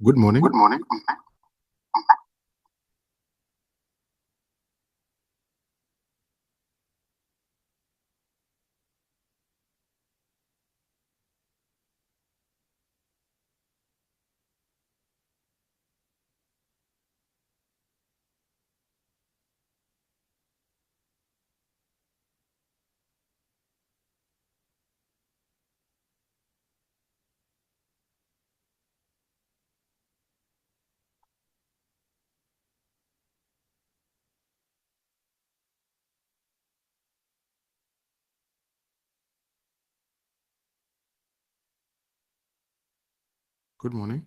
Good morning. Good morning. Good morning.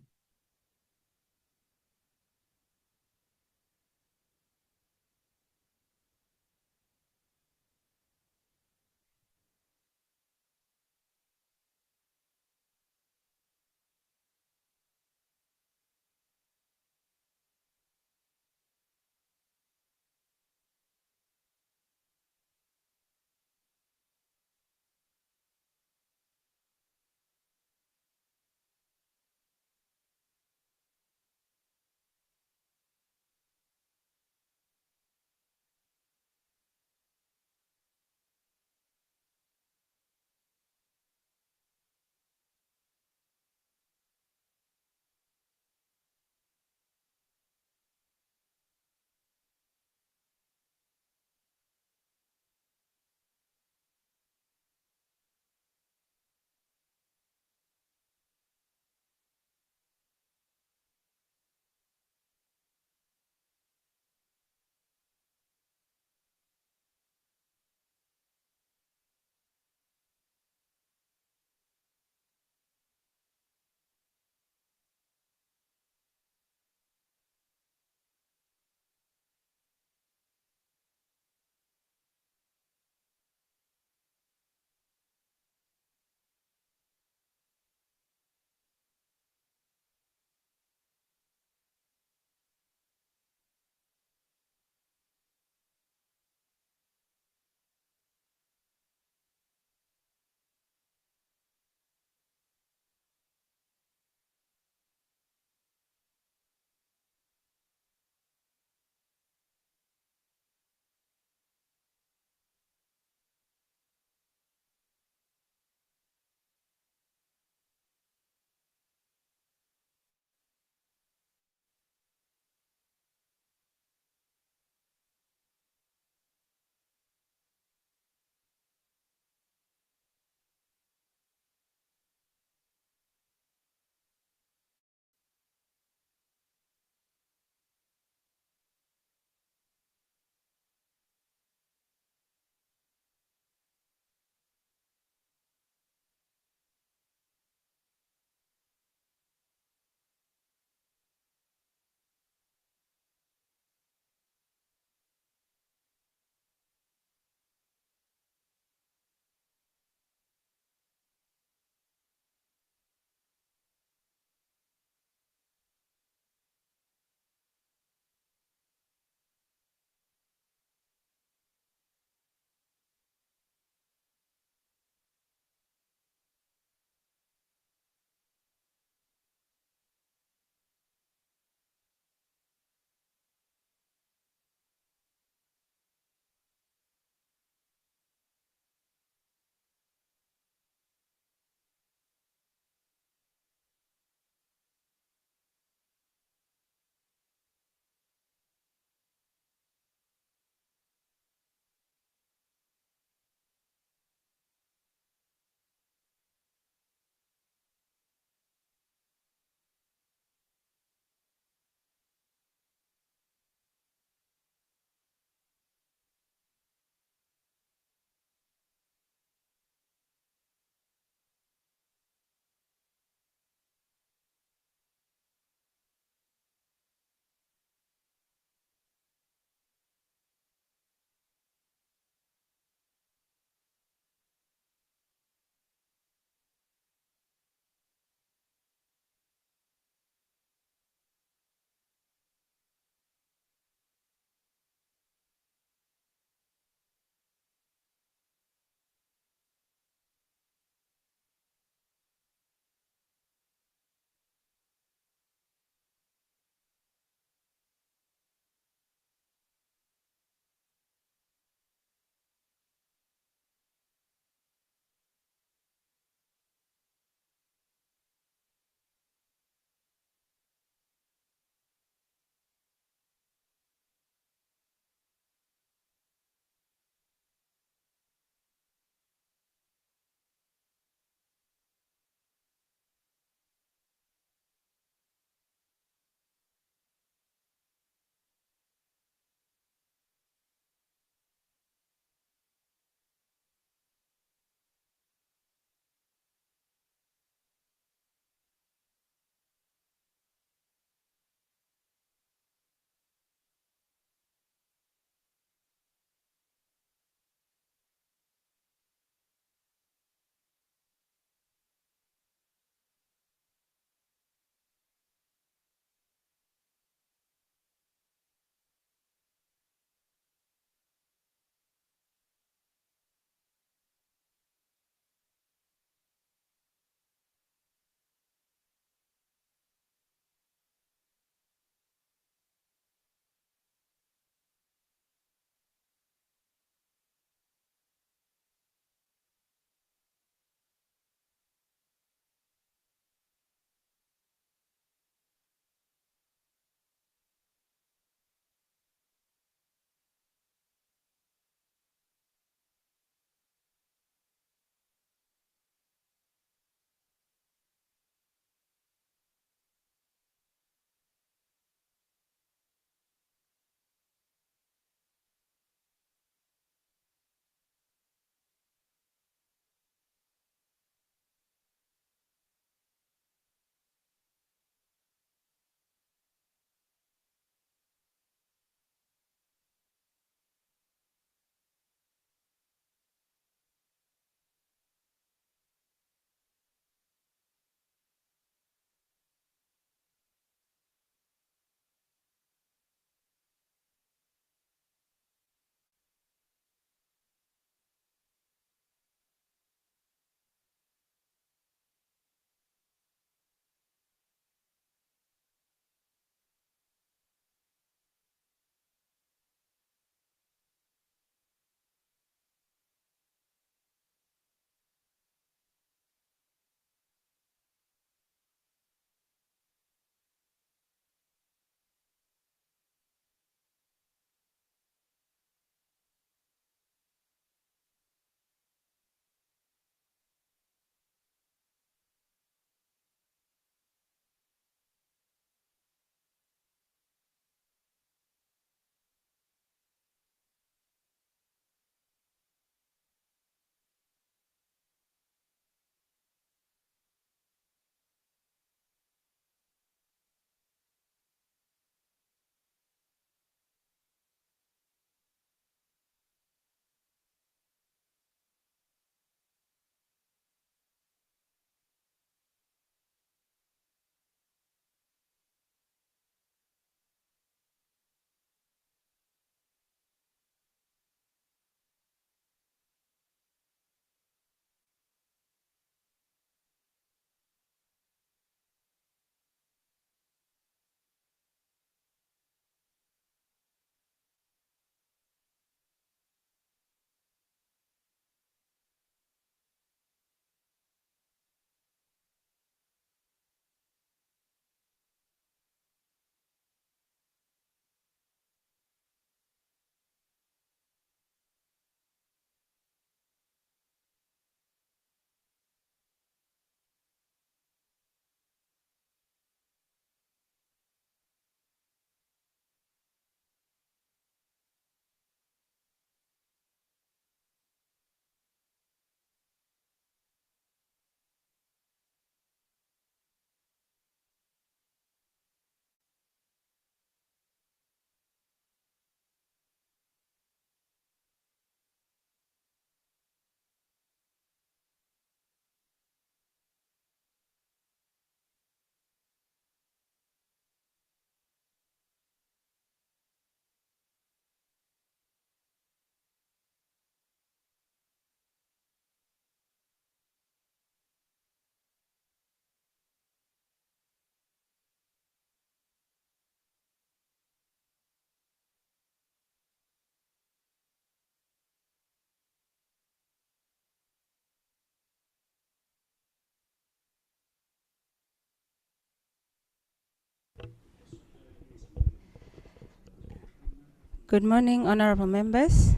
Good morning, honorable members.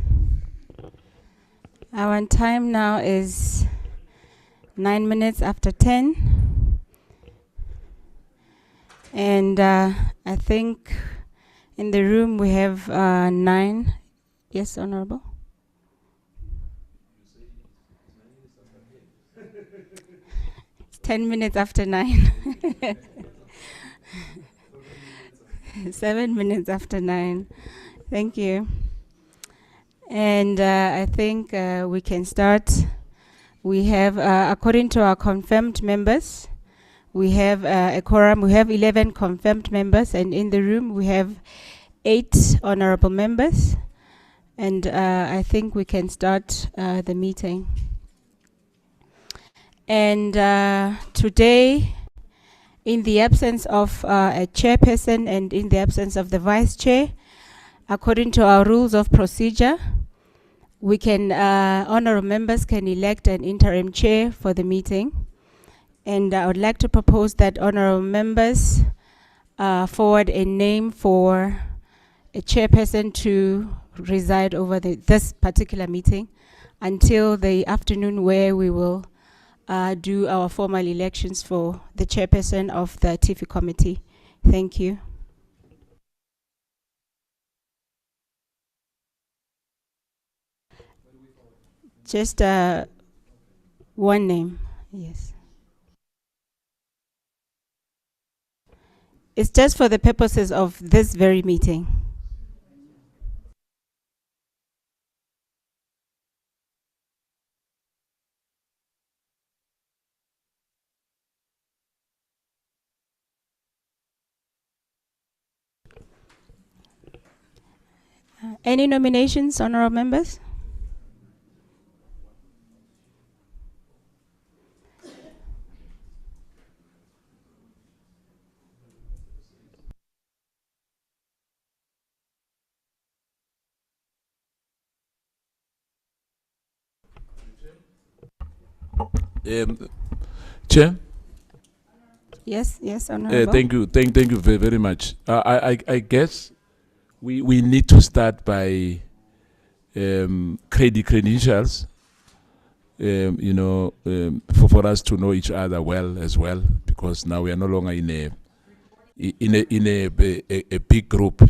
Our time now is 9 minutes after 10. And I think in the room we have 9. Yes, honorable? It's 10 minutes after 9. 7 minutes after 9. Thank you. And I think we can start. We have, according to our confirmed members, we have a quorum. We have 11 confirmed members, and in the room we have 8 honorable members. And I think we can start the meeting. And today, in the absence of a chairperson and in the absence of the vice chair, according to our rules of procedure, we can, honorable members can elect an interim chair for the meeting. And I would like to propose that honorable members forward a name for a chairperson to reside over this particular meeting until the afternoon, where we will do our formal elections for the chairperson of the TIFI committee. Thank you. Just one name, yes. It's just for the purposes of this very meeting. Any nominations, honorable members? Chair? Yes, yes, honorable. Thank you very much. I guess we need to start by credentials, for us to know each other well as well, because now we are no longer in a big group,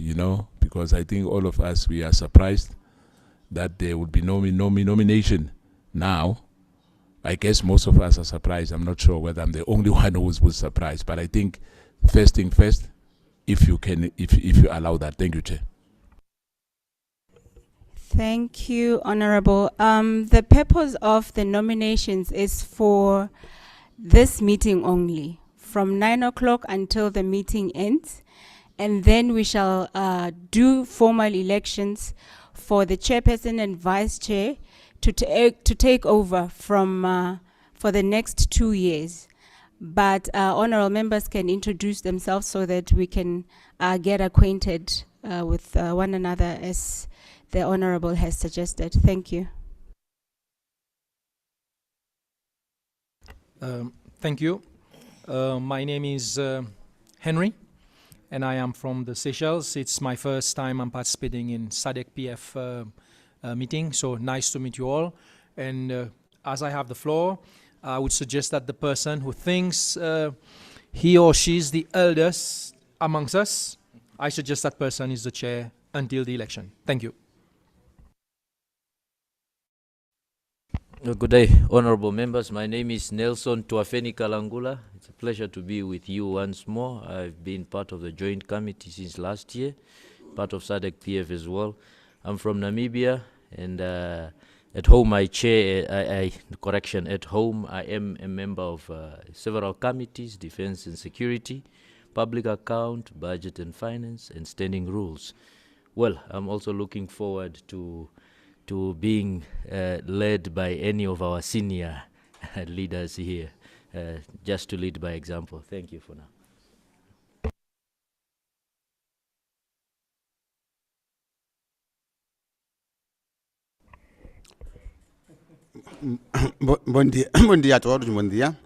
because I think all of us, we are surprised that there would be no nomination now. I guess most of us are surprised. I'm not sure whether I'm the only one who was surprised, but I think first thing first, if you allow that. Thank you, Chair. Thank you, honorable. The purpose of the nominations is for this meeting only, from 9 o'clock until the meeting ends, and then we shall do formal elections for the chairperson and vice chair to take over from for the next 2 years. But honorable members can introduce themselves so that we can get acquainted with one another, as the honorable has suggested. Thank you. Thank you. My name is Henry, and I am from the Seychelles. It's my first time I'm participating in SADC PF meeting, so nice to meet you all. And as I have the floor, I would suggest that the person who thinks he or she is the eldest amongst us, I suggest that person is the chair until the election. Thank you. Good day, honorable members. My name is Nelson Tuafeni Kalangula. It's a pleasure to be with you once more. I've been part of the joint committee since last year, part of SADC PF as well. I'm from Namibia, and at home I chair, at home I am a member of several committees: Defense and Security, Public Account, Budget and Finance, and Standing Rules. Well, I'm also looking forward to being led by any of our senior leaders here, just to lead by example. Thank you for now. Bom dia a todos, bom dia.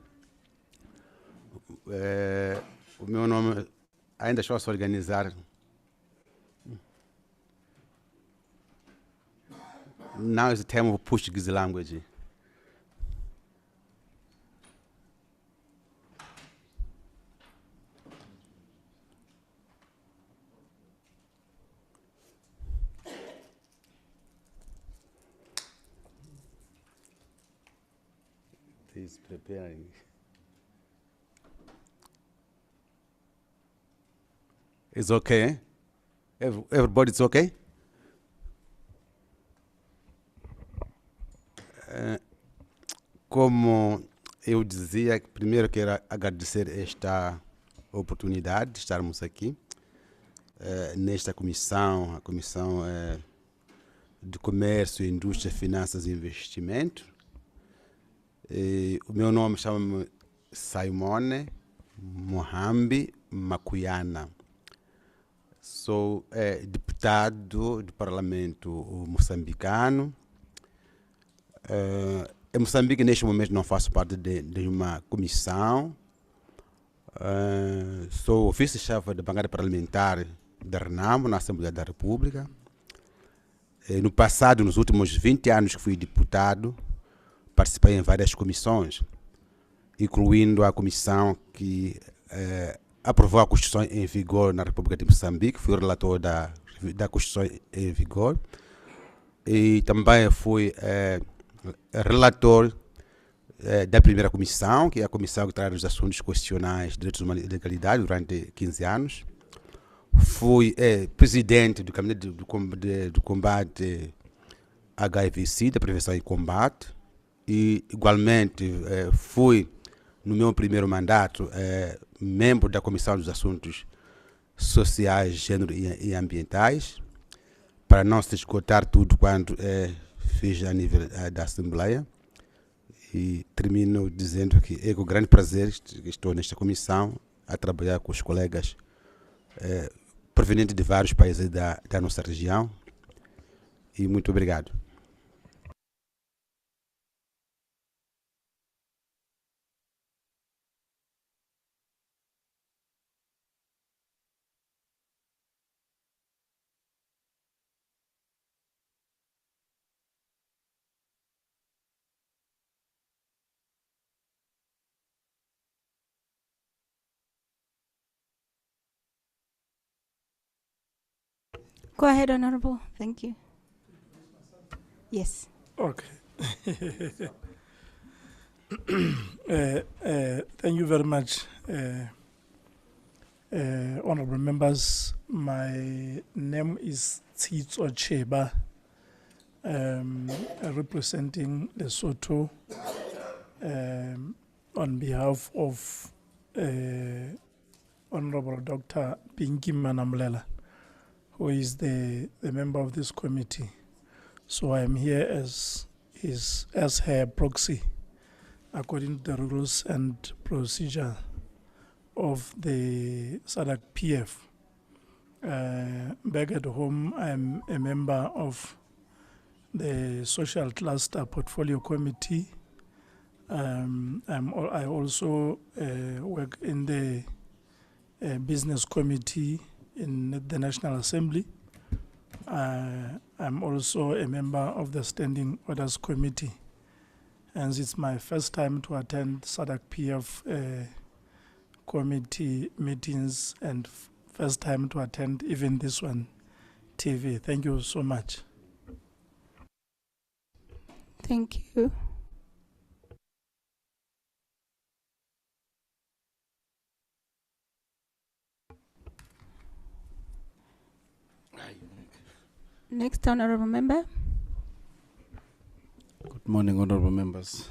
O meu nome ainda estou a se organizar. now is the time of Portuguese language. He's preparing. It's okay. Everybody's okay? Como eu dizia, primeiro quero agradecer esta oportunidade de estarmos aqui nesta comissão, a Comissão de Comércio, Indústria, Finanças e Investimento. O meu nome chama-me Simone Mohambi Makuyana. Sou deputado do Parlamento moçambicano. Em Moçambique, neste momento, não faço parte de uma comissão. Sou vice-chefe da bancada parlamentar da Renamo, na Assembleia da República. No passado, nos últimos 20 anos que fui deputado, participei em várias comissões, incluindo a comissão que aprovou a Constituição em vigor na República de Moçambique. Fui o relator da Constituição em vigor. E também fui relator da primeira comissão, que é a comissão que trata os assuntos constitucionais, direitos humanos e legalidade, durante 15 anos. Fui presidente do Gabinete do Combate HIV/SIDA, Prevenção e Combate. E, igualmente, fui, no meu primeiro mandato, membro da Comissão dos Assuntos Sociais, Gênero e Ambientais. Para não se esgotar tudo quanto fiz a nível da Assembleia. E termino dizendo que é com grande prazer que estou nesta comissão a trabalhar com os colegas provenientes de vários países da nossa região. E muito obrigado. Go ahead, Honorable. Thank you. Yes. Okay. Thank you very much, honorable members. My name is Tito Cheba, representing Lesotho on behalf of Honorable Dr. Pinky Manamlela, who is the member of this committee. So I am here as her proxy, according to the rules and procedure of the SADC PF. Back at home, I'm a member of the Social Cluster Portfolio Committee. I also work in the Business Committee in the National Assembly. I'm also a member of the Standing Orders Committee, and it's my first time to attend SADC PF committee meetings, and first time to attend even this one, TV. Thank you so much. Thank you. Next, Honorable Member. Good morning, honorable members.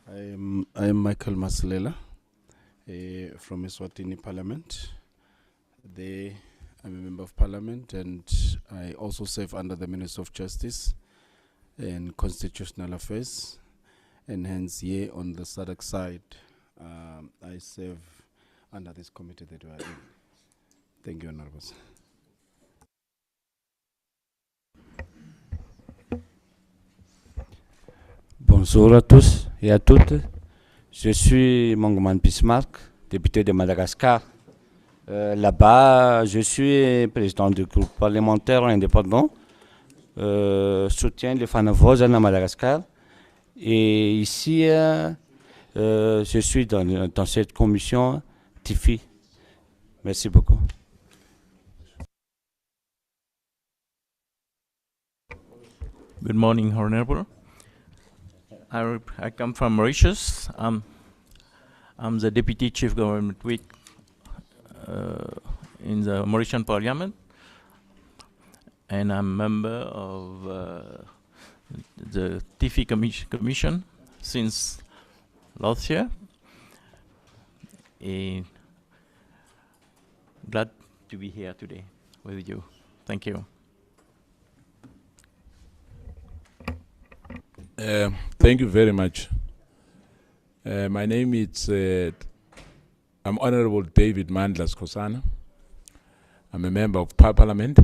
I am Michael Masilela from Eswatini Parliament. I'm a member of Parliament, and I also serve under the Minister of Justice and Constitutional Affairs, and hence here on the SADC side, I serve under this committee that we are in. Thank you, honorables. Bonjour à tous et à toutes. Je suis Mongman Bismarck, député de Madagascar. Là-bas, je suis président du groupe parlementaire indépendant soutient les fanavoisans à Madagascar. Et ici, je suis dans cette commission TIFI. Merci beaucoup. Good morning, Honorable. I come from Mauritius. I'm the Deputy Chief Government Whip in the Mauritian Parliament, and I'm member of the TIFI Commission since last year. And glad to be here today with you. Thank you. Thank you very much. My name is, I'm Honorable David Mandlas Kosana. I'm a member of Parliament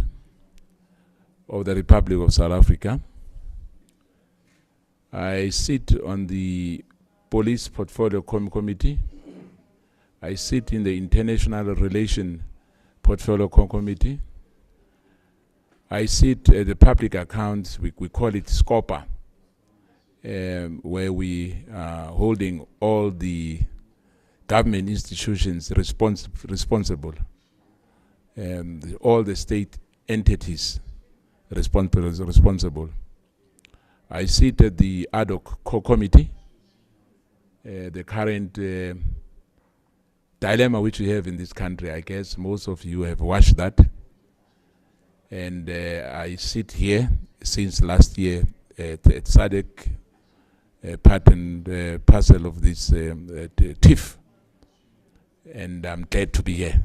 of the Republic of South Africa. I sit on the Police Portfolio Committee. I sit in the International Relations Portfolio Committee. I sit at the Public Accounts, we call it SCOPA, where we are holding all the government institutions responsible, all the state entities responsible. I sit at the ad hoc committee, the current dilemma which we have in this country. I guess most of you have watched that. And I sit here since last year at SADC, part and parcel of this TIF, and I'm glad to be here.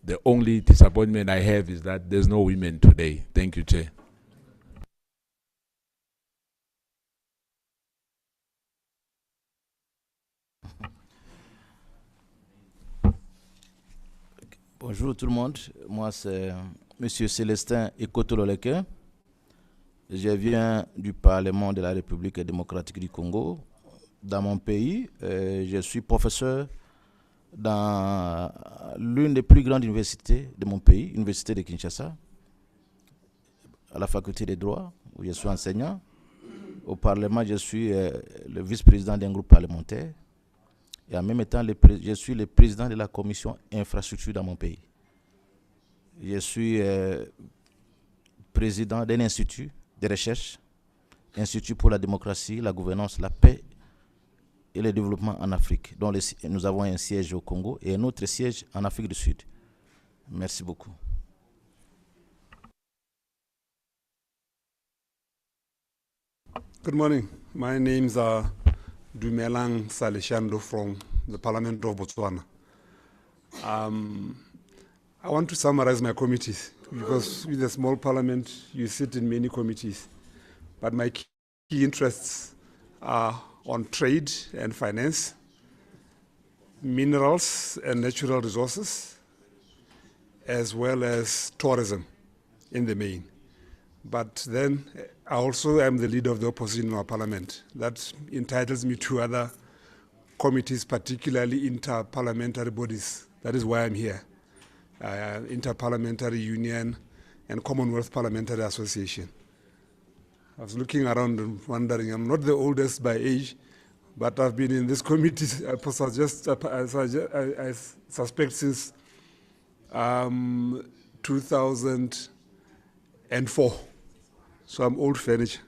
The only disappointment I have is that there's no women today. Thank you, Chair. Bonjour tout le monde, moi c'est Monsieur Célestin Ekotololeke. Je viens du Parlement de la République démocratique du Congo. Dans mon pays, je suis professeur dans l'une des plus grandes universités de mon pays, l'université de Kinshasa, à la faculté des droits, où je suis enseignant. Au Parlement, je suis le vice-président d'un groupe parlementaire. Et en même temps, je suis le président de la commission infrastructure dans mon pays. Je suis président d'un institut de recherche, Institut pour la démocratie, la gouvernance, la paix et le développement en Afrique, dont nous avons un siège au Congo et un autre siège en Afrique du Sud. Merci beaucoup. Good morning. My name is Dumelang Saleshando from the Parliament of Botswana. I want to summarize my committees because with a small parliament, you sit in many committees. But my key interests are on trade and finance, minerals and natural resources, as well as tourism in the main. But then I also am the leader of the opposition in our parliament. That entitles me to other committees, particularly inter-parliamentary bodies. That is why I'm here. Inter-Parliamentary Union and Commonwealth Parliamentary Association. I was looking around and wondering, I'm not the oldest by age, but I've been in this committee, I suspect, since 2004. So I'm old furniture.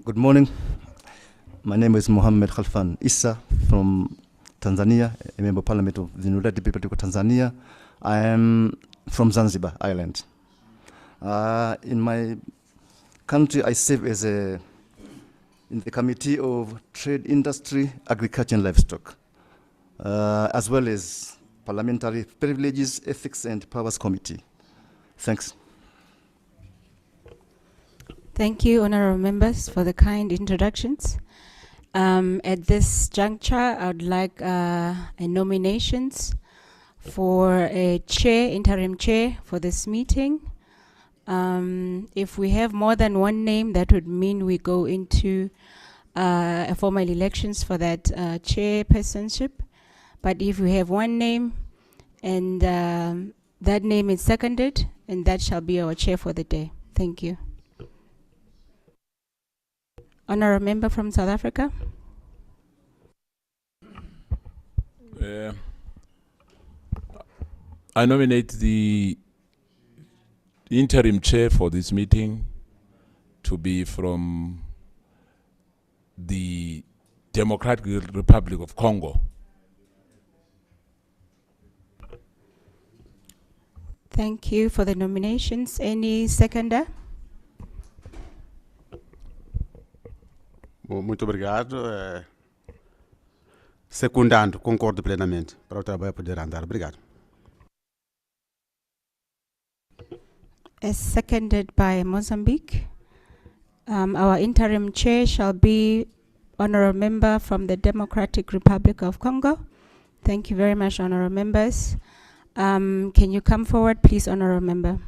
Good morning. My name is Mohammed Khalfan Issa from Tanzania, a member of Parliament of the United Republic of Tanzania. I am from Zanzibar Island. In my country, I serve as in the Committee of Trade, Industry, Agriculture and Livestock, as well as Parliamentary Privileges, Ethics and Powers Committee. Thanks. Thank you, honorable members, for the kind introductions. At this juncture, I would like nominations for a chair, interim chair for this meeting. If we have more than one name, that would mean we go into formal elections for that chairpersonship. But if we have one name, And that name is seconded, and that shall be our chair for the day. Thank you. Honorable member from South Africa. I nominate the interim chair for this meeting to be from the Democratic Republic of Congo. Thank you for the nominations. Any seconder? Bom, muito obrigado. Secundando, concordo plenamente para o trabalho poder andar. Obrigado. As seconded by Mozambique. Our interim chair shall be honorable member from the Democratic Republic of Congo. Thank you very much, honorable members. Can you come forward, please, honorable member?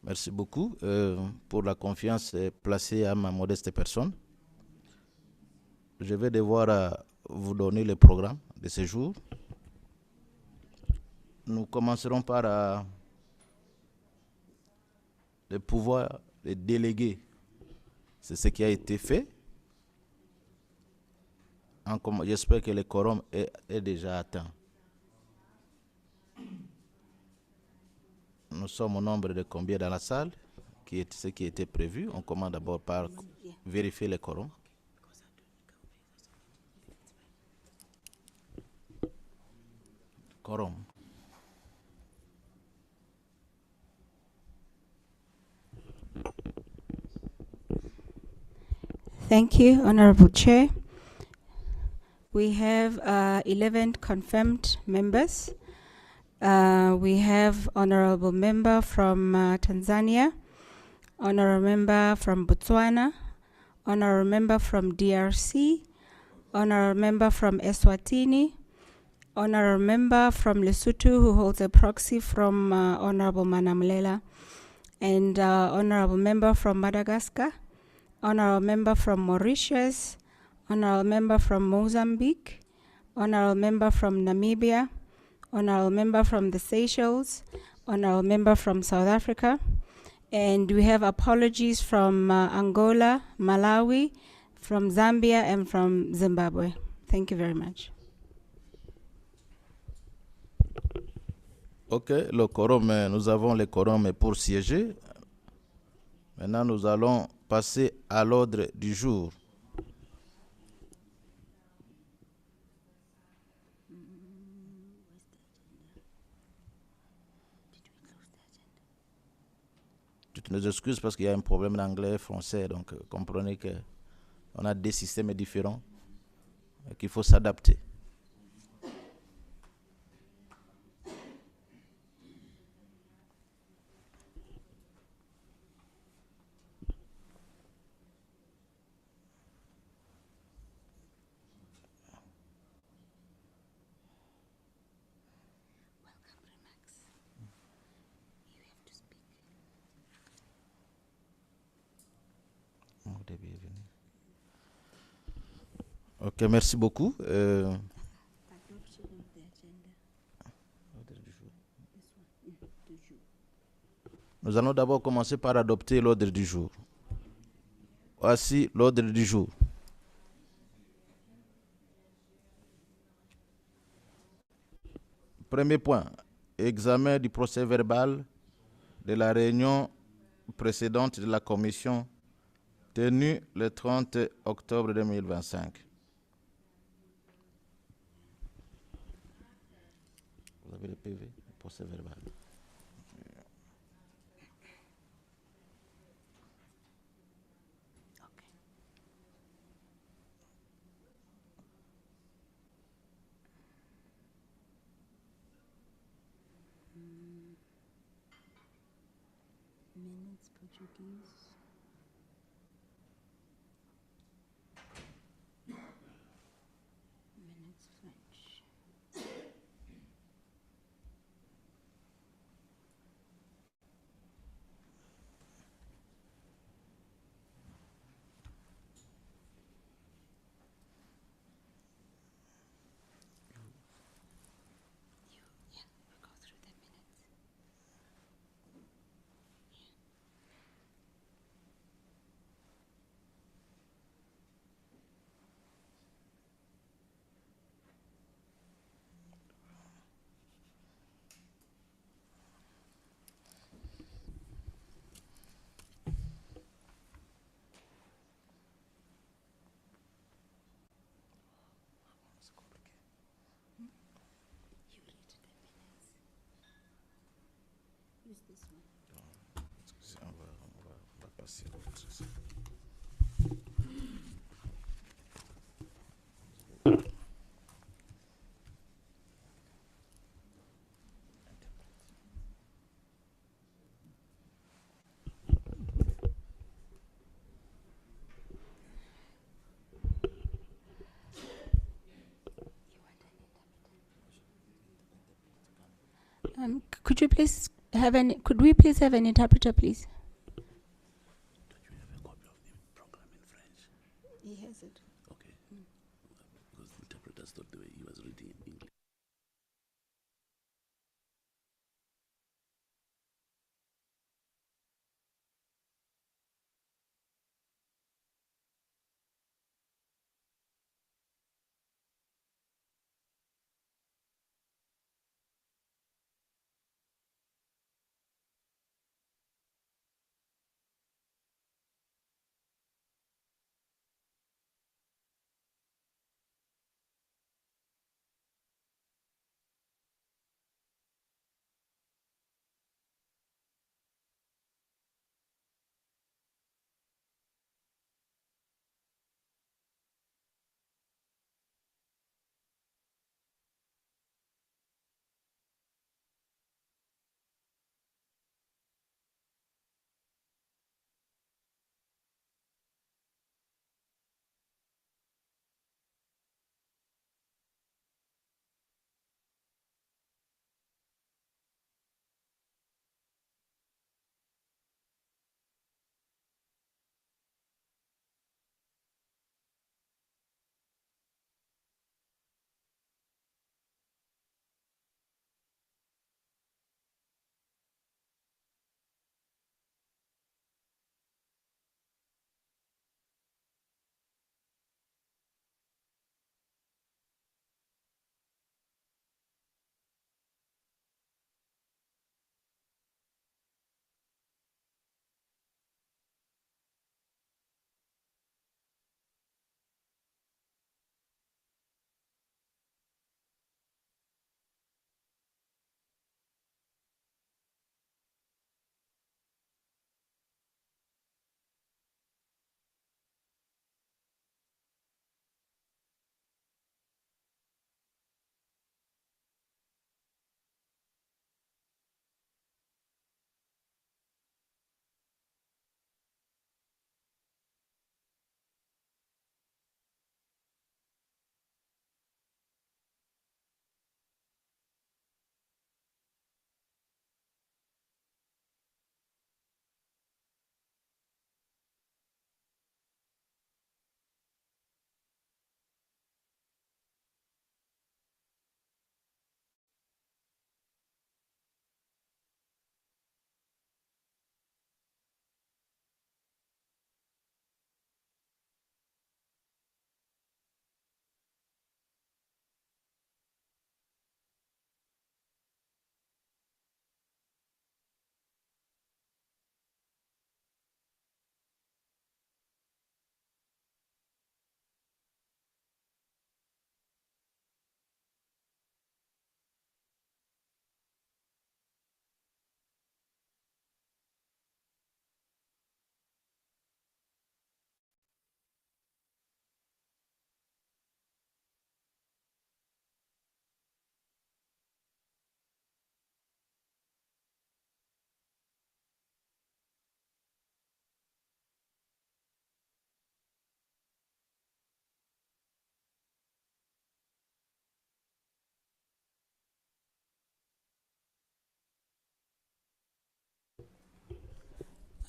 Merci beaucoup pour la confiance placée à ma modeste personne. Je vais devoir vous donner le programme de ce jour. Nous commencerons par le pouvoir de déléguer. C'est ce qui a été fait. J'espère que le quorum est déjà atteint. Nous sommes au nombre de combien dans la salle, ce qui était prévu. On commence d'abord par vérifier le quorum. Quorum. Thank you, Honorable Chair. We have 11 confirmed members. We have Honorable Member from Tanzania, Honorable Member from Botswana, Honorable Member from DRC, Honorable Member from Eswatini, Honorable Member from Lesotho who holds a proxy from Honorable Manamlela, and Honorable Member from Madagascar, Honorable Member from Mauritius, Honorable Member from Mozambique, Honorable Member from Namibia, Honorable Member from the Seychelles, Honorable Member from South Africa, and we have apologies from Angola, Malawi, from Zambia, and from Zimbabwe. Thank you very much. Ok, le quorum, nous avons le quorum pour siéger. Maintenant, nous allons passer à l'ordre du jour. Toutes nos excuses parce qu'il y a un problème d'anglais et français, donc comprenez qu'on a des systèmes différents et qu'il faut s'adapter. Ok, merci beaucoup. Nous allons d'abord commencer par adopter l'ordre du jour. Voici l'ordre du jour. Premier point, examen du procès verbal de la réunion précédente de la commission tenue le 30 octobre 2025. Vous avez le PV, le procès verbal. Minutes Portuguese. Minutes French. We'll go through the minutes. Use this one. On va passer. Could you please have an? Could we please have an interpreter, please? Don't you have a copy of the program in French? He has it. Okay. Because the interpreter thought the way he was reading in English.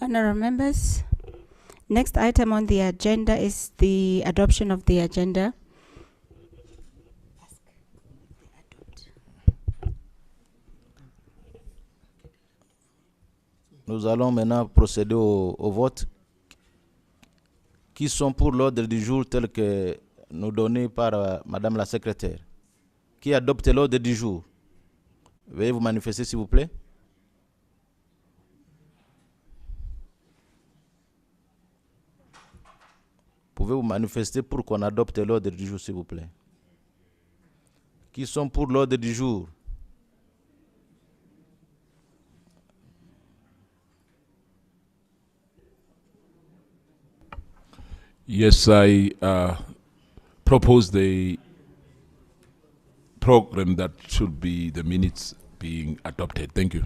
Honourable members, next item on the agenda is the adoption of the agenda. Nous allons maintenant procéder au vote. Qui sont pour l'ordre du jour tel que nous donné par Madame la secrétaire? Qui adopte l'ordre du jour? Veuillez vous manifester, s'il vous plaît. Pouvez-vous manifester pour qu'on adopte l'ordre du jour, s'il vous plaît? Qui sont pour l'ordre du jour? Yes, I propose the program that should be the minutes being adopted. Thank you.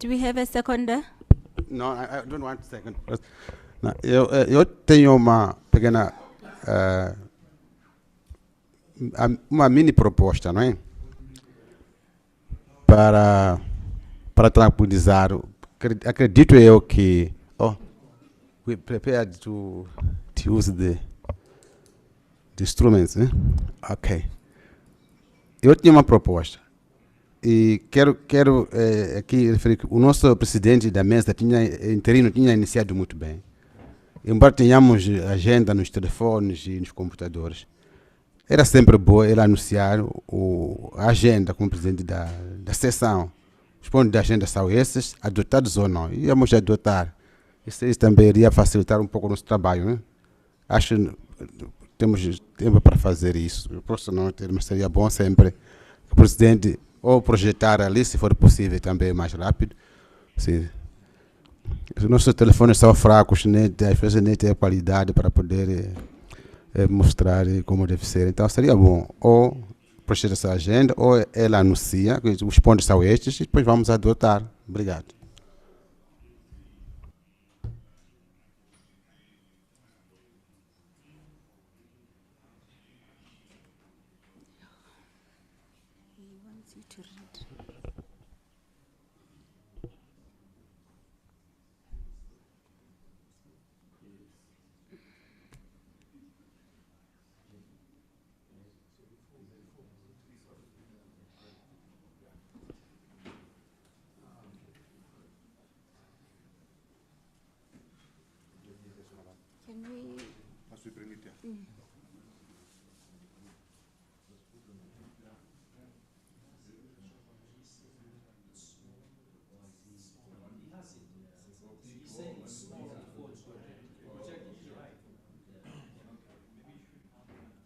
Do we have a seconder? No, I don't want second. Não, eu tenho uma pequena uma mini proposta, não é? Para tranquilizar. Acredito eu que we prepared to use the instruments, né? Ok. Eu tinha uma proposta. E quero aqui referir que o nosso presidente da mesa interino tinha iniciado muito bem. Embora tenhamos agenda nos telefones e nos computadores, era sempre bom ele anunciar a agenda como presidente da sessão. Os pontos da agenda são esses, adotados ou não. Íamos adotar. Isso também iria facilitar um pouco o nosso trabalho, né? Acho que temos tempo para fazer isso. Eu posso não ter, mas seria bom sempre que o presidente ou projetar ali, se for possível, também mais rápido. Sim. Os nossos telefones são fracos, às vezes nem tem qualidade para poder mostrar como deve ser. Então seria bom ou projetar essa agenda, ou ela anuncia que os pontos são estes e depois vamos adotar. Obrigado.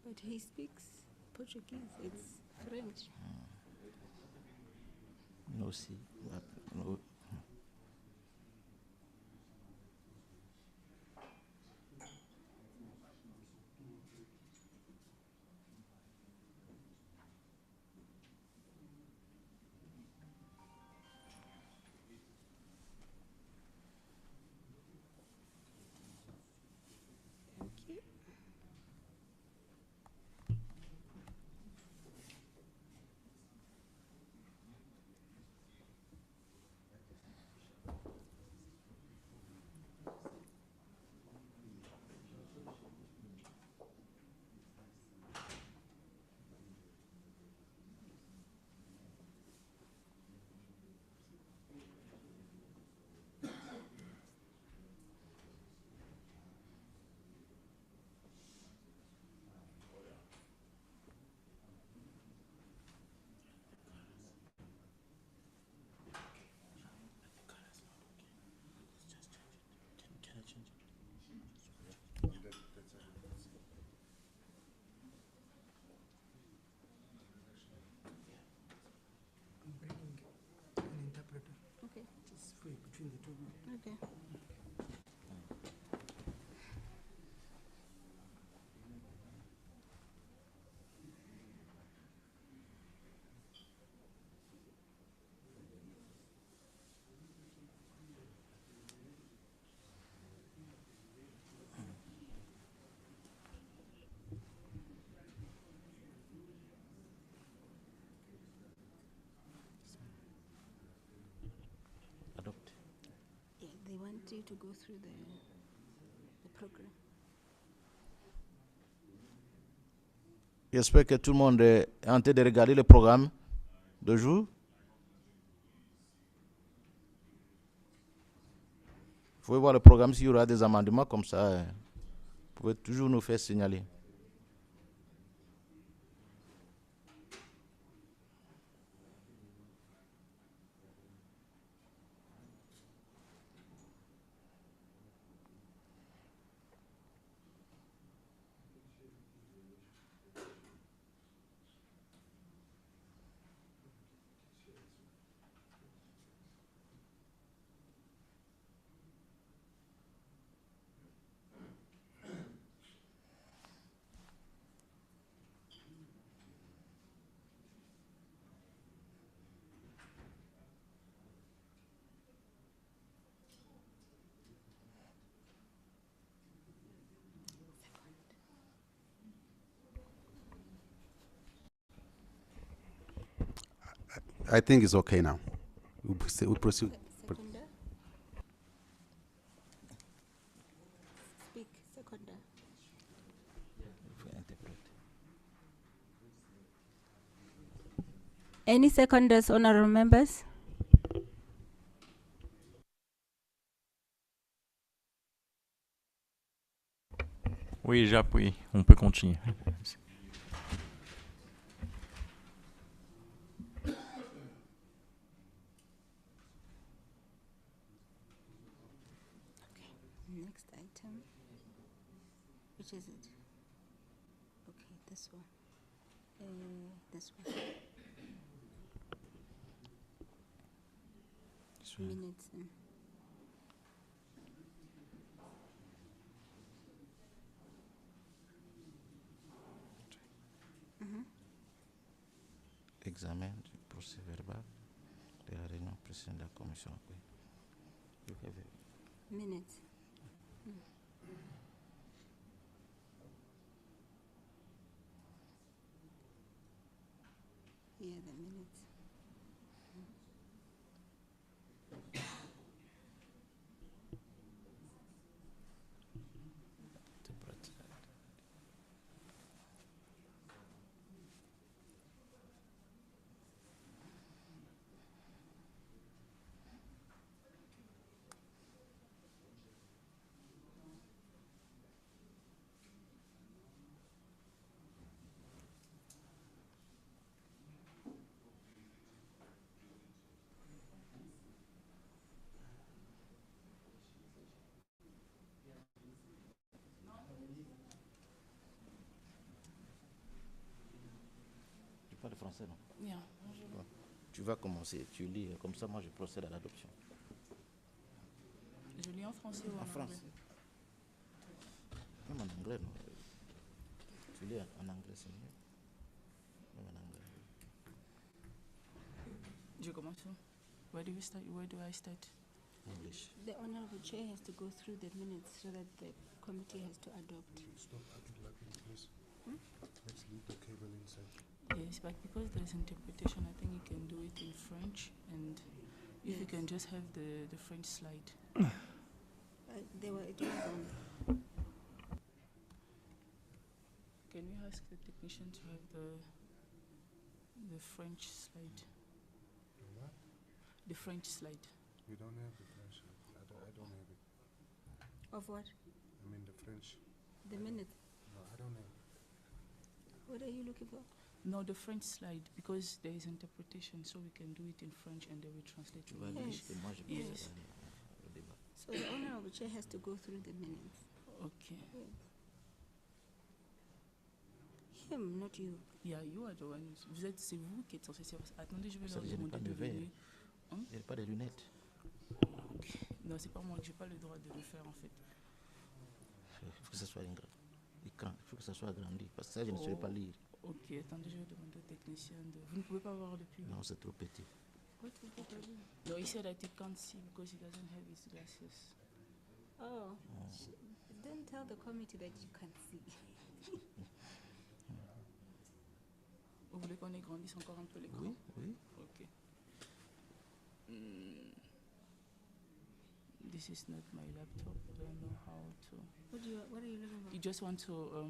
But he speaks Portuguese, it's French. No, see. No. Okay. you to go through the program. J'espère que tout le monde est en train de regarder le programme de jour. Vous pouvez voir le programme s'il y aura des amendements comme ça. Vous pouvez toujours nous faire signaler. I think it's okay now. We proceed. Seconder? Speak, seconder. Any seconders, honorable members? Oui, j'appuie. On peut continuer. Next item. Which is it? Okay, this one. This one. Minutes. Examen du procès verbal de la réunion précédente de la commission. Oui. You have it. Minutes. Yeah, the minutes. Tu parles français, non? Yeah. Bon. Tu vas commencer, tu lis, comme ça moi je procède à l'adoption. Je lis en français ou en anglais? français. Même en anglais, non? Tu lis en anglais, c'est mieux. Même en anglais. Je commence. Where do we start? Where do I start? English. The honorable chair has to go through the minutes so that the committee has to adopt. Stop overlapping, please. Let's leave the cable inside. Yes, but because there is interpretation, I think you can do it in French, and if you can just have the French slide. It was on. Can we ask the technician to have the French slide? What? The French slide. We don't have the French. I don't have it. Of what? I mean the French. The minutes. No, I don't have it. What are you looking for? No, the French slide, because there is interpretation, so we can do it in French and then we translate it. Yes. So the honorable chair has to go through the minutes. Okay. Him, not you. Yeah, you are the one. C'est vous qui êtes censé savoir. Attendez, je vais leur Je n'ai demander pas de de verre. venir. Hein? Je n'ai pas de lunettes. Non, c'est pas moi, j'ai pas le droit de le faire en fait. Il faut que ça soit écran. Il faut que ça soit agrandi, parce que ça, je ne saurais pas lire. Ok, attendez, je vais demander au technicien de... Vous ne pouvez pas voir depuis? Non, c'est trop petit. What is the problem? No, he said that he can't see because he doesn't have his glasses. Oh. Then tell the committee that you can't see. Vous voulez qu'on agrandisse encore un peu l'écran? Oui, oui. Ok. This this is not my laptop. I don't know how to. What are you looking for? You just want to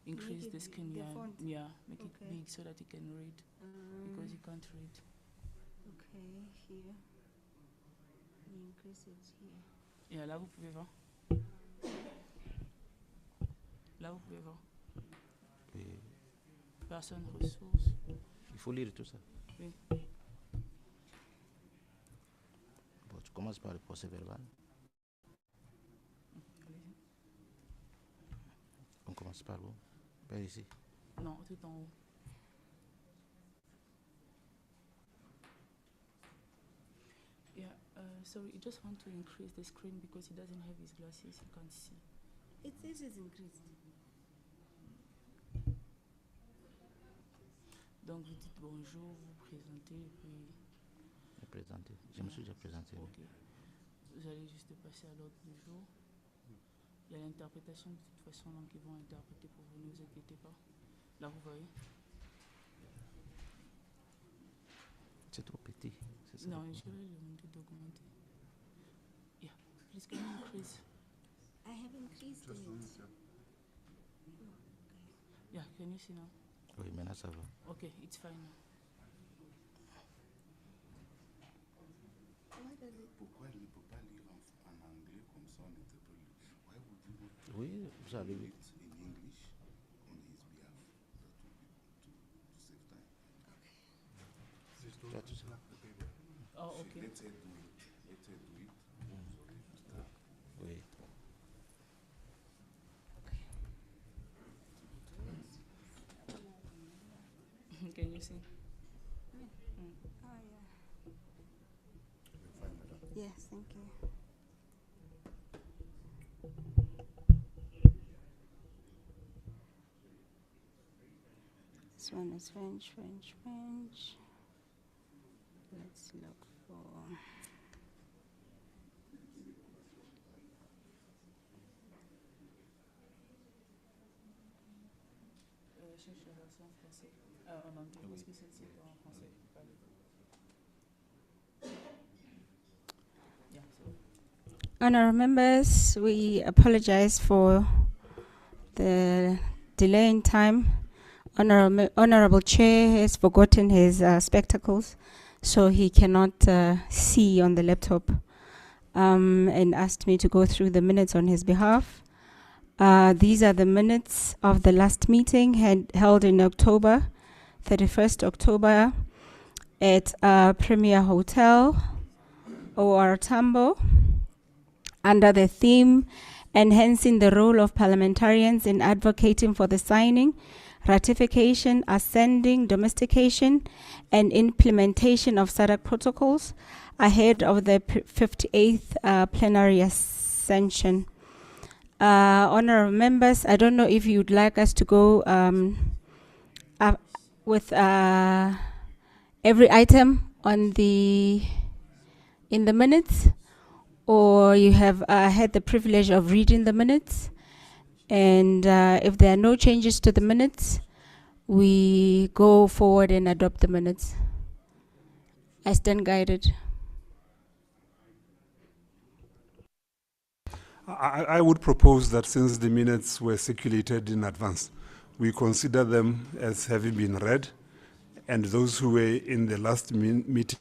increase Make it the screen, the yeah, font? yeah, make it Okay. big so that you can read, because you can't read. Okay, here. You increase it here. Yeah, là vous pouvez voir. Là vous pouvez voir. Et Personne ressources. il faut lire tout ça. Oui. Bon, tu commences par le procès verbal. Allez-y. On commence par où? Par ici. Non, tout en haut. Yeah, sorry, you just want to increase the screen because he doesn't have his glasses, he can't see. It says it's increased. Donc vous dites bonjour, vous présentez, puis... Me présenter. Je me suis déjà présenté. Ok. Vous allez juste passer à l'ordre du jour. Il y a l'interprétation de toute façon, donc ils vont interpréter pour vous, ne vous inquiétez pas. Là, vous voyez. C'est trop petit. C'est ça. Non, je vais le demander d'augmenter. Yeah, please can you increase? I have increased it. Yeah, can you see now? Oui, maintenant ça va. Okay, it's fine now. Pourquoi il ne peut pas lire en anglais comme ça on interprète? Why would you not Oui, vous savez. read in English on his behalf? That would be to save time. Tu as tout ça. Oh, okay. Let her do it. Let her do it. Oui. Can you see? Oh, yeah. Yes, thank you. This one is French. Let's look for... Cherche la version française. En anglais, parce que celle-ci est en français. Yeah, so. Honourable members, we apologize for the delay in time. Honourable Chair has forgotten his spectacles, so he cannot see on the laptop, and asked me to go through the minutes on his behalf. These are the minutes of the last meeting held in October, 31st October, at Premier Hotel, OR Tambo, under the theme Enhancing the Role of Parliamentarians in Advocating for the Signing, Ratification, Ascending, Domestication, and Implementation of SADC Protocols ahead of the 58th Plenary Ascension. Honourable members, I don't know if you'd like us to go with every item on in the minutes, or you have had the privilege of reading the minutes, and if there are no changes to the minutes, we go forward and adopt the minutes. I stand guided. I would propose that since the minutes were circulated in advance, we consider them as having been read, and those who were in the last meeting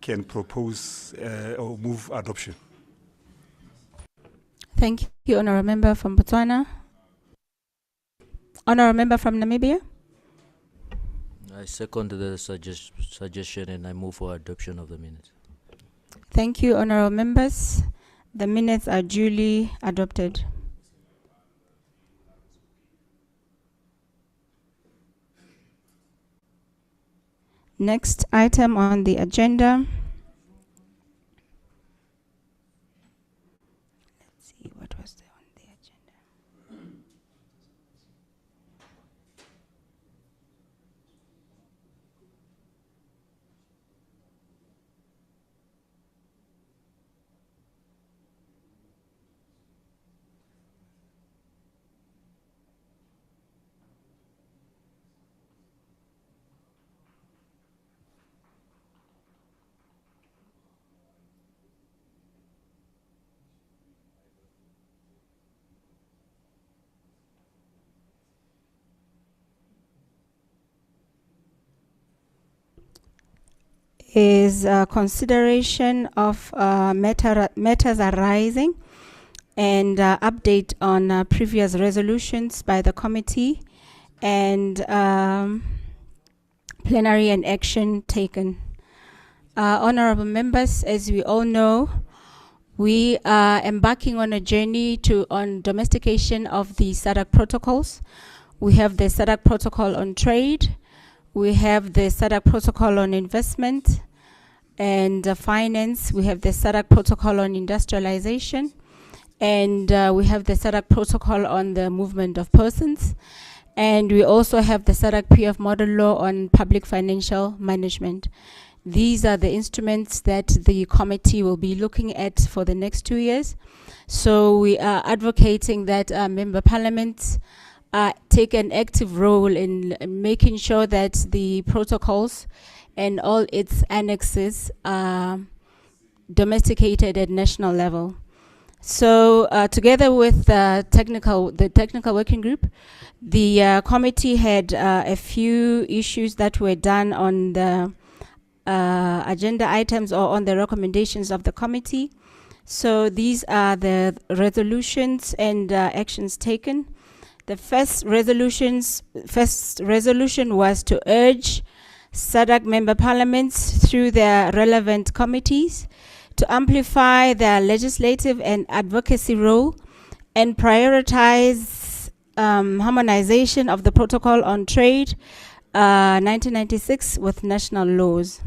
can propose or move adoption. Thank you, Honourable Member from Botswana. Honourable Member from Namibia. I second the suggestion and I move for adoption of the minutes. Thank you, Honourable Members. The minutes are duly adopted. Next item on the agenda. Let's see, what was there on the agenda? is consideration of matters arising and update on previous resolutions by the committee and plenary and action taken. Honorable members, as we all know, we are embarking on a journey on domestication of the SADC protocols. We have the SADC protocol on trade. We have the SADC protocol on investment and finance. We have the SADC protocol on industrialization. And we have the SADC protocol on the movement of persons. And we also have the SADC PF model law on public financial management. These are the instruments that the committee will be looking at for the next 2 years. So we are advocating that member parliaments take an active role in making sure that the protocols and all its annexes are domesticated at national level. So together with the technical working group, the committee had a few issues that were done on the agenda items or on the recommendations of the committee. So these are the resolutions and actions taken. The first resolution was to urge SADC member parliaments through their relevant committees to amplify their legislative and advocacy role and prioritize harmonization of the protocol on trade 1996 with national laws.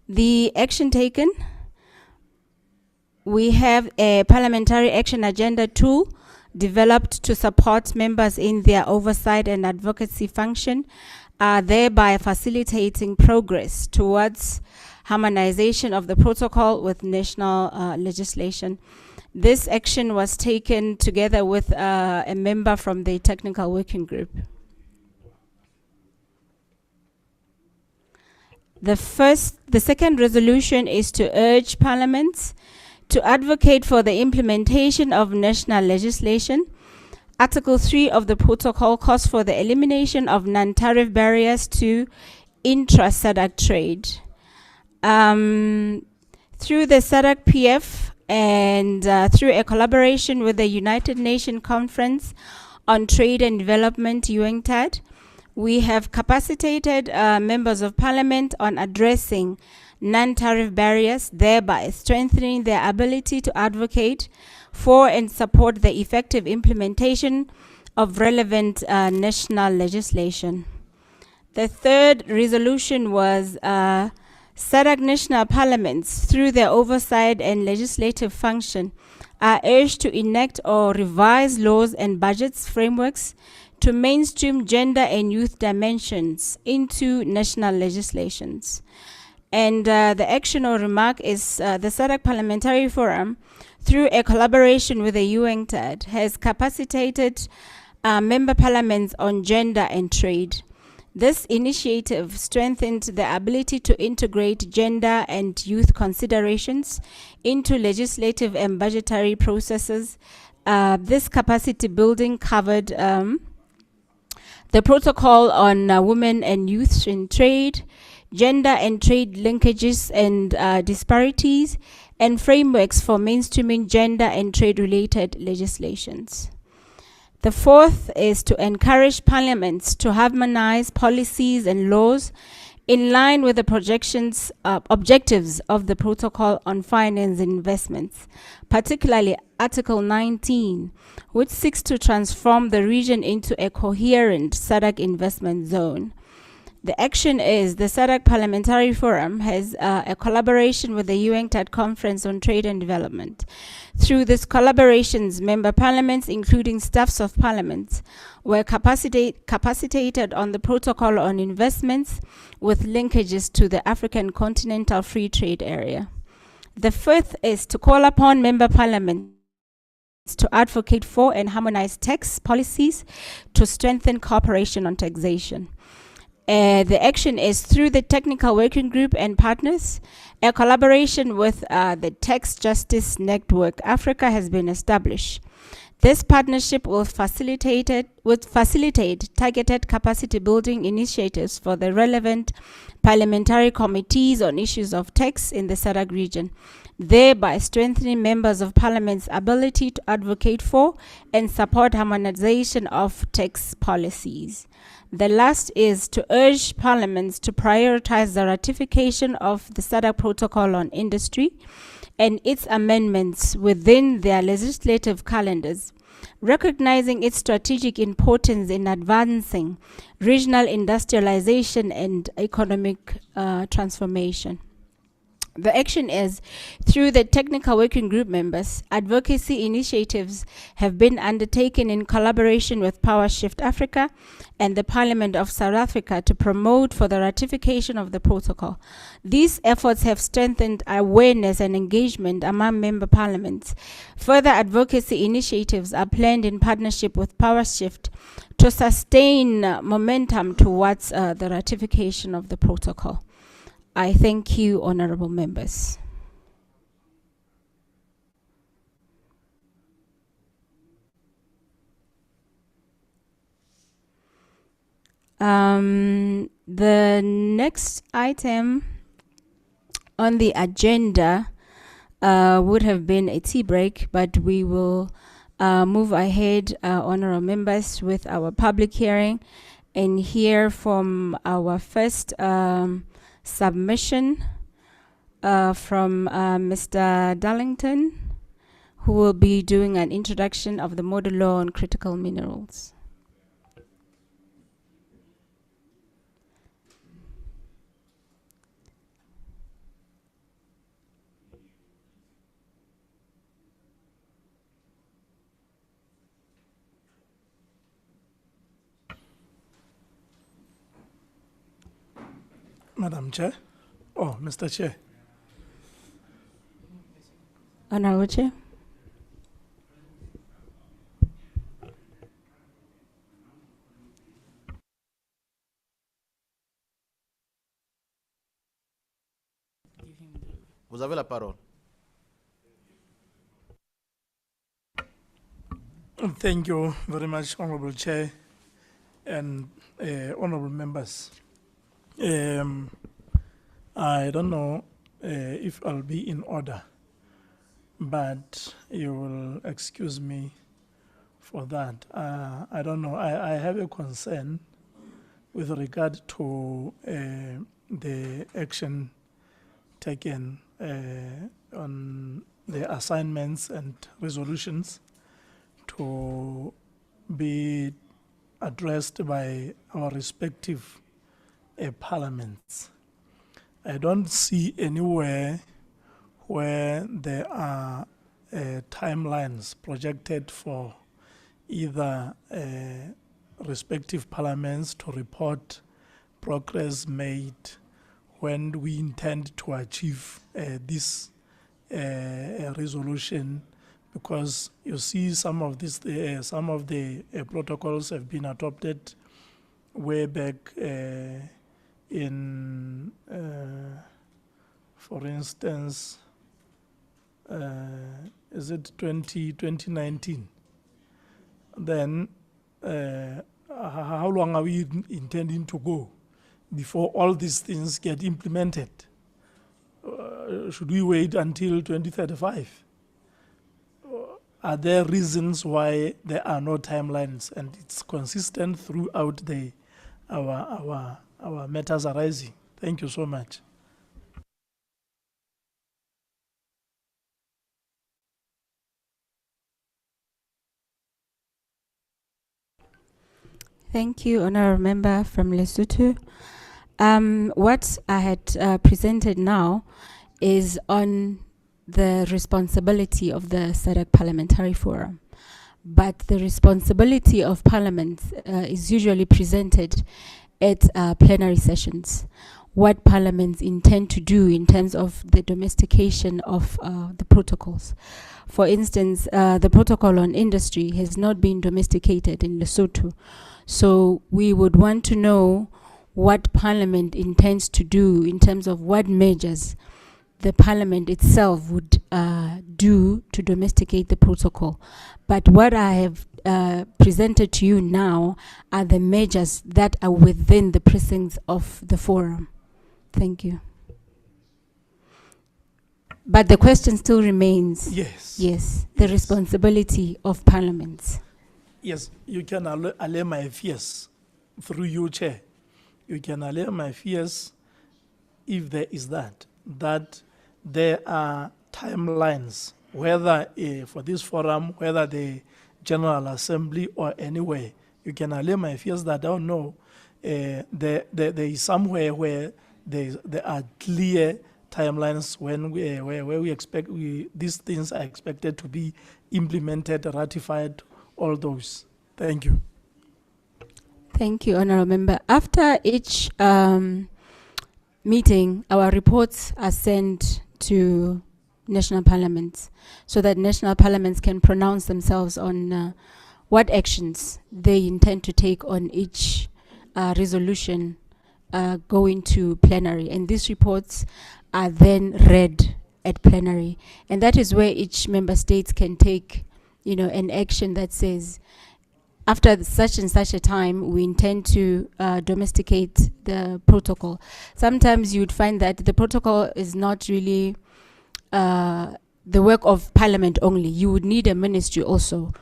The action taken, we have a parliamentary action agenda tool developed to support members in their oversight and advocacy function, thereby facilitating progress towards harmonization of the protocol with national legislation. This action was taken together with a member from the technical working group. The second resolution is to urge parliaments to advocate for the implementation of national legislation. Article 3 of the protocol calls for the elimination of non-tariff barriers to intra-SADC trade. Through the SADC PF and through a collaboration with the United Nations Conference on Trade and Development, UNCTAD, we have capacitated members of parliament on addressing non-tariff barriers, thereby strengthening their ability to advocate for and support the effective implementation of relevant national legislation. The third resolution was SADC national parliaments, through their oversight and legislative function, are urged to enact or revise laws and budgets frameworks to mainstream gender and youth dimensions into national legislations. And the action or remark is the SADC Parliamentary Forum, through a collaboration with the UNCTAD, has capacitated member parliaments on gender and trade. This initiative strengthened the ability to integrate gender and youth considerations into legislative and budgetary processes. This capacity building covered the protocol on women and youth in trade, gender and trade linkages and disparities, and frameworks for mainstreaming gender and trade-related legislations. The fourth is to encourage parliaments to harmonize policies and laws in line with the projections, objectives of the protocol on finance and investments, particularly Article 19, which seeks to transform the region into a coherent SADC investment zone. The action is the SADC Parliamentary Forum has a collaboration with the UNCTAD Conference on Trade and Development. Through these collaborations, member parliaments, including staffs of parliaments, were capacitated on the protocol on investments with linkages to the African Continental Free Trade Area. The fifth is to call upon member parliaments to advocate for and harmonize tax policies to strengthen cooperation on taxation. The action is through the technical working group and partners. A collaboration with the Tax Justice Network Africa has been established. This partnership will facilitate targeted capacity building initiatives for the relevant parliamentary committees on issues of tax in the SADC region, thereby strengthening members of parliament's ability to advocate for and support harmonization of tax policies. The last is to urge parliaments to prioritize the ratification of the SADC Protocol on Industry and its amendments within their legislative calendars, recognizing its strategic importance in advancing regional industrialization and economic transformation. The action is, through the technical working group members, advocacy initiatives have been undertaken in collaboration with Power Shift Africa and the Parliament of South Africa to promote for the ratification of the protocol. These efforts have strengthened awareness and engagement among member parliaments. Further advocacy initiatives are planned in partnership with Power Shift to sustain momentum towards the ratification of the protocol. I thank you, honorable members. The next item on the agenda would have been a tea break, but we will move ahead, honorable members, with our public hearing and hear from our first submission from Mr. Darlington, who will be doing an introduction of the model law on critical minerals. Madam Chair. Oh, Mr. Chair. Honorable Chair. Vous avez la parole. Thank you very much, Honorable Chair and honorable members. I don't know if I'll be in order, but you will excuse me for that. I don't know. I have a concern with regard to the action taken on the assignments and resolutions to be addressed by our respective parliaments. I don't see anywhere where there are timelines projected for either respective parliaments to report progress made when we intend to achieve this resolution, because you see some of this, some of the protocols have been adopted way back in, for instance, is it 2019? Then how long are we intending to go before all these things get implemented? Should we wait until 2035? Are there reasons why there are no timelines? And it's consistent throughout our matters arising. Thank you so much. Thank you, honorable member from Lesotho. What I had presented now is on the responsibility of the SADC Parliamentary Forum. But the responsibility of Parliament is usually presented at plenary sessions. What parliaments intend to do in terms of the domestication of the protocols. For instance, the protocol on industry has not been domesticated in Lesotho. So we would want to know what Parliament intends to do in terms of what measures the parliament itself would do to domesticate the protocol. But what I have presented to you now are the measures that are within the precincts of the forum. Thank you. But the question still remains. Yes. Yes, the responsibility of parliaments. Yes, you can allay my fears through you, Chair. You can allay my fears if there is that there are timelines, whether for this forum, whether the General Assembly or anywhere. You can allay my fears that I don't know. There is somewhere where there are clear timelines when where we expect these things are expected to be implemented, ratified, all those. Thank you. Thank you, Honourable Member. After each meeting, our reports are sent to national parliaments so that national parliaments can pronounce themselves on what actions they intend to take on each resolution going to plenary. And these reports are then read at plenary. And that is where each member states can take, an action that says, after such and such a time, we intend to domesticate the protocol. Sometimes you'd find that the protocol is not really the work of parliament only. You would need a ministry also.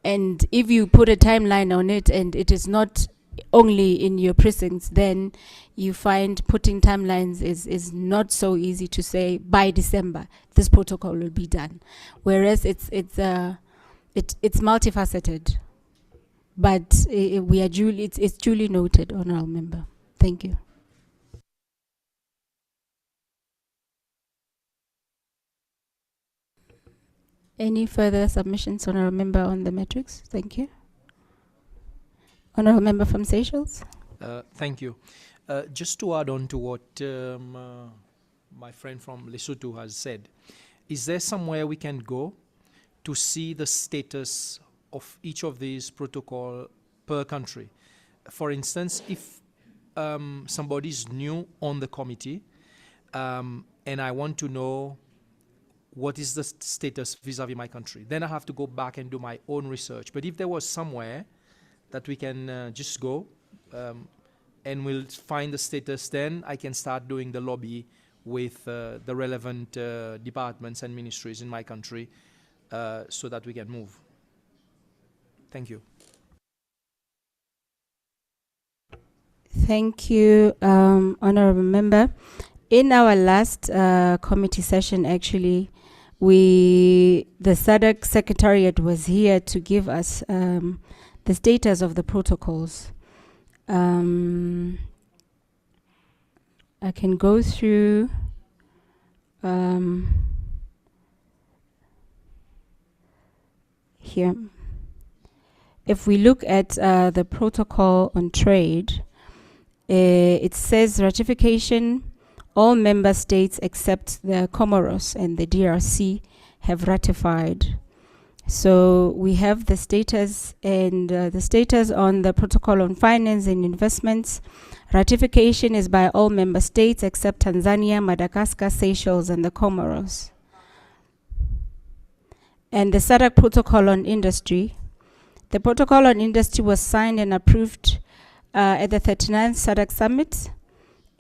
And if you put a timeline on it and it is not only in your precincts, then you find putting timelines is not so easy to say by December this protocol will be done. Whereas it's multifaceted. But we are it's duly noted, Honourable Member. Thank you. Any further submissions, Honourable Member, on the metrics? Thank you. Honourable Member from Seychelles. Thank you. Just to add on to what my friend from Lesotho has said, is there somewhere we can go to see the status of each of these protocol per country? For instance, if somebody's new on the committee and I want to know what is the status vis-a-vis my country, then I have to go back and do my own research. But if there was somewhere that we can just go and we'll find the status, then I can start doing the lobby with the relevant departments and ministries in my country so that we can move. Thank you. Thank you, Honourable Member. In our last committee session, actually, the SADC Secretariat was here to give us the status of the protocols. I can go through here. If we look at the protocol on trade, it says ratification, all member states except the Comoros and the DRC have ratified. So we have the status, and the status on the protocol on finance and investments. Ratification is by all member states except Tanzania, Madagascar, Seychelles, and the Comoros. And the SADC protocol on industry. The protocol on industry was signed and approved at the 39th SADC Summit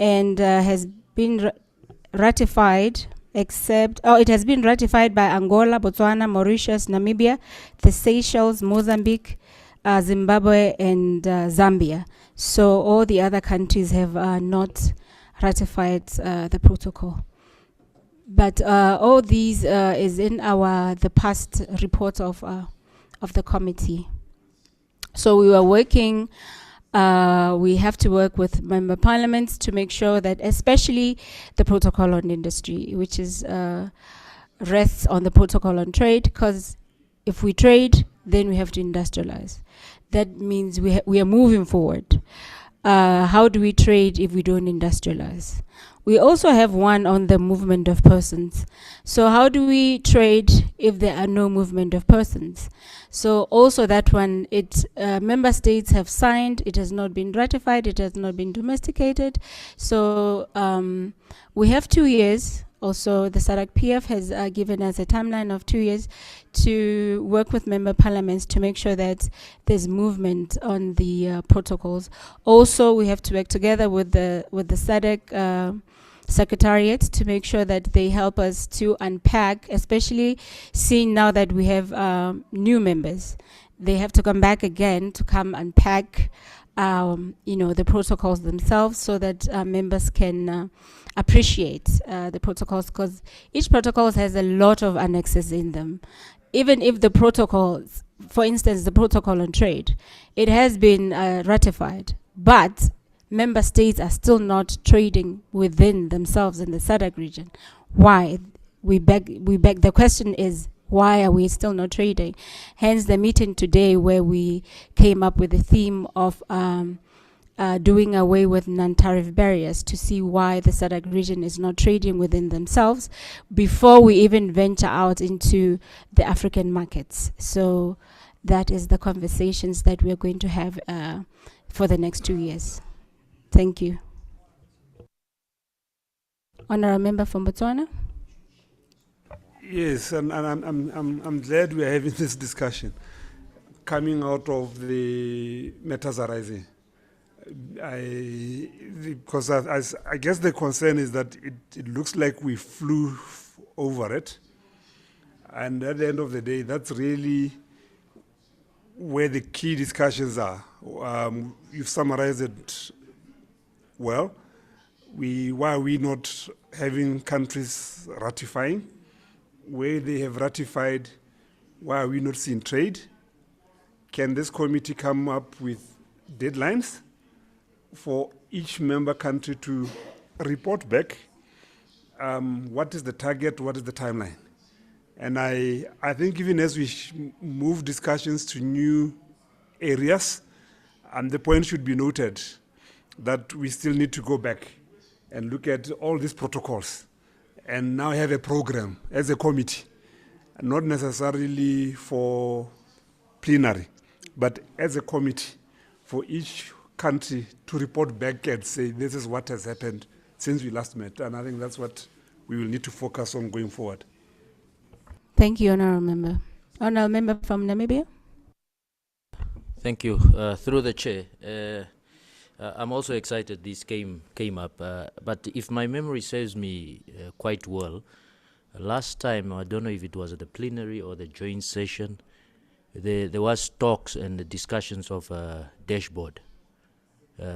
and has been ratified it has been ratified by Angola, Botswana, Mauritius, Namibia, the Seychelles, Mozambique, Zimbabwe, and Zambia. So all the other countries have not ratified the protocol. But all these is in the past report of the committee. So we were working, we have to work with member parliaments to make sure that especially the protocol on industry, which is rests on the protocol on trade, because if we trade, then we have to industrialize. That means we are moving forward. How do we trade if we don't industrialize? We also have one on the movement of persons. So how do we trade if there are no movement of persons? So also that one, member states have signed, it has not been ratified, it has not been domesticated. So we have 2 years Also, the SADC PF has given us a timeline of 2 years to work with member parliaments to make sure that there's movement on the protocols. Also, we have to work together with the SADC Secretariat to make sure that they help us to unpack, especially seeing now that we have new members. They have to come back again to come unpack the protocols themselves so that members can appreciate the protocols, because each protocol has a lot of annexes in them. Even if the protocols, for instance, the protocol on trade, it has been ratified, but member states are still not trading within themselves in the SADC region. Why? We beg, the question is, why are we still not trading? Hence the meeting today where we came up with the theme of doing away with non-tariff barriers to see why the SADC region is not trading within themselves before we even venture out into the African markets. So that is the conversations that we are going to have for the next 2 years. Thank you. Honourable Member from Botswana. Yes, and I'm glad we are having this discussion coming out of the matters arising. Because I guess the concern is that it looks like we flew over it, and at the end of the day, that's really where the key discussions are. You've summarized it well. Why are we not having countries ratifying? Where they have ratified, why are we not seeing trade? Can this committee come up with deadlines for each member country to report back? What is the target? What is the timeline? And I think even as we move discussions to new areas, the point should be noted that we still need to go back and look at all these protocols and now have a program as a committee, not necessarily for plenary, but as a committee for each country to report back and say, this is what has happened since we last met. And I think that's what we will need to focus on going forward. Thank you, Honourable Member. Honourable Member from Namibia. Thank you. Through the chair, I'm also excited this came up, but if my memory serves me quite well, last time, I don't know if it was at the plenary or the joint session, there was talks and discussions of a dashboard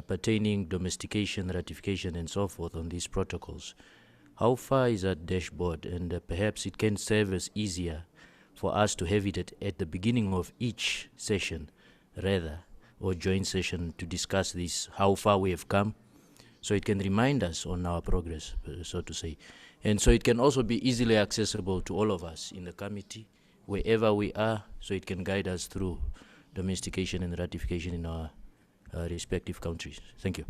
pertaining domestication, ratification, and so forth on these protocols. How far is that dashboard? And perhaps it can serve as easier for us to have it at the beginning of each session, rather, or joint session to discuss this, how far we have come, so it can remind us on our progress, so to say. And so it can also be easily accessible to all of us in the committee, wherever we are, so it can guide us through domestication and ratification in our respective countries. Thank you.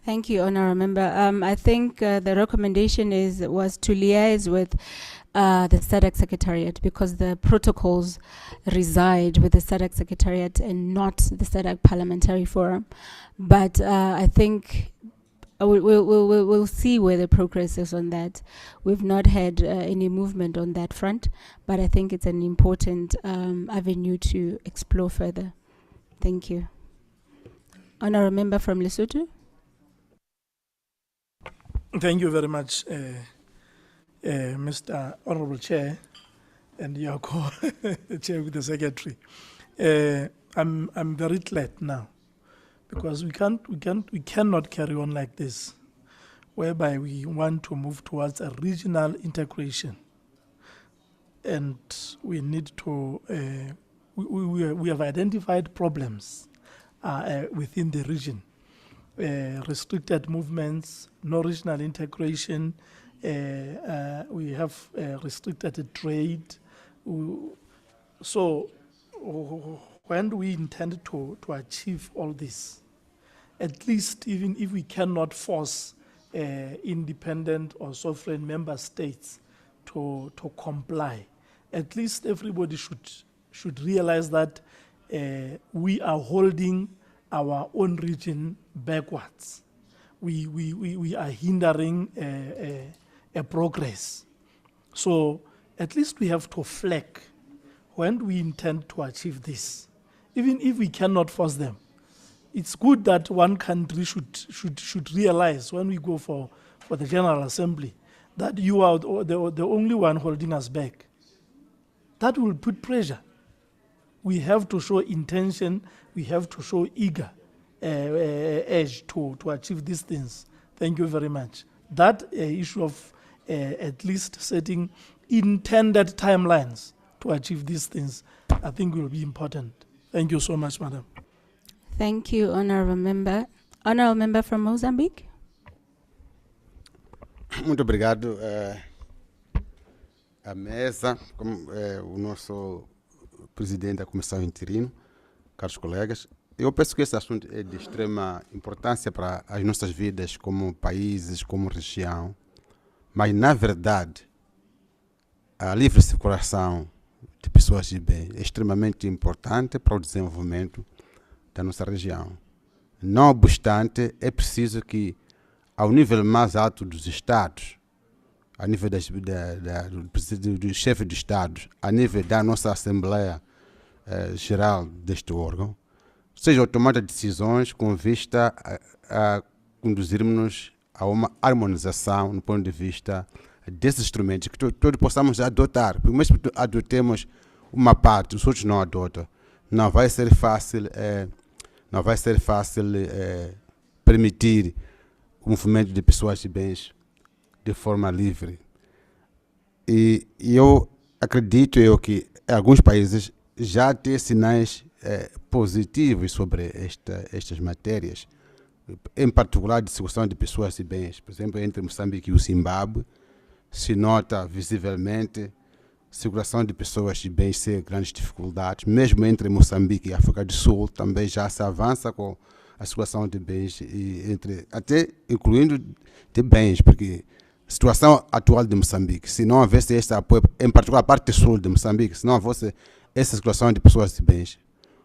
Thank you, Honourable Member. I think the recommendation was to liaise with the SADC Secretariat, because the protocols reside with the SADC Secretariat and not the SADC Parliamentary Forum. But I think we'll see where the progress is on that. We've not had any movement on that front, but I think it's an important avenue to explore further. Thank you. Honourable Member from Lesotho. Thank you very much, Mr. Honorable Chair, and your co-chair with the Secretary. I'm very glad now, because we cannot carry on like this, whereby we want to move towards a regional integration, and we need to. We have identified problems within the region. Restricted movements, no regional integration, we have restricted trade. So when we intend to achieve all this, at least even if we cannot force independent or sovereign member states to comply, at least everybody should realize that we are holding our own region backwards. We are hindering a progress. So at least we have to flag when we intend to achieve this, even if we cannot force them. It's good that one country should realize when we go for the General Assembly that you are the only one holding us back. That will put pressure. We have to show intention, we have to show eager edge to achieve these things. Thank you very much. That issue of at least setting intended timelines to achieve these things, I think will be important. Thank you so much, Madam. Thank you, Honorable Member. Honorable Member from Mozambique. Muito obrigado à mesa, como o nosso presidente da Comissão Interino, caros colegas. Eu penso que esse assunto é de extrema importância para as nossas vidas como países, como região, mas, na verdade, a livre circulação de pessoas de bem é extremamente importante para o desenvolvimento da nossa região. Não obstante, é preciso que, ao nível mais alto dos Estados, a nível do chefe de Estados, a nível da nossa Assembleia Geral deste órgão, sejam tomadas decisões com vista a conduzirmos a uma harmonização no ponto de vista desses instrumentos, que todos possamos adotar. Porque mesmo que adotemos uma parte, os outros não adotam, não vai ser fácil, permitir o movimento de pessoas e bens de forma livre. E eu acredito que alguns países já têm sinais positivos sobre estas matérias, em particular de circulação de pessoas e bens. Por exemplo, entre Moçambique e o Zimbábue, se nota visivelmente circulação de pessoas e bens sem grandes dificuldades. Mesmo entre Moçambique e África do Sul, também já se avança com a circulação de bens, até incluindo de bens, porque a situação atual de Moçambique, se não houvesse este apoio, em particular a parte sul de Moçambique, se não houvesse essa circulação de pessoas e bens,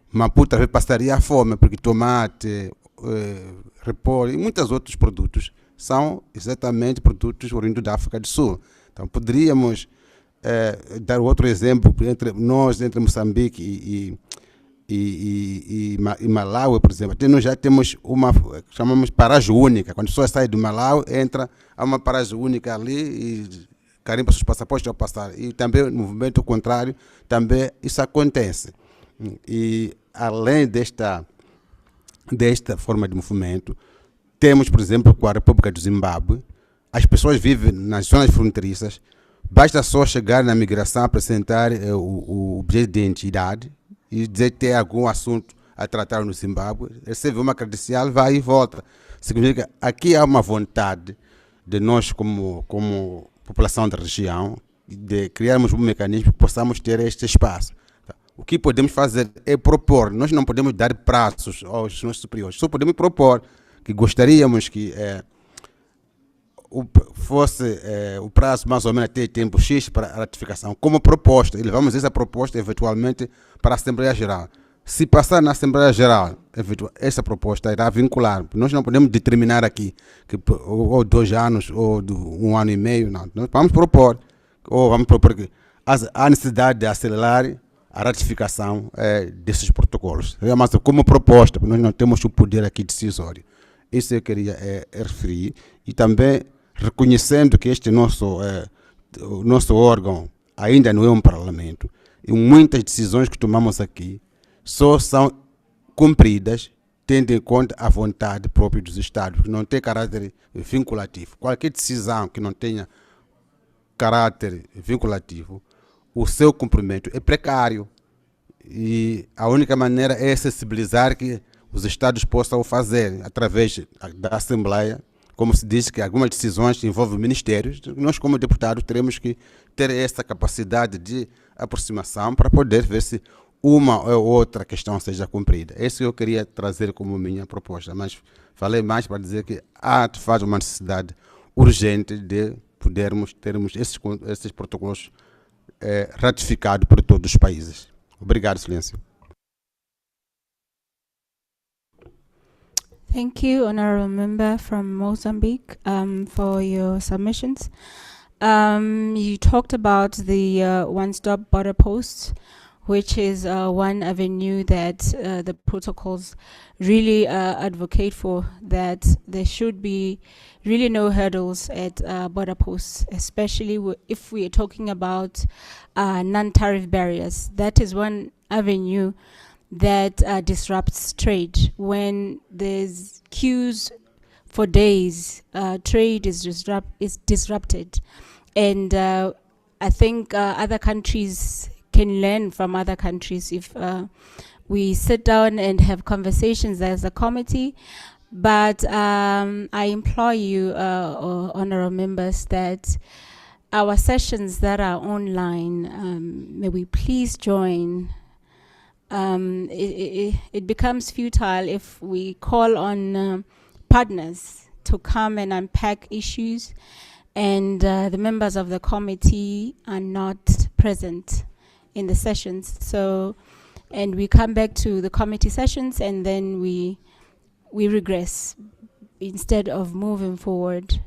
Maputo talvez passaria fome, porque tomate, repolho e muitos outros produtos são exatamente produtos oriundos da África do Sul. Então poderíamos dar outro exemplo entre Moçambique e Malawi, por exemplo. Nós já temos uma, chamamos paragem única. Quando a pessoa sai do Malawi, entra a uma paragem única ali e carimba seus passaportes ao passar. E também no movimento contrário, também isso acontece. E além desta forma de movimento, temos, por exemplo, com a República do Zimbábue, as pessoas vivem nas zonas fronteiriças, basta só chegar na migração, apresentar o bilhete de identidade e dizer que tem algum assunto a tratar no Zimbábue, recebe uma credencial, vai e volta. Significa que aqui há uma vontade de nós, como população da região, de criarmos um mecanismo que possamos ter este espaço. O que podemos fazer é propor. Nós não podemos dar prazos aos nossos superiores, só podemos propor que gostaríamos que fosse o prazo mais ou menos até tempo X para a ratificação, como proposta, e levamos essa proposta eventualmente para a Assembleia Geral. Se passar na Assembleia Geral, essa proposta irá vincular. Nós não podemos determinar aqui que ou 2 anos ou 1 ano e meio, não. Nós vamos propor que há necessidade de acelerar a ratificação desses protocolos. Mas como proposta, nós não temos o poder aqui decisório. Isso eu queria referir. E também reconhecendo que este nosso órgão ainda não é um parlamento, e muitas decisões que tomamos aqui só são cumpridas tendo em conta a vontade própria dos Estados, que não tem caráter vinculativo. Qualquer decisão que não tenha caráter vinculativo, o seu cumprimento é precário. E a única maneira é sensibilizar que os Estados possam o fazer através da Assembleia. Como se diz que algumas decisões envolvem ministérios, nós como deputados teremos que ter essa capacidade de aproximação para poder ver se uma ou outra questão seja cumprida. Isso eu queria trazer como minha proposta, mas falei mais para dizer que há de fato uma necessidade urgente de podermos termos esses protocolos ratificados por todos os países. Obrigado, silêncio. Thank you, Honorable Member from Mozambique, for your submissions. You talked about the one-stop border posts, which is one avenue that the protocols really advocate for, that there should be really no hurdles at border posts, especially if we are talking about non-tariff barriers. That is one avenue that disrupts trade. When there's queues for days, trade is disrupted. And I think other countries can learn from other countries if we sit down and have conversations as a committee. But I implore you, honorable members, that our sessions that are online, may we please join. It becomes futile if we call on partners to come and unpack issues, and the members of the committee are not present in the sessions. So, and we come back to the committee sessions and then we regress instead of moving forward.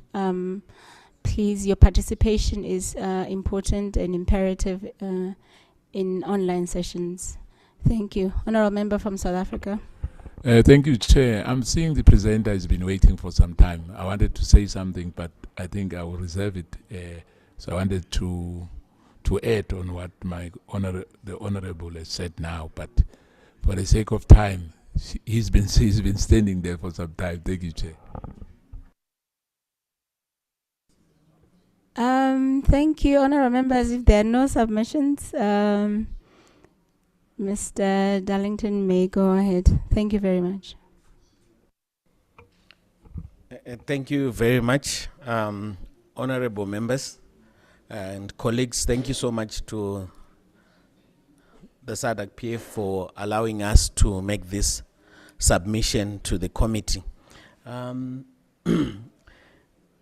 Please, your participation is important and imperative in online sessions. Thank you. Honorable Member from South Africa. Thank you, Chair. I'm seeing the presenter has been waiting for some time. I wanted to say something, but I think I will reserve it. So I wanted to add on what the honorable has said now, but for the sake of time, he's been standing there for some time. Thank you, Chair. Thank you, honorable members. If there are no submissions, Mr. Darlington may go ahead. Thank you very much. Thank you very much, honorable members and colleagues. Thank you so much to the SADC PF for allowing us to make this submission to the committee.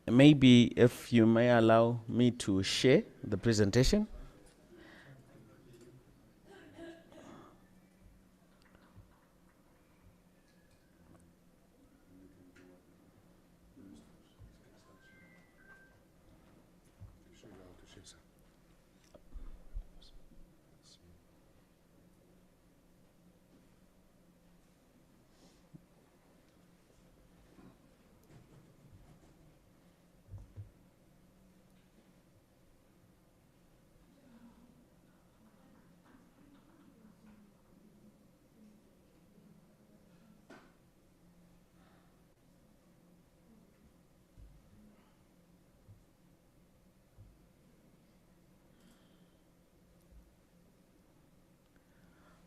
Maybe if you may allow me to share the presentation.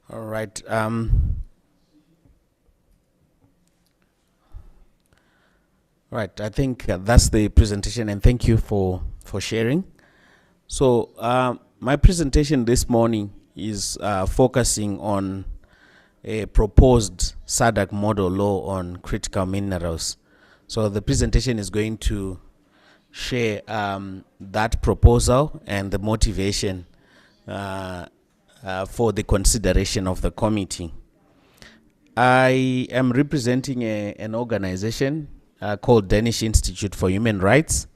All right. Right. I think that's the presentation, and thank you for sharing. So my presentation this morning is focusing on a proposed SADC model law on critical minerals. So the presentation is going to share that proposal and the motivation for the consideration of the committee. I am representing an organization called Danish Institute for Human Rights,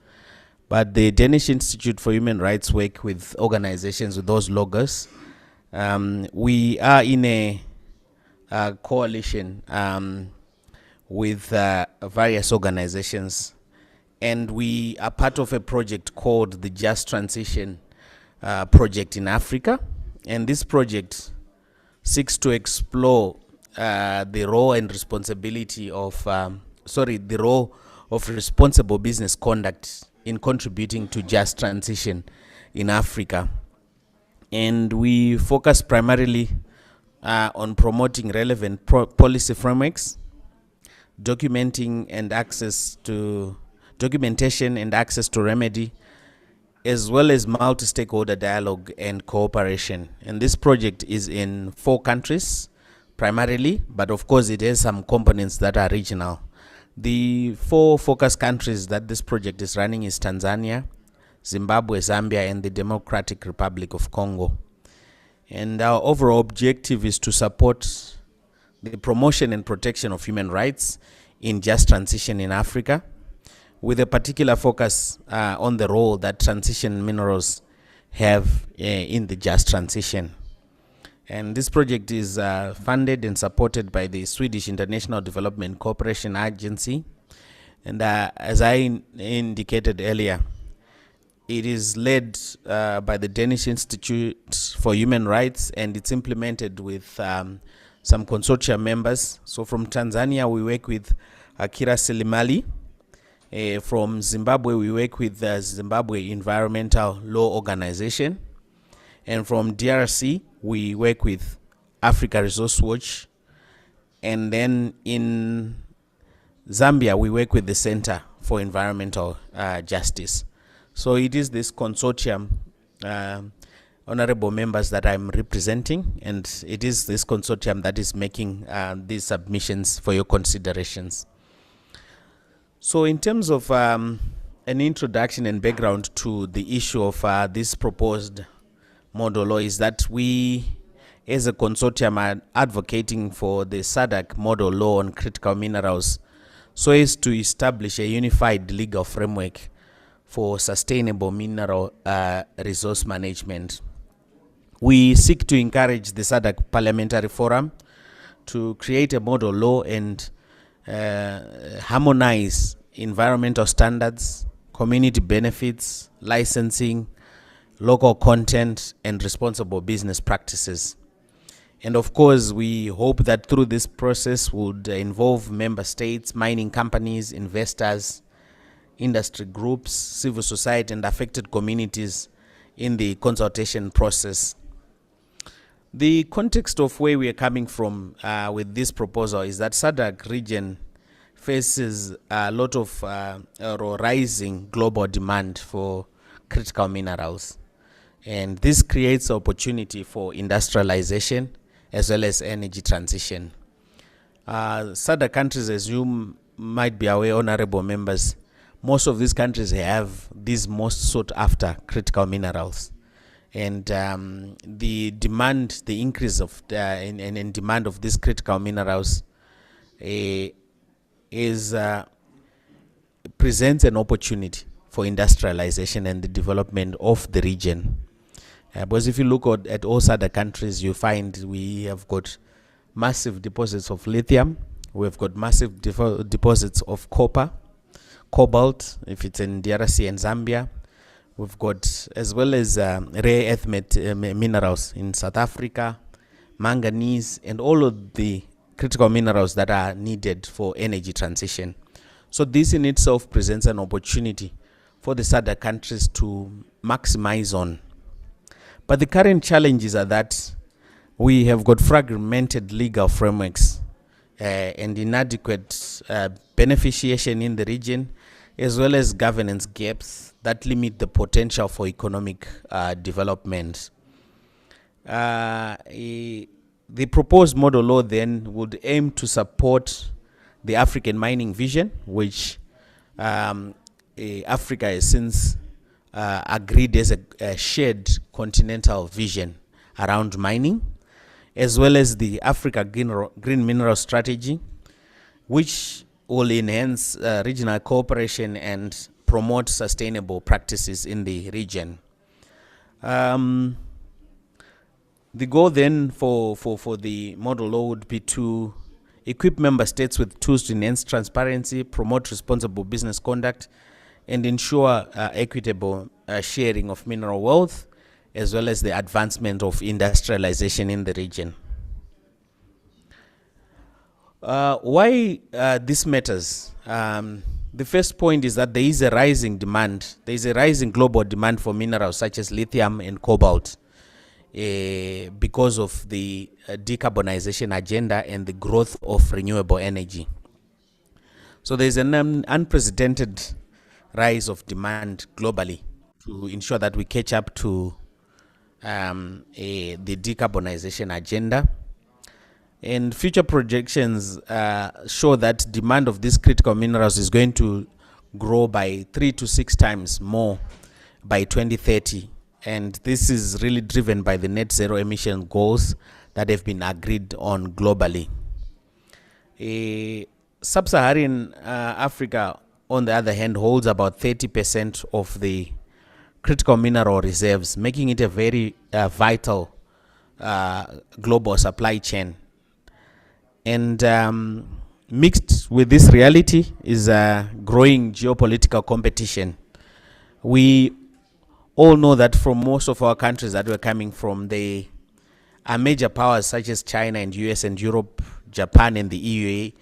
but the Danish Institute for Human Rights work with organizations with those logos. We are in a coalition with various organizations, and we are part of a project called the Just Transition Project in Africa. And this project seeks to explore the role and responsibility of, the role of responsible business conduct in contributing to just transition in Africa. And we focus primarily on promoting relevant policy frameworks, documentation and access to remedy, as well as multi-stakeholder dialogue and cooperation. And this project is in 4 countries primarily, but of course it has some components that are regional. The 4 focus countries that this project is running is Tanzania, Zimbabwe, Zambia, and the Democratic Republic of Congo. And our overall objective is to support the promotion and protection of human rights in just transition in Africa. with a particular focus on the role that transition minerals have in the just transition. And this project is funded and supported by the Swedish International Development Cooperation Agency. And as I indicated earlier, it is led by the Danish Institute for Human Rights, and it's implemented with some consortium members. So from Tanzania, we work with Akira Selimali. From Zimbabwe, we work with the Zimbabwe Environmental Law Organization. And from DRC, we work with Africa Resource Watch. And then in Zambia, we work with the Center for Environmental Justice. So it is this consortium, honorable members, that I'm representing, and it is this consortium that is making these submissions for your considerations. So in terms of an introduction and background to the issue of this proposed model law, is that we as a consortium are advocating for the SADC model law on critical minerals so as to establish a unified legal framework for sustainable mineral resource management. We seek to encourage the SADC Parliamentary Forum to create a model law and harmonize environmental standards, community benefits, licensing, local content, and responsible business practices. And of course, we hope that through this process would involve member states, mining companies, investors, industry groups, civil society, and affected communities in the consultation process. The context of where we are coming from with this proposal is that SADC region faces a lot of rising global demand for critical minerals. And this creates opportunity for industrialization as well as energy transition. SADC countries, as you might be aware, honorable members, most of these countries have these most sought after critical minerals. And the demand, the increase of in demand of these critical minerals presents an opportunity for industrialization and the development of the region. Because if you look at all SADC countries, you find we have got massive deposits of lithium, we've got massive deposits of copper, cobalt, if it's in DRC and Zambia. We've got, as well as rare earth minerals in South Africa, manganese, and all of the critical minerals that are needed for energy transition. So this in itself presents an opportunity for the SADC countries to maximize on. But the current challenges are that we have got fragmented legal frameworks and inadequate beneficiation in the region, as well as governance gaps that limit the potential for economic development. The proposed model law then would aim to support the African mining vision, which Africa has since agreed as a shared continental vision around mining, as well as the Africa Green Mineral Strategy, which will enhance regional cooperation and promote sustainable practices in the region. The goal then for the model law would be to equip member states with tools to enhance transparency, promote responsible business conduct, and ensure equitable sharing of mineral wealth, as well as the advancement of industrialization in the region. Why this matters? The first point is that there is a rising demand. There is a rising global demand for minerals such as lithium and cobalt because of the decarbonization agenda and the growth of renewable energy. So there is an unprecedented rise of demand globally to ensure that we catch up to the decarbonization agenda. And future projections show that demand of these critical minerals is going to grow by 3 to 6 times more by 2030. And this is really driven by the net zero emission goals that have been agreed on globally. Sub-Saharan Africa on the other hand, holds about 30% of the critical mineral reserves, making it a very vital global supply chain. And mixed with this reality is growing geopolitical competition. We all know that from most of our countries that we're coming from, they are major powers such as China and US and Europe, Japan and the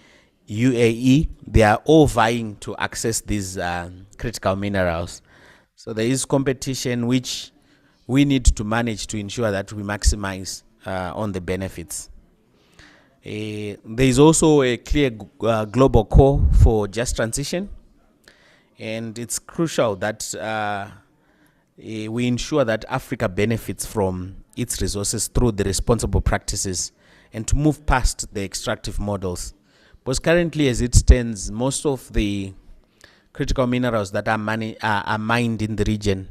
UAE. They are all vying to access these critical minerals. So there is competition which we need to manage to ensure that we maximize on the benefits. There is also a clear global call for just transition, and it's crucial that we ensure that Africa benefits from its resources through the responsible practices and to move past the extractive models. Because currently, as it stands, most of the critical minerals that are mined in the region,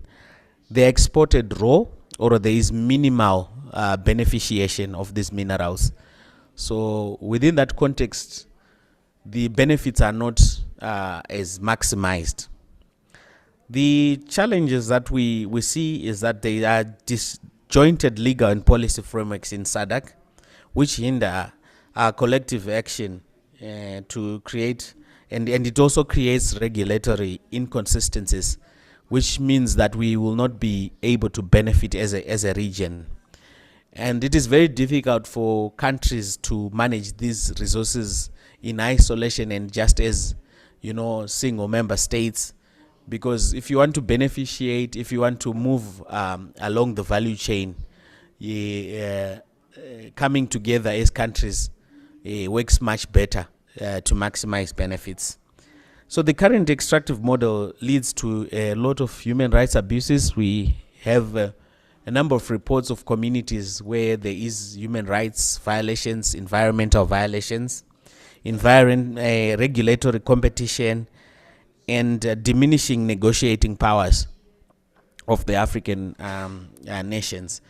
they're exported raw, or there is minimal beneficiation of these minerals. So within that context, the benefits are not as maximized. The challenges that we see is that there are disjointed legal and policy frameworks in SADC, which hinder our collective action to create, and it also creates regulatory inconsistencies, which means that we will not be able to benefit as a region. And it is very difficult for countries to manage these resources in isolation and just as, single member states. Because if you want to beneficiate, if you want to move along the value chain, coming together as countries works much better to maximize benefits. So the current extractive model leads to a lot of human rights abuses. We have a number of reports of communities where there is human rights violations, environmental violations, regulatory competition, and diminishing negotiating powers of the African nations.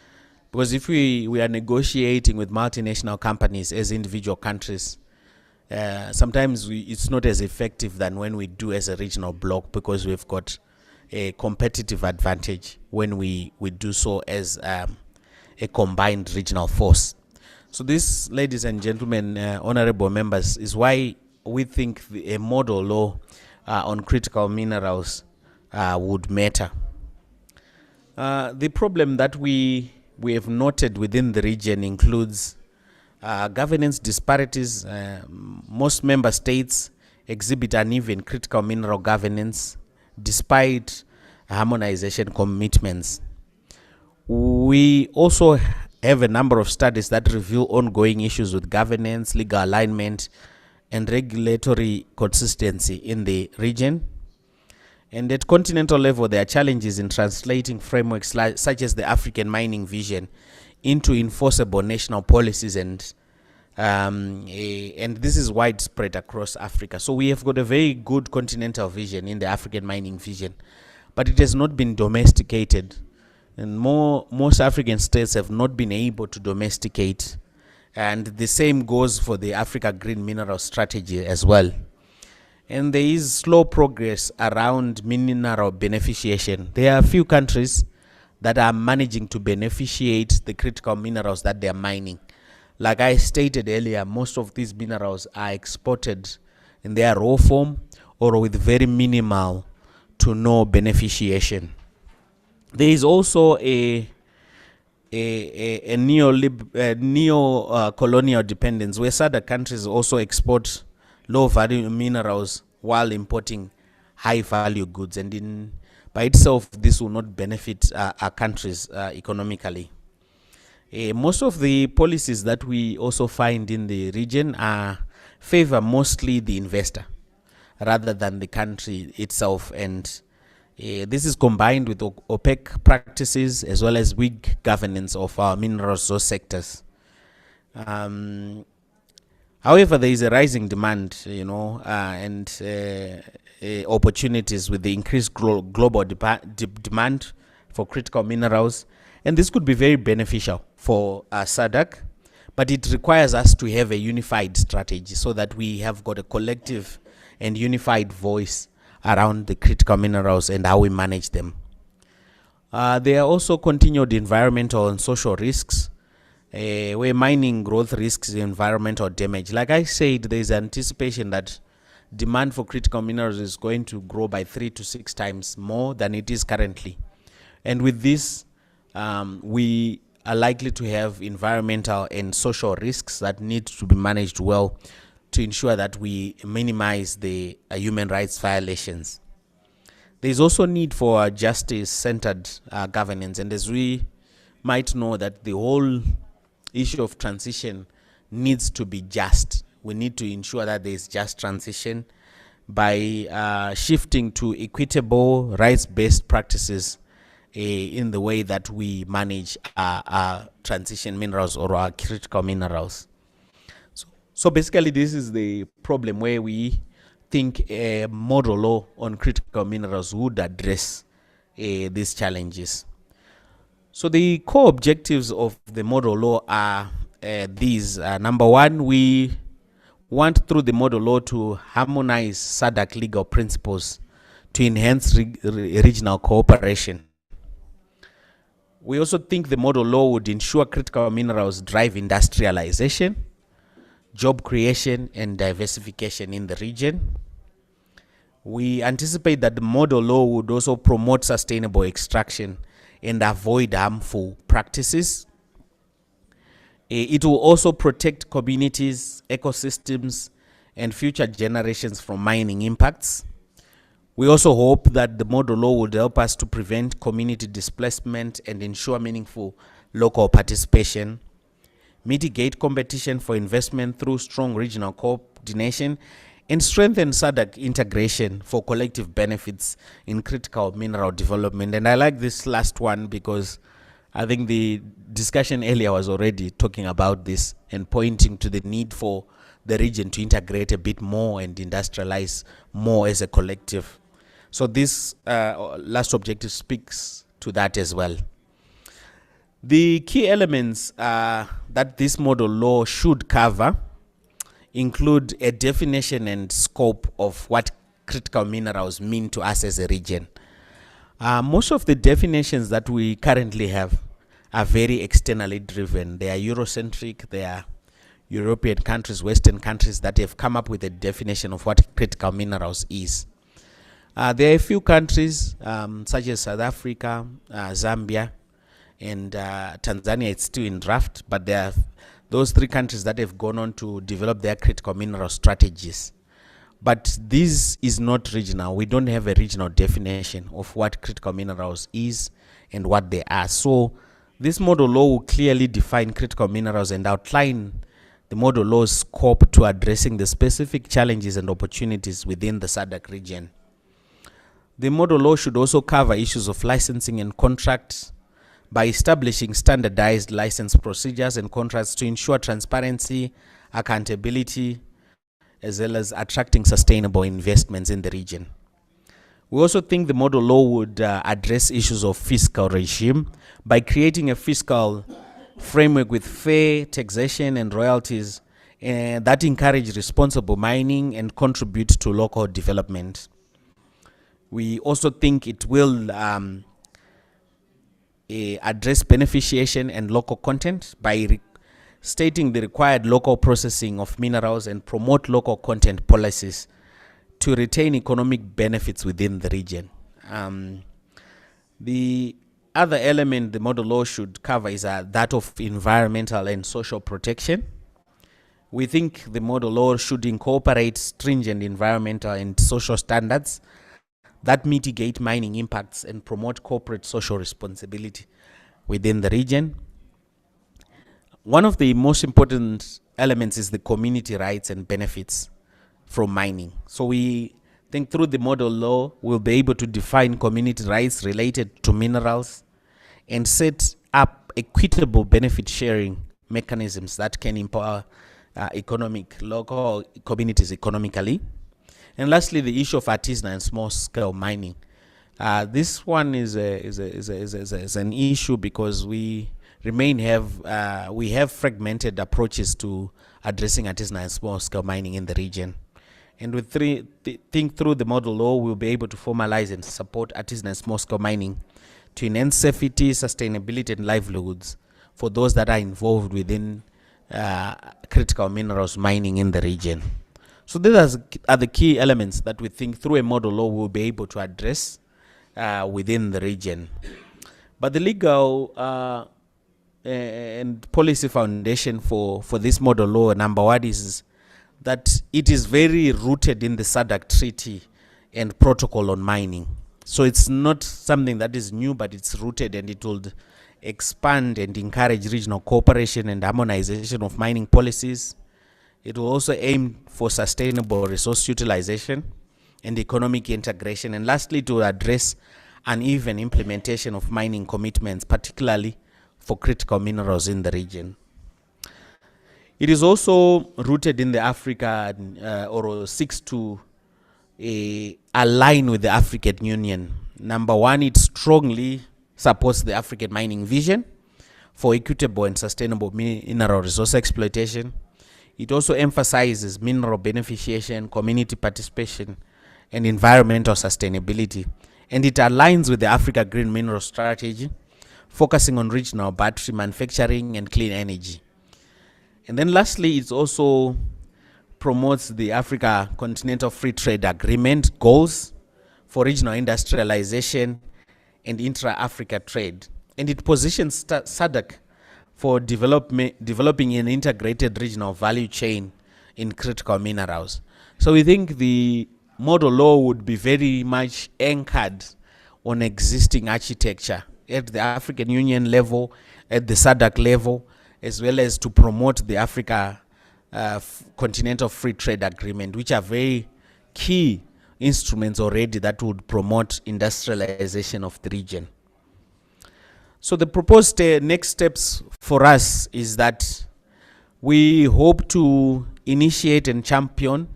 Because if we are negotiating with multinational companies as individual countries, sometimes it's not as effective than when we do as a regional bloc, because we've got a competitive advantage when we do so as a combined regional force. So this, ladies and gentlemen, honorable members, is why we think a model law on critical minerals would matter. The problem that we have noted within the region includes governance disparities. Most member states exhibit uneven critical mineral governance despite harmonization commitments. We also have a number of studies that reveal ongoing issues with governance, legal alignment, and regulatory consistency in the region. And at continental level, there are challenges in translating frameworks such as the African Mining Vision into enforceable national policies, and this is widespread across Africa. So we have got a very good continental vision in the African Mining Vision, but it has not been domesticated, and most African states have not been able to domesticate, and the same goes for the Africa Green Mineral Strategy as well. And there is slow progress around mineral beneficiation. There are a few countries that are managing to beneficiate the critical minerals that they are mining. Like I stated earlier, most of these minerals are exported in their raw form or with very minimal to no beneficiation. There is also a neo-colonial dependence, where SADC countries also export low-value minerals while importing high-value goods, and by itself, this will not benefit our countries economically. Most of the policies that we also find in the region favor mostly the investor rather than the country itself, and this is combined with opaque practices as well as weak governance of our mineral resource sectors. However, there is a rising demand, and opportunities with the increased global demand for critical minerals, and this could be very beneficial for SADC, but it requires us to have a unified strategy so that we have got a collective and unified voice around the critical minerals and how we manage them. There are also continued environmental and social risks, where mining growth risks environmental damage. Like I said, there's anticipation that demand for critical minerals is going to grow by 3 to 6 times more than it is currently. And with this, we are likely to have environmental and social risks that need to be managed well to ensure that we minimize the human rights violations. There's also need for justice-centered governance, and as we might know that the whole issue of transition needs to be just. We need to ensure that there's just transition by shifting to equitable, rights-based practices in the way that we manage our transition minerals or our critical minerals. So basically, this is the problem where we think a model law on critical minerals would address these challenges. So the core objectives of the model law are these. Number one, we want through the model law to harmonize SADC legal principles to enhance regional cooperation. We also think the model law would ensure critical minerals drive industrialization, job creation, and diversification in the region. We anticipate that the model law would also promote sustainable extraction and avoid harmful practices. It will also protect communities, ecosystems, and future generations from mining impacts. We also hope that the model law would help us to prevent community displacement and ensure meaningful local participation, mitigate competition for investment through strong regional coordination, and strengthen SADC integration for collective benefits in critical mineral development. And I like this last one because I think the discussion earlier was already talking about this and pointing to the need for the region to integrate a bit more and industrialize more as a collective. So this last objective speaks to that as well. The key elements that this model law should cover include a definition and scope of what critical minerals mean to us as a region. Most of the definitions that we currently have are very externally driven. They are Eurocentric, they are European countries, Western countries that have come up with a definition of what critical minerals is. There are a few countries such as South Africa, Zambia, and Tanzania. It's still in draft, but there are those 3 countries that have gone on to develop their critical mineral strategies. But this is not regional. We don't have a regional definition of what critical minerals is and what they are. So this model law will clearly define critical minerals and outline the model law's scope to addressing the specific challenges and opportunities within the SADC region. The model law should also cover issues of licensing and contracts by establishing standardized license procedures and contracts to ensure transparency, accountability, as well as attracting sustainable investments in the region. We also think the model law would address issues of fiscal regime by creating a fiscal framework with fair taxation and royalties that encourage responsible mining and contribute to local development. We also think it will address beneficiation and local content by stating the required local processing of minerals and promote local content policies to retain economic benefits within the region. The other element the model law should cover is that of environmental and social protection. We think the model law should incorporate stringent environmental and social standards that mitigate mining impacts and promote corporate social responsibility within the region. One of the most important elements is the community rights and benefits from mining. So we think through the model law, we'll be able to define community rights related to minerals and set up equitable benefit sharing mechanisms that can empower local communities economically. And lastly, the issue of artisanal and small-scale mining. This one is an issue because we have fragmented approaches to addressing artisanal and small-scale mining in the region. And with think through the model law, we'll be able to formalize and support artisanal small-scale mining to enhance safety, sustainability, and livelihoods for those that are involved within critical minerals mining in the region. So these are the key elements that we think through a model law we'll be able to address within the region. But the legal and policy foundation for this model law, number one, is that it is very rooted in the SADC Treaty and Protocol on Mining. So it's not something that is new, but it's rooted, and it will expand and encourage regional cooperation and harmonization of mining policies. It will also aim for sustainable resource utilization and economic integration. And lastly, to address uneven implementation of mining commitments, particularly for critical minerals in the region. It is also rooted in the Africa, or seeks to align with the African Union. Number one, it strongly supports the African mining vision for equitable and sustainable mineral resource exploitation. It also emphasizes mineral beneficiation, community participation, and environmental sustainability. And it aligns with the Africa Green Mineral Strategy, focusing on regional battery manufacturing and clean energy. And then lastly, it also promotes the Africa Continental Free Trade Agreement goals for regional industrialization and intra-Africa trade. And it positions SADC for developing an integrated regional value chain in critical minerals. So we think the model law would be very much anchored on existing architecture at the African Union level, at the SADC level, as well as to promote the Africa Continental Free Trade Agreement, which are very key instruments already that would promote industrialization of the region. So the proposed next steps for us is that we hope to initiate and champion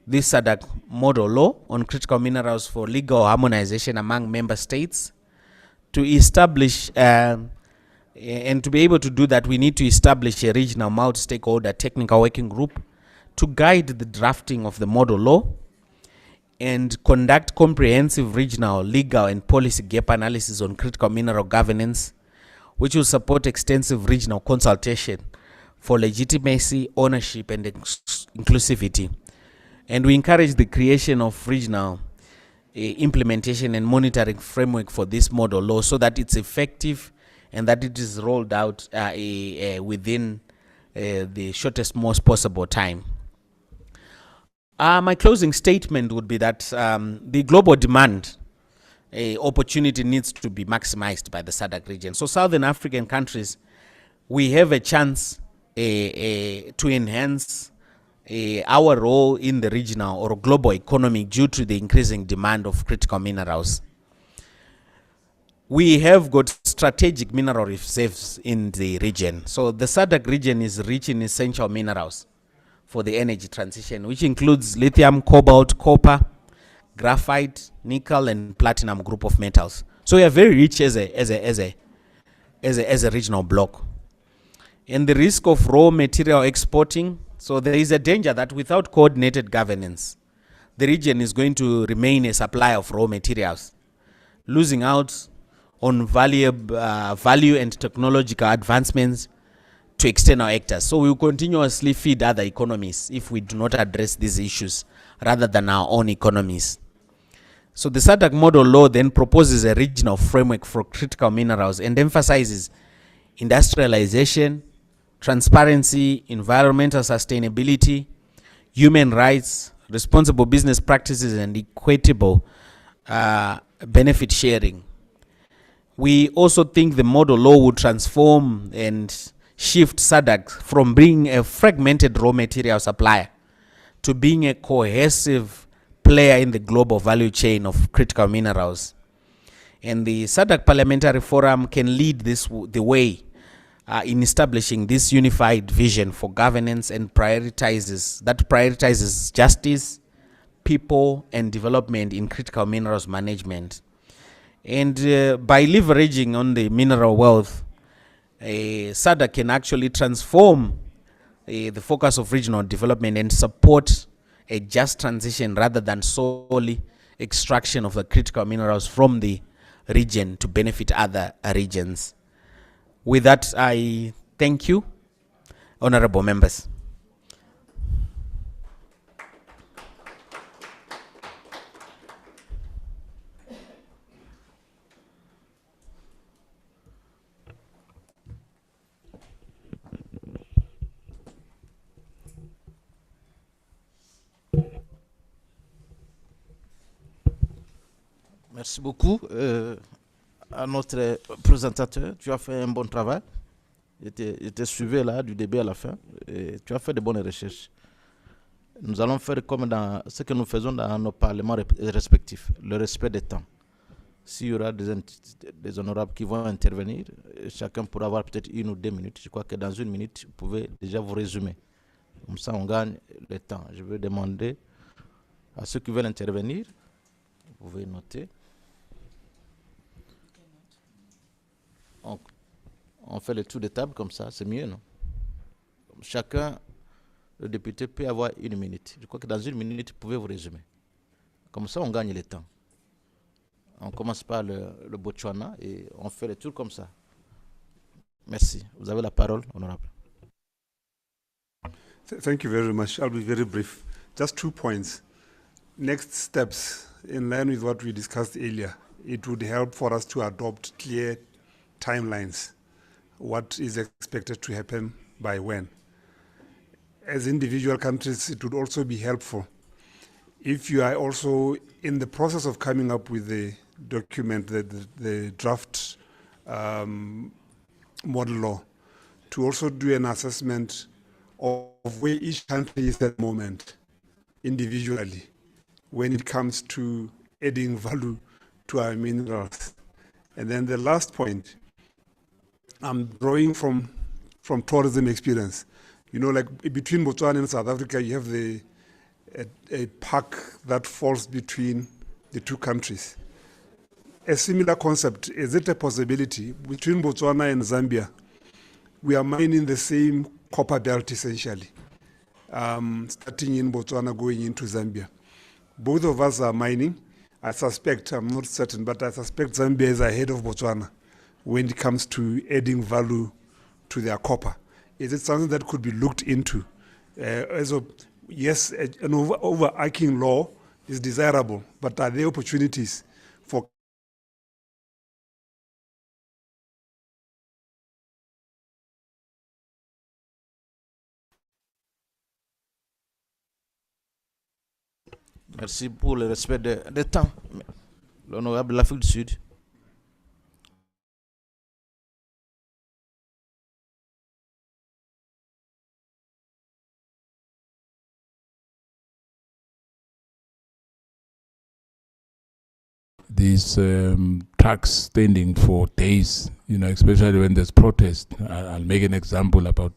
this SADC model law on critical minerals for legal harmonization among member states. To establish and to be able to do that, we need to establish a regional multi-stakeholder technical working group to guide the drafting of the model law and conduct comprehensive regional, legal, and policy gap analysis on critical mineral governance, which will support extensive regional consultation for legitimacy, ownership, and inclusivity. And we encourage the creation of regional implementation and monitoring framework for this model law so that it's effective and that it is rolled out within the shortest, most possible time. My closing statement would be that the global demand opportunity needs to be maximized by the SADC region. So Southern African countries, we have a chance to enhance our role in the regional or global economy due to the increasing demand of critical minerals. We have got strategic mineral reserves in the region. So the SADC region is rich in essential minerals for the energy transition, which includes lithium, cobalt, copper, graphite, nickel, and platinum group of metals. So we are very rich as a regional bloc. And the risk of raw material exporting, so there is a danger that without coordinated governance, the region is going to remain a supplier of raw materials, losing out on value and technological advancements to external actors. So we will continuously feed other economies if we do not address these issues rather than our own economies. So the SADC model law then proposes a regional framework for critical minerals and emphasizes industrialization, transparency, environmental sustainability, human rights, responsible business practices, and equitable benefit sharing. We also think the model law would transform and shift SADC from being a fragmented raw material supplier to being a cohesive player in the global value chain of critical minerals. And the SADC Parliamentary Forum can lead the way in establishing this unified vision for governance and prioritizes justice, people, and development in critical minerals management. And by leveraging on the mineral wealth, SADC can actually transform the focus of regional development and support a just transition rather than solely extraction of the critical minerals from the region to benefit other regions. With that, I thank you, honorable members. Merci beaucoup à notre présentateur. Tu as fait un bon travail. Je t'ai suivi là du début à la fin. Et tu as fait de bonnes recherches. Nous allons faire comme dans ce que nous faisons dans nos parlements respectifs, le respect des temps. S'il y aura des honorables qui vont intervenir, chacun pourra avoir peut-être 1 ou 2 minutes. Je crois que dans 1 minute, vous pouvez déjà vous résumer. Comme ça, on gagne le temps. Je vais demander à ceux qui veulent intervenir, vous pouvez noter. On fait le tour de table comme ça, c'est mieux, non? Chacun, le député peut avoir 1 minute. Je crois que dans 1 minute, vous pouvez vous résumer. Comme ça, on gagne le temps. On commence par le Botswana et on fait le tour comme ça. Merci. Vous avez la parole, honorable. Thank you very much. I'll be very brief. Just 2 points. Next steps, in line with what we discussed earlier, it would help for us to adopt clear timelines. What is expected to happen by when? As individual countries, it would also be helpful if you are also in the process of coming up with the document, the draft model law, to also do an assessment of where each country is at the moment individually when it comes to adding value to our minerals. And then the last point, I'm drawing from tourism experience. You know, like between Botswana and South Africa, you have a park that falls between the 2 countries. A similar concept, is it a possibility between Botswana and Zambia? We are mining the same copper belt essentially, starting in Botswana, going into Zambia. Both of us are mining. I suspect, I'm not certain, but I suspect Zambia is ahead of Botswana when it comes to adding value to their copper. Is it something that could be looked into? Yes, an overarching law is desirable, but are there opportunities for Merci pour le respect de temps. L'honorable de l'Afrique du Sud. These trucks standing for days, you know, especially when there's protest. I'll make an example about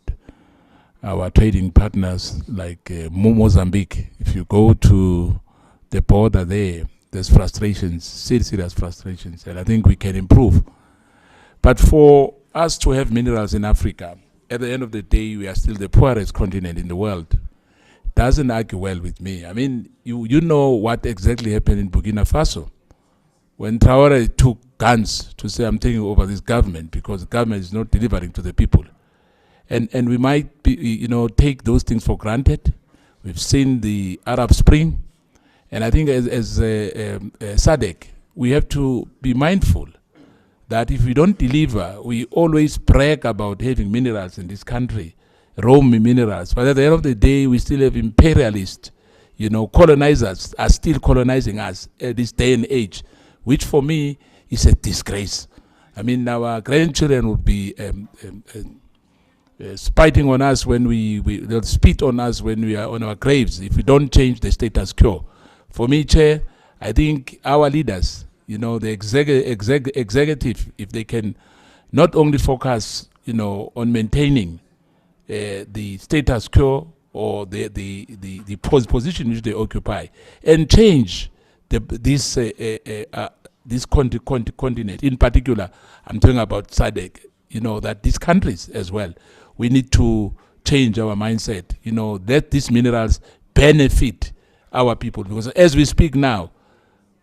our trading partners like Mozambique. If you go to the border there's frustrations, serious frustrations, and I think we can improve. But for us to have minerals in Africa, at the end of the day, we are still the poorest continent in the world. Doesn't argue well with me. I mean, you know what exactly happened in Burkina Faso when Traore took guns to say, I'm taking over this government because the government is not delivering to the people. And we might be, you know, take those things for granted. We've seen the Arab Spring. And I think as SADC, we have to be mindful that if we don't deliver, we always brag about having minerals in this country, raw minerals. But at the end of the day, we still have imperialists, you know, colonizers are still colonizing us at this day and age, which for me is a disgrace. I mean, our grandchildren would be spiting on us when they'll spit on us when we are on our graves if we don't change the status quo. For me, Chair, I think our leaders, you know, the executive, if they can not only focus, you know, on maintaining the status quo or the position which they occupy, and change this continent. In particular, I'm talking about SADC. You know, that these countries as well, we need to change our mindset. You know, let these minerals benefit our people. Because as we speak now,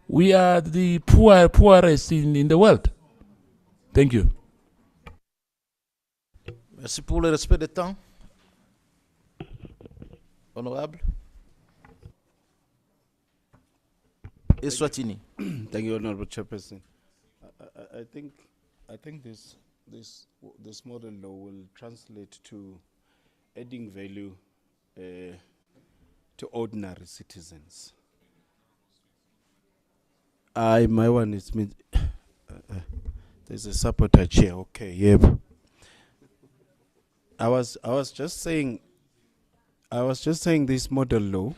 we are the poorest in the world. Thank you. Merci pour le respect du temps. Honorable. Eswatini. Thank you, Honorable Chairperson. I think this model law will translate to adding value to ordinary citizens. My one is there's a sabotage here. Okay, yep. I was just saying this model law,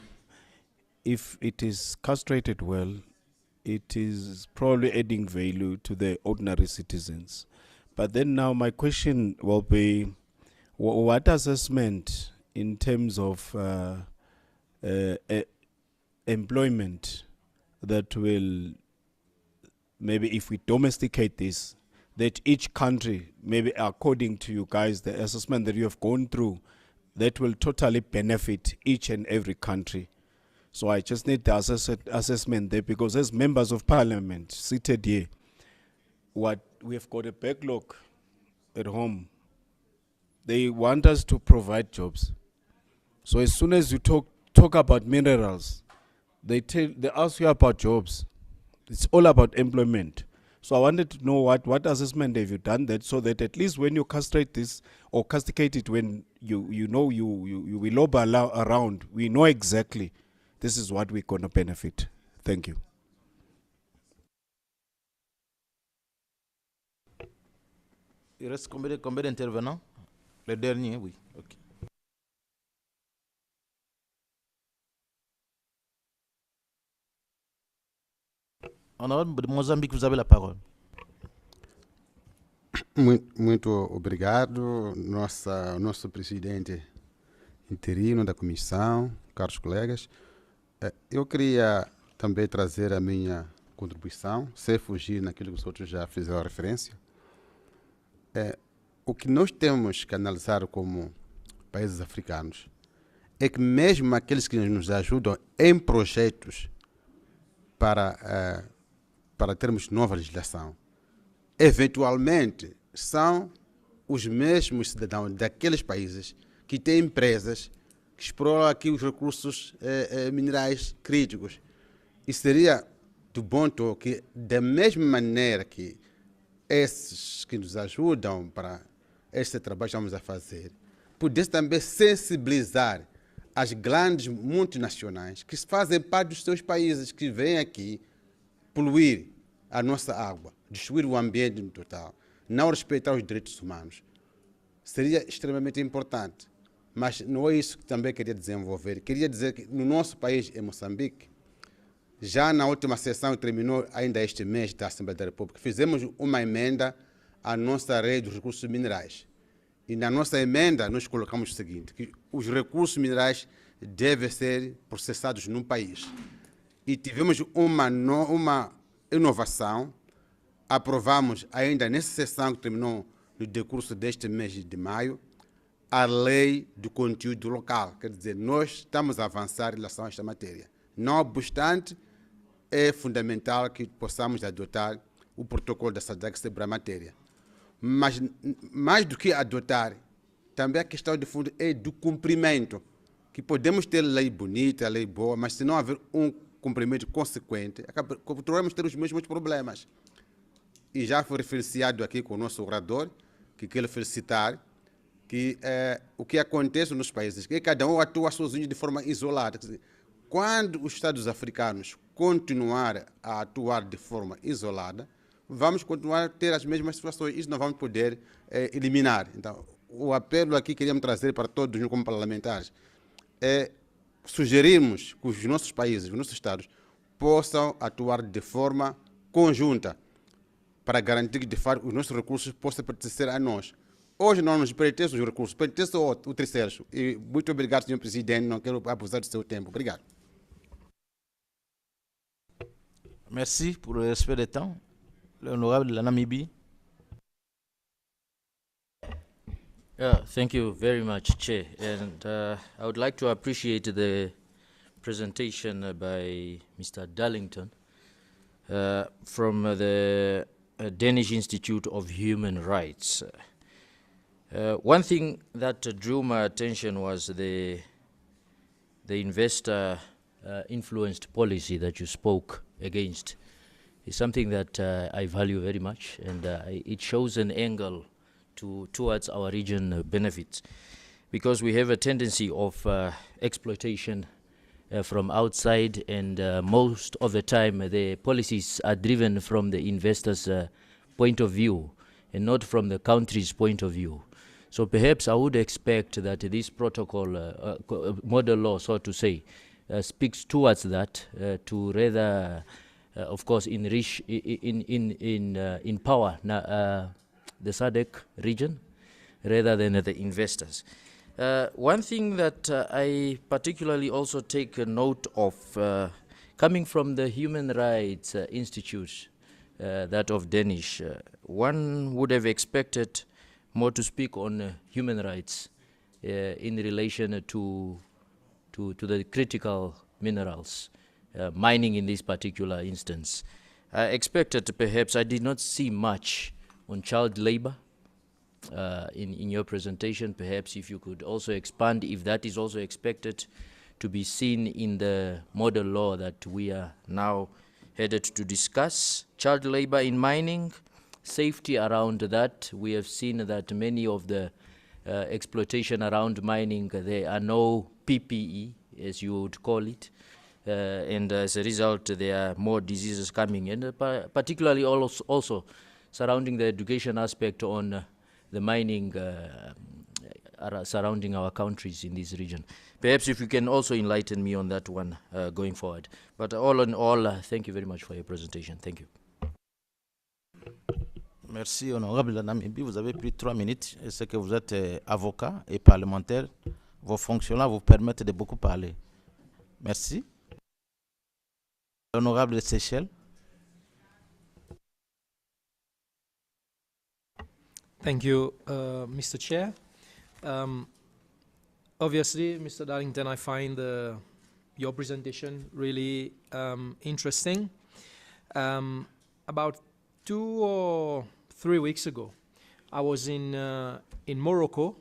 if it is castrated well, it is probably adding value to the ordinary citizens. But then now my question will be, what assessment in terms of employment that will, maybe if we domesticate this, that each country, maybe according to you guys, the assessment that you have gone through, that will totally benefit each and every country. So I just need the assessment there, because as members of parliament seated here, what we have got a backlog at home. They want us to provide jobs. So as soon as you talk about minerals, they ask you about jobs. It's all about employment. So I wanted to know what assessment have you done that, so that at least when you castrate this or castigate it, when you will lobby around, we know exactly this is what we're going to benefit. Thank you. Il reste combien d'intervenants? Le dernier, oui. Okay. Honorable de Mozambique, vous avez la parole. Muito obrigado, nosso presidente interino da comissão, caros colegas. Eu queria também trazer a minha contribuição, sem fugir naquilo que os outros já fizeram referência. O que nós temos que analisar como países africanos é que mesmo aqueles que nos ajudam em projetos para termos nova legislação, eventualmente são os mesmos cidadãos daqueles países que têm empresas que exploram aqui os recursos minerais críticos. E seria do bom tom que, da mesma maneira que esses que nos ajudam para este trabalho que estamos a fazer, pudesse também sensibilizar as grandes multinacionais que fazem parte dos seus países, que vêm aqui poluir a nossa água, destruir o ambiente no total, não respeitar os direitos humanos. Seria extremamente importante. Mas não é isso que também queria desenvolver. Queria dizer que no nosso país, em Moçambique, já na última sessão, terminou ainda este mês da Assembleia da República, fizemos uma emenda à nossa lei dos recursos minerais. E na nossa emenda nós colocamos o seguinte, que os recursos minerais devem ser processados no país. E tivemos uma inovação, aprovamos ainda nessa sessão que terminou no decurso deste mês de maio, a lei do conteúdo local. Quer dizer, nós estamos a avançar em relação a esta matéria. Não obstante, é fundamental que possamos adotar o protocolo da SADC sobre a matéria. Mas, mais do que adotar, também a questão de fundo é do cumprimento. Que podemos ter lei bonita, lei boa, mas se não haver um cumprimento consequente, continuamos a ter os mesmos problemas. E já foi referenciado aqui com o nosso orador, que quero felicitar, que o que acontece nos países, que cada um atua sozinho de forma isolada. Quando os Estados africanos continuarem a atuar de forma isolada, vamos continuar a ter as mesmas situações. Isso não vamos poder eliminar. Então, o apelo aqui que queríamos trazer para todos como parlamentares é sugerirmos que os nossos países, os nossos Estados, possam atuar de forma conjunta para garantir que, de fato, os nossos recursos possam pertencer a nós. Hoje não nos pertencem os recursos, pertencem ao terceiro. E muito obrigado, senhor presidente, não quero abusar do seu tempo. Obrigado. Merci pour le respect des temps. L'honorable de la Namibie. Yeah, thank you very much, Chair. And I would like to appreciate the presentation by Mr. Darlington from the Danish Institute of Human Rights. One thing that drew my attention was the investor influenced policy that you spoke against. It's something that I value very much, and it shows an angle towards our region benefits, because we have a tendency of exploitation from outside, and most of the time the policies are driven from the investors' point of view and not from the country's point of view. So perhaps I would expect that this protocol, model law, so to say, speaks towards that to rather, of course, enrich, empower the SADC region rather than the investors. One thing that I particularly also take a note of, coming from the Human Rights Institute, that of Danish, one would have expected more to speak on human rights in relation to the critical minerals, mining in this particular instance. I expected, perhaps, I did not see much on child labor in your presentation. Perhaps if you could also expand, if that is also expected to be seen in the model law that we are now headed to discuss. Child labor in mining, safety around that. We have seen that many of the exploitation around mining, there are no PPE, as you would call it, and as a result there are more diseases coming, and particularly also surrounding the education aspect on the mining surrounding our countries in this region. Perhaps if you can also enlighten me on that one going forward. But all in all, thank you very much for your presentation. Thank you. Merci, honorable Namibie. Vous avez pris 3 minutes. Et c'est que vous êtes avocat et parlementaire. Vos fonctions-là vous permettent de beaucoup parler. Merci. Honorable de Seychelles. Thank you, Mr. Chair. Obviously, Mr. Darlington, I find your presentation really interesting. About 2 or 3 weeks ago, I was in Morocco,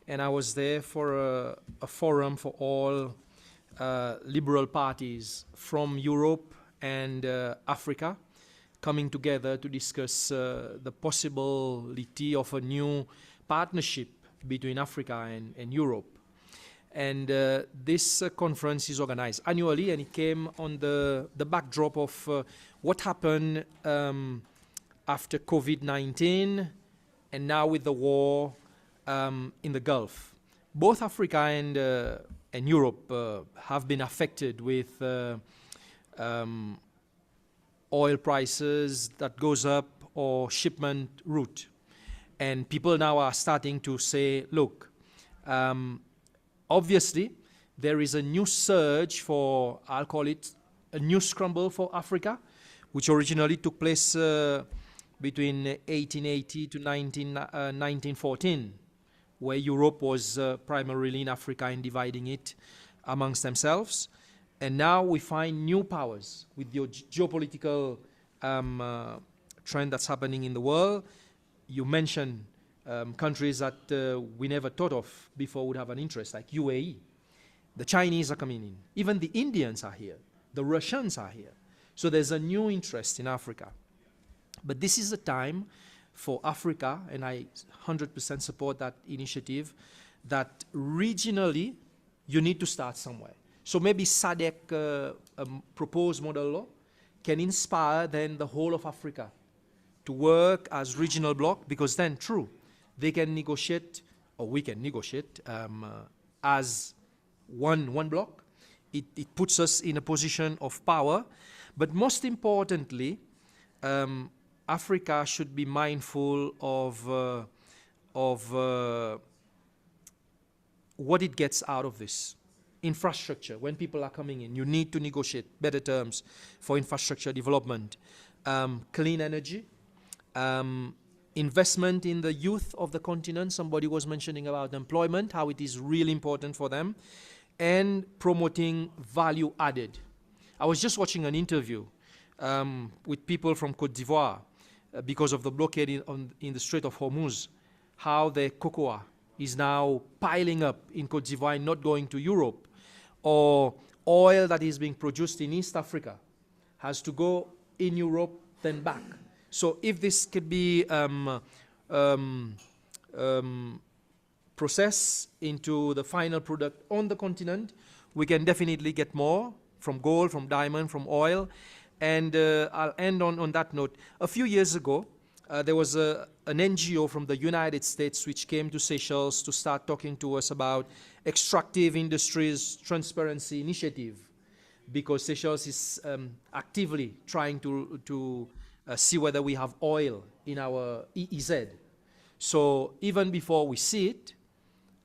and I was there for a forum for all liberal parties from Europe and Africa, coming together to discuss the possibility of a new partnership between Africa and Europe. And this conference is organized annually, and it came on the backdrop of what happened after COVID-19 and now with the war in the Gulf. Both Africa and Europe have been affected with oil prices that goes up or shipment route. And people now are starting to say, look, obviously there is a new surge for, I'll call it a new scramble for Africa, which originally took place between 1880 to 1914, where Europe was primarily in Africa and dividing it amongst themselves. And now we find new powers with the geopolitical trend that's happening in the world. You mentioned countries that we never thought of before would have an interest, like UAE. The Chinese are coming in. Even the Indians are here. The Russians are here. So there's a new interest in Africa. But this is a time for Africa, and I 100% support that initiative, that regionally you need to start somewhere. So maybe SADC proposed model law can inspire then the whole of Africa to work as regional bloc, because then, true, they can negotiate, or we can negotiate as one bloc. It puts us in a position of power. But most importantly, Africa should be mindful of what it gets out of this. Infrastructure, when people are coming in, you need to negotiate better terms for infrastructure development. Clean energy, investment in the youth of the continent. Somebody was mentioning about employment, how it is really important for them. and promoting value added. I was just watching an interview with people from Côte d'Ivoire because of the blockade in the Strait of Hormuz, how the cocoa is now piling up in Côte d'Ivoire and not going to Europe, or oil that is being produced in East Africa has to go in Europe then back. So if this could be processed into the final product on the continent, we can definitely get more from gold, from diamond, from oil. And I'll end on that note. A few years ago, there was an NGO from the United States which came to Seychelles to start talking to us about extractive industries transparency initiative, because Seychelles is actively trying to see whether we have oil in our EEZ. So even before we see it,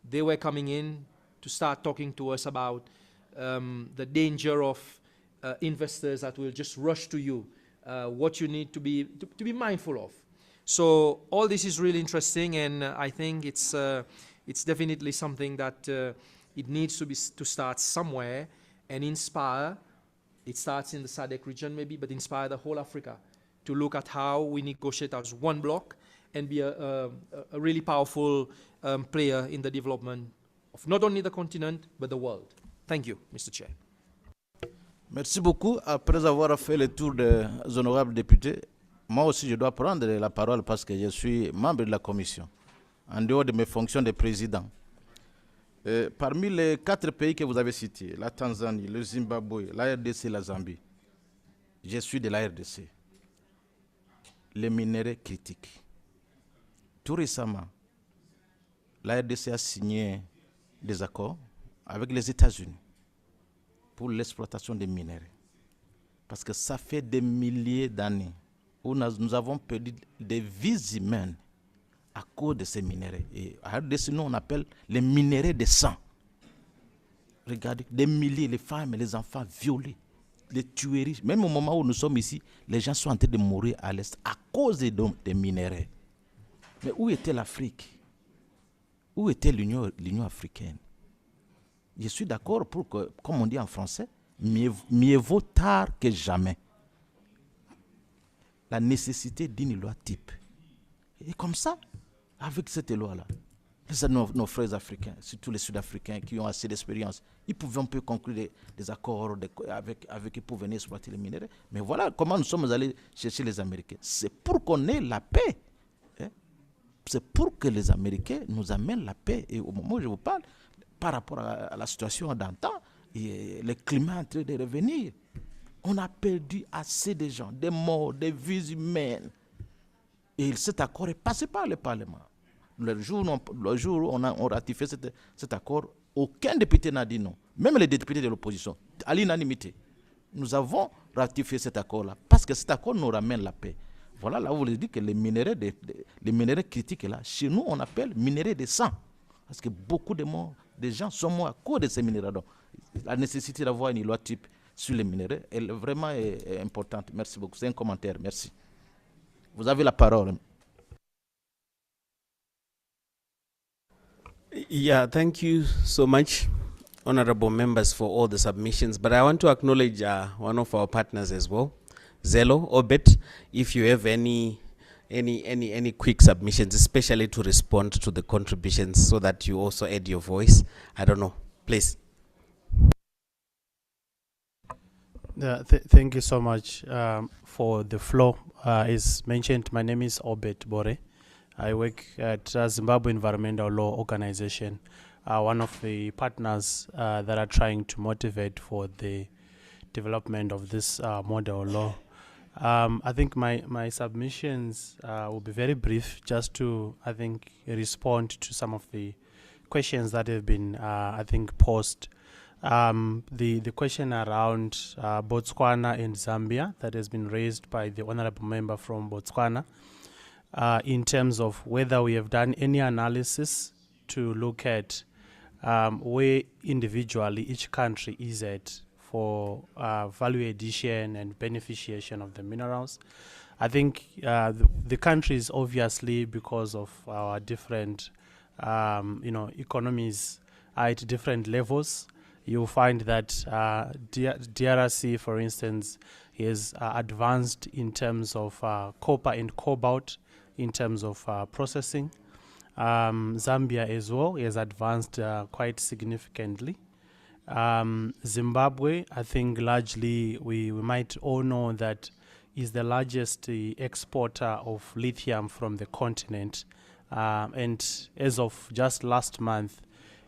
they were coming in to start talking to us about the danger of investors that will just rush to you, what you need to be mindful of. So all this is really interesting, and I think it's definitely something that it needs to start somewhere and inspire. It starts in the SADC region maybe, but inspire the whole Africa to look at how we negotiate as one bloc and be a really powerful player in the development of not only the continent, but the world. Thank you, Mr. Chair. Merci beaucoup. Après avoir fait le tour des honorables députés, moi aussi je dois prendre la parole parce que je suis membre de la commission, en dehors de mes fonctions de président. Parmi les 4 pays que vous avez cités, la Tanzanie, le Zimbabwe, la RDC, la Zambie, je suis de la RDC. Les minéraux critiques. Tout récemment, la RDC a signé des accords avec les États-Unis pour l'exploitation des minéraux. Parce que ça fait des milliers d'années où nous avons perdu des vies humaines à cause de ces minéraux. Et à RDC, nous, on appelle les minéraux de sang. Regardez, des milliers, les femmes et les enfants violés, les tueries. Même au moment où nous sommes ici, les gens sont en train de mourir à l'Est à cause des minéraux. Mais où était l'Afrique? Où était l'Union africaine? Je suis d'accord pour que, comme on dit en français, mieux vaut tard que jamais. La nécessité d'une loi type. Et comme ça, avec cette loi-là, nos frères africains, surtout les Sud-Africains qui ont assez d'expérience, ils pouvaient un peu conclure des accords avec eux pour venir exploiter les minéraux. Mais voilà comment nous sommes allés chercher les Américains. C'est pour qu'on ait la paix. C'est pour que les Américains nous amènent la paix. Et au moment où je vous parle, par rapport à la situation d'antan, le climat est en train de revenir. On a perdu assez de gens, des morts, des vies humaines. Et cet accord est passé par le Parlement. Le jour où on a ratifié cet accord, aucun député n'a dit non. Même les députés de l'opposition, à l'unanimité. Nous avons ratifié cet accord-là parce que cet accord nous ramène la paix. Voilà, là où vous dites que les minéraux critiques, là, chez nous, on appelle minéraux de sang. Parce que beaucoup de gens sont morts à cause de ces minéraux. Donc, la nécessité d'avoir une loi type sur les minéraux, elle est vraiment importante. Merci beaucoup. C'est un commentaire. Merci. Vous avez la parole. Yeah, thank you so much, honorable members, for all the submissions. But I want to acknowledge one of our partners as well, Zelo, Obet, if you have any quick submissions, especially to respond to the contributions so that you also add your voice. I don't know, please. Thank you so much for the floor. As mentioned, my name is Obet Bore. I work at Zimbabwe Environmental Law Organization, one of the partners that are trying to motivate for the development of this model law. I think my submissions will be very brief, just to, I think, respond to some of the questions that have been, I think, posed. The question around Botswana and Zambia that has been raised by the honorable member from Botswana, in terms of whether we have done any analysis to look at where individually each country is at for value addition and beneficiation of the minerals. I think the countries, obviously, because of our different economies, are at different levels. you'll find that DRC, for instance, is advanced in terms of copper and cobalt, in terms of processing. Zambia as well is advanced quite significantly. Zimbabwe, I think largely we might all know that is the largest exporter of lithium from the continent. And as of just last month,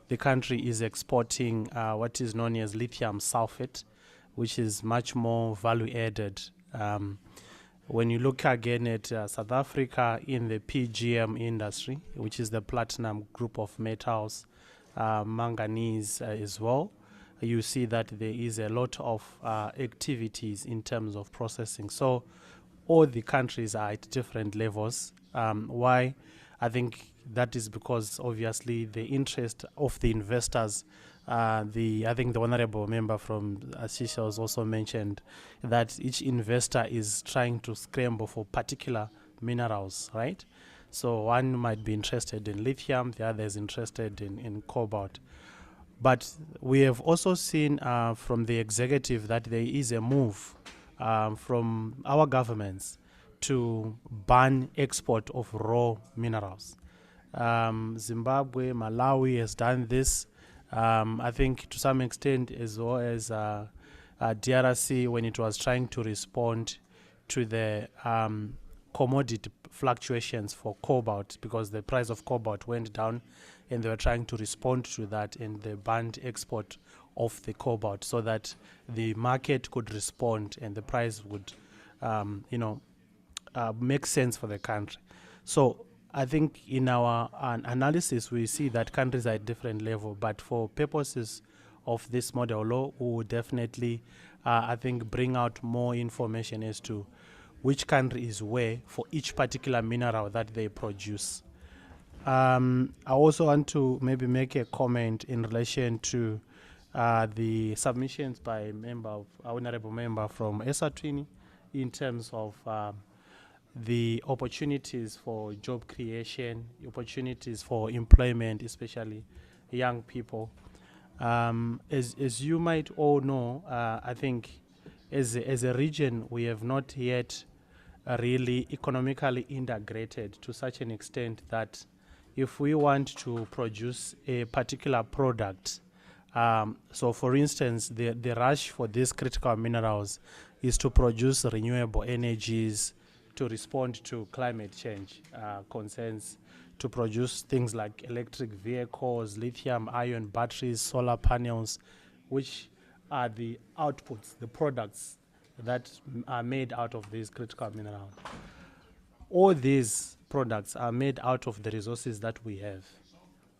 the country is exporting what is known as lithium sulfate, which is much more value added. When you look again at South Africa in the PGM industry, which is the platinum group of metals, manganese as well, you see that there is a lot of activities in terms of processing. So all the countries are at different levels. Why? I think that is because obviously the interest of the investors, I think the honorable member from Seychelles also mentioned that each investor is trying to scramble for particular minerals, right? So one might be interested in lithium, the other is interested in cobalt. But we have also seen from the executive that there is a move from our governments to ban export of raw minerals. Zimbabwe, Malawi has done this. I think to some extent as well as DRC when it was trying to respond to the commodity fluctuations for cobalt, because the price of cobalt went down and they were trying to respond to that, and they banned export of the cobalt so that the market could respond and the price would make sense for the country. So I think in our analysis we see that countries are at different level, but for purposes of this model law, we will definitely I think bring out more information as to which country is where for each particular mineral that they produce. I also want to maybe make a comment in relation to the submissions by honorable member from Eswatini in terms of the opportunities for job creation, opportunities for employment, especially young people. As you might all know, I think as a region we have not yet really economically integrated to such an extent that if we want to produce a particular product, so for instance, the rush for these critical minerals is to produce renewable energies, to respond to climate change concerns, to produce things like electric vehicles, lithium-ion batteries, solar panels, which are the outputs, the products that are made out of these critical minerals. All these products are made out of the resources that we have,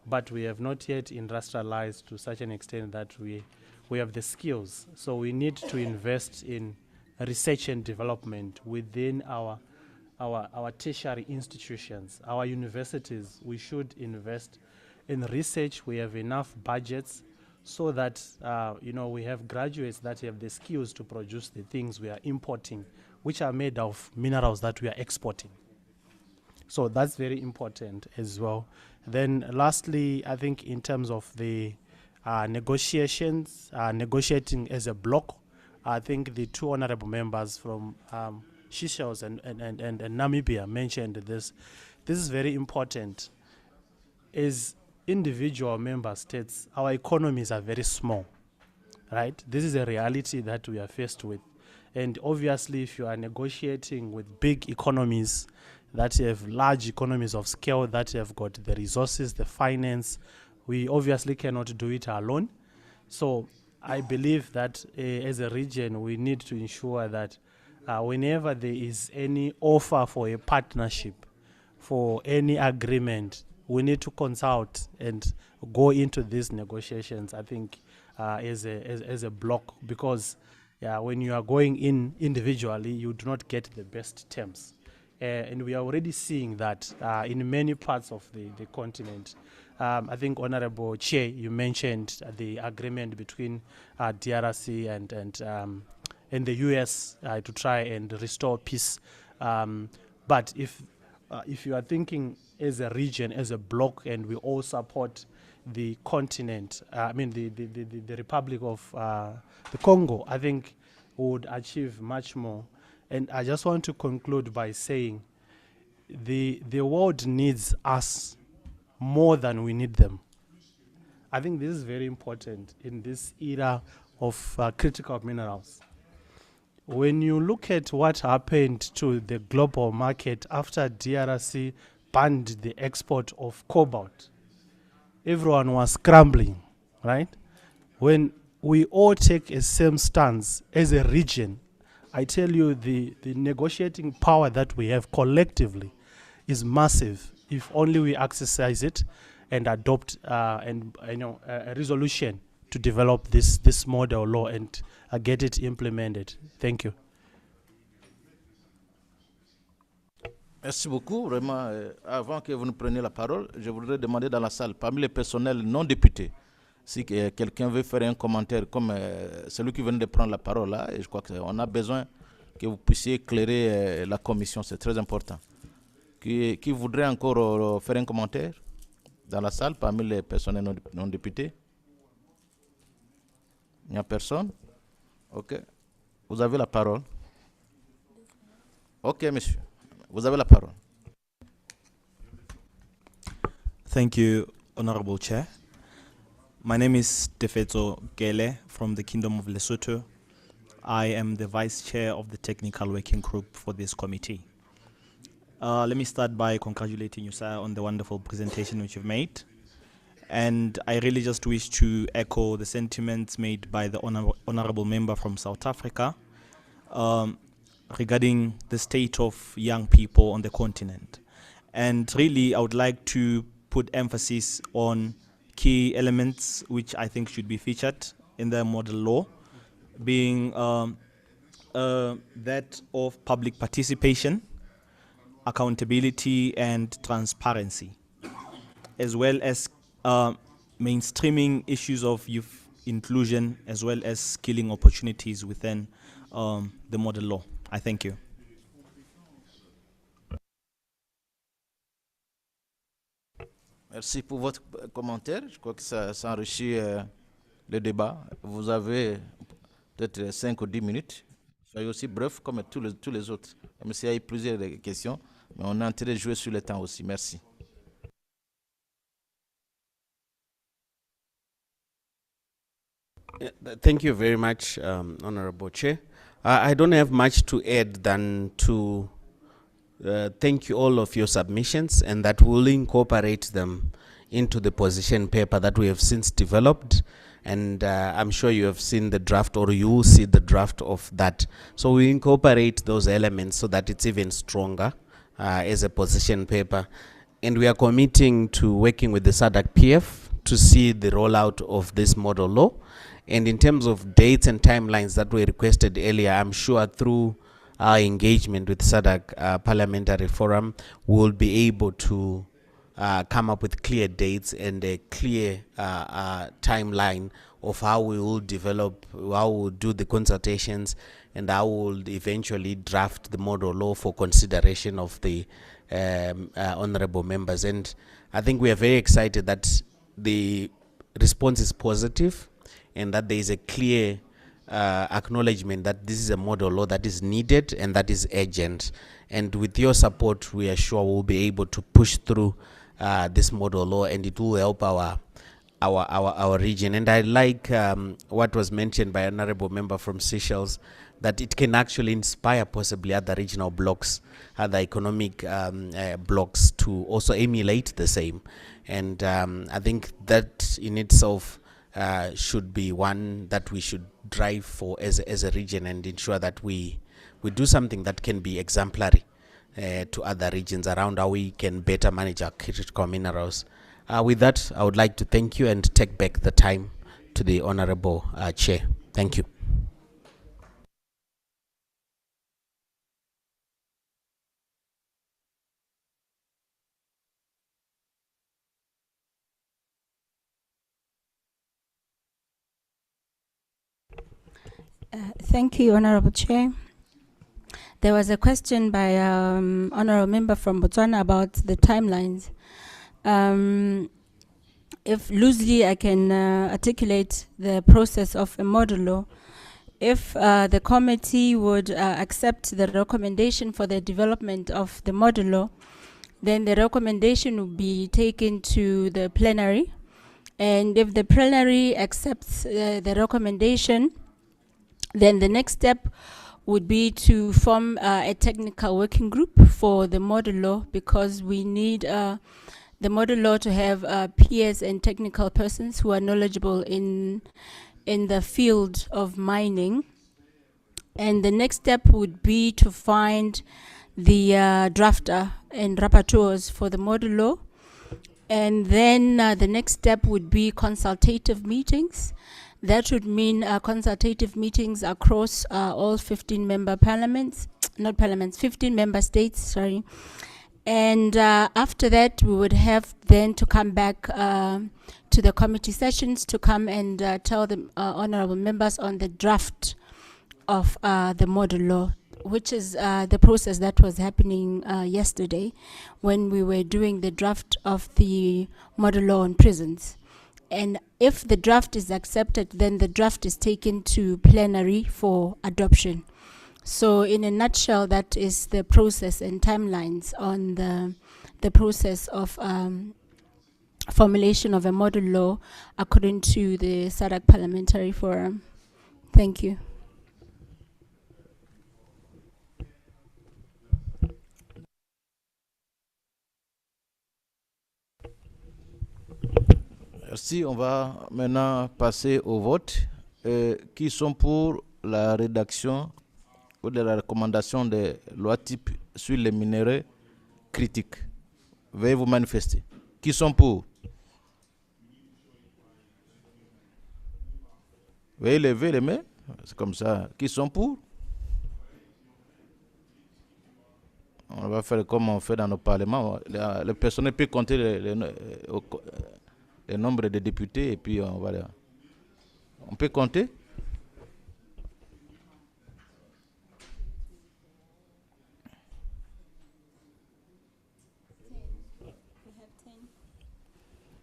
but we have not yet industrialized to such an extent that we have the skills. So we need to invest in research and development within our tertiary institutions, our universities. We should invest in research. We have enough budgets so that we have graduates that have the skills to produce the things we are importing, which are made of minerals that we are exporting. So that's very important as well. Then lastly, I think in terms of the negotiations, negotiating as a bloc, I think the two honorable members from Seychelles and Namibia mentioned this. This is very important. As individual member states, our economies are very small, right? This is a reality that we are faced with. And obviously, if you are negotiating with big economies that have large economies of scale, that have got the resources, the finance, we obviously cannot do it alone. So I believe that as a region, we need to ensure that whenever there is any offer for a partnership, for any agreement, we need to consult and go into these negotiations, I think, as a block, because when you are going in individually, you do not get the best terms. And we are already seeing that in many parts of the continent. I think, Honorable Chair, you mentioned the agreement between DRC and the US to try and restore peace. But if you are thinking as a region, as a bloc, and we all support the continent, the Republic of the Congo, I think we would achieve much more. And I just want to conclude by saying the world needs us more than we need them. I think this is very important in this era of critical minerals. When you look at what happened to the global market after DRC banned the export of cobalt, everyone was scrambling, right? When we all take a same stance as a region, I tell you the negotiating power that we have collectively is massive if only we exercise it and adopt a resolution to develop this model law and get it implemented. Thank you. Merci beaucoup. Vraiment, avant que vous ne preniez la parole, je voudrais demander dans la salle, parmi les personnels non députés, si quelqu'un veut faire un commentaire comme celui qui vient de prendre la parole là, et je crois qu'on a besoin que vous puissiez éclairer la commission, c'est très important. Qui voudrait encore faire un commentaire dans la salle parmi les personnels non députés? Il n'y a personne? Ok. Vous avez la parole. Ok, monsieur. Vous avez la parole. Thank you, Honorable Chair. My name is Tefeto Gele from the Kingdom of Lesotho. I am the Vice Chair of the Technical Working Group for this committee. Let me start by congratulating you, sir, on the wonderful presentation which you've made. And I really just wish to echo the sentiments made by the honorable member from South Africa regarding the state of young people on the continent. And really, I would like to put emphasis on key elements which I think should be featured in the model law, being that of public participation, accountability and transparency, as well as mainstreaming issues of youth inclusion, as well as skilling opportunities within the model law. I thank you. Merci pour votre commentaire. Je crois que ça enrichit le débat. Vous avez peut-être 5 ou 10 minutes. Soyez aussi bref comme tous les autres. Même s'il y a eu plusieurs questions, mais on a intérêt de jouer sur le temps aussi. Merci. Thank you very much, Honorable Chair. I don't have much to add than to thank you all of your submissions, and that we'll incorporate them into the position paper that we have since developed. And I'm sure you have seen the draft, or you will see the draft of that. So we incorporate those elements so that it's even stronger as a position paper. And we are committing to working with the SADC PF to see the rollout of this model law. And in terms of dates and timelines that were requested earlier, I'm sure through our engagement with SADC Parliamentary Forum, we'll be able to come up with clear dates and a clear timeline of how we will develop, how we'll do the consultations, and how we'll eventually draft the model law for consideration of the honorable members. And I think we are very excited that the response is positive, and that there is a clear acknowledgement that this is a model law that is needed and that is urgent. And with your support, we are sure we'll be able to push through this model law, and it will help our region. And I like what was mentioned by an honorable member from Seychelles, that it can actually inspire possibly other regional blocks, other economic blocks to also emulate the same. And I think that in itself should be one that we should drive for as a region, and ensure that we do something that can be exemplary to other regions around how we can better manage our critical minerals. With that, I would like to thank you and take back the time to the Honorable Chair. Thank you. Thank you, Honorable Chair. There was a question by honorable member from Botswana about the timelines. If loosely I can articulate the process of a modulo, if the committee would accept the recommendation for the development of the modulo, then the recommendation will be taken to the plenary. And if the plenary accepts the recommendation, then the next step would be to form a technical working group for the modulo, because we need the modulo to have peers and technical persons who are knowledgeable in the field of mining. And the next step would be to find the drafter and rapporteurs for the modulo. And then the next step would be consultative meetings. That would mean consultative meetings across all 15 member parliaments, not parliaments, 15 member states, sorry. And after that, we would have then to come back to the committee sessions to come and tell the honorable members on the draft of the modulo, which is the process that was happening yesterday when we were doing the draft of the modulo on prisons. And if the draft is accepted, then the draft is taken to plenary for adoption. So in a nutshell, that is the process and timelines on the process of formulation of a model law according to the SADC Parliamentary Forum. Thank you. Merci. On va maintenant passer au vote. Qui sont pour la rédaction ou de la recommandation des lois type sur les minéraux critiques? Veuillez vous manifester. Qui sont pour? Veuillez lever les mains. C'est comme ça. Qui sont pour? On va faire comme on fait dans nos parlements. Le personnel peut compter le nombre de députés et puis on va... On peut compter?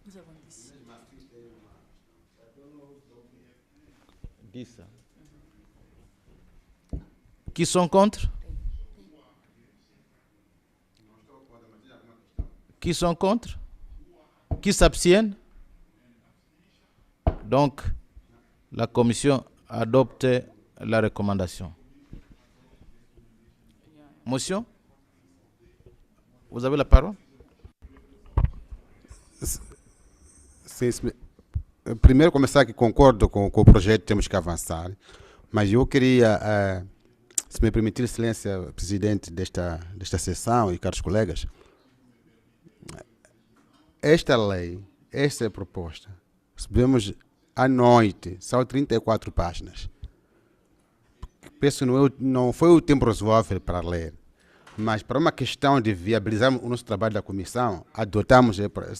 Nous avons 10. 10. Qui sont contre? Qui sont contre? Qui s'abstiennent? Donc, la commission adopte la recommandation. Motion? Vous avez la parole? Primeiro começar que concordo com o projeto, temos que avançar, mas eu queria, se me permitir, excelência, presidente desta sessão e caros colegas, esta lei, esta proposta, recebemos à noite, são 34 páginas. Penso que não foi o tempo razoável para ler, mas para uma questão de viabilizar o nosso trabalho da comissão, adotamos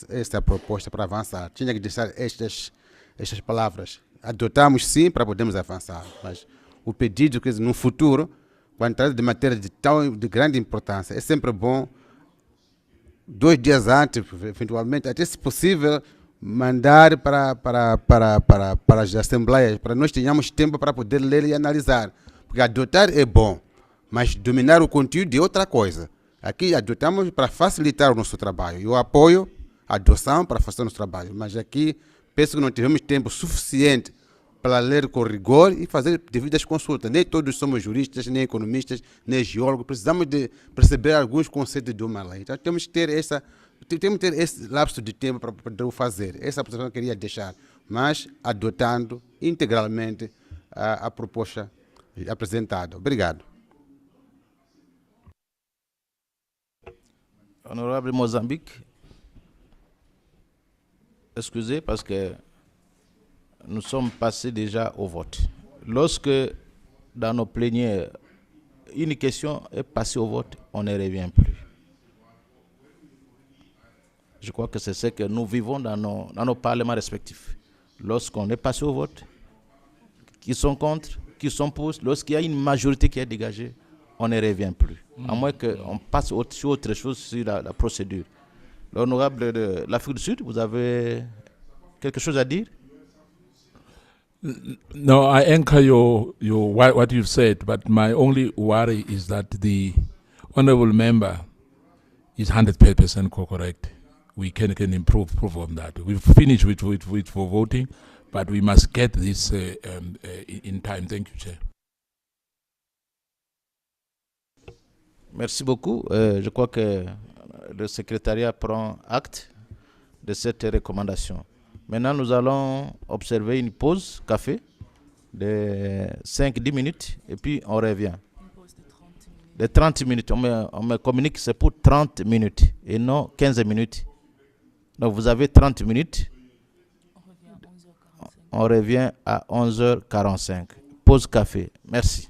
esta proposta para avançar. Tinha que deixar estas palavras. Adotamos sim para podermos avançar, mas o pedido que no futuro, quando trata de matéria de grande importância, é sempre bom 2 dias antes, eventualmente, até se possível, mandar para as assembleias, para nós tenhamos tempo para poder ler e analisar. Porque adotar é bom, mas dominar o conteúdo é outra coisa. Aqui adotamos para facilitar o nosso trabalho. Eu apoio a adoção para fazer o nosso trabalho, mas aqui penso que não tivemos tempo suficiente para ler com rigor e fazer devidas consultas. Nem todos somos juristas, nem economistas, nem geólogos. Precisamos de perceber alguns conceitos de uma lei. Então temos que ter esse lapso de tempo para poder o fazer. Essa posição eu queria deixar, mas adotando integralmente a proposta apresentada. Obrigado. Honorable Mozambique, excusez parce que nous sommes passés déjà au vote. Lorsque dans nos plénières, une question est passée au vote, on ne revient plus. Je crois que c'est ce que nous vivons dans nos parlements respectifs. Lorsqu'on est passé au vote, qui sont contre, qui sont pour, lorsqu'il y a une majorité qui est dégagée, on ne revient plus. À moins qu'on passe sur autre chose, sur la procédure. L'honorable de l'Afrique du Sud, vous avez quelque chose à dire? No, I anchor what you've said, but my only worry is that the honourable member is 100% correct. We can improve on that. We've finished with for voting, but we must get this in time. Thank you, Chair. Merci beaucoup. Je crois que le secrétariat prend acte de cette recommandation. Maintenant, nous allons observer une pause café de 5-10 minutes et puis on revient. De 30 minutes. On me communique que c'est pour 30 minutes et non 15 minutes. Donc vous avez 30 minutes. On revient à 11h45. Pause café. Merci.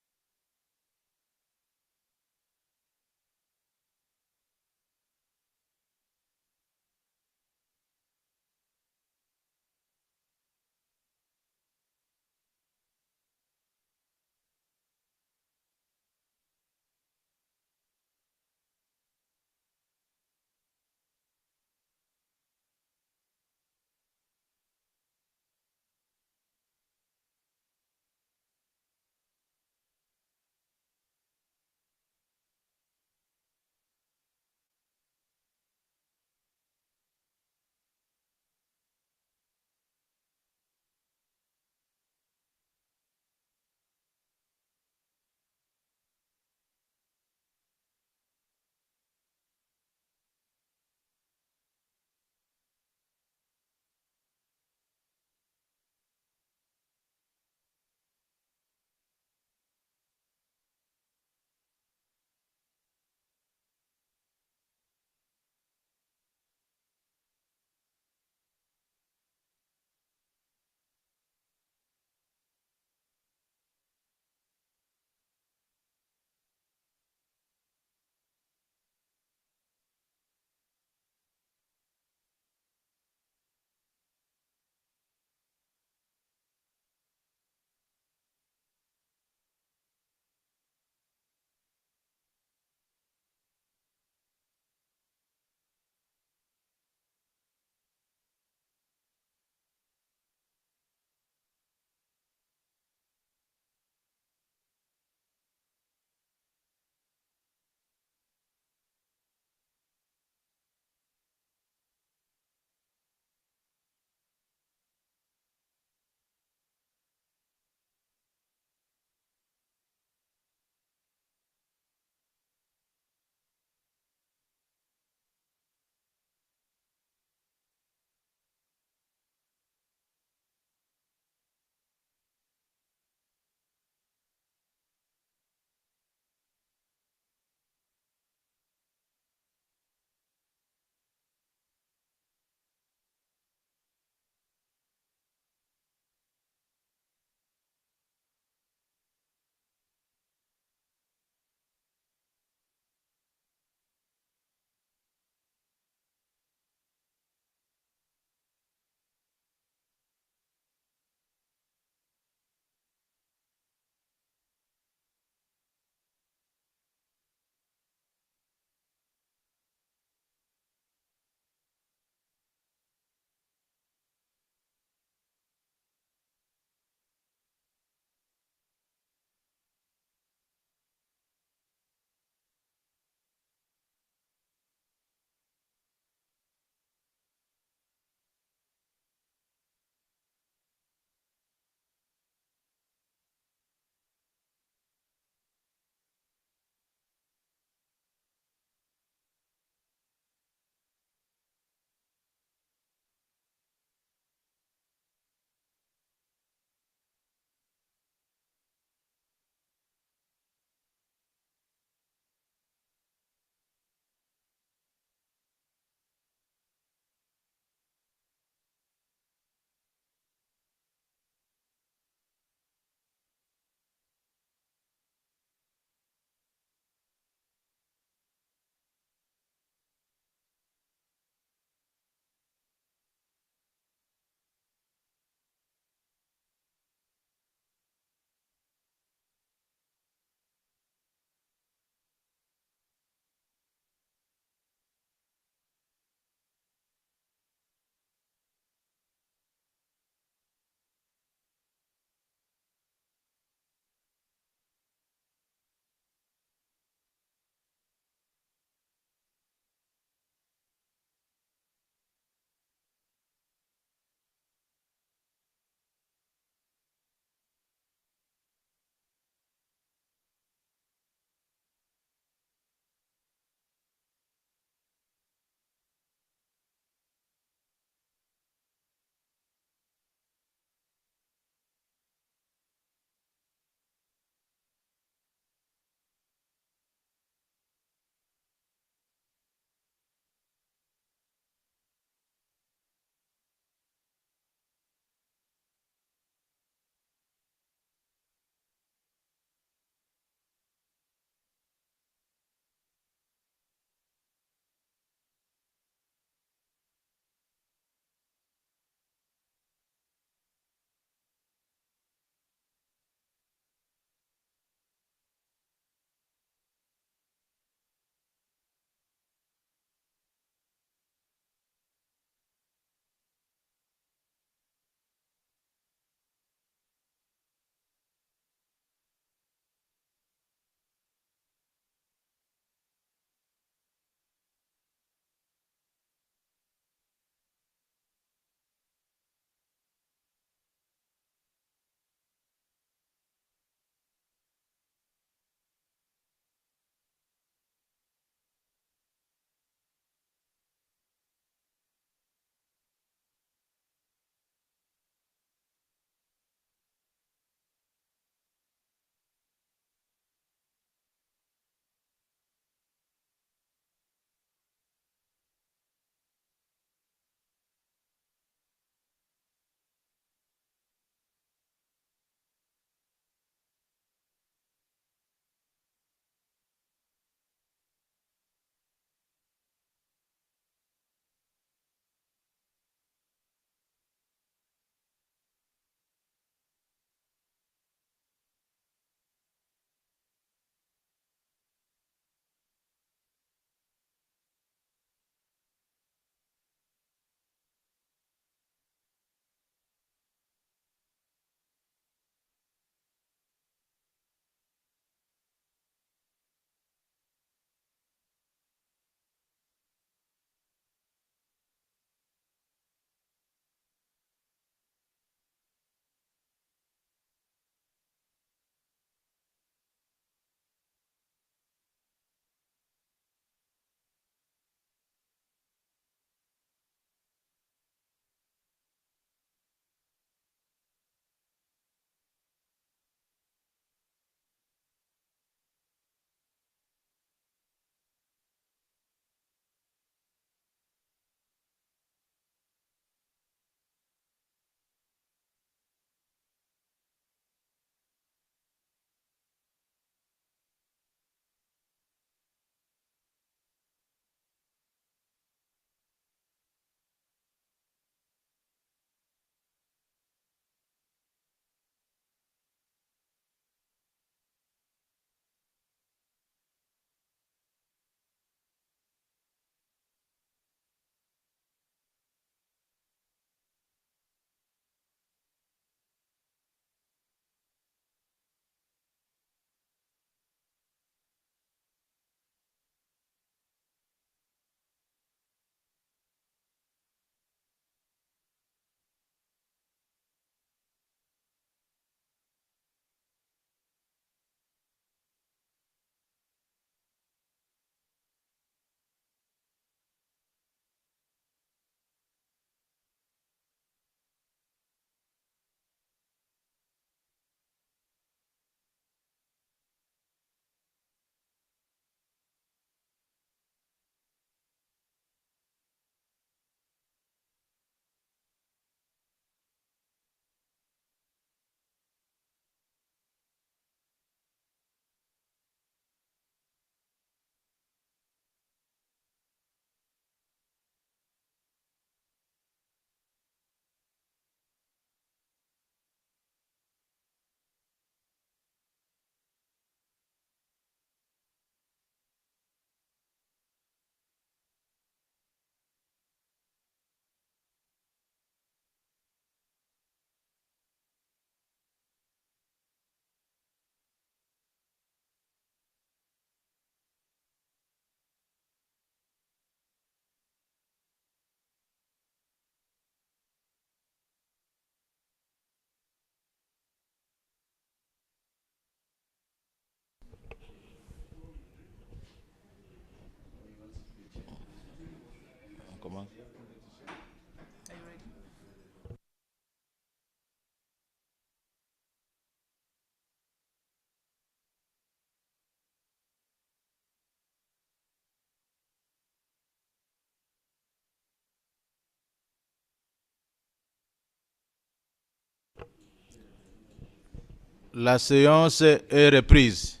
La séance est reprise.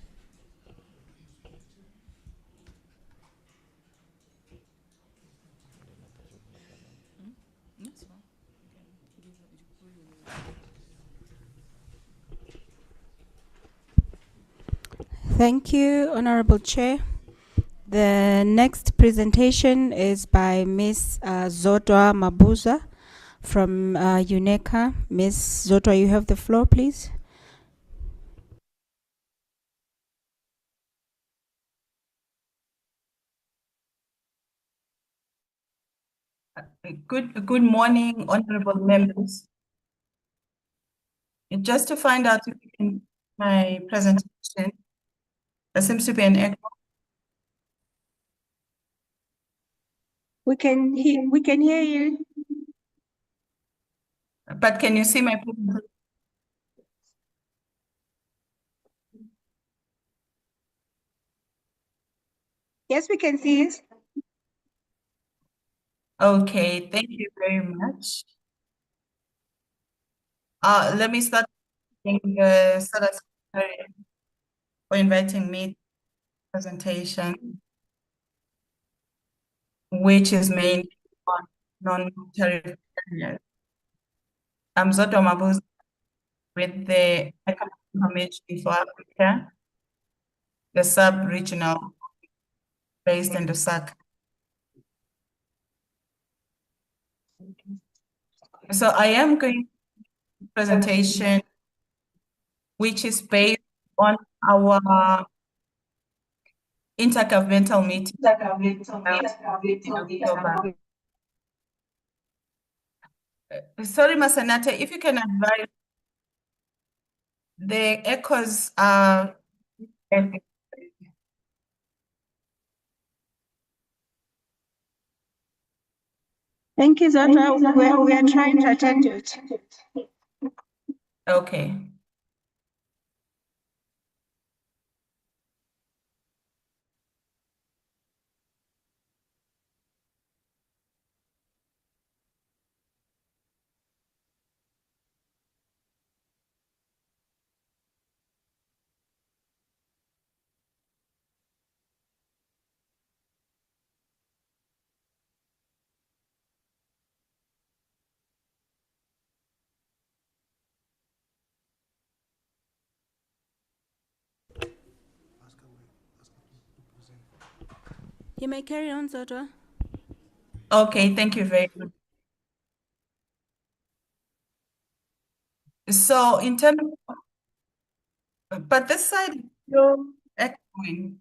Thank you, Honorable Chair. The next presentation is by Ms. Zodwa Mabuza from UNECA. Ms. Zodwa, you have the floor, please. Good morning, honorable members. Just to find out if you can my presentation, there seems to be an echo. We can hear you. But can you see my presentation? Yes, we can see it. Okay, thank you very much. Let me start thanking Sada Secretary for inviting me to the presentation, which is mainly on non-tariff areas. I'm Zoto Mabuz with the Economic Information for Africa, the sub-regional based in Lusaka. So I am going to presentation which is based on our intergovernmental meeting in October. Sorry, Masanata, if you can advise, the echoes are. Thank you, Zodwa. We are trying to attend to it. Okay. You may carry on, Zodwa. Okay, thank you very much. So in terms of, but this side is still echoing.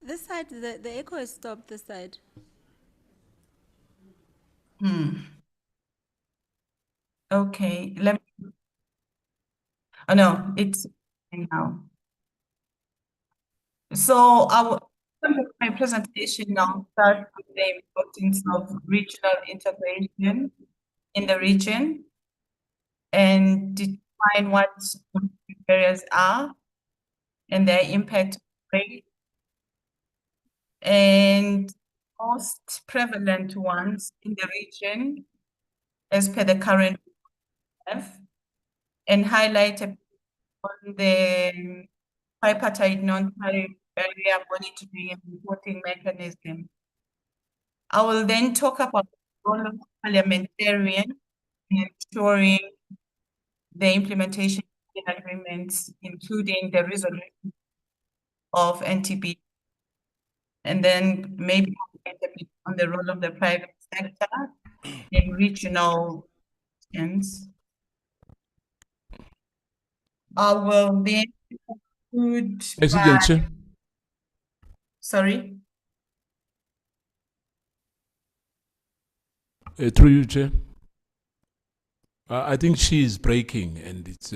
This side, the echo has stopped this side. Okay, let me. Oh no, it's now. So my presentation now starts with the importance of regional integration in the region and define what barriers are and their impact on trade, and most prevalent ones in the region as per the current F, and highlight on the tripartite non-tariff barrier monitoring and reporting mechanism. I will then talk about the role of parliamentarian in ensuring the implementation of agreements, including the resolution of NTB, and then maybe a bit on the role of the private sector in regional ends. I will then conclude by, sorry? Through you, Chair. I think she is breaking, and it's.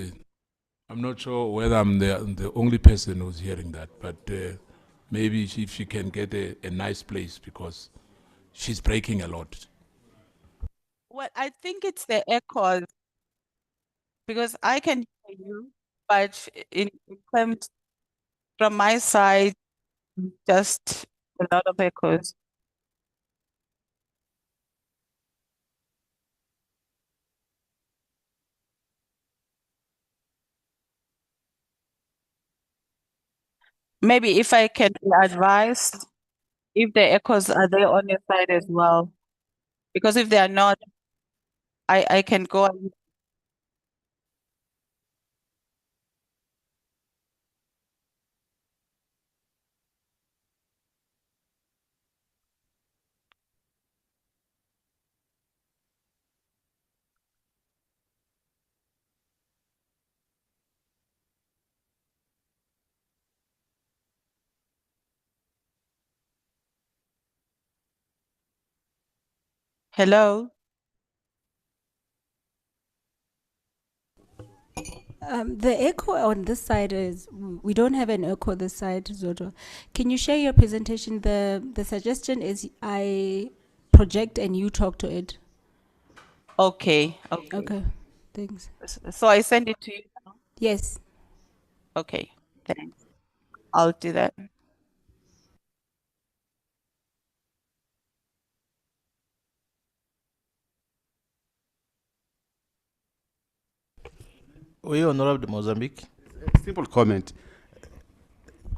I'm not sure whether I'm the only person who's hearing that, but maybe if she can get a nice place, because she's breaking a lot. Well, I think it's the echoes, because I can hear you, but in terms from my side, just a lot of echoes. maybe if I can be advised if the echoes are there on your side as well. Because if they are not, I can go and hello. The echo on this side is we don't have an echo this side, Zoto. Can you share your presentation? The suggestion is I project and you talk to it. Okay. Okay. Okay. Thanks. So I send it to you now. Yes. Okay. Thanks. I'll do that. Oui, honorable de Mozambique. Simple comment.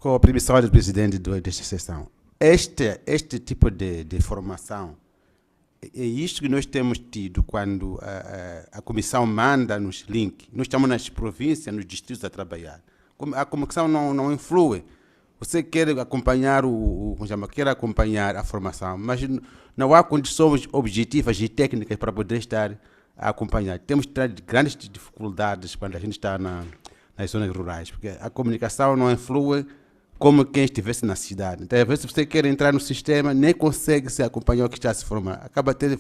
Com a permissão do presidente desta sessão. Este tipo de formação é isto que nós temos tido quando a comissão manda-nos link. Nós estamos nas províncias, nos distritos a trabalhar. A comissão não influi. Você quer acompanhar quer acompanhar a formação, mas não há condições objetivas e técnicas para poder estar a acompanhar. Temos grandes dificuldades quando a gente está nas zonas rurais, porque a comunicação não influi como quem estivesse na cidade. Então, às vezes, você quer entrar no sistema, nem consegue se acompanhar o que está a se formar. Acaba tendo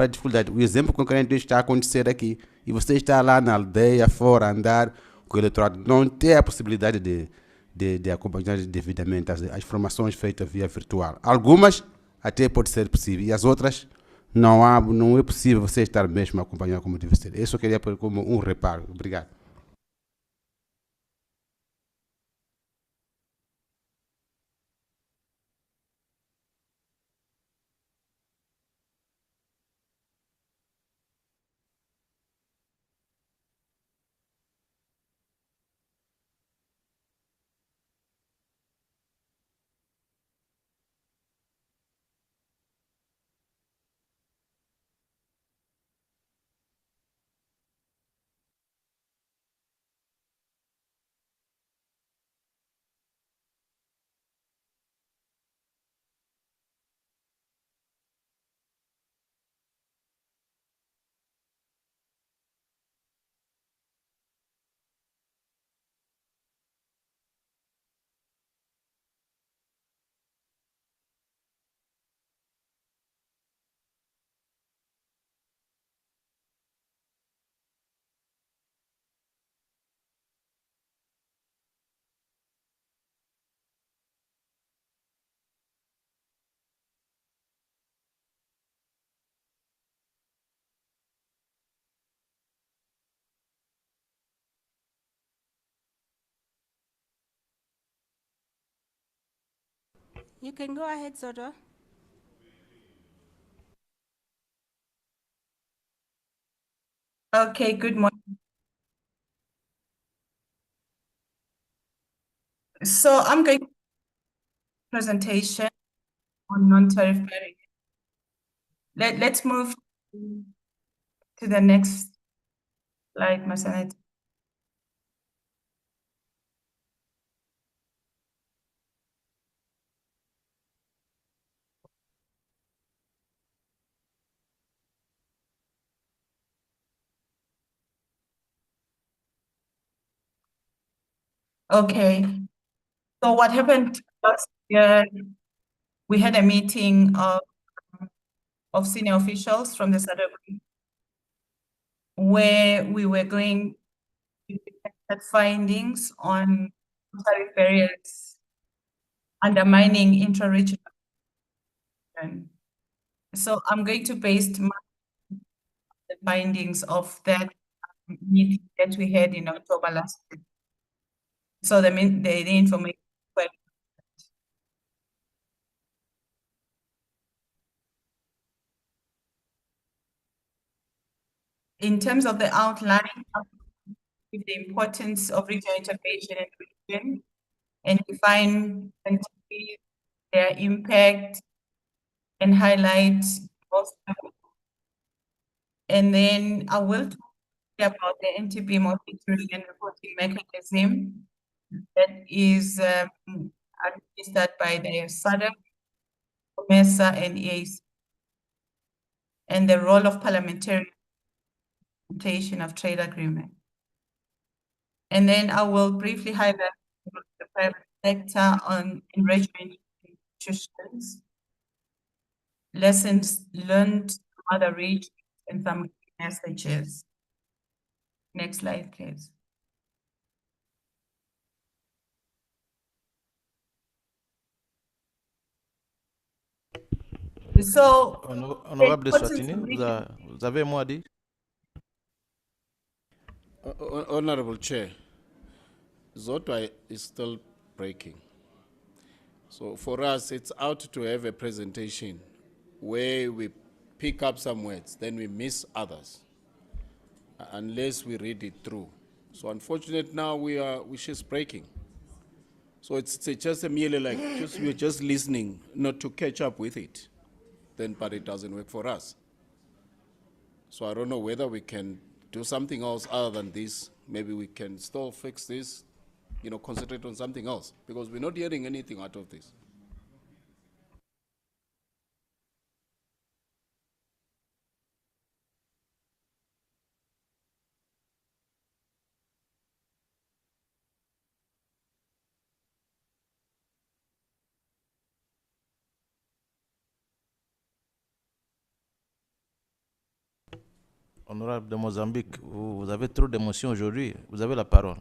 dificuldade. O exemplo concreto está a acontecer aqui. E você está lá na aldeia, fora, andar com o eleitorado, não tem a possibilidade de acompanhar devidamente as formações feitas via virtual. Algumas até pode ser possível, e as outras não é possível você estar mesmo a acompanhar como deve ser. Isso eu queria pôr como um reparo. Obrigado. You can go ahead, Zoto. Okay, good morning. So I'm going to presentation on non-tariff barriers. Let's move to the next slide, Masanat. Okay. So what happened last year, we had a meeting of senior officials from the SADC where we were going to get findings on tariff barriers undermining intra-regional. So I'm going to base the findings of that meeting that we had in October last year. So the information. In terms of the outline, the importance of regional integration in the region, and define NTPs, their impact, and highlight most. And then I will talk about the NTP monitoring and reporting mechanism that is administered by the SADC, COMESA, and EAC, and the role of parliamentary implementation of trade agreement. And then I will briefly highlight the private sector on enrichment institutions, lessons learned from other regions, and some messages. Next slide, please. So, Honorable de Swatini, vous avez un mot à dire? Honorable Chair, Zotwa is still breaking. So for us, it's out to have a presentation where we pick up some words, then we miss others, unless we read it through. So unfortunately now she's breaking. So it's just a merely like, we're just listening, not to catch up with it. Then, but it doesn't work for us. So I don't know whether we can do something else other than this. Maybe we can still fix this, concentrate on something else, because we're not hearing anything out of this. Honorable de Mozambique, vous avez trop d'émotions aujourd'hui. Vous avez la parole.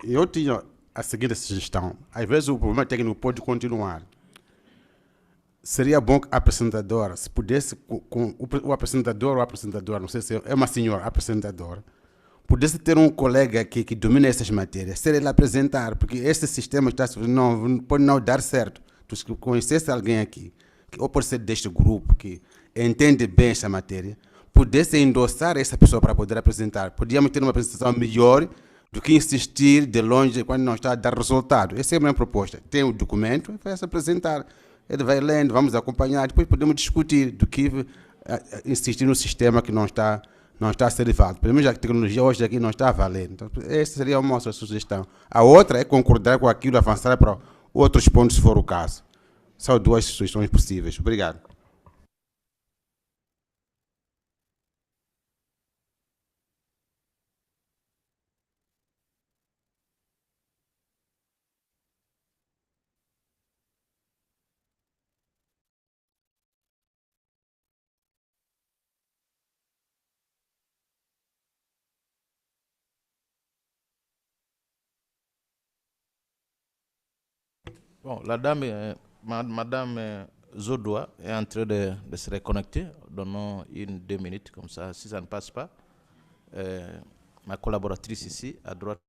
Eu tinha a seguinte sugestão. Às vezes o problema técnico pode continuar. Seria bom que a apresentadora, se pudesse, com o apresentador ou a apresentadora, não sei se é uma senhora apresentadora, pudesse ter um colega aqui que domina essas matérias, ser ele apresentar, porque esse sistema pode não dar certo. Se conhecesse alguém aqui, que ou pode ser deste grupo, que entende bem essa matéria, pudesse endossar essa pessoa para poder apresentar. Podíamos ter uma apresentação melhor do que insistir de longe quando não está a dar resultado. Essa é a minha proposta. Tem o documento e vai se apresentar. Ele vai lendo, vamos acompanhar, depois podemos discutir do que insistir no sistema que não está a ser levado. Pelo menos a tecnologia hoje aqui não está valendo. Então, essa seria uma sugestão. A outra é concordar com aquilo, avançar para outros pontos, se for o caso. São duas sugestões possíveis. Obrigado. Bon, la dame, Madame Zodoa est en train de se reconnecter. Donnons 1-2 minutes comme ça. Si ça ne passe pas, ma collaboratrice ici, à droite.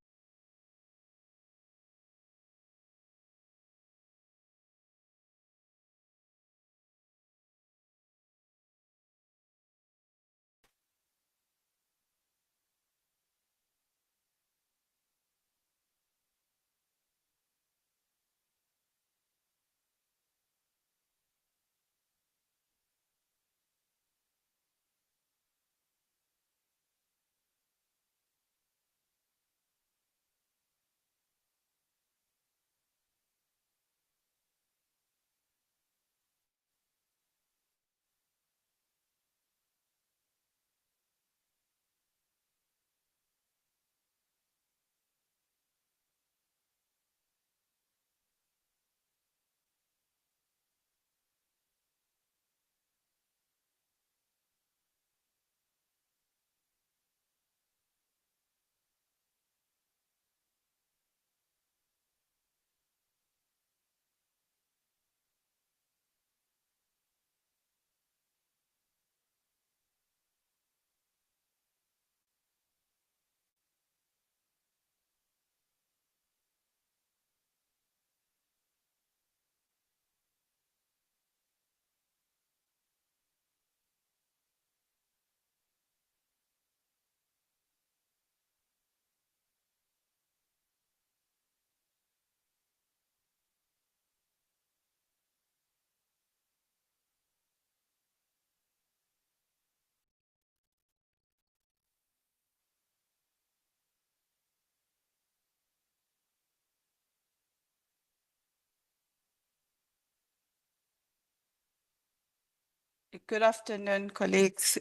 Good afternoon, colleagues,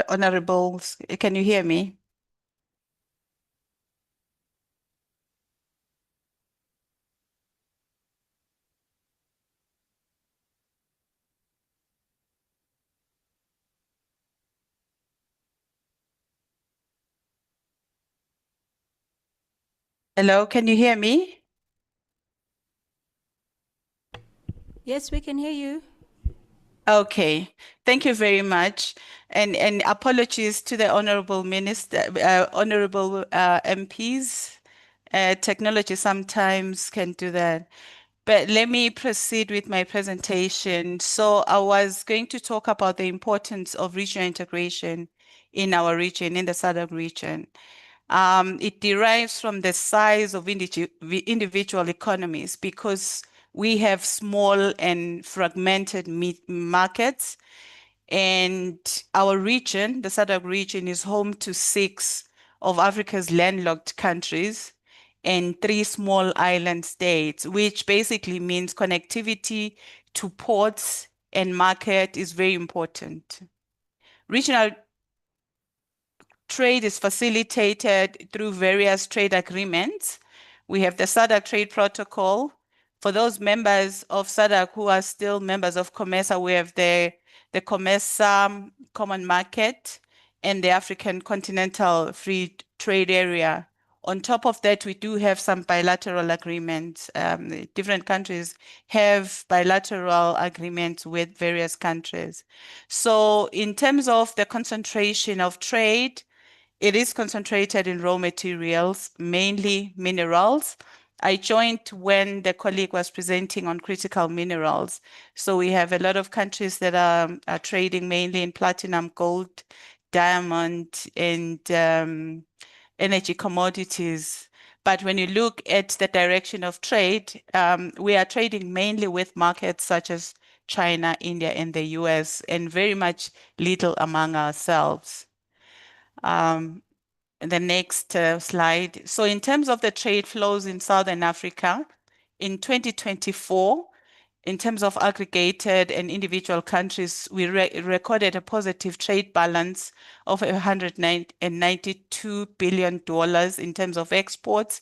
honorables. Can you hear me? Hello, can you hear me? Yes, we can hear you. Okay, thank you very much. And apologies to the honorable minister, honorable MPs. Technology sometimes can do that. But let me proceed with my presentation. So I was going to talk about the importance of regional integration in our region, in the SADC region. It derives from the size of individual economies because we have small and fragmented markets. And our region, the SADC region, is home to 6 of Africa's landlocked countries and 3 small island states, which basically means connectivity to ports and market is very important. Regional trade is facilitated through various trade agreements. We have the SADC Trade Protocol. For those members of SADC who are still members of COMESA, we have the COMESA Common Market and the African Continental Free Trade Area. On top of that, we do have some bilateral agreements. Different countries have bilateral agreements with various countries. So in terms of the concentration of trade, it is concentrated in raw materials, mainly minerals. I joined when the colleague was presenting on critical minerals. So we have a lot of countries that are trading mainly in platinum, gold, diamond, and energy commodities. But when you look at the direction of trade, we are trading mainly with markets such as China, India, and the US, and very much little among ourselves. The next slide. So in terms of the trade flows in Southern Africa, in 2024, in terms of aggregated and individual countries, we recorded a positive trade balance of $192 billion in terms of exports.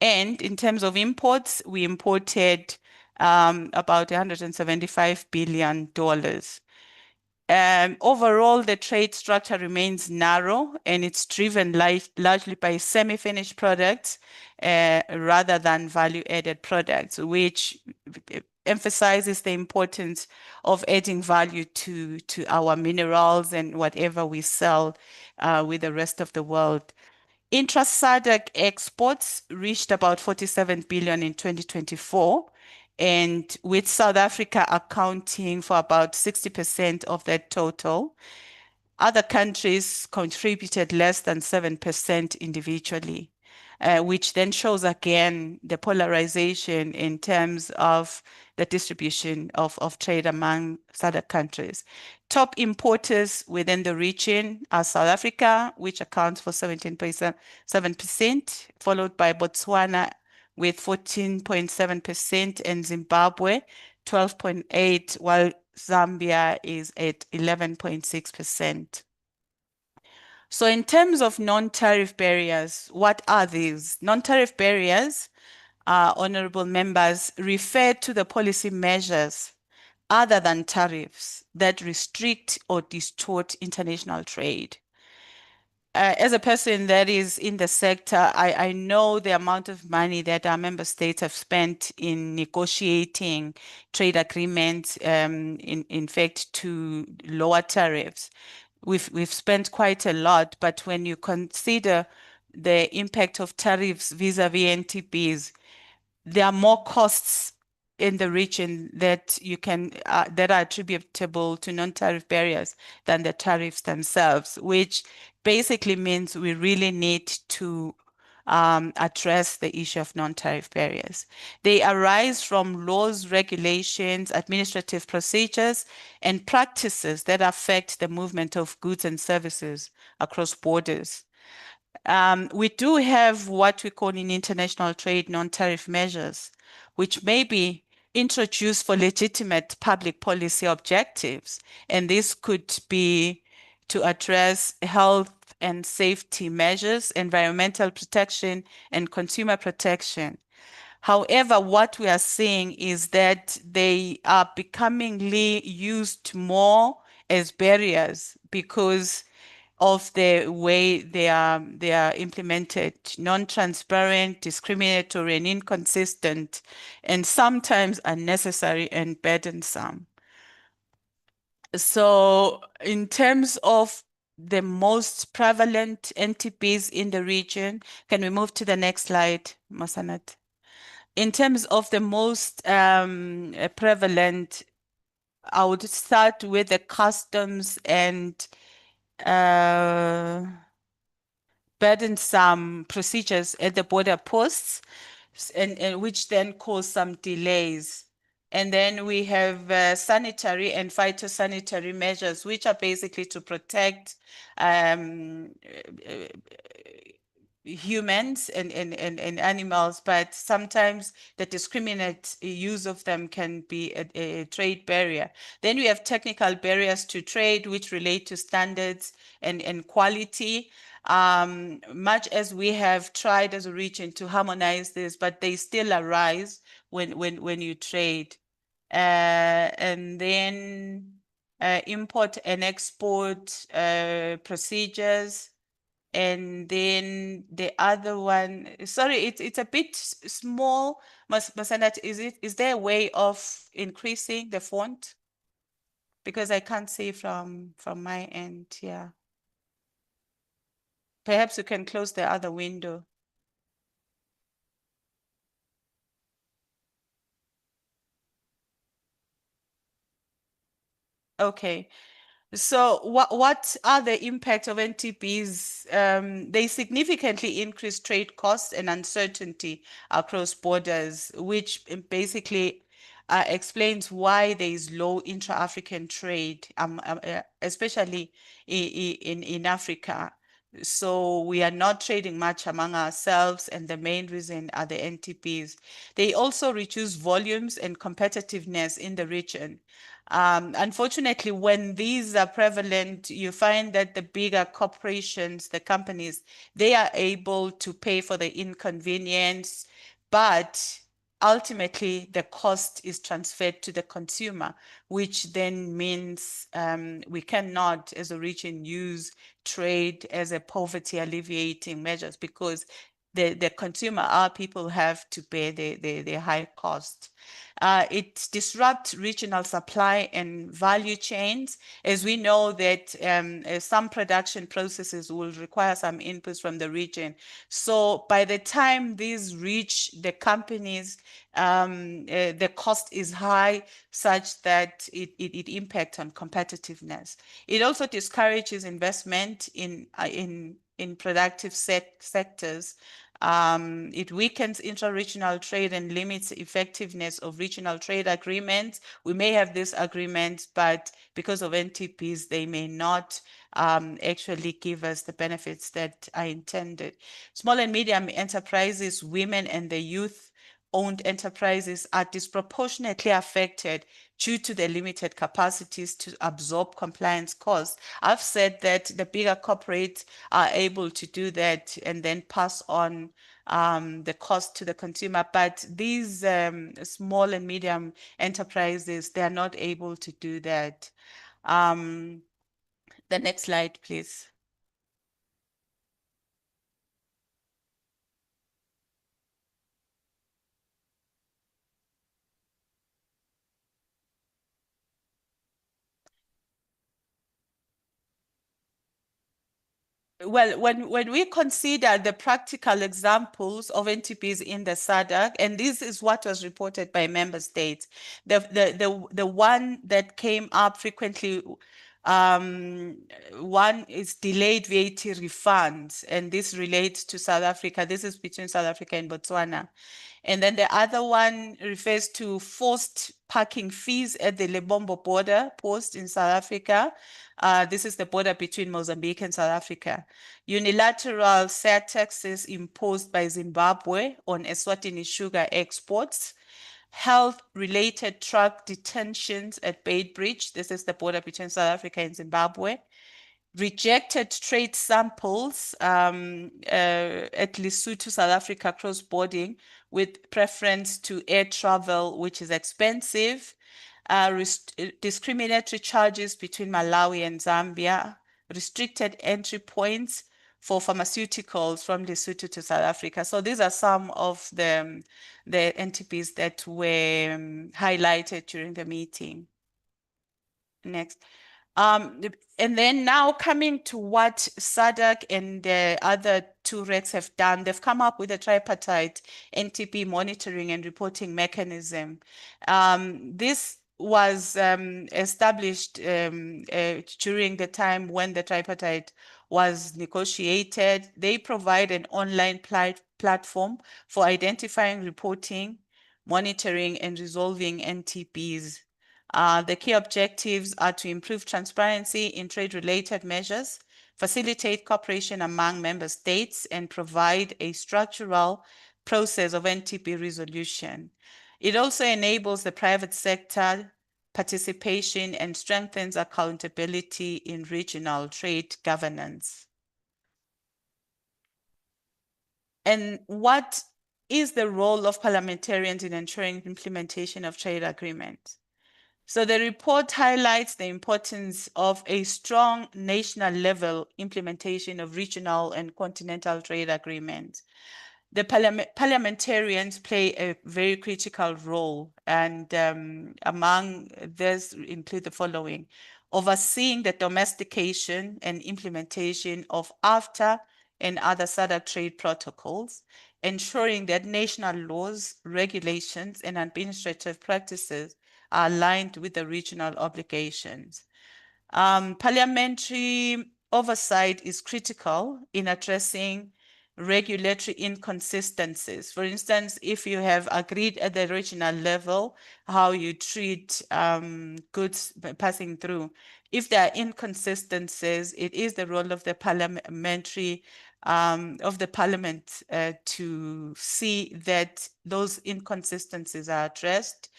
And in terms of imports, we imported about $175 billion. Overall, the trade structure remains narrow and it's driven largely by semi-finished products rather than value-added products, which emphasizes the importance of adding value to our minerals and whatever we sell with the rest of the world. Intra-SADC exports reached about 47 billion in 2024, and with South Africa accounting for about 60% of that total. Other countries contributed less than 7% individually, which then shows again the polarization in terms of the distribution of trade among SADC countries. Top importers within the region are South Africa, which accounts for 17.7%, followed by Botswana with 14.7% and Zimbabwe 12.8%, while Zambia is at 11.6%. So in terms of non-tariff barriers, what are these? Non-tariff barriers, honorable members, refer to the policy measures other than tariffs that restrict or distort international trade. As a person that is in the sector, I know the amount of money that our member states have spent in negotiating trade agreements, in fact, to lower tariffs. We've spent quite a lot, but when you consider the impact of tariffs vis-a-vis NTBs, there are more costs in the region that you can that are attributable to non-tariff barriers than the tariffs themselves, which basically means we really need to address the issue of non-tariff barriers. They arise from laws, regulations, administrative procedures, and practices that affect the movement of goods and services across borders. We do have what we call in international trade non-tariff measures, which may be introduced for legitimate public policy objectives. And this could be to address health and safety measures, environmental protection, and consumer protection. However, what we are seeing is that they are becomingly used more as barriers because of the way they are implemented, non-transparent, discriminatory, and inconsistent, and sometimes unnecessary and burdensome. So in terms of the most prevalent NTPs in the region, can we move to the next slide, Mosanat? In terms of the most prevalent, I would start with the customs and burdensome procedures at the border posts, and which then cause some delays. And then we have sanitary and phytosanitary measures, which are basically to protect humans and animals, but sometimes the discriminate use of them can be a trade barrier. Then we have technical barriers to trade, which relate to standards and quality. Much as we have tried as a region to harmonize this, but they still arise when you trade. And then import and export procedures. And then the other one, sorry, it's a bit small. Masanat, is there a way of increasing the font? Because I can't see from my end, yeah. Perhaps you can close the other window. Okay. So what are the impact of NTPs? They significantly increase trade costs and uncertainty across borders, which basically explains why there is low intra-African trade, especially in Africa. So we are not trading much among ourselves, and the main reason are the NTPs. They also reduce volumes and competitiveness in the region. Unfortunately, when these are prevalent, you find that the bigger corporations, the companies, they are able to pay for the inconvenience, but ultimately the cost is transferred to the consumer, which then means we cannot, as a region, use trade as a poverty alleviating measures because the consumer, our people, have to pay the high cost. It disrupts regional supply and value chains, as we know that some production processes will require some inputs from the region. So by the time these reach the companies, the cost is high, such that it impacts on competitiveness. It also discourages investment in productive sectors. It weakens intra-regional trade and limits effectiveness of regional trade agreements. We may have these agreements, but because of NTPs, they may not actually give us the benefits that are intended. Small and medium enterprises, women and the youth-owned enterprises are disproportionately affected due to the limited capacities to absorb compliance costs. I've said that the bigger corporates are able to do that and then pass on the cost to the consumer, but these small and medium enterprises, they are not able to do that. The next slide, please. Well, when we consider the practical examples of NTPs in the SADC, and this is what was reported by member states, the one that came up frequently, one is delayed VAT refunds, and this relates to South Africa. This is between South Africa and Botswana. And then the other one refers to forced parking fees at the Lebombo border post in South Africa. This is the border between Mozambique and South Africa. Unilateral taxes imposed by Zimbabwe on Eswatini sugar exports. health-related truck detentions at Beitbridge. This is the border between South Africa and Zimbabwe. Rejected trade samples at Lesotho, South Africa cross-boarding with preference to air travel, which is expensive. Discriminatory charges between Malawi and Zambia. Restricted entry points for pharmaceuticals from Lesotho to South Africa. So these are some of the NTPs that were highlighted during the meeting. Next. And then now coming to what SADC and the other two RECs have done, they've come up with a tripartite NTP monitoring and reporting mechanism. This was established during the time when the tripartite was negotiated. They provide an online platform for identifying, reporting, monitoring, and resolving NTPs. The key objectives are to improve transparency in trade-related measures, facilitate cooperation among member states, and provide a structural process of NTP resolution. It also enables the private sector participation and strengthens accountability in regional trade governance. And what is the role of parliamentarians in ensuring implementation of trade agreements? So the report highlights the importance of a strong national level implementation of regional and continental trade agreements. The parliamentarians play a very critical role, and among this include the following: overseeing the domestication and implementation of AFTA and other SADC trade protocols, ensuring that national laws, regulations, and administrative practices are aligned with the regional obligations. Parliamentary oversight is critical in addressing regulatory inconsistencies. For instance, if you have agreed at the regional level how you treat goods passing through, if there are inconsistencies, it is the role of the parliamentary of the parliament to see that those inconsistencies are addressed.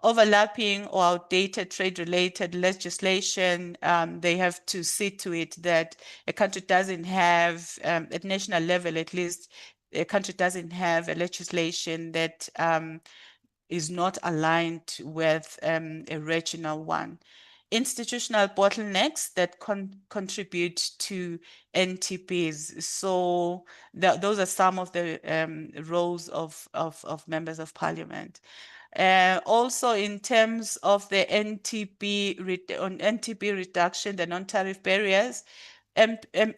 Overlapping or outdated trade-related legislation, they have to see to it that a country doesn't have, at national level at least, a country doesn't have a legislation that is not aligned with a regional one. Institutional bottlenecks that contribute to NTPs. So those are some of the roles of members of parliament. Also, in terms of the NTP reduction, the non-tariff barriers,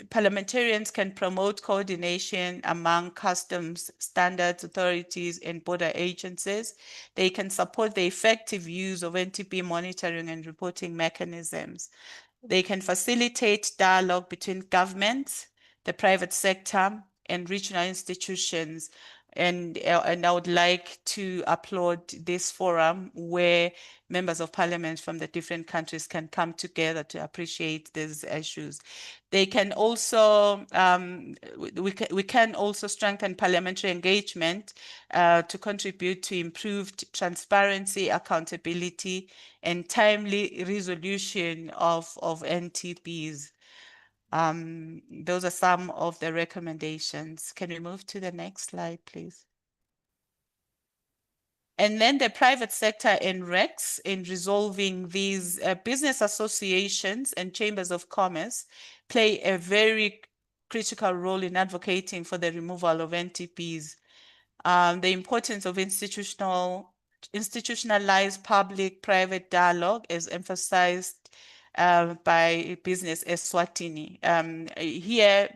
parliamentarians can promote coordination among customs standards authorities and border agencies. They can support the effective use of NTP monitoring and reporting mechanisms. They can facilitate dialogue between governments, the private sector, and regional institutions. And I would like to applaud this forum where members of parliament from the different countries can come together to appreciate these issues. They can also, we can also strengthen parliamentary engagement to contribute to improved transparency, accountability, and timely resolution of NTPs. Those are some of the recommendations. Can we move to the next slide, please? And then the private sector and RECs in resolving these business associations and chambers of commerce play a very critical role in advocating for the removal of NTPs. The importance of institutionalized public-private dialogue is emphasized by Business Eswatini. Here,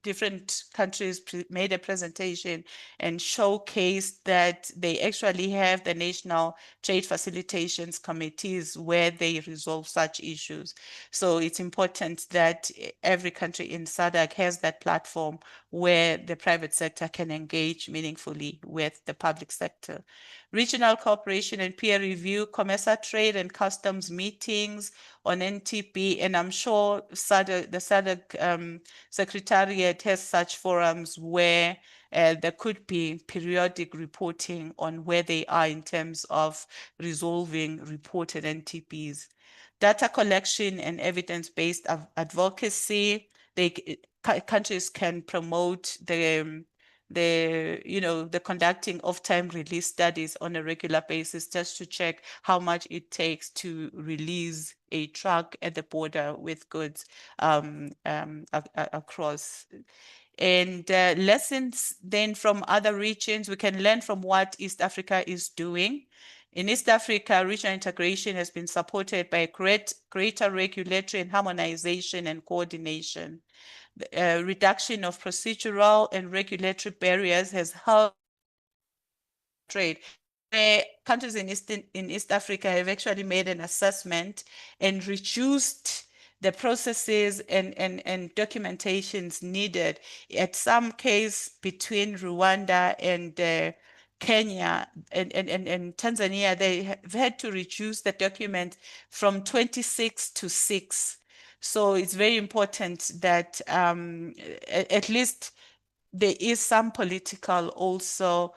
different countries made a presentation and showcased that they actually have the national trade facilitations committees where they resolve such issues. So it's important that every country in SADC has that platform where the private sector can engage meaningfully with the public sector. Regional cooperation and peer review, COMESA trade and customs meetings on NTP, and I'm sure the SADC Secretariat IGAD has such forums where there could be periodic reporting on where they are in terms of resolving reported NTPs. Data collection and evidence-based advocacy. Countries can promote the conducting of time release studies on a regular basis just to check how much it takes to release a truck at the border with goods across. And lessons then from other regions, we can learn from what East Africa is doing. In East Africa, regional integration has been supported by greater regulatory and harmonization and coordination. The reduction of procedural and regulatory barriers has helped trade. Countries in East Africa have actually made an assessment and reduced the processes and documentations needed. At some case between Rwanda and Kenya and Tanzania, they have had to reduce the document from 26 to 6. So it's very important that at least there is some political also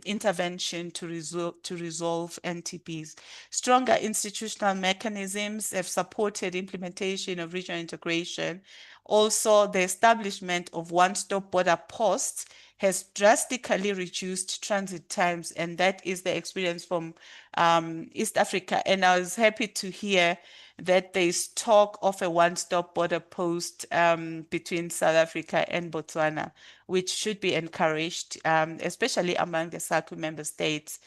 intervention to resolve NTPs. Stronger institutional mechanisms have supported implementation of regional integration. Also, the establishment of one-stop border posts has drastically reduced transit times, and that is the experience from East Africa. And I was happy to hear that there is talk of a one-stop border post between South Africa and Botswana, which should be encouraged, especially among the SACU member states,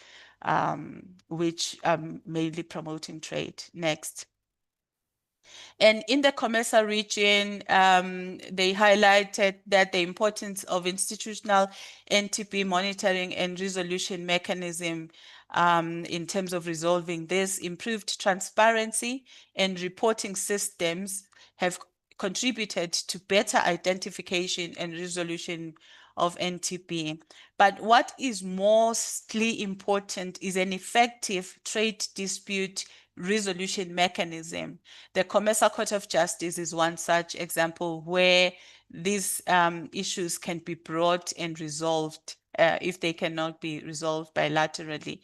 which are mainly promoting trade. Next. And in the COMESA region, they highlighted that the importance of institutional NTP monitoring and resolution mechanism in terms of resolving this, improved transparency and reporting systems have contributed to better identification and resolution of NTP. But what is mostly important is an effective trade dispute resolution mechanism. The COMESA Court of Justice is one such example where these issues can be brought and resolved if they cannot be resolved bilaterally.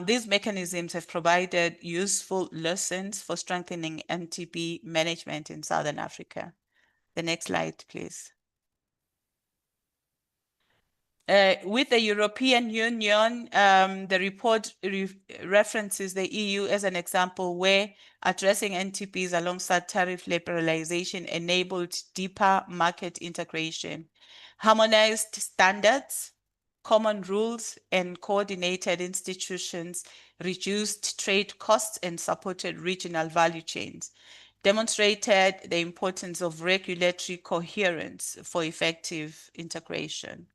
These mechanisms have provided useful lessons for strengthening NTP management in Southern Africa. The next slide, please. With the European Union, the report references the EU as an example where addressing NTPs alongside tariff liberalization enabled deeper market integration, harmonized standards, common rules, and coordinated institutions reduced trade costs and supported regional value chains, demonstrated the importance of regulatory coherence for effective integration.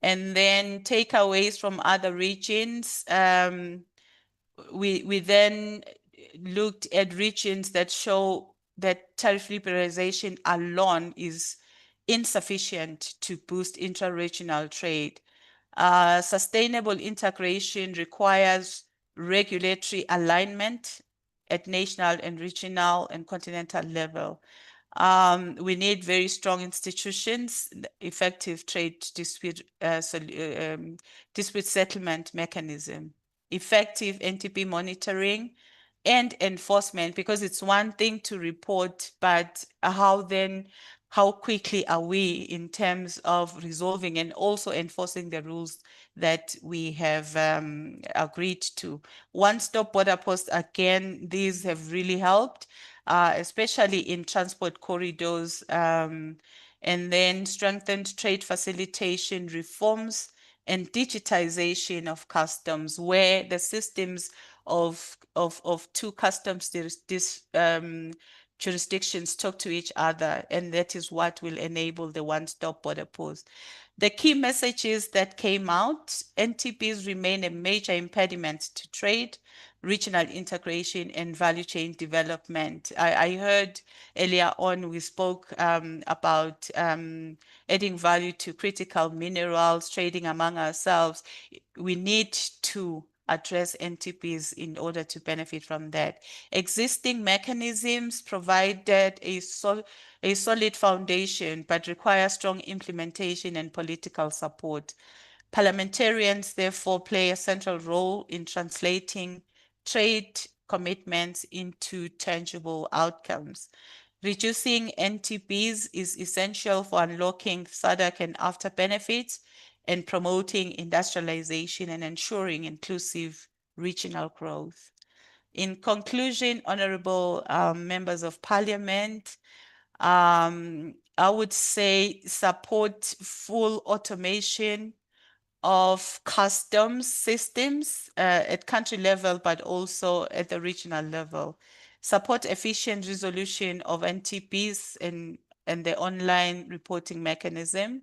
And then takeaways from other regions. We then looked at regions that show that tariff liberalization alone is insufficient to boost intra-regional trade. Sustainable integration requires regulatory alignment at national and regional and continental level. We need very strong institutions, effective trade dispute settlement mechanism, effective NTP monitoring and enforcement, because it's one thing to report, but how quickly are we in terms of resolving and also enforcing the rules that we have agreed to. One-stop border posts, again, these have really helped, especially in transport corridors, and then strengthened trade facilitation reforms and digitization of customs, where the systems of two customs jurisdictions talk to each other, and that is what will enable the one-stop border post. The key messages that came out: NTPs remain a major impediment to trade, regional integration, and value chain development. I heard earlier on we spoke about adding value to critical minerals, trading among ourselves. We need to address NTPs in order to benefit from that. Existing mechanisms provided a solid foundation, but require strong implementation and political support. Parliamentarians therefore play a central role in translating trade commitments into tangible outcomes. Reducing NTPs is essential for unlocking SADC and after benefits and promoting industrialization and ensuring inclusive regional growth. In conclusion, honorable members of parliament, I would say support full automation of customs systems at country level, but also at the regional level. Support efficient resolution of NTPs and the online reporting mechanism.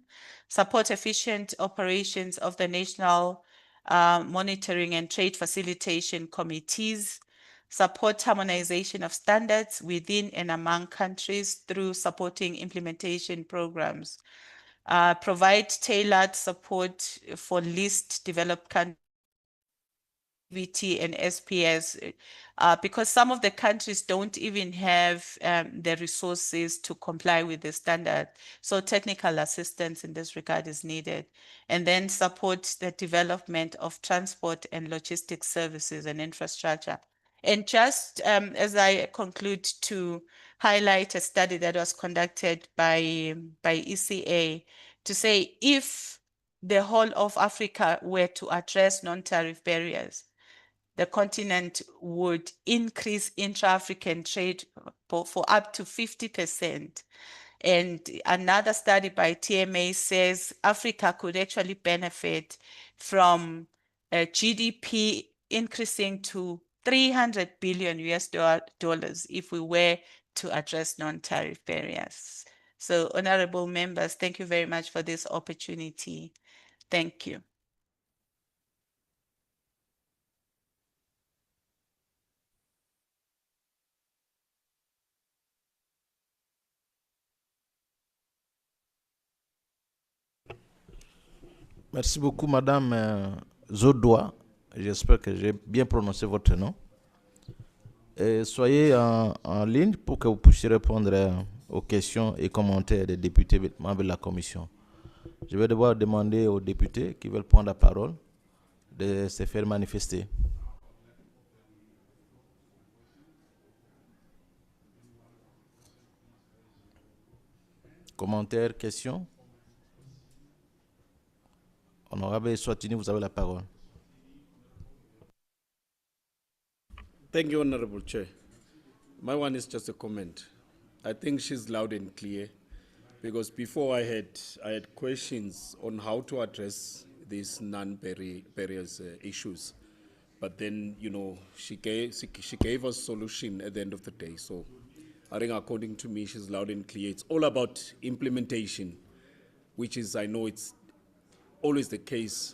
Support efficient operations of the national monitoring and trade facilitation committees. Support harmonization of standards within and among countries through supporting implementation programs. Provide tailored support for least developed countries and SPS, because some of the countries don't even have the resources to comply with the standard. So technical assistance in this regard is needed. And then support the development of transport and logistics services and infrastructure. And just as I conclude, to highlight a study that was conducted by ECA to say if the whole of Africa were to address non-tariff barriers, the continent would increase intra-African trade for up to 50%. And another study by TMA says Africa could actually benefit from GDP increasing to 300 billion US dollars if we were to address non-tariff barriers. So, honorable members, thank you very much for this opportunity. Thank you. Merci beaucoup, Madame Zodoa. J'espère que j'ai bien prononcé votre nom. Et soyez en ligne pour que vous puissiez répondre aux questions et commentaires des députés membres de la commission. Je vais devoir demander aux députés qui veulent prendre la parole de se faire manifester. Commentaires, questions? Honorable Swatini, vous avez la parole. Thank you, Honorable Chair. My one is just a comment. I think she's loud and clear, because before I had questions on how to address these non-barriers issues, but then she gave us solution at the end of the day. So I think according to me, she's loud and clear. It's all about implementation, which is, I know it's always the case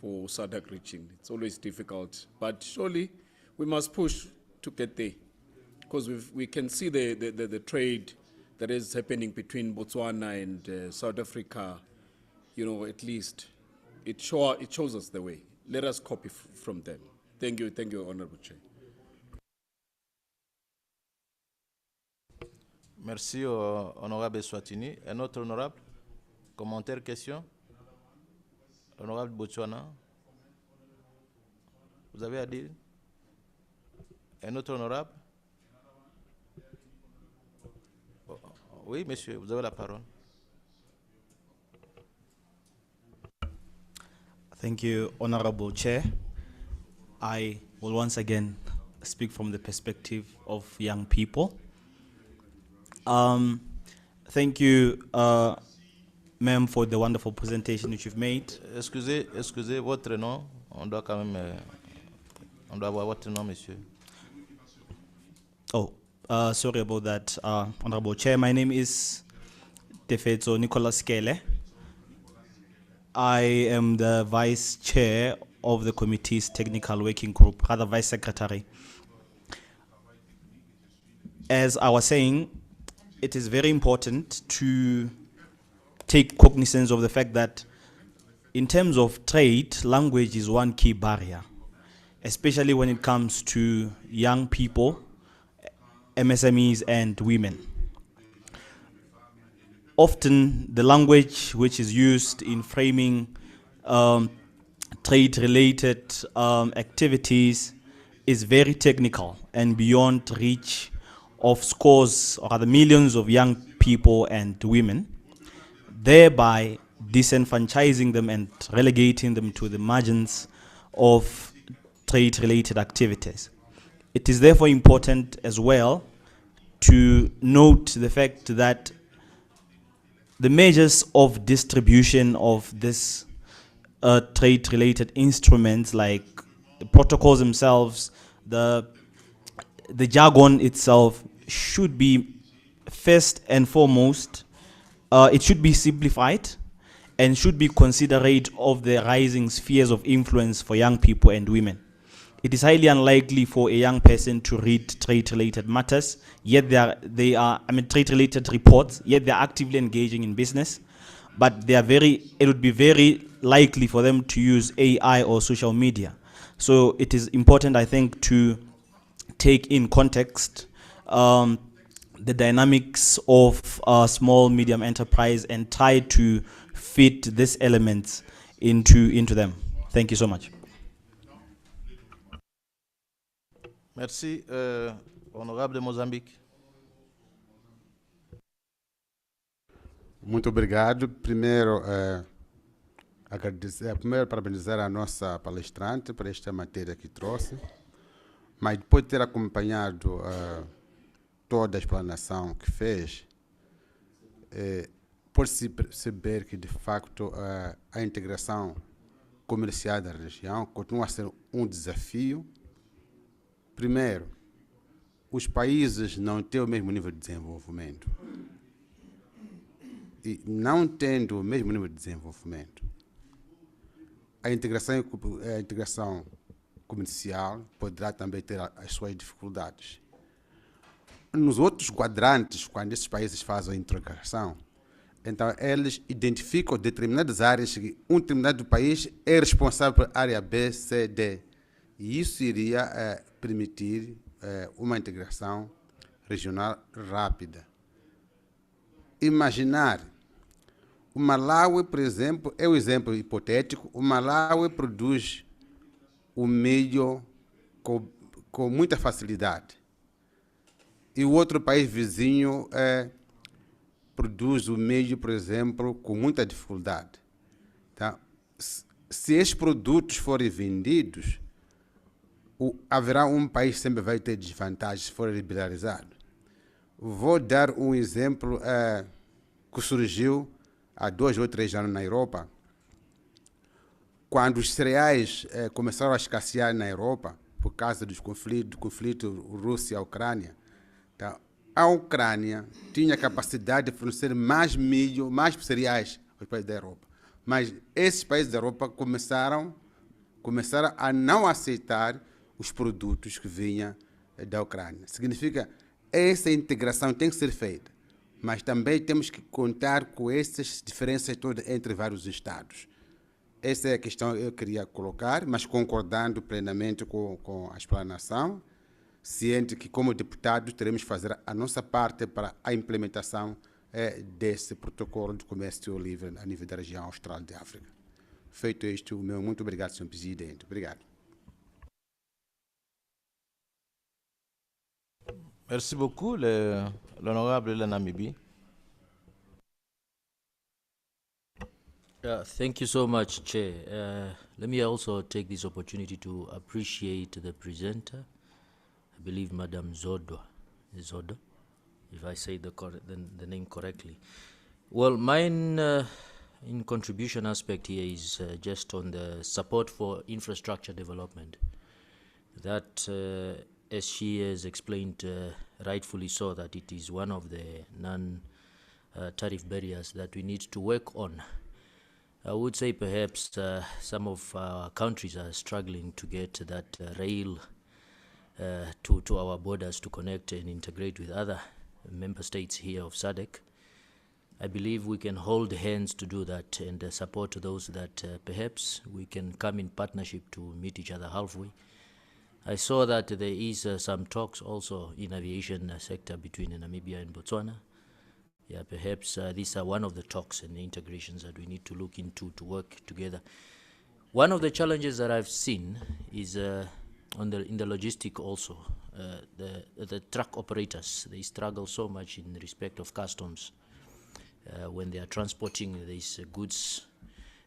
for SADC region. It's always difficult, but surely we must push to get there, because we can see the trade that is happening between Botswana and South Africa. At least it shows us the way. Let us copy from them. Thank you, Honorable Chair. Merci, Honorable Swatini. Un autre honorable? Commentaire, question? Honorable Botswana, vous avez à dire? Un autre honorable? Oui, monsieur, vous avez la parole. Thank you, Honorable Chair. I will once again speak from the perspective of young people. Thank you, ma'am, for the wonderful presentation that you've made. Excusez, votre nom, on doit quand même, on doit avoir votre nom, monsieur. Oh, sorry about that, Honorable Chair. My name is Tefetso Nicholas Kele. I am the Vice Chair of the committee's technical working group, rather Vice Secretary. As I was saying, it is very important to take cognizance of the fact that in terms of trade, language is one key barrier. especially when it comes to young people, MSMEs, and women. Often, the language which is used in framing trade-related activities is very technical and beyond reach of scores or rather millions of young people and women, thereby disenfranchising them and relegating them to the margins of trade-related activities. It is therefore important as well to note the fact that the measures of distribution of this trade-related instruments, like the protocols themselves, the jargon itself, should be first and foremost, it should be simplified and should be considerate of the rising spheres of influence for young people and women. It is highly unlikely for a young person to read trade-related matters, yet trade-related reports, yet they are actively engaging in business. But it would be very likely for them to use AI or social media. So it is important, I think, to take in context the dynamics of small, medium enterprise and try to fit these elements into them. Thank you so much. Merci, honorable de Moçambique. Muito obrigado. Primeiro, primeiro parabenizar a nossa palestrante por esta matéria que trouxe, mas depois de ter acompanhado toda a explanação que fez, pode-se perceber que, de facto, a integração comercial da região continua a ser um desafio. Primeiro, os países não têm o mesmo nível de desenvolvimento. E não tendo o mesmo nível de desenvolvimento, a integração comercial poderá também ter as suas dificuldades. Nos outros quadrantes, quando esses países fazem a integração, então eles identificam determinadas áreas que um determinado país é responsável por área B, C, D. E isso iria permitir uma integração regional rápida. Imaginar, o Malawi, por exemplo, é um exemplo hipotético, o Malawi produz o milho com muita facilidade. E o outro país vizinho produz o milho, por exemplo, com muita dificuldade. Tá? Se esses produtos forem vendidos, haverá um país que sempre vai ter desvantagens se for liberalizado. Vou dar um exemplo que surgiu há 2 ou 3 anos na Europa, quando os cereais começaram a escassear na Europa por causa do conflito Rússia-Ucrânia. Tá? A Ucrânia tinha capacidade de fornecer mais milho, mais cereais aos países da Europa. Mas esses países da Europa começaram a não aceitar os produtos que vinham da Ucrânia. Significa que essa integração tem que ser feita, mas também temos que contar com essas diferenças todas entre vários estados. Essa é a questão que eu queria colocar, mas concordando plenamente com a explanação, ciente que, como deputados, teremos que fazer a nossa parte para a implementação desse protocolo de comércio livre a nível da região austral de África. Feito isto, muito obrigado, Sr. Presidente. Obrigado. Merci beaucoup, l'honorable de la Namibie. Thank you so much, Chair. Let me also take this opportunity to appreciate the presenter. I believe Madam Zodo, if I say the name correctly. Well, mine in contribution aspect here is just on the support for infrastructure development. That, as she has explained rightfully so, that it is one of the non-tariff barriers that we need to work on. I would say perhaps some of our countries are struggling to get that rail to our borders to connect and integrate with other member states here of SADC. I believe we can hold hands to do that and support those that perhaps we can come in partnership to meet each other halfway I saw that there is some talks also in aviation sector between Namibia and Botswana. Yeah, perhaps these are one of the talks and the integrations that we need to look into to work together. One of the challenges that I've seen is in the logistic also. The truck operators, they struggle so much in respect of customs when they are transporting these goods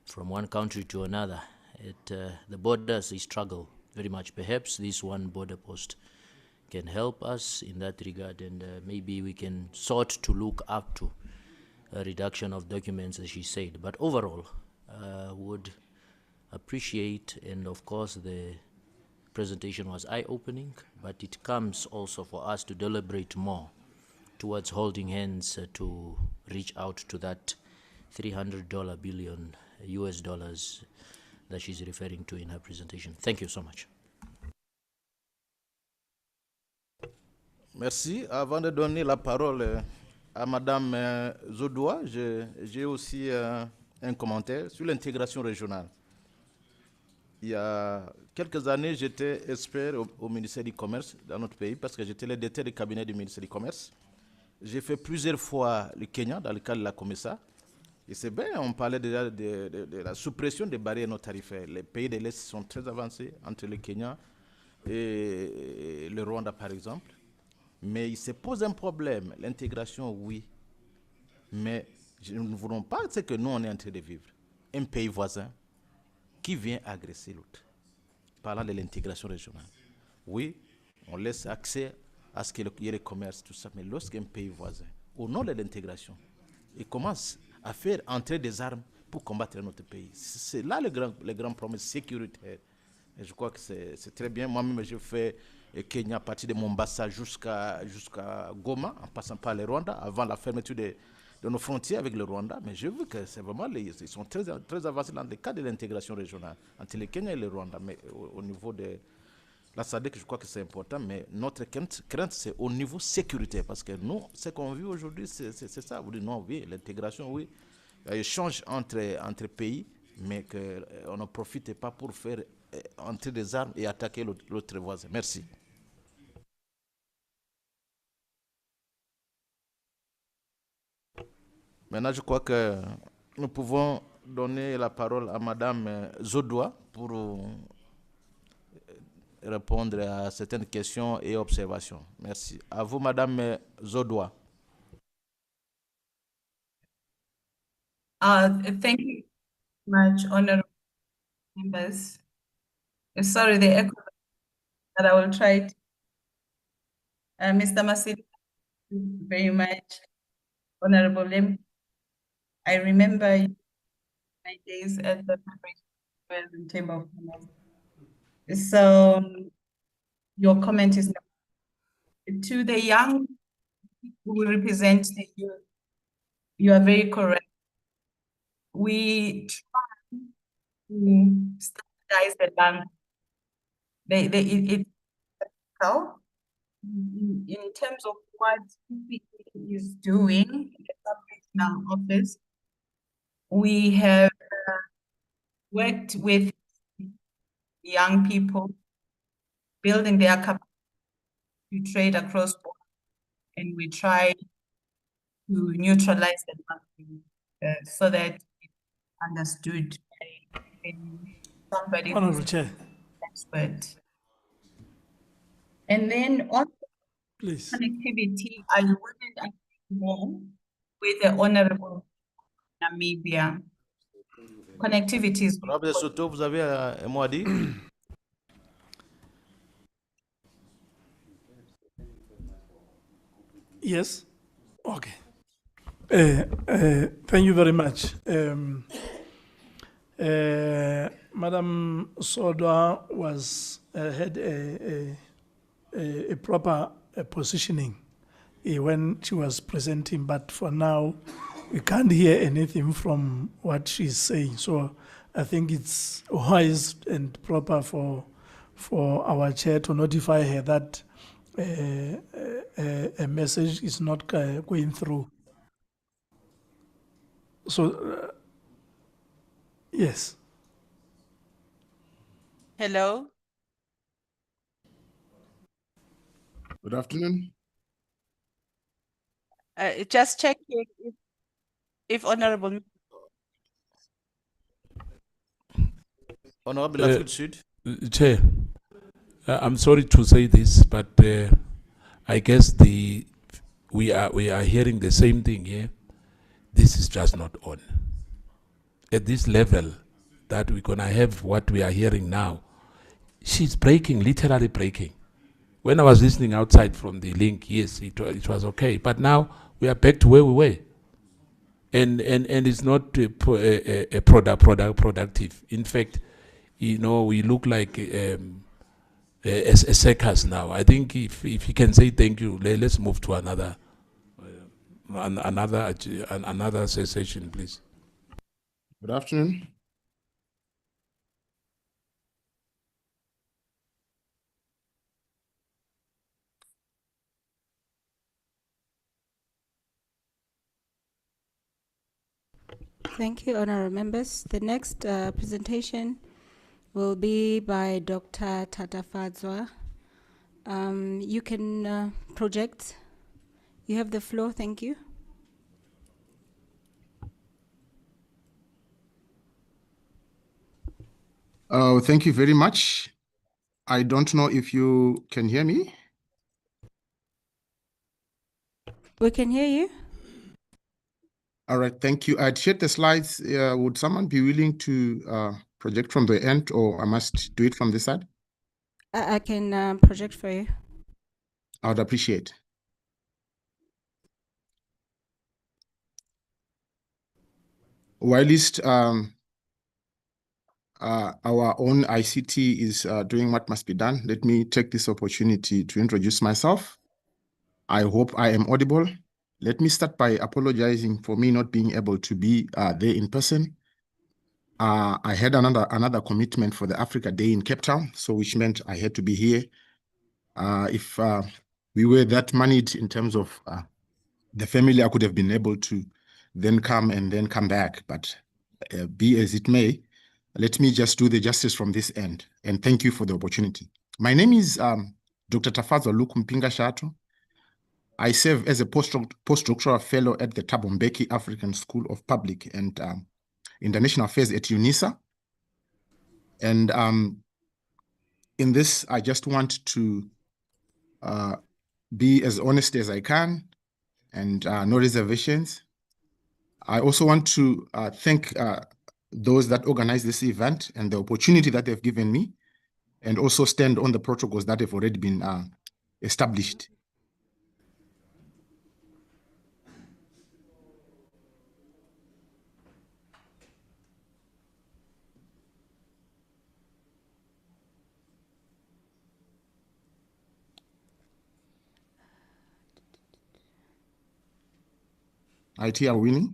from one country to another. The borders, they struggle very much. Perhaps this one border post can help us in that regard, and maybe we can sort to look up to a reduction of documents, as she said. But overall, would appreciate, and of course the presentation was eye-opening, but it comes also for us to deliberate more towards holding hands to reach out to that $300 billion US dollars that she's referring to in her presentation. Thank you so much. Merci. Avant de donner la parole à Madame Zodoua, j'ai aussi un commentaire sur l'intégration régionale. Il y a quelques années, j'étais expert au ministère du Commerce dans notre pays parce que j'étais le directeur de cabinet du ministère du Commerce. J'ai fait plusieurs fois le Kenya dans le cadre de la COMESA. Et c'est bien, on parlait déjà de la suppression des barrières non tarifaires. Les pays de l'Est sont très avancés entre le Kenya et le Rwanda, par exemple. Mais il se pose un problème. L'intégration, oui. Mais nous ne voulons pas ce que nous, on est en train de vivre. Un pays voisin qui vient agresser l'autre. Parlant de l'intégration régionale. Oui, on laisse accès à ce qu'il y ait le commerce, tout ça. Mais lorsqu'un pays voisin, au nom de l'intégration, il commence à faire entrer des armes pour combattre notre pays. C'est là le grand problème sécuritaire. Et je crois que c'est très bien. Moi-même, j'ai fait Kenya à partir de Mombasa jusqu'à Goma, en passant par le Rwanda, avant la fermeture de nos frontières avec le Rwanda. Mais j'ai vu que c'est vraiment, ils sont très, très avancés dans le cadre de l'intégration régionale entre le Kenya et le Rwanda. Mais au niveau de la SADC, je crois que c'est important. Mais notre crainte, c'est au niveau sécuritaire. Parce que nous, ce qu'on vit aujourd'hui, c'est ça. Vous dites non, oui, l'intégration, oui. Il y a échange entre pays, mais qu'on ne profite pas pour faire entrer des armes et attaquer l'autre voisin. Merci. Maintenant, je crois que nous pouvons donner la parole à Madame Zodoua pour répondre à certaines questions et observations. Merci. À vous, Madame Zodoua. Thank you much, honorable members. Sorry, the echo, but I will try to. Mr. Masidi, thank you very much, honorable members. I remember my days at the Chamber of Commerce. So your comment is to the young who represent the youth. You are very correct. We try to standardize the language. In terms of what TIFI is doing in the sub-regional office, we have worked with young people, building their capacity to trade across borders, and we try to neutralize the language so that it's understood by somebody Honorable who's Chair. expert. And then on Please. Connectivity, I wouldn't agree more with the Honorable Namibia. Connectivity is Honorable Soto, vous avez un mot à dire? Yes. Okay. Thank you very much. Madam Sodoa had a proper positioning when she was presenting, but for now, we can't hear anything from what she's saying. So I think it's wise and proper for our chair to notify her that a message is not going through. So, yes. Hello. Good afternoon. Just checking if Honorable. Honorable Afrique du Sud. Chair, I'm sorry to say this, but I guess we are hearing the same thing here. This is just not on. At this level, that we're gonna have what we are hearing now, she's breaking, literally breaking. When I was listening outside from the link, yes, it was okay. But now we are back to where we were. And it's not productive. In fact, we look like a circus now. I think if you can say thank you, let's move to another session, please. Good afternoon. Thank you, honorable members. The next presentation will be by Dr. Tatafadzwa. You can project. You have the floor. Thank you. Thank you very much. I don't know if you can hear me. We can hear you. All right, thank you. I'd shared the slides. Would someone be willing to project from the end, or I must do it from this side? I can project for you. I would appreciate. Whilst our own ICT is doing what must be done, let me take this opportunity to introduce myself. I hope I am audible. Let me start by apologizing for me not being able to be there in person. I had another commitment for the Africa Day in Cape Town, so which meant I had to be here. If we were that moneyed in terms of the family, I could have been able to then come and then come back. But be as it may, let me just do the justice from this end. And thank you for the opportunity. My name is Dr. Tafadzwa Luke Mpinga Shato. I serve as a postdoctoral fellow at the Thabo Mbeki African School of Public and International Affairs at UNISA. And in this, I just want to be as honest as I can and no reservations. I also want to thank those that organized this event and the opportunity that they've given me, and also stand on the protocols that have already been established. IT are winning.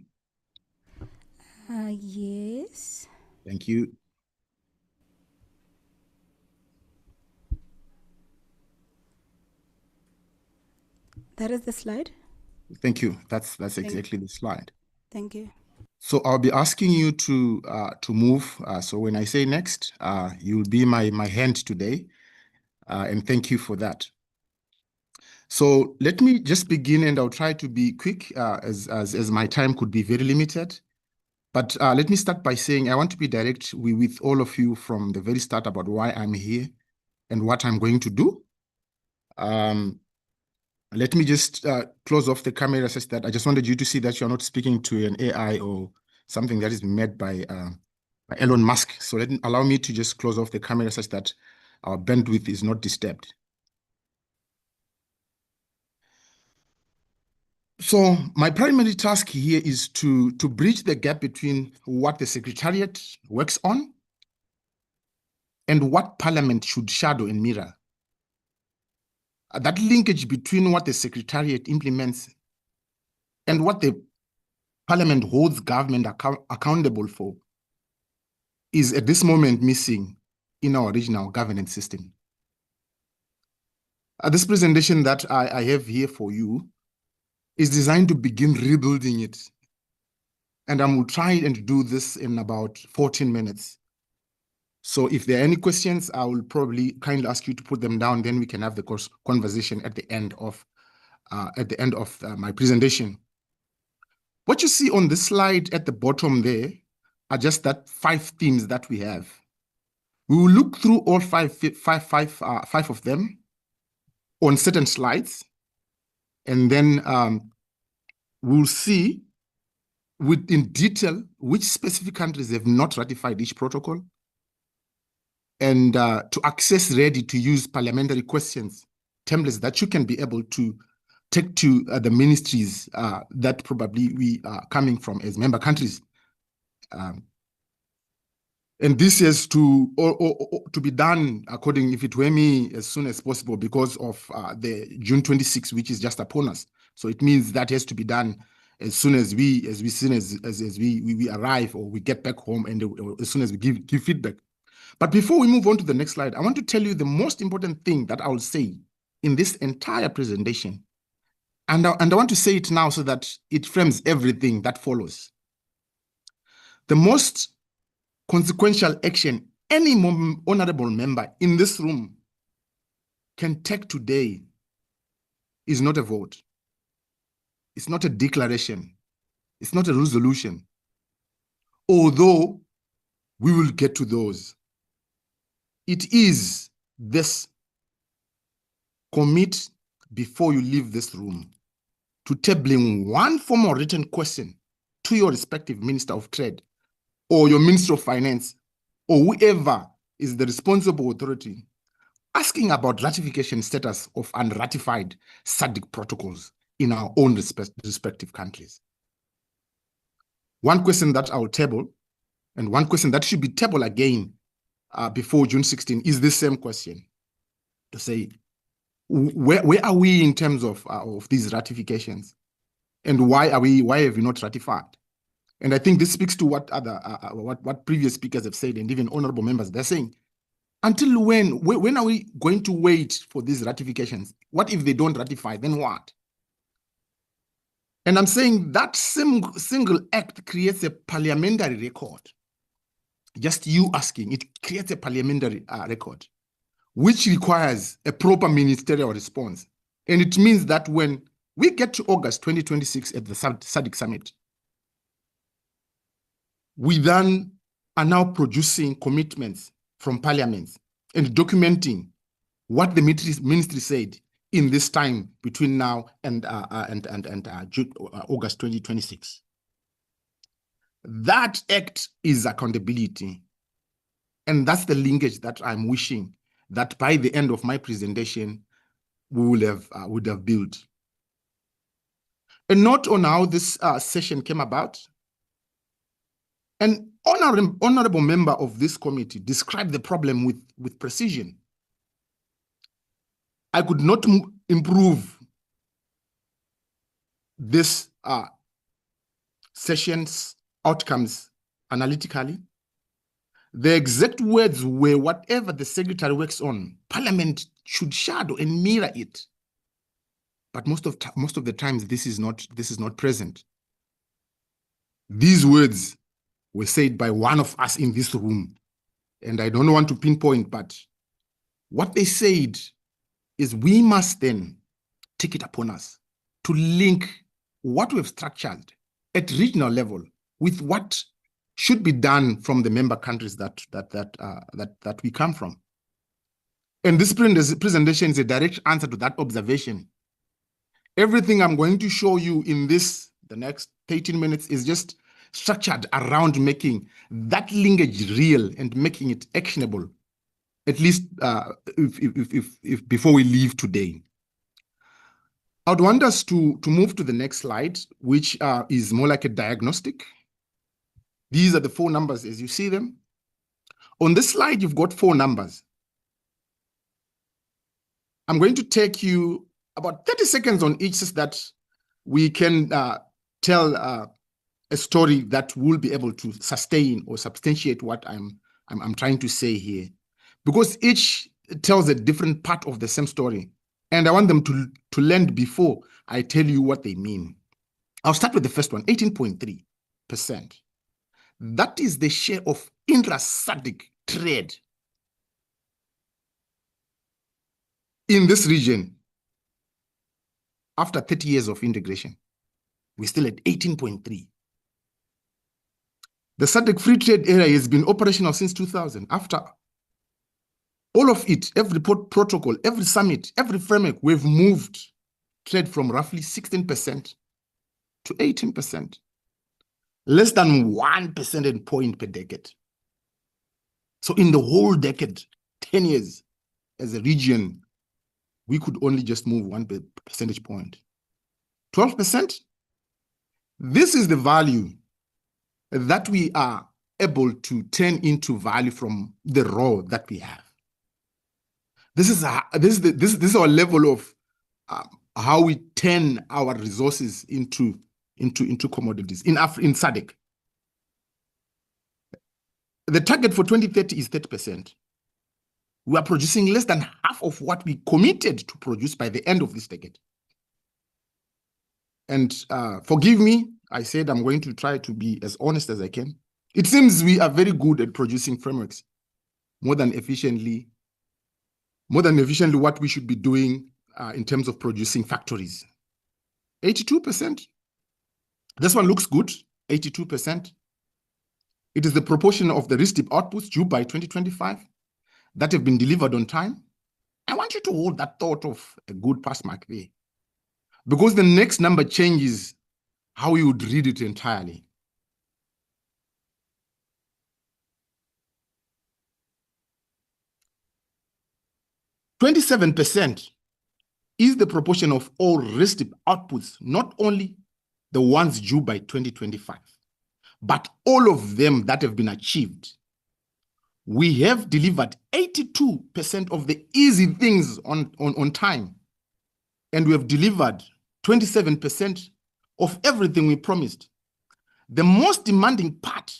Yes. Thank you. That is the slide. Thank you. That's exactly the slide. Thank you. So I'll be asking you to move. So when I say next, you'll be my hand today, and thank you for that. So let me just begin, and I'll try to be quick, as my time could be very limited. But let me start by saying I want to be direct with all of you from the very start about why I'm here and what I'm going to do. Let me just close off the camera such that I just wanted you to see that you're not speaking to an AI or something that is made by Elon Musk. So allow me to just close off the camera such that our bandwidth is not disturbed. So my primary task here is to bridge the gap between what the Secretariat works on and what Parliament should shadow and mirror. That linkage between what the Secretariat implements and what the Parliament holds government accountable for is at this moment missing in our regional governance system. This presentation that I have here for you is designed to begin rebuilding it. And I will try and do this in about 14 minutes. So if there are any questions, I will probably kindly ask you to put them down. Then we can have the conversation at the end of my presentation. What you see on this slide at the bottom there are just that 5 themes that we have. We will look through all five of them on certain slides, and then we'll see in detail which specific countries have not ratified each protocol, and to access ready-to-use parliamentary questions, templates that you can be able to take to the ministries that probably we are coming from as member countries. And this is to be done, according, if it were me, as soon as possible because of the June 26th, which is just upon us. So it means that has to be done as soon as we arrive or we get back home, and as soon as we give feedback. But before we move on to the next slide, I want to tell you the most important thing that I will say in this entire presentation. And I want to say it now so that it frames everything that follows. The most consequential action any honorable member in this room can take today is not a vote. It's not a declaration. It's not a resolution. Although we will get to those. It is this: commit before you leave this room to tabling one formal written question to your respective Minister of Trade or your Minister of Finance or whoever is the responsible authority, asking about ratification status of unratified SADC protocols in our own respective countries. One question that I will table, and one question that should be tabled again before June 16, is this same question, to say, where are we in terms of these ratifications, and why have we not ratified? And I think this speaks to what what previous speakers have said, and even honorable members, they're saying, until when are we going to wait for these ratifications? What if they don't ratify, then what? And I'm saying that single act creates a parliamentary record. Just you asking, it creates a parliamentary record, which requires a proper ministerial response. And it means that when we get to August 2026 at the SADC summit, we then are now producing commitments from parliaments and documenting what the ministry said in this time between now and August 2026. That act is accountability. And that's the linkage that I'm wishing that by the end of my presentation, we would have built. A note on how this session came about. An honorable member of this committee described the problem with precision. I could not improve this session's outcomes analytically. The exact words were, whatever the secretary works on, Parliament should shadow and mirror it. But most of the times, this is not present. These words were said by one of us in this room, and I don't want to pinpoint, but what they said is we must then take it upon us to link what we've structured at regional level with what should be done from the member countries that we come from. And this presentation is a direct answer to that observation. Everything I'm going to show you in the next 13 minutes is just structured around making that linkage real and making it actionable, at least if before we leave today. I'd want us to move to the next slide, which is more like a diagnostic. These are the 4 numbers as you see them. On this slide, you've got 4 numbers. I'm going to take you about 30 seconds on each so that we can tell a story that will be able to sustain or substantiate what I'm trying to say here. Because each tells a different part of the same story. And I want them to land before I tell you what they mean. I'll start with the first one, 18.3%. That is the share of intra-SADC trade in this region, after 30 years of integration, we're still at 18.3. The SADC free trade area has been operational since 2000. After all of it, every protocol, every summit, every framework, we've moved trade from roughly 16% to 18%. Less than 1 percentage point per decade. So in the whole decade, 10 years, as a region, we could only just move 1 percentage point. 12%? This is the value that we are able to turn into value from the raw that we have. This is our level of how we turn our resources into commodities in SADC. The target for 2030 is 30%. We are producing less than half of what we committed to produce by the end of this decade. And forgive me, I said I'm going to try to be as honest as I can. It seems we are very good at producing frameworks, more than efficiently what we should be doing in terms of producing factories. 82%. This one looks good, 82%. It is the proportion of the RISTIP outputs due by 2025 that have been delivered on time. I want you to hold that thought of a good pass mark there, because the next number changes how you would read it entirely. %27% is the proportion of all RISTIP outputs, not only the ones due by 2025, but all of them that have been achieved. We have delivered 82% of the easy things on time, and we have delivered 27% of everything we promised. The most demanding part,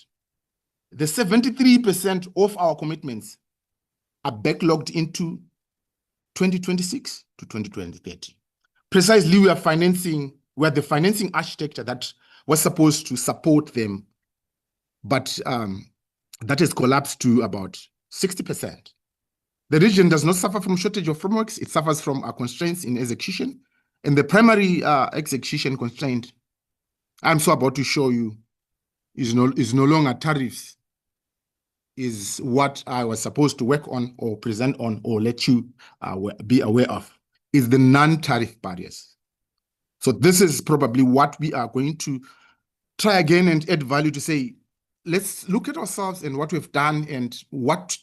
the 73% of our commitments, are backlogged into 2026 to 2030. Precisely, we are the financing architecture that was supposed to support them, but that has collapsed to about 60%. The region does not suffer from shortage of frameworks. It suffers from constraints in execution. And the primary execution constraint I'm so about to show you is no longer tariffs, is what I was supposed to work on or present on or let you be aware of, is the non-tariff barriers. So this is probably what we are going to try again and add value to say, let's look at ourselves and what we've done and what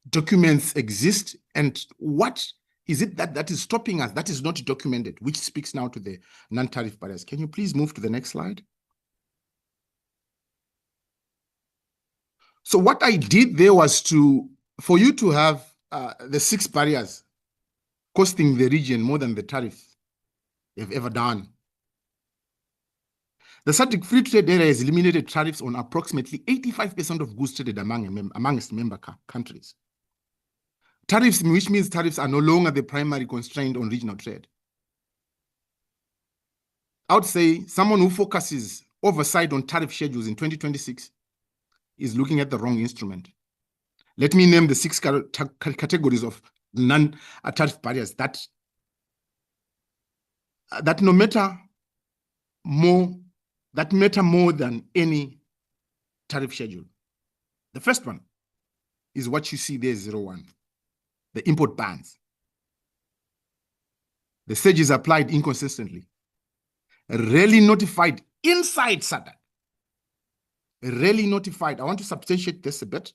documents exist and what is it that is stopping us, that is not documented, which speaks now to the non-tariff barriers. Can you please move to the next slide? So what I did there was for you to have the 6 barriers costing the region more than the tariffs they've ever done. The SADC free trade area has eliminated tariffs on approximately 85% of goods traded amongst member countries. Tariffs, which means tariffs are no longer the primary constraint on regional trade. I would say someone who focuses oversight on tariff schedules in 2026 is looking at the wrong instrument. Let me name the 6 categories of non-tariff barriers that matter more than any tariff schedule. The first one is what you see there, 01, the import bans. The surge is applied inconsistently, rarely notified inside SADC. Rarely notified. I want to substantiate this a bit.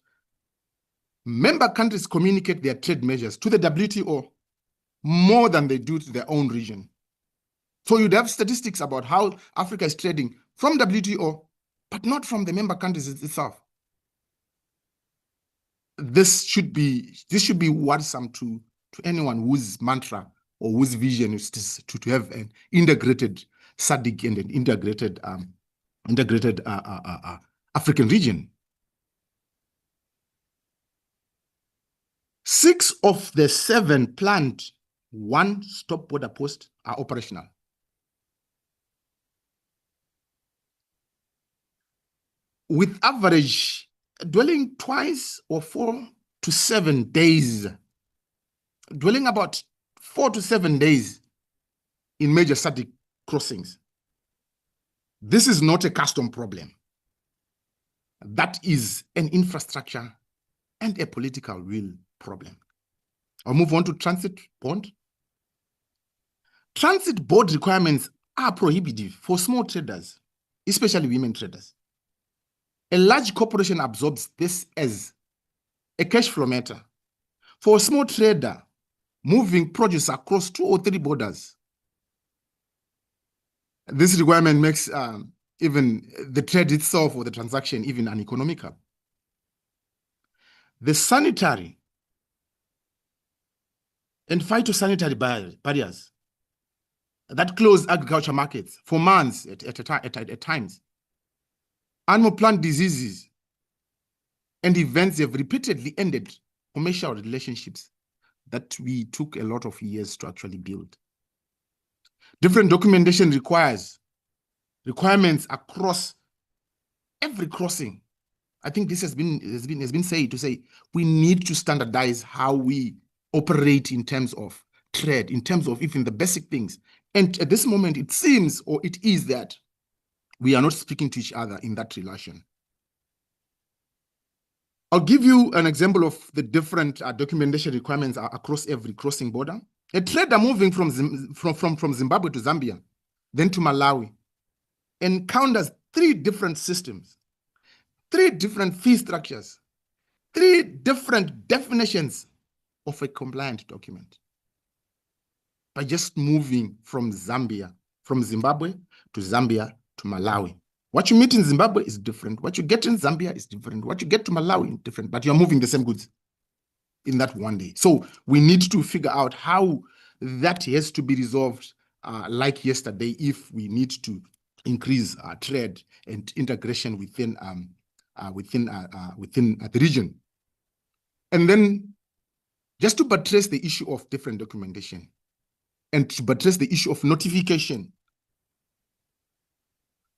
Member countries communicate their trade measures to the WTO more than they do to their own region. So you'd have statistics about how Africa is trading from WTO, but not from the member countries itself. This should be worrisome to anyone whose mantra or whose vision is to have an integrated SADC and an integrated African region. 6 of the 7 planned one-stop border posts are operational. With average dwelling twice or 4 to 7 days, dwelling about 4 to 7 days in major SADC crossings. This is not a custom problem. That is an infrastructure and a political will problem. I'll move on to transit bond. Transit board requirements are prohibitive for small traders, especially women traders. A large corporation absorbs this as a cash flow matter. For a small trader, moving produce across 2 or 3 borders, this requirement makes even the trade itself or the transaction even uneconomical. The sanitary and phytosanitary barriers that close agriculture markets for months at times. Animal plant diseases and events have repeatedly ended commercial relationships that we took a lot of years to actually build. Different documentation requirements across every crossing. I think this has been said to say we need to standardize how we operate in terms of trade, in terms of even the basic things. And at this moment, it seems, or it is, that we are not speaking to each other in that relation. I'll give you an example of the different documentation requirements across every crossing border. A trader moving from Zimbabwe to Zambia, then to Malawi, encounters 3 different systems, 3 different fee structures, 3 different definitions of a compliant document by just moving from Zimbabwe to Zambia to Malawi. What you meet in Zimbabwe is different. What you get in Zambia is different. What you get to Malawi is different, but you're moving the same goods in that one day. So we need to figure out how that has to be resolved like yesterday if we need to increase trade and integration within the region. And then just to buttress the issue of different documentation and to buttress the issue of notification,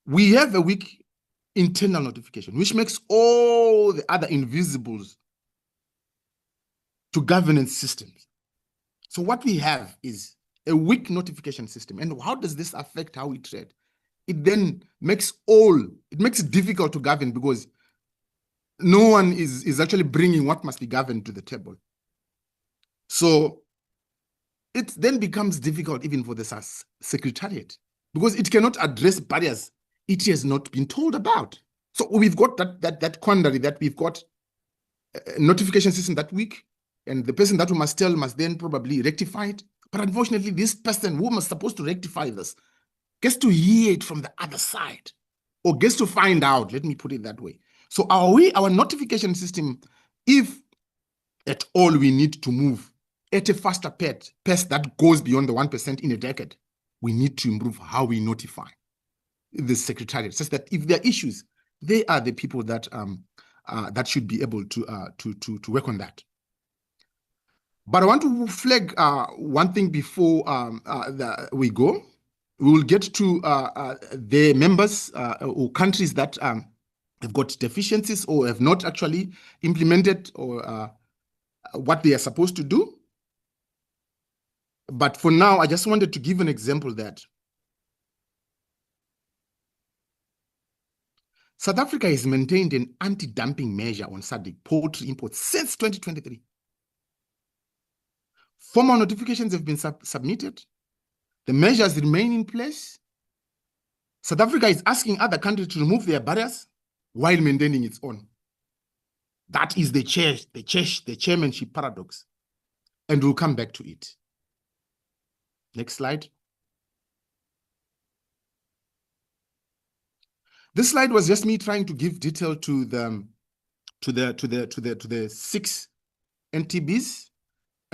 we have a weak internal notification, which makes all the other invisibles to governance systems. So what we have is a weak notification system. And how does this affect how we trade? It then makes it difficult to govern because no one is actually bringing what must be governed to the table. So it then becomes difficult even for the secretariat because it cannot address barriers it has not been told about. So we've got that quandary that we've got a notification system that weak, and the person that we must tell must then probably rectify it. But unfortunately, this person who was supposed to rectify this gets to hear it from the other side or gets to find out, let me put it that way. So our notification system, if at all we need to move at a faster pace that goes beyond the 1% in a decade, we need to improve how we notify the secretariat, such that if there are issues, they are the people that that should be able to work on that. But I want to flag one thing before we go. We will get to the members or countries that have got deficiencies or have not actually implemented or what they are supposed to do. But for now, I just wanted to give an example that South Africa has maintained an anti-dumping measure on SADC poultry imports since 2023. Formal notifications have been submitted. The measures remain in place. South Africa is asking other countries to remove their barriers while maintaining its own. That is the chairmanship paradox. And we'll come back to it. Next slide. This slide was just me trying to give detail to the 6 NTBs,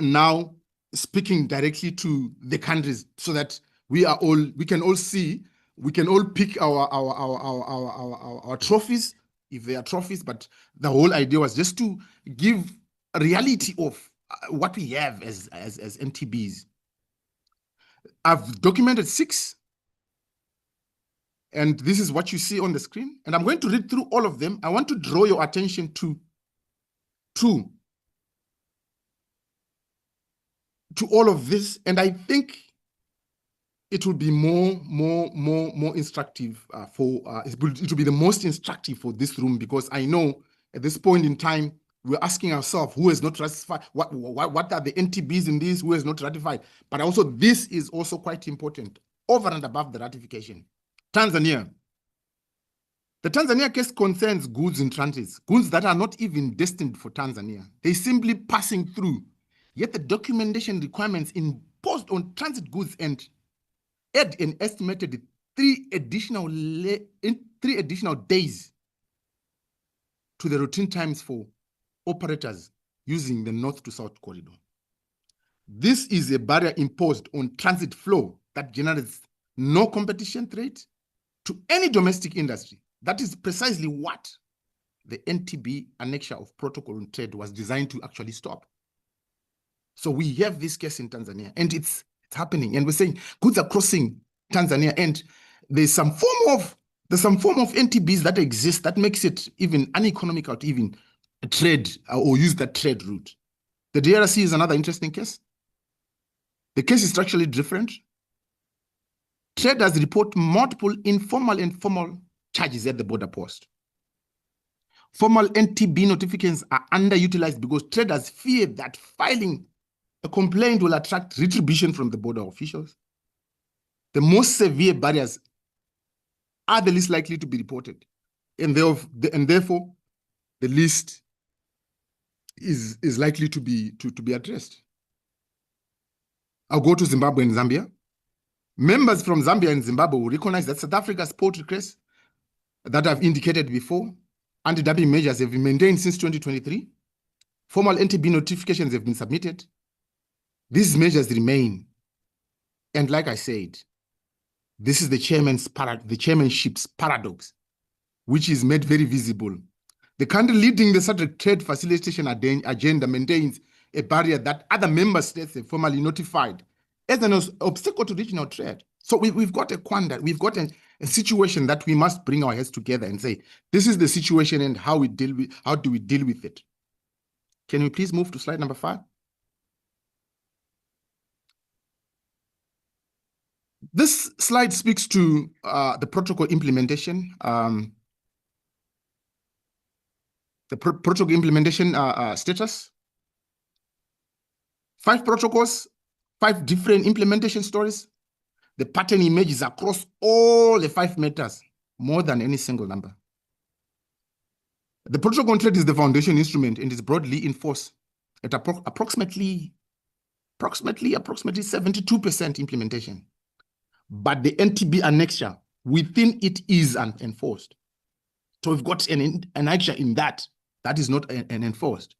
now speaking directly to the countries so that we can all see, we can all pick our trophies if they are trophies, but the whole idea was just to give a reality of what we have as NTBs. I've documented 6. And this is what you see on the screen. And I'm going to read through all of them. I want to draw your attention to 2 to all of this, and I think it will be more instructive it will be the most instructive for this room, because I know at this point in time we're asking ourselves who has not ratified, what are the NTBs in this, who has not ratified. But also this is also quite important over and above the ratification. Tanzania. The Tanzania case concerns goods in transit, goods that are not even destined for Tanzania. They're simply passing through. Yet the documentation requirements imposed on transit goods and add an estimated 3 additional days to the routine times for operators using the north to south corridor. This is a barrier imposed on transit flow that generates no competition threat to any domestic industry. That is precisely what the NTB annexure of protocol on trade was designed to actually stop. So we have this case in Tanzania, and it's happening, and we're saying goods are crossing Tanzania, and there's some form of NTBs that exist that makes it even uneconomical to even trade or use that trade route. The DRC is another interesting case. The case is structurally different. Traders report multiple informal and formal charges at the border post. Formal NTB notifications are underutilized because traders fear that filing a complaint will attract retribution from the border officials. The most severe barriers are the least likely to be reported, and therefore the least is likely to be addressed. I'll go to Zimbabwe and Zambia. Members from Zambia and Zimbabwe will recognize that South Africa's port requests that I've indicated before, anti-dumping measures have been maintained since 2023. Formal NTB notifications have been submitted. These measures remain. And like I said, this is the chairmanship's paradox, which is made very visible. The country leading the SADC trade facilitation agenda maintains a barrier that other member states have formally notified as an obstacle to regional trade. So we've got a quandary. We've got a situation that we must bring our heads together and say, this is the situation and how do we deal with it? Can we please move to slide number 5? This slide speaks to the protocol implementation. The protocol implementation status. 5 protocols, 5 different implementation stories. The pattern emerges across all the 5 meters, more than any single number. The protocol on trade is the foundation instrument and is broadly enforced at approximately 72% implementation. But the NTB annexure within it is enforced. So we've got an annexure in that is not enforced.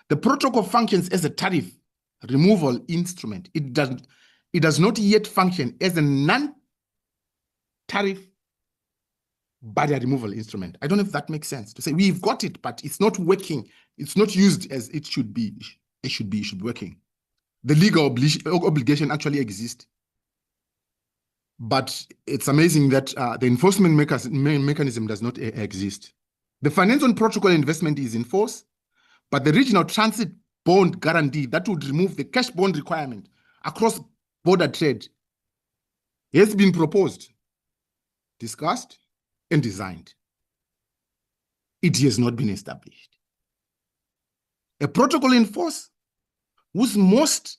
The protocol functions as a tariff removal instrument. It does not yet function as a non-tariff barrier removal instrument. I don't know if that makes sense to say we've got it, but it's not working. It's not used as it should be. It should be working. The legal obligation actually exists. But it's amazing that the enforcement mechanism does not exist. The finance on protocol investment is in force, but the regional transit bond guarantee that would remove the cash bond requirement across border trade has been proposed, discussed, and designed. It has not been established. A protocol in force whose most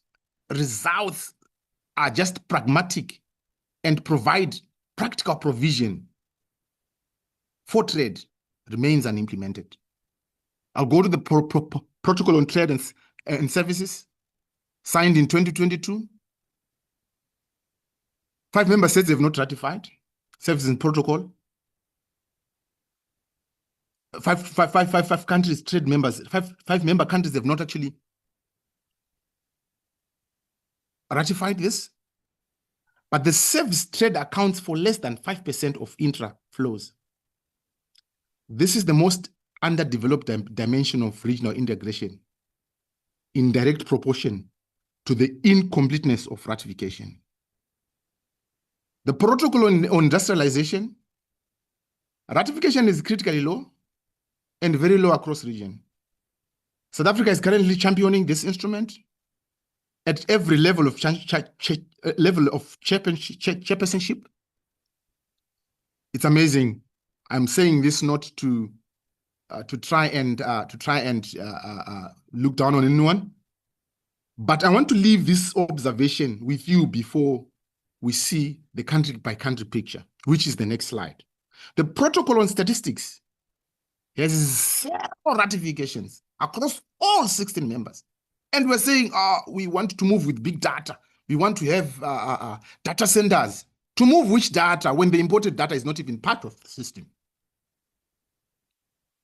results are just pragmatic and provide practical provision for trade remains unimplemented. I'll go to the protocol on trade and services signed in 2022. 5 member states have not ratified services and protocol. 5 countries, trade members, 5 member countries have not actually ratified this. But the service trade accounts for less than 5% of intra flows. This is the most underdeveloped dimension of regional integration in direct proportion to the incompleteness of ratification. The protocol on industrialization, ratification is critically low and very low across region. South Africa is currently championing this instrument. at every level of chairpersonship. It's amazing. I'm saying this not to try and look down on anyone, but I want to leave this observation with you before we see the country by country picture, which is the next slide. The protocol on statistics has several ratifications across all 16 members. And we're saying, we want to move with big data. We want to have data centers. To move which data when the imported data is not even part of the system?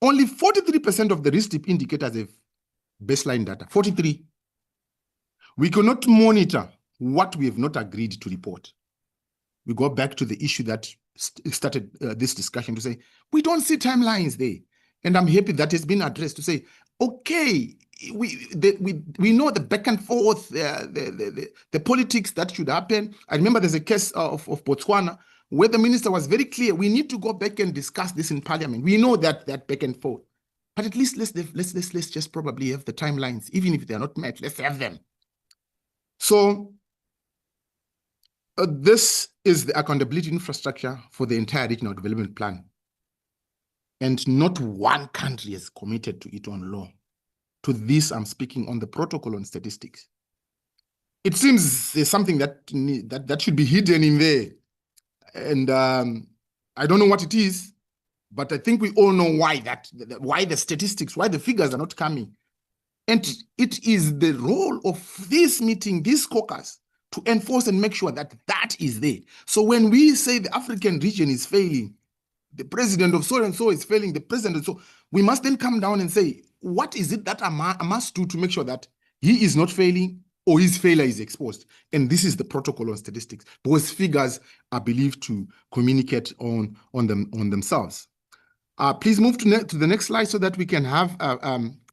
Only 43% of the risk indicators have baseline data, 43. We cannot monitor what we have not agreed to report. We go back to the issue that started this discussion to say, we don't see timelines there. And I'm happy that has been addressed to say, okay, we know the back and forth, the politics that should happen. I remember there's a case of Botswana where the minister was very clear, we need to go back and discuss this in parliament. We know that back and forth. But at least let's just probably have the timelines, even if they're not met, let's have them. So this is the accountability infrastructure for the entire regional development plan. And not one country is committed to it on law. To this, I'm speaking on the protocol on statistics. It seems there's something that should be hidden in there. And I don't know what it is, but I think we all know why why the statistics, why the figures are not coming. And it is the role of this meeting, this caucus, to enforce and make sure that that is there. So when we say the African region is failing, the president of so and so is failing, the president of so, we must then come down and say, what is it that I must do to make sure that he is not failing or his failure is exposed? And this is the protocol on statistics, because figures are believed to communicate on themselves. Please move to the next slide so that we can have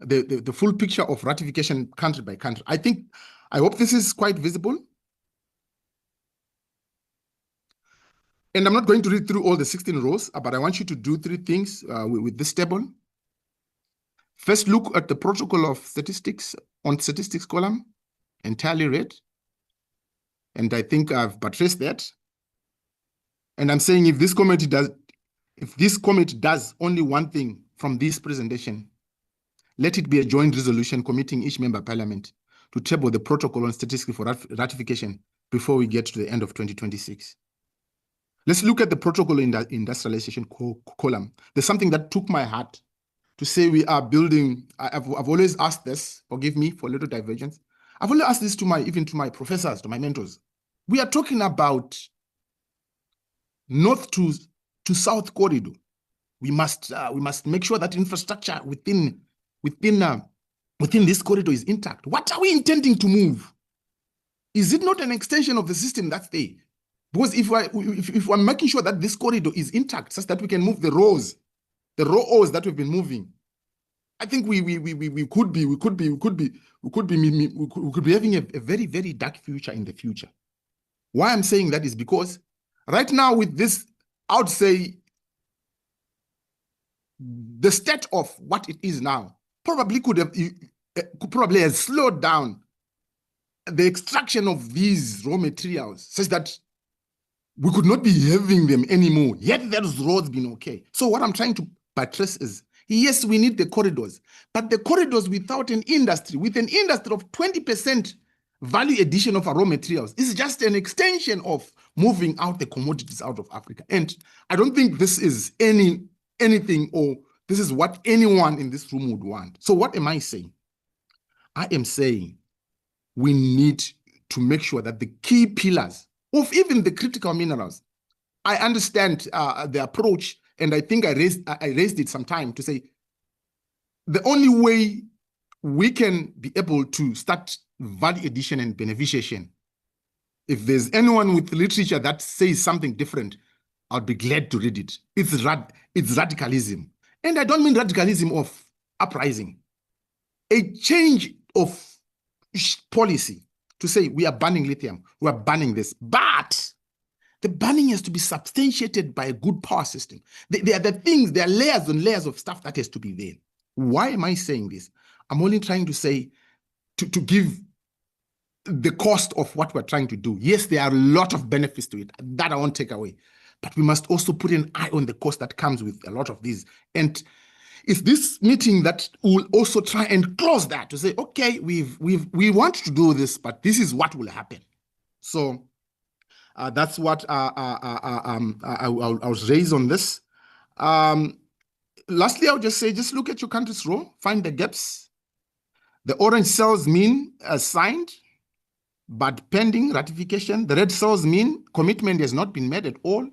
the full picture of ratification country by country. I hope this is quite visible. And I'm not going to read through all the 16 rows, but I want you to do 3 things with this table. First, look at the protocol of statistics on statistics column, entirely red. And I think I've buttressed that. And I'm saying if this committee does only one thing from this presentation, let it be a joint resolution committing each member parliament to table the protocol on statistics for ratification before we get to the end of 2026. Let's look at the protocol in the industrialization column. There's something that took my heart to say we are building. I've always asked this, forgive me for a little divergence. I've always asked this even to my professors, to my mentors. We are talking about north to south corridor. We must make sure that infrastructure within this corridor is intact. What are we intending to move? Is it not an extension of the system that's there? Because if we're making sure that this corridor is intact, such that we can move the rows that we've been moving, I think we could be having a very, very dark future in the future. Why I'm saying that is because right now with this, I would say the state of what it is now probably has slowed down the extraction of these raw materials such that we could not be having them anymore, yet those roads been okay. So what I'm trying to buttress is, yes, we need the corridors, but the corridors without an industry, with an industry of 20% value addition of our raw materials, is just an extension of moving out the commodities out of Africa. And I don't think this is anything, or this is what anyone in this room would want. So what am I saying? I am saying we need to make sure that the key pillars of even the critical minerals, I understand the approach, and I think I raised it some time to say the only way we can be able to start value addition and beneficiation, if there's anyone with literature that says something different, I'll be glad to read it. It's radicalism. And I don't mean radicalism of uprising. A change of policy to say we are banning lithium, we are banning this, but the banning has to be substantiated by a good power system. There are layers and layers of stuff that has to be there. Why am I saying this? I'm only trying to say, to give the cost of what we're trying to do. Yes, there are a lot of benefits to it. That I won't take away. But we must also put an eye on the cost that comes with a lot of these. And it's this meeting that will also try and close that to say, okay, we want to do this, but this is what will happen. So that's what I was raised on this. Lastly, I'll just say, just look at your country's role, find the gaps. The orange cells mean signed, but pending ratification. The red cells mean commitment has not been made at all.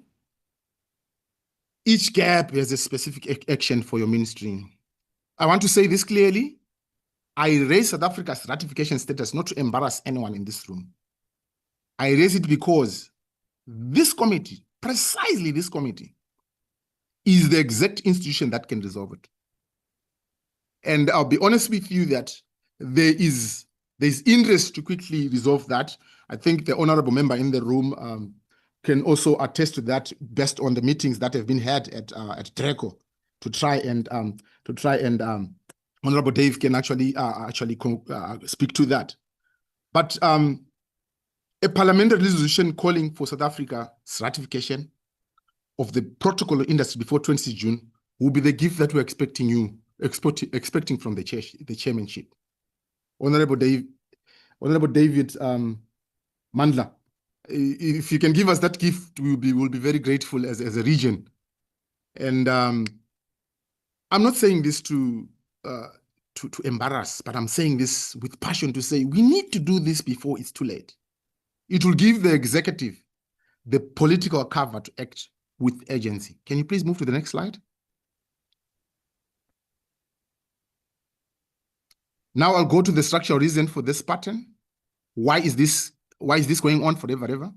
Each gap has a specific action for your ministry. I want to say this clearly. I raise South Africa's ratification status not to embarrass anyone in this room. I raise it because this committee, precisely this committee, is the exact institution that can resolve it. And I'll be honest with you that there's interest to quickly resolve that. I think the honorable member in the room can also attest to that based on the meetings that have been had at DRECO to try and Honorable Dave can actually speak to that. But a parliamentary resolution calling for South Africa's ratification of the protocol industry before 20 June will be the gift that we're expecting from the chairmanship. Honorable David Mandla, if you can give us that gift, we'll be very grateful as a region. And I'm not saying this to embarrass, but I'm saying this with passion to say we need to do this before it's too late. It will give the executive the political cover to act with urgency. Can you please move to the next slide? Now I'll go to the structural reason for this pattern. Why is this going on forever?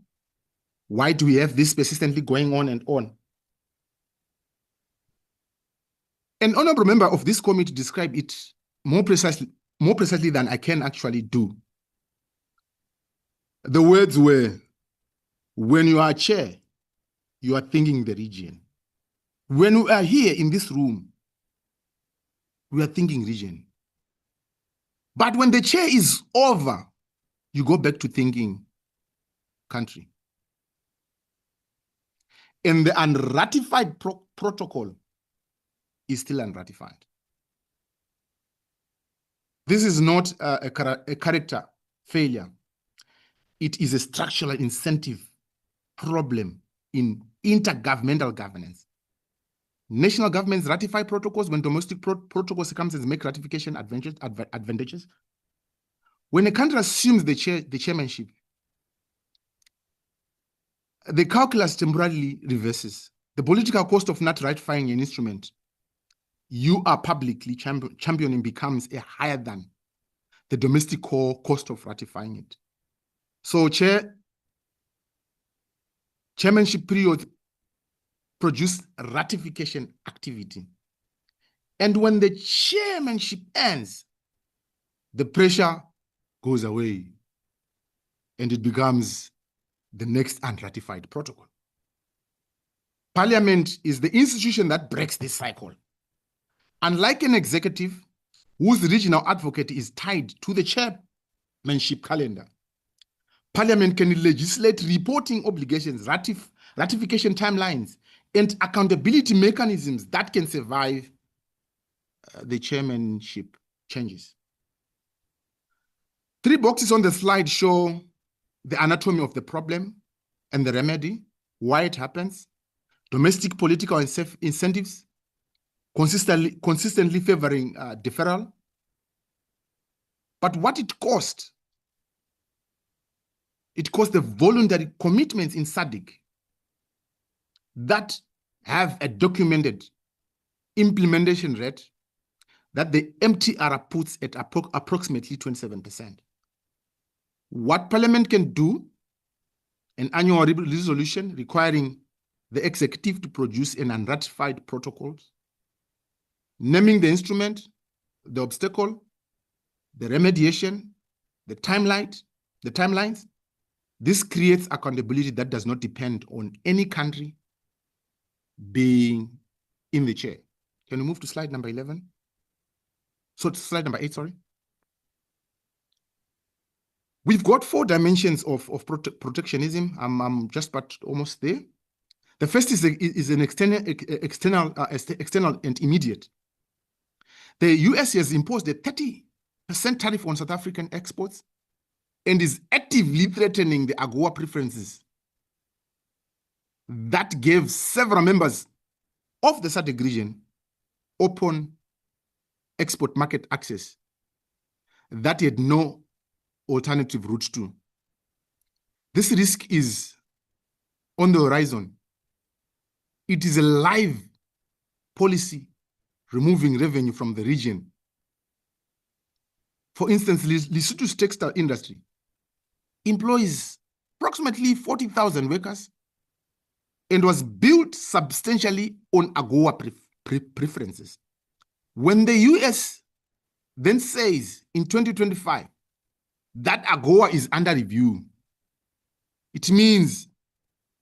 Why do we have this persistently going on and on? An honorable member of this committee described it more precisely than I can actually do. The words were, when you are chair, you are thinking the region. When we are here in this room, we are thinking region. But when the chair is over, you go back to thinking country. And the unratified protocol is still unratified. This is not a character failure. It is a structural incentive problem in intergovernmental governance. National governments ratify protocols when domestic protocol circumstances make ratification advantageous. When a country assumes the chairmanship, the calculus temporarily reverses. The political cost of not ratifying an instrument you are publicly championing becomes a higher than the domestic cost of ratifying it. So chairmanship period produce ratification activity. And when the chairmanship ends, the pressure goes away and it becomes the next unratified protocol. Parliament is the institution that breaks this cycle. Unlike an executive whose regional advocate is tied to the chairmanship calendar, Parliament can legislate reporting obligations, ratification timelines, and accountability mechanisms that can survive the chairmanship changes. 3 boxes on the slide show the anatomy of the problem and the remedy, why it happens, domestic political incentives, consistently favoring deferral. But what it cost the voluntary commitments in SADC that have a documented implementation rate that the MTR puts at approximately 27%. What Parliament can do, an annual resolution requiring the executive to produce an unratified protocol, naming the instrument, the obstacle, the remediation, the timelines. This creates accountability that does not depend on any country being in the chair. Can we move to slide number 11? So slide number 8, sorry. We've got 4 dimensions of protectionism. I'm just about almost there. The first is an external and immediate. The US has imposed a 30% tariff on South African exports and is actively threatening the AGOA preferences that gave several members of the SADC region open export market access that had no alternative route to. This risk is on the horizon. It is a live policy removing revenue from the region. For instance, Lesotho's textile industry employs approximately 40,000 workers and was built substantially on AGOA preferences. When the US then says in 2025 that AGOA is under review, it means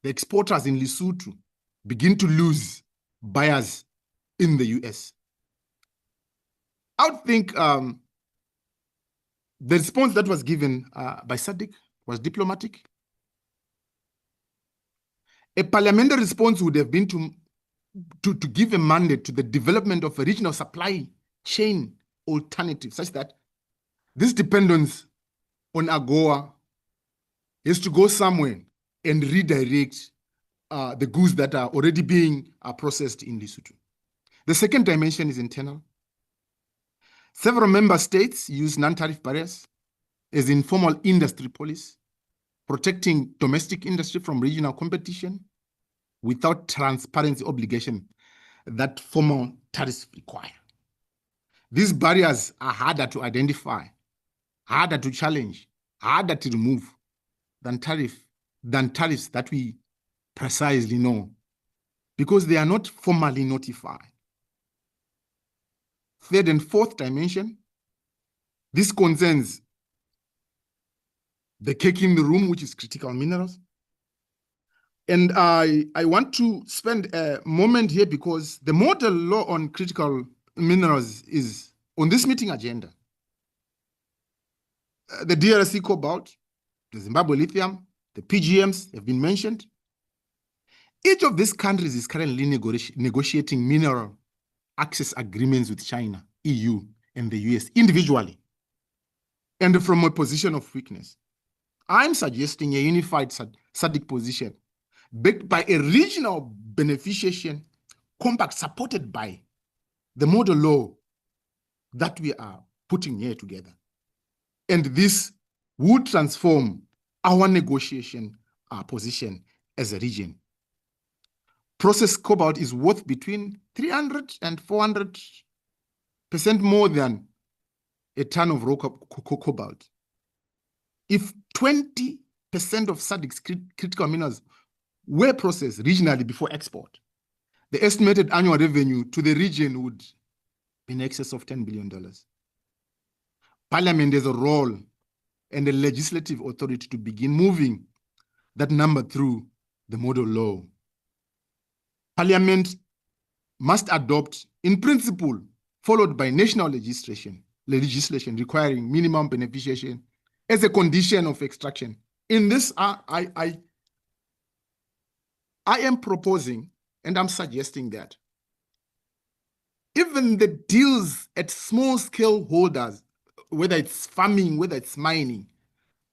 the exporters in Lesotho begin to lose buyers in the US. I would think the response that was given by SADC was diplomatic. A parliamentary response would have been to give a mandate to the development of a regional supply chain alternative, such that this dependence on AGOA is to go somewhere and redirect the goods that are already being processed in Lesotho. The second dimension is internal. Several member states use non-tariff barriers as informal industry policy, protecting domestic industry from regional competition without transparency obligation that formal tariffs require. These barriers are harder to identify, harder to challenge, harder to remove than tariffs that we precisely know, because they are not formally notified. Third and fourth dimension, this concerns the cake in the room, which is critical minerals. And I want to spend a moment here because the model law on critical minerals is on this meeting agenda. The DRC cobalt, the Zimbabwe lithium, the PGMs have been mentioned. Each of these countries is currently negotiating mineral access agreements with China, EU, and the US individually, and from a position of weakness. I'm suggesting a unified SADC position backed by a regional beneficiation compact supported by the model law that we are putting here together. And this would transform our negotiation position as a region. Processed cobalt is worth between 300 and 400% more than a ton of raw cobalt. If 20% of SADC's critical minerals were processed regionally before export, the estimated annual revenue to the region would be in excess of $10 billion. Parliament has a role and a legislative authority to begin moving that number through the model law. Parliament must adopt, in principle, followed by national legislation requiring minimum beneficiation as a condition of extraction. In this, I am proposing, and I'm suggesting that even the deals at small scale holders, whether it's farming, whether it's mining,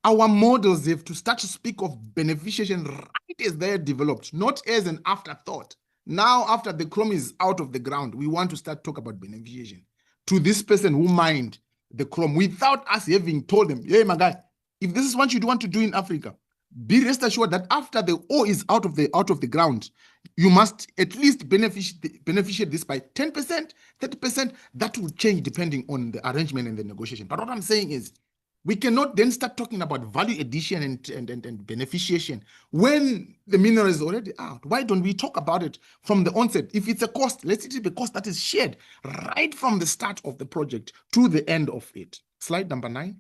our models have to start to speak of beneficiation right as they're developed, not as an afterthought. Now, after the chrome is out of the ground, we want to start talk about beneficiation to this person who mined the chrome without us having told them, hey, my guy, if this is what you want to do in Africa, be rest assured that after the ore is out of the ground, you must at least beneficiate this by 10%, 30%. That will change depending on the arrangement and the negotiation. But what I'm saying is, we cannot then start talking about value addition and beneficiation when the mineral is already out. Why don't we talk about it from the onset? If it's a cost, let's it be a cost that is shared right from the start of the project to the end of it. Slide number 9.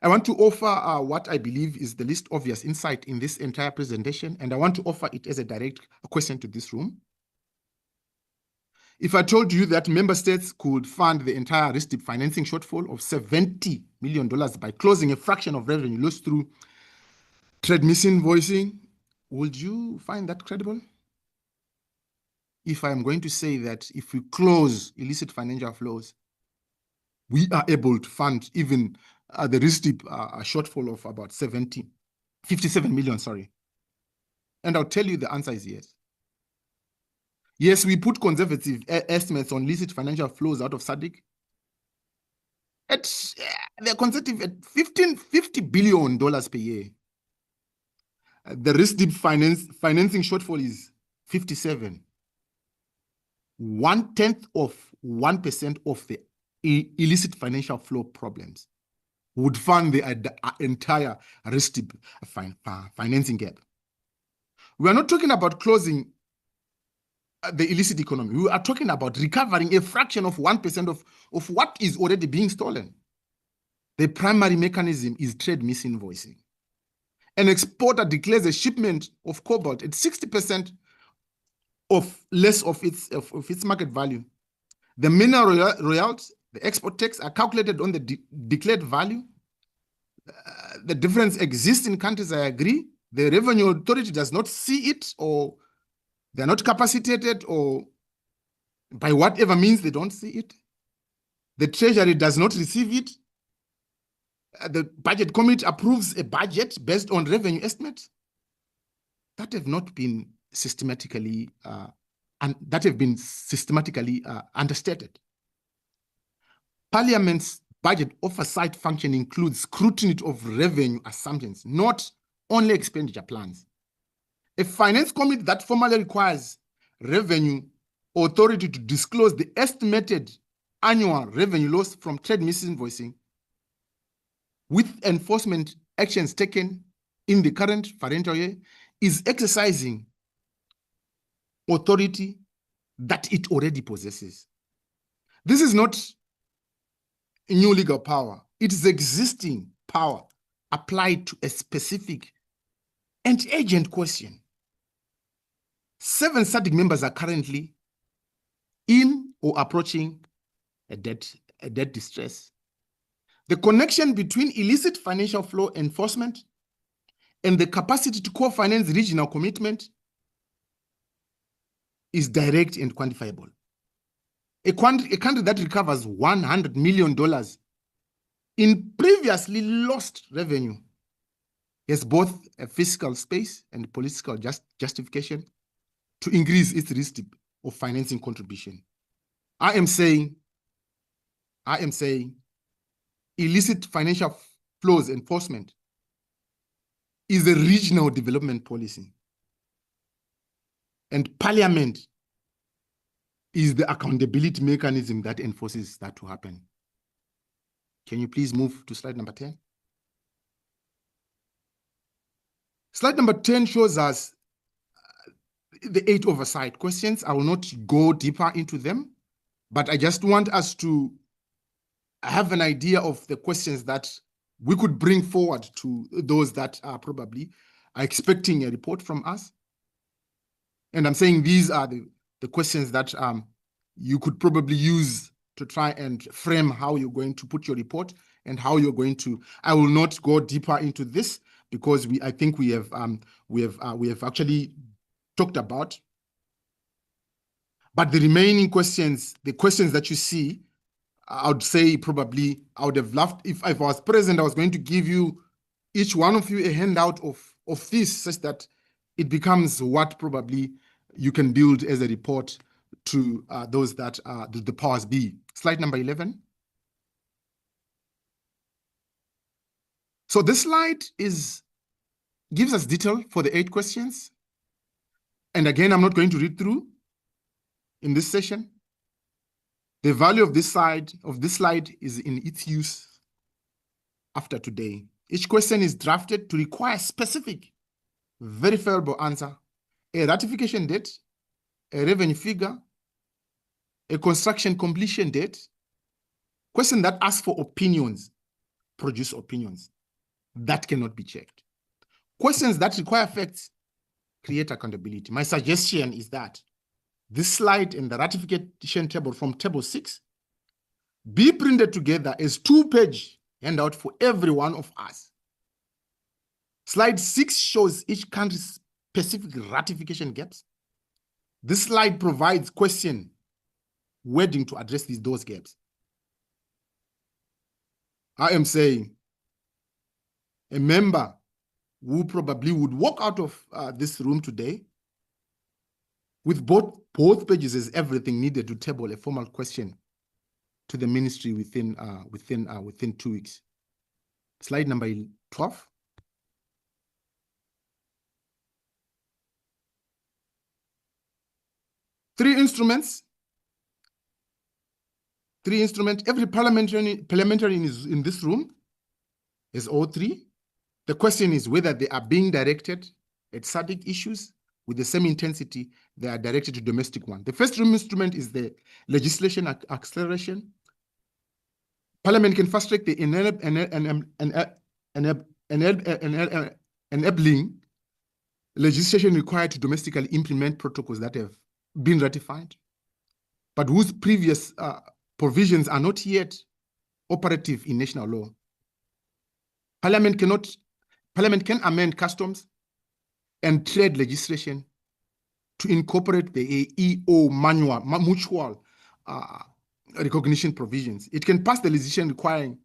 I want to offer what I believe is the least obvious insight in this entire presentation, and I want to offer it as a direct question to this room. If I told you that member states could fund the entire RISTIP financing shortfall of $70 million by closing a fraction of revenue lost through trade misinvoicing, would you find that credible? If I'm going to say that if we close illicit financial flows, we are able to fund even the RISTIP shortfall of about 57 million, sorry. And I'll tell you the answer is yes. Yes, we put conservative estimates on illicit financial flows out of SADC. They're conservative at $50 billion per year. The RISTIP financing shortfall is 57. 1/10 of 1% of the illicit financial flow problems would fund the entire RISTIP financing gap. We are not talking about closing the illicit economy. We are talking about recovering a fraction of 1% of what is already being stolen. The primary mechanism is trade misinvoicing. An exporter declares a shipment of cobalt at 60% of less of its market value. The mineral royalties, the export tax are calculated on the declared value. The difference exists in countries, I agree. The revenue authority does not see it, or they're not capacitated, or by whatever means they don't see it. The treasury does not receive it. The budget committee approves a budget based on revenue estimates that have not been systematically understated. Parliament's budget oversight function includes scrutiny of revenue assumptions, not only expenditure plans. A finance committee that formally requires revenue authority to disclose the estimated annual revenue loss from trade misinvoicing with enforcement actions taken in the current financial year is exercising authority that it already possesses. This is not a new legal power. It is existing power applied to a specific and urgent question. 7 SADC members are currently in or approaching a debt distress. The connection between illicit financial flow enforcement and the capacity to co-finance regional commitment is direct and quantifiable. A country that recovers $100 million in previously lost revenue has both a fiscal space and political justification to increase its risk of financing contribution. I am saying illicit financial flows enforcement is a regional development policy, and Parliament is the accountability mechanism that enforces that to happen. Can you please move to slide number 10? Slide number 10 shows us the 8 oversight questions. I will not go deeper into them, but I just want us to have an idea of the questions that we could bring forward to those that are probably expecting a report from us. And I'm saying these are the questions that you could probably use to try and frame how you're going to put your report and how you're going to. I will not go deeper into this because I think we have actually talked about. But the remaining questions, the questions that you see, I would say probably I would have loved if I was present. I was going to give you each one of you a handout of this, such that it becomes what probably you can build as a report to those that the powers be. Slide number 11. So this slide gives us detail for the 8 questions. And again, I'm not going to read through in this session. The value of this slide is in its use after today. Each question is drafted to require a specific, verifiable answer, a ratification date, a revenue figure, a construction completion date. Question that asks for opinions, produce opinions. That cannot be checked. Questions that require facts create accountability. My suggestion is that this slide and the ratification table from table 6 be printed together as 2-page handout for every one of us. Slide 6 shows each country's specific ratification gaps. This slide provides question wording to address those gaps. I am saying a member who probably would walk out of this room today with both pages as everything needed to table a formal question to the ministry within 2 weeks. Slide number 12. Three instruments. Every parliamentarian in this room is all three. The question is whether they are being directed at SADC issues with the same intensity they are directed to domestic one. The first instrument is the legislation acceleration. Parliament can fast track the enabling legislation required to domestically implement protocols that have been ratified, but whose previous provisions are not yet operative in national law. Parliament can amend customs and trade legislation to incorporate the EO manual, mutual recognition provisions. It can pass the legislation requiring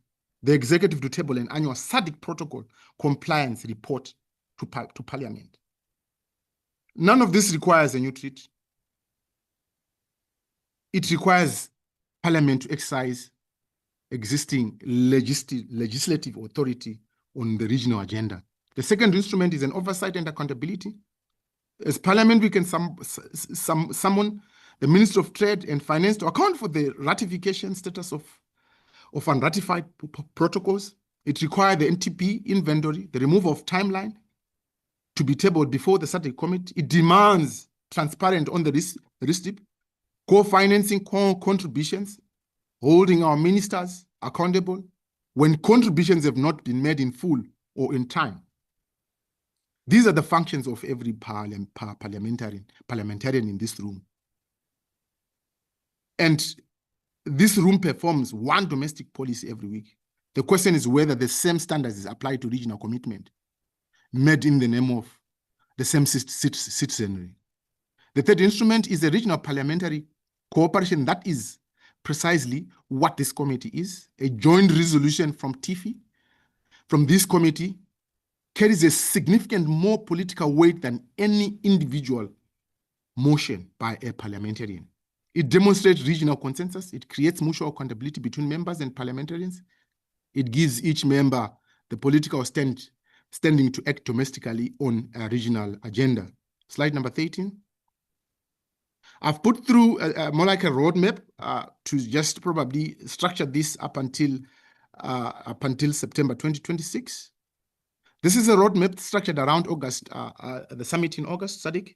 the executive to table an annual SADC protocol compliance report to Parliament. None of this requires a new treaty. It requires Parliament to exercise existing legislative authority on the regional agenda. The second instrument is an oversight and accountability. As Parliament, we can summon the Minister of Trade and Finance to account for the ratification status of unratified protocols. It requires the NTP inventory, the removal of timeline to be tabled before the SADC committee. It demands transparent on the receipt, co-financing contributions, holding our ministers accountable when contributions have not been made in full or in time. These are the functions of every parliamentarian in this room. And this room performs one domestic policy every week. The question is whether the same standards is applied to regional commitment made in the name of the same citizenry. The third instrument is the regional parliamentary cooperation. That is precisely what this committee is. A joint resolution from TIFI, from this committee, carries a significant more political weight than any individual motion by a parliamentarian. It demonstrates regional consensus. It creates mutual accountability between members and parliamentarians. It gives each member the political standing to act domestically on a regional agenda. Slide number 13. I've put through more like a roadmap to just probably structure this up until September 2026. This is a roadmap structured around August, the summit in August, SADC.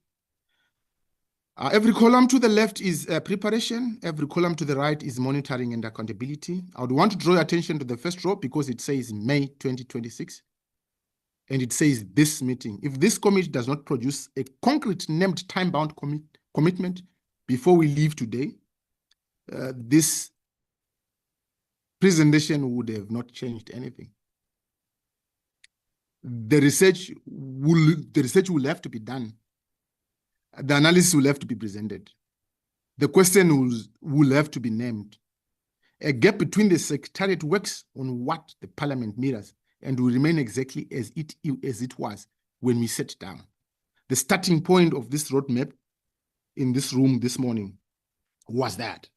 Every column to the left is preparation. Every column to the right is monitoring and accountability. I would want to draw your attention to the first row because it says May 2026. And it says this meeting. If this committee does not produce a concrete named time-bound commitment before we leave today, this presentation would have not changed anything. The research will have to be done. The analysis will have to be presented. The question will have to be named. A gap between the Secretariat works on what the Parliament mirrors and will remain exactly as it was when we sat down. The starting point of this roadmap in this room this morning was that.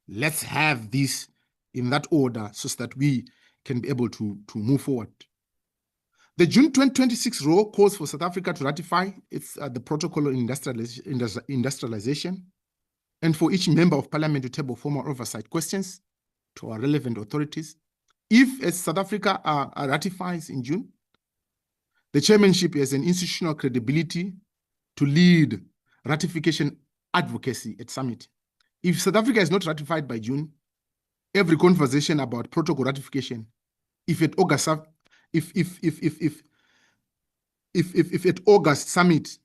Let's have this in that order so that we can be able to move forward. The June 2026 row calls for South Africa to ratify the protocol on industrialization and for each member of Parliament to table formal oversight questions to our relevant authorities. If, as South Africa ratifies in June, the chairmanship has an institutional credibility to lead ratification advocacy at summit. If South Africa is not ratified by June, every conversation about protocol ratification, if at August summit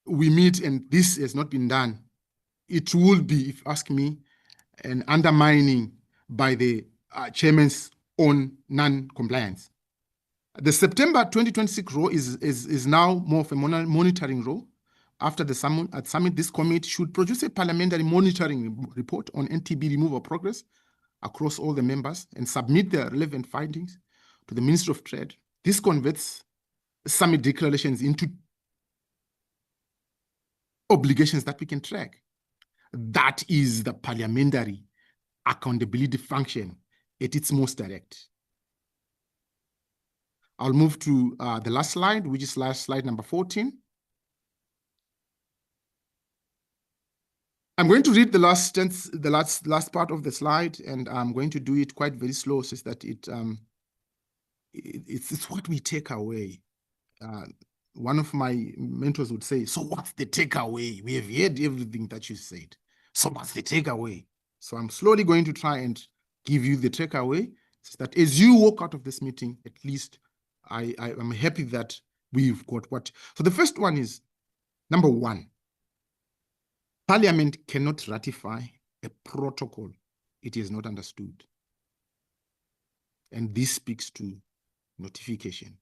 we meet and this has not been done, it would be, if you ask me, an undermining by the chairman's own non-compliance. The September 2026 role is now more of a monitoring role. After the summit, this committee should produce a parliamentary monitoring report on NTB removal progress across all the members and submit the relevant findings to the Ministry of Trade. This converts summit declarations into obligations that we can track. That is the parliamentary accountability function at its most direct. I'll move to the last slide, which is slide number 14. I'm going to read the last part of the slide, and I'm going to do it quite very slow, so that it's what we take away. One of my mentors would say, "So what's the takeaway? We have heard everything that you said. So what's the takeaway?" So I'm slowly going to try and give you the takeaway, so that as you walk out of this meeting, at least I'm happy that we've got what. So the first one is, number one, Parliament cannot ratify a protocol it is not understood. And this speaks to notification.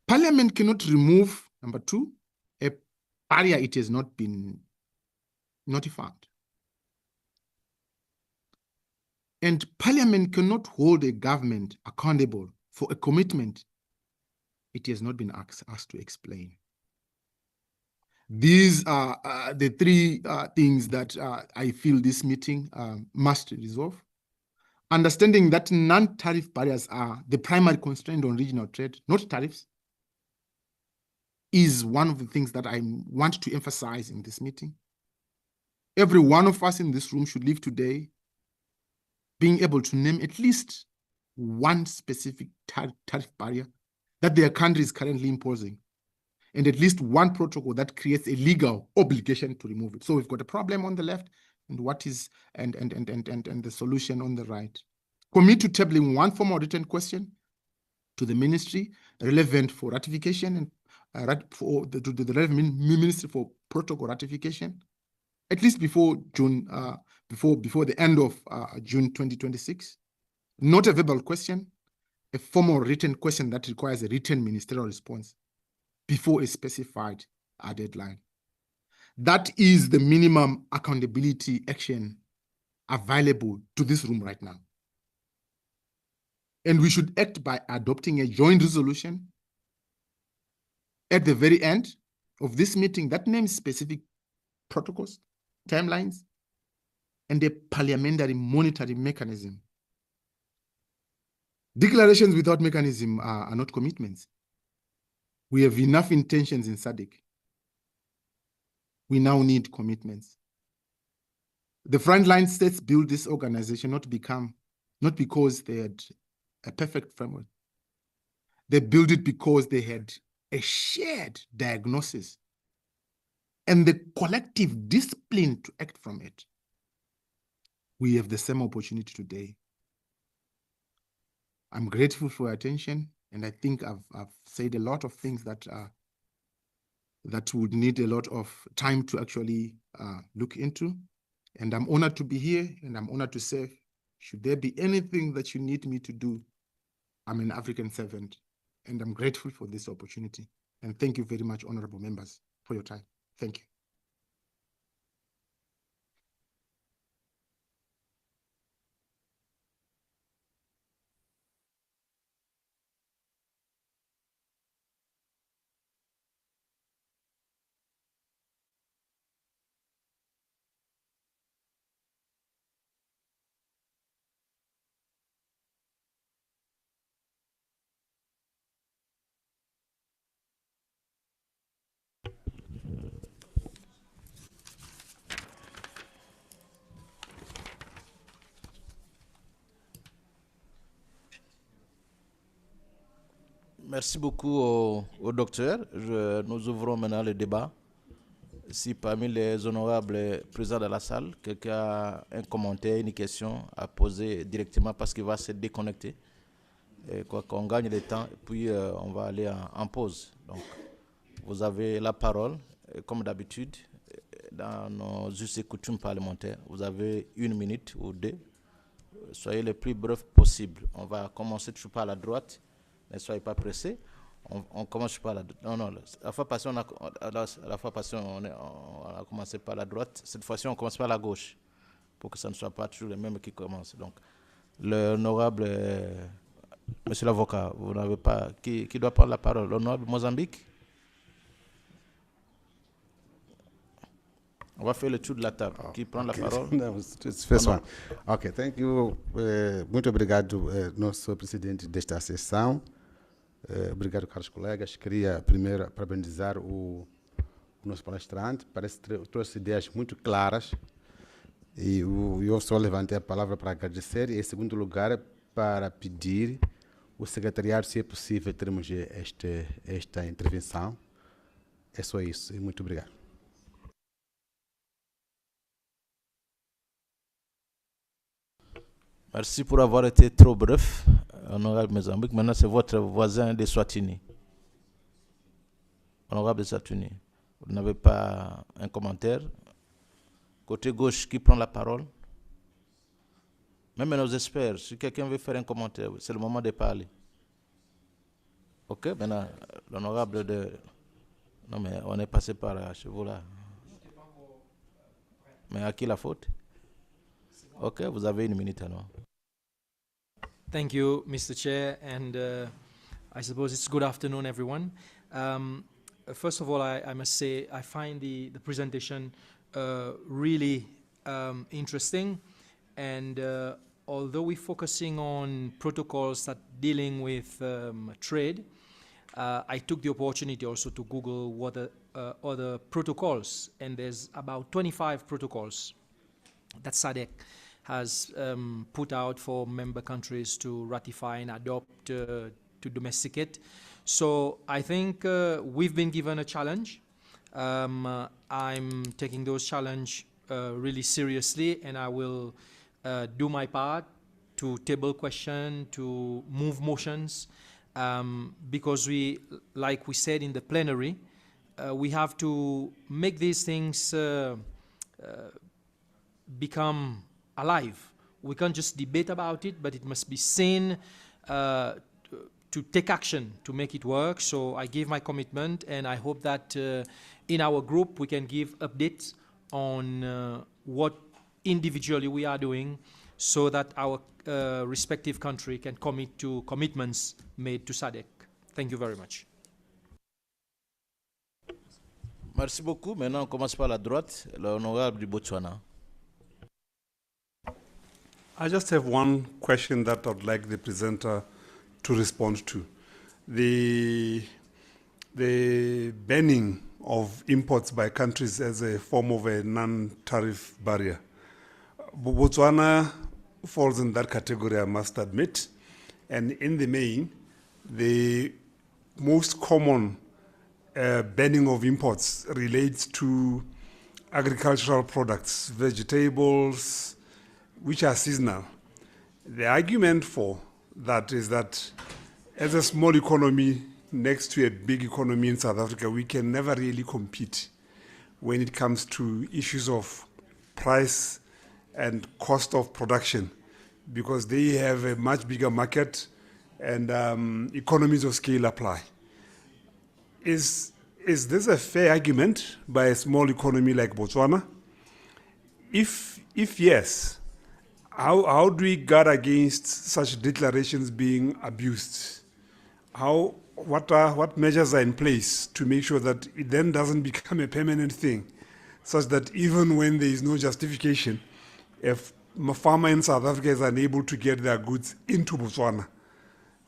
Parliament cannot remove, number two, a barrier it has not been notified. And Parliament cannot hold a government accountable for a commitment it has not been asked to explain. These are the three things that I feel this meeting must resolve. Understanding that non-tariff barriers are the primary constraint on regional trade, not tariffs, is one of the things that I want to emphasize in this meeting. Every one of us in this room should leave today being able to name at least one specific tariff barrier that their country is currently imposing, and at least one protocol that creates a legal obligation to remove it. So we've got a problem on the left, and what is and the solution on the right. Commit to tabling one formal written question to the ministry relevant for ratification and to the relevant ministry for protocol ratification, at least before June, before the end of June 2026. Not a verbal question, a formal written question that requires a written ministerial response before a specified deadline. That is the minimum accountability action available to this room right now. And we should act by adopting a joint resolution at the very end of this meeting that names specific protocols, timelines, and a parliamentary monitoring mechanism. Declarations without mechanism are not commitments. We have enough intentions in SADC. We now need commitments. The frontline states built this organization not because they had a perfect framework. They built it because they had a shared diagnosis and the collective discipline to act from it. We have the same opportunity today. I'm grateful for your attention, and I think I've said a lot of things that would need a lot of time to actually look into. And I'm honored to be here, and I'm honored to serve. Should there be anything that you need me to do, I'm an African servant, and I'm grateful for this opportunity. And thank you very much, honorable members, for your time. Thank you. Merci beaucoup au docteur. Nous ouvrons maintenant le débat. Si parmi les honorables présents dans la salle, quelqu'un a un commentaire, une question à poser directement parce qu'il va se déconnecter. Qu'on gagne le temps, et puis on va aller en pause. Donc, vous avez la parole, comme d'habitude. dans nos us et coutumes parlementaires. Vous avez 1 minute ou 2. Soyez le plus bref possible. On va commencer toujours par la droite. Ne soyez pas pressés. On commence par la droite. Non, la fois passée, on a commencé par la droite. Cette fois-ci, on commence par la gauche. Pour que ça ne soit pas toujours les mêmes qui commencent. Donc, l'honorable, monsieur l'avocat, vous n'avez pas. Qui doit prendre la parole? L'honorable Mozambique? On va faire le tour de la table. Qui prend la parole? No, it's first one. Ok, thank you. Muito obrigado, nosso presidente desta sessão. Obrigado, caros colegas. Queria primeiro parabenizar o nosso palestrante. Parece que trouxe ideias muito claras. E eu só levantei a palavra para agradecer. E, em segundo lugar, para pedir o secretariado, se é possível, termos esta intervenção. É só isso. E muito obrigado. Merci pour avoir été trop bref, honorable Mozambique. Maintenant, c'est votre voisin de Swatini. Honorable de Swatini, vous n'avez pas un commentaire? Côté gauche, qui prend la parole? Même nos experts, si quelqu'un veut faire un commentaire, c'est le moment de parler. Ok, maintenant, l'honorable de... Non, mais on est passé par là, chez vous là. Mais à qui la faute? Ok, vous avez 1 minute alors. Thank you, Mr. Chair, and I suppose it's good afternoon, everyone. First of all, I must say I find the presentation really interesting, and although we're focusing on protocols that dealing with trade, I took the opportunity also to Google what other protocols, and there's about 25 protocols that SADC has put out for member countries to ratify and adopt to domesticate. So I think we've been given a challenge. I'm taking those challenge really seriously, and I will do my part to table question, to move motions, because like we said in the plenary, we have to make these things become alive. We can't just debate about it, but it must be seen to take action to make it work. So I give my commitment, and I hope that in our group we can give updates on what individually we are doing, so that our respective country can commit to commitments made to SADC. Thank you very much. Merci beaucoup. Maintenant, on commence par la droite, l'honorable du Botswana. I just have one question that I'd like the presenter to respond to. The banning of imports by countries as a form of a non-tariff barrier. Botswana falls in that category, I must admit. And in the main, the most common banning of imports relates to agricultural products, vegetables, which are seasonal. The argument for that is that as a small economy next to a big economy in South Africa, we can never really compete when it comes to issues of price and cost of production, because they have a much bigger market and economies of scale apply. Is this a fair argument by a small economy like Botswana? If yes, how do we guard against such declarations being abused? What measures are in place to make sure that it then doesn't become a permanent thing, such that even when there is no justification, if a farmer in South Africa is unable to get their goods into Botswana?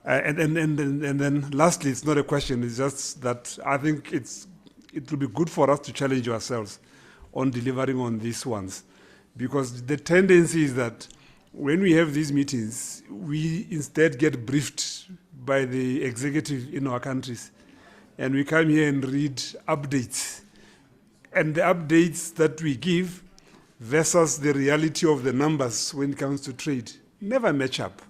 And then lastly, it's not a question, it's just that I think it will be good for us to challenge ourselves on delivering on these ones. Because the tendency is that when we have these meetings, we instead get briefed by the executive in our countries. And we come here and read updates. And the updates that we give versus the reality of the numbers when it comes to trade never match up.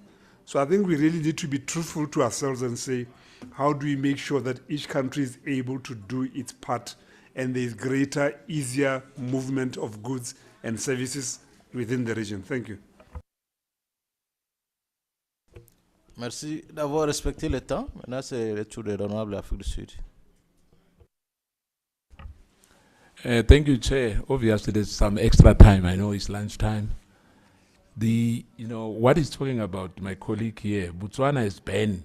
So I think we really need to be truthful to ourselves and say, how do we make sure that each country is able to do its part and there is greater, easier movement of goods and services within the region. Thank you. Merci d'avoir respecté le temps. Maintenant, c'est le tour de l'honorable Afrique du Sud. Thank you, Chair. Obviously, there's some extra time. I know it's lunchtime. What he's talking about, my colleague here, Botswana has banned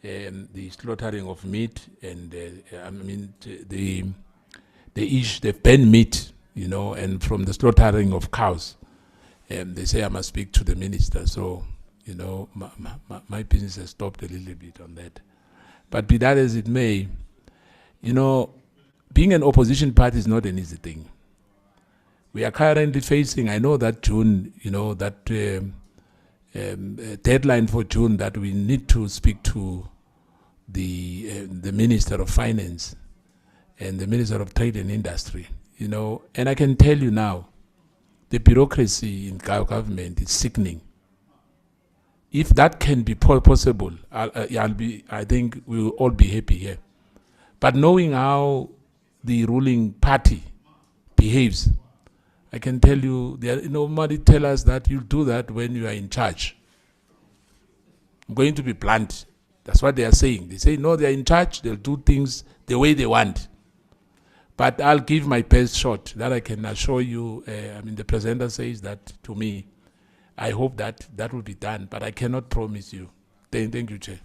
the slaughtering of meat, and they've banned meat, and from the slaughtering of cows. They say I must speak to the minister. So, my business has stopped a little bit on that. But be that as it may, being an opposition party is not an easy thing. We are currently facing, I know that June, deadline for June, that we need to speak to the Minister of Finance and the Minister of Trade and Industry, and I can tell you now, the bureaucracy in government is sickening. If that can be possible, I think we will all be happy here. But knowing how the ruling party behaves, I can tell you, nobody tell us that you'll do that when you are in charge. I'm going to be blunt. That's what they are saying. They say, no, they're in charge, they'll do things the way they want. But I'll give my best shot. That I can assure you. The presenter says that to me. I hope that will be done, but I cannot promise you. Thank you, Chair.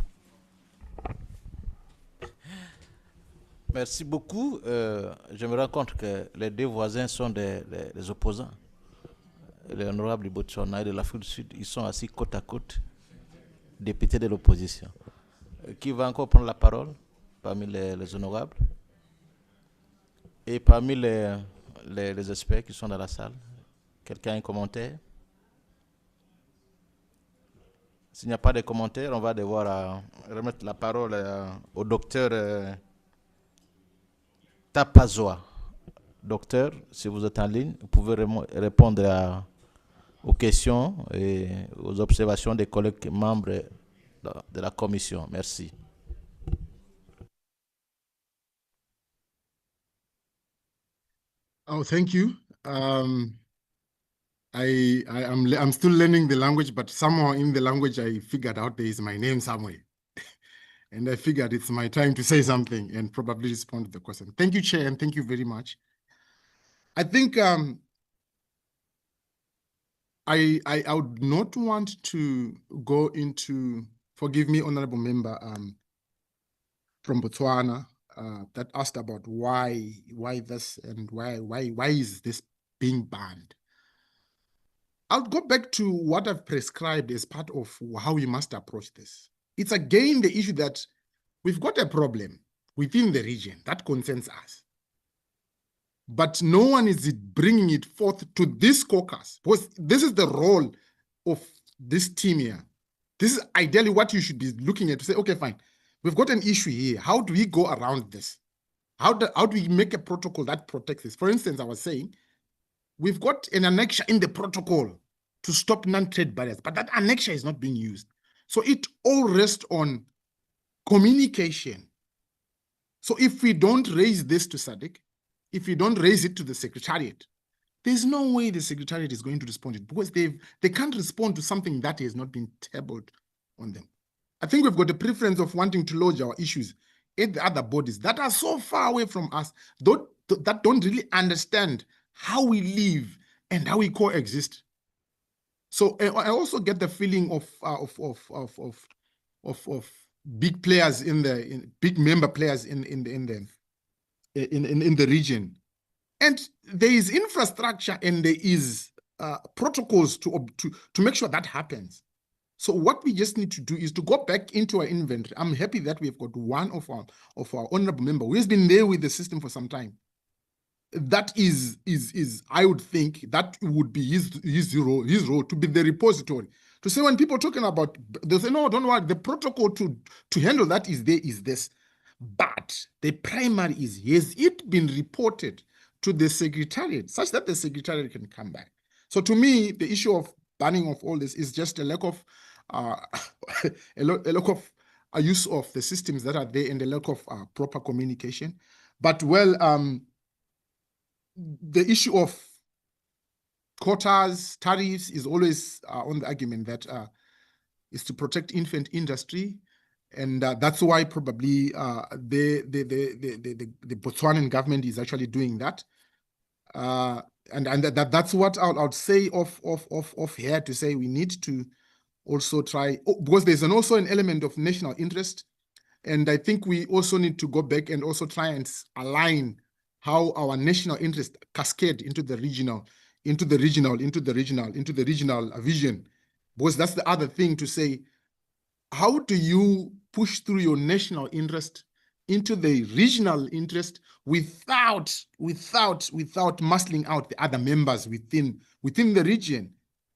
Merci beaucoup. Je me rends compte que les deux voisins sont des opposants. L'honorable du Botswana et de l'Afrique du Sud, ils sont assis côte à côte, députés de l'opposition. Qui va encore prendre la parole parmi les honorables? Et parmi les experts qui sont dans la salle, quelqu'un a un commentaire? S'il n'y a pas de commentaires, on va devoir remettre la parole au docteur Tapazoa. Docteur, si vous êtes en ligne, vous pouvez répondre aux questions et aux observations des collègues membres de la commission. Merci. Oh, thank you. I'm still learning the language, but somehow in the language I figured out there is my name somewhere. And I figured it's my time to say something and probably respond to the question. Thank you, Chair, and thank you very much. I think I would not want to go into, forgive me, honorable member from Botswana, that asked about why this and why is this being banned. I'll go back to what I've prescribed as part of how we must approach this. It's again the issue that we've got a problem within the region that concerns us. But no one is bringing it forth to this caucus, because this is the role of this team here. This is ideally what you should be looking at to say, okay, fine, we've got an issue here. How do we go around this? How do we make a protocol that protects this? For instance, I was saying, we've got an annexure in the protocol to stop non-trade barriers, but that annexure is not being used. So it all rests on communication. So if we don't raise this to SADC, if we don't raise it to the Secretariat, there's no way the Secretariat is going to respond to it, because they can't respond to something that has not been tabled on them. I think we've got a preference of wanting to lodge our issues in the other bodies that are so far away from us, that don't really understand how we live and how we coexist. So I also get the feeling of big players big member players in the region, and there is infrastructure and there is protocols to make sure that happens. So what we just need to do is to go back into our inventory. I'm happy that we've got one of our honorable member who has been there with the system for some time. That is I would think that would be his role to be the repository. To say when people are talking about, they say, no, don't worry, the protocol to handle that is this. But the primary is, has it been reported to the Secretariat such that the Secretariat can come back? So to me, the issue of banning of all this is just a lack of a lack of use of the systems that are there and a lack of proper communication. But well, the issue of quotas, tariffs is always on the argument that is to protect infant industry. And that's why probably the Botswanan government is actually doing that. And that's what I would say of here to say we need to also try, because there's also an element of national interest. And I think we also need to go back and also try and align how our national interest cascade into the regional vision. Because that's the other thing to say, how do you push through your national interest into the regional interest without muscling out the other members within the region?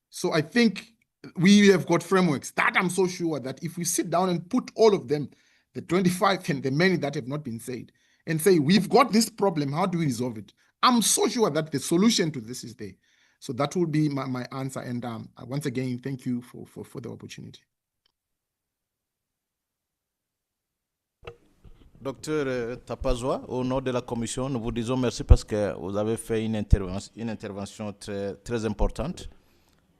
So I think we have got frameworks that I'm so sure that if we sit down and put all of them, the 25 and the many that have not been said, and say, we've got this problem, how do we resolve it? I'm so sure that the solution to this is there. So that will be my answer. And once again, thank you for the opportunity. Docteur Tapazwa, au nom de la Commission, nous vous disons merci parce que vous avez fait une intervention très, très importante.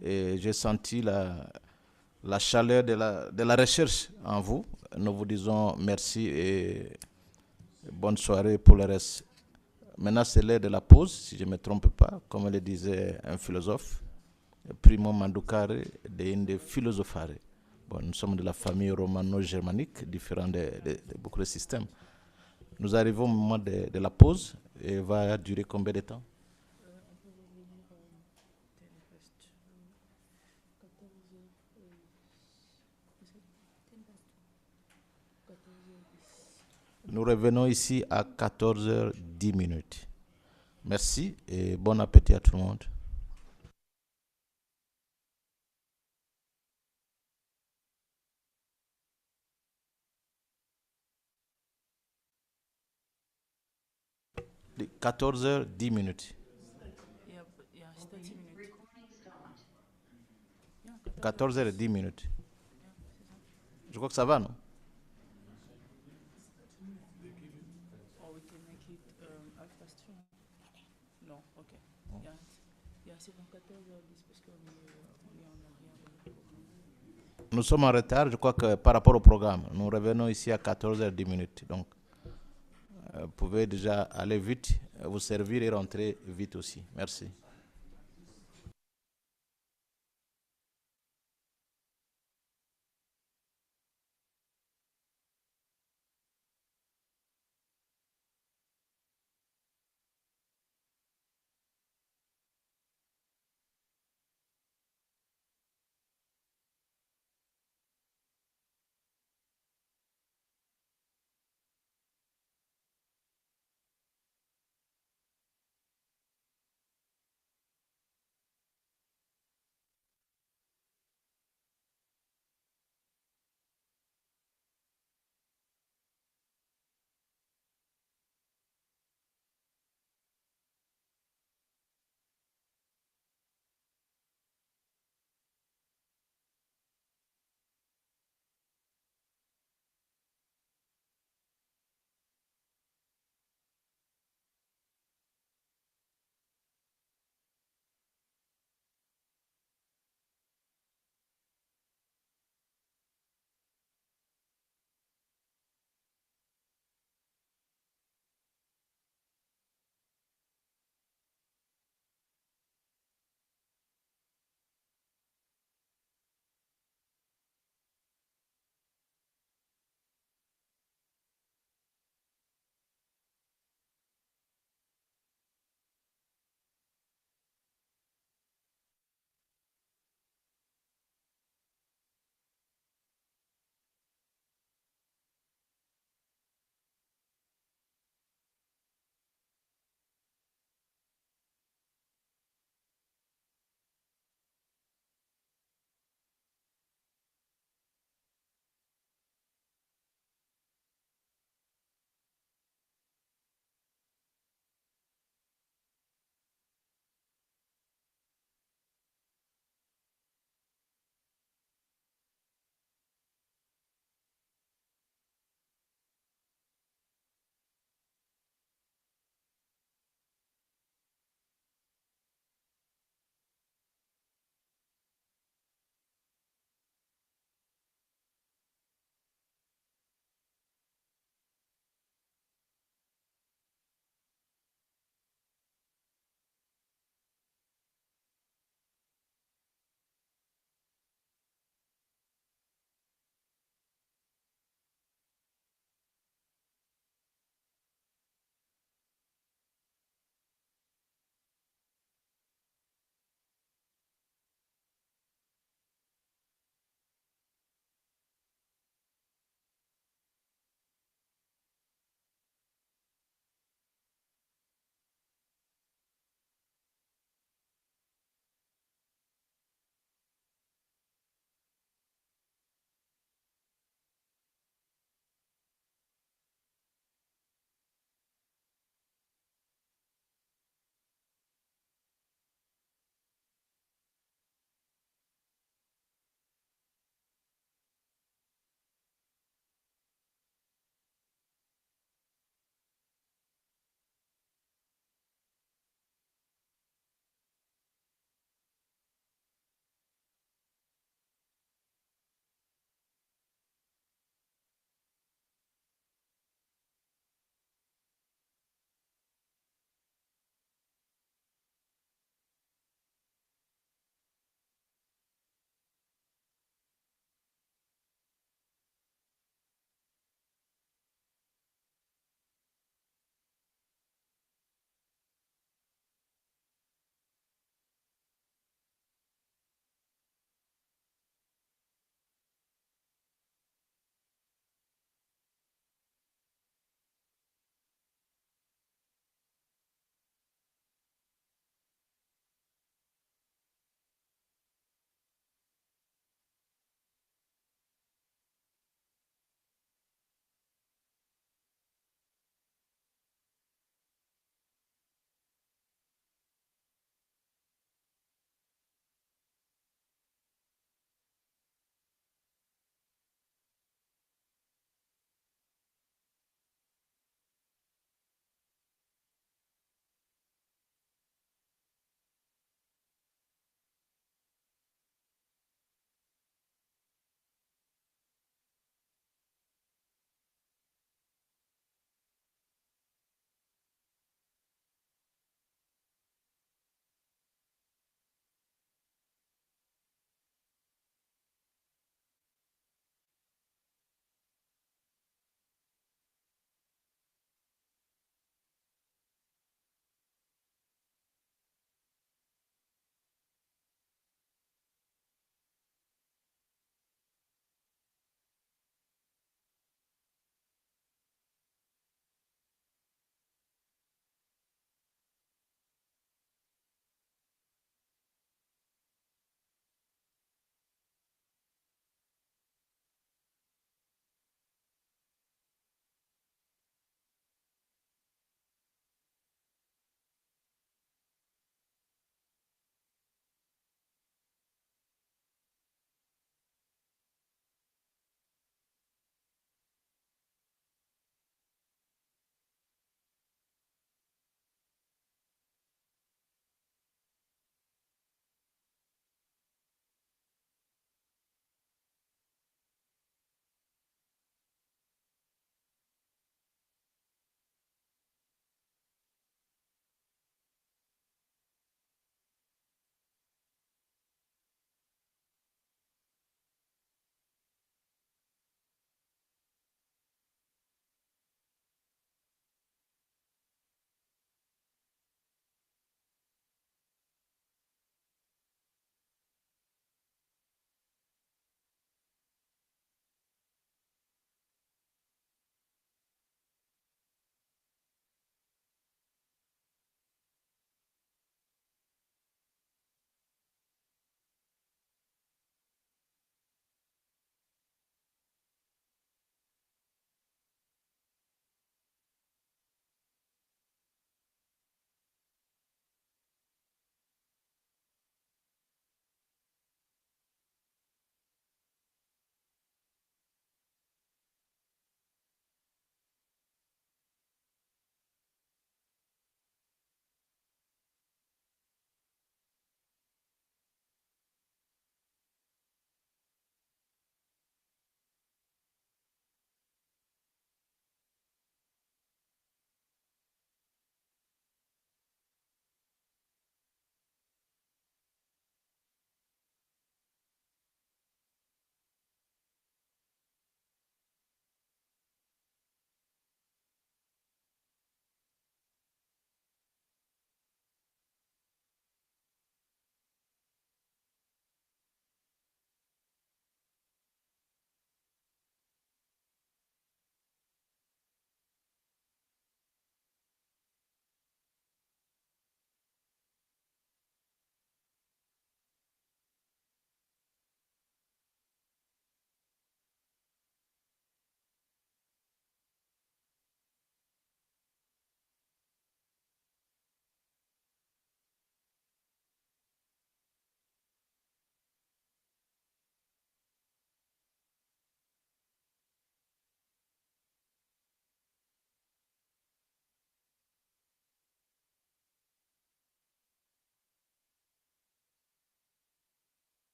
Et j'ai senti la chaleur de la recherche en vous. Nous vous disons merci et bonne soirée pour le reste. Maintenant, c'est l'heure de la pause, si je ne me trompe pas, comme le disait un philosophe, Primo Mandukare, de philosophare. Bon, nous sommes de la famille romano-germanique, différent de beaucoup de systèmes. Nous arrivons au moment de la pause et va durer combien de temps? Nous revenons ici à 14h10. Merci et bon appétit à tout le monde. De 14h10. 14h10. Je crois que ça va, non? Nous sommes en retard, je crois que par rapport au programme. Nous revenons ici à 14h10. Donc, vous pouvez déjà aller vite, vous servir et rentrer vite aussi. Merci.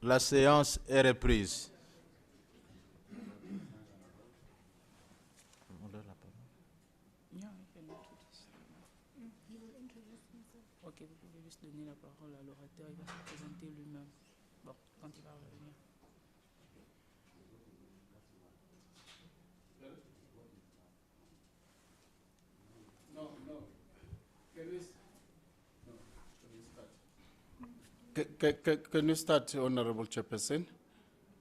La séance est reprise. Ok, vous pouvez juste donner la parole à l'orateur, il va se présenter lui-même. Bon, quand il va revenir. Can you start, Honorable Chairperson?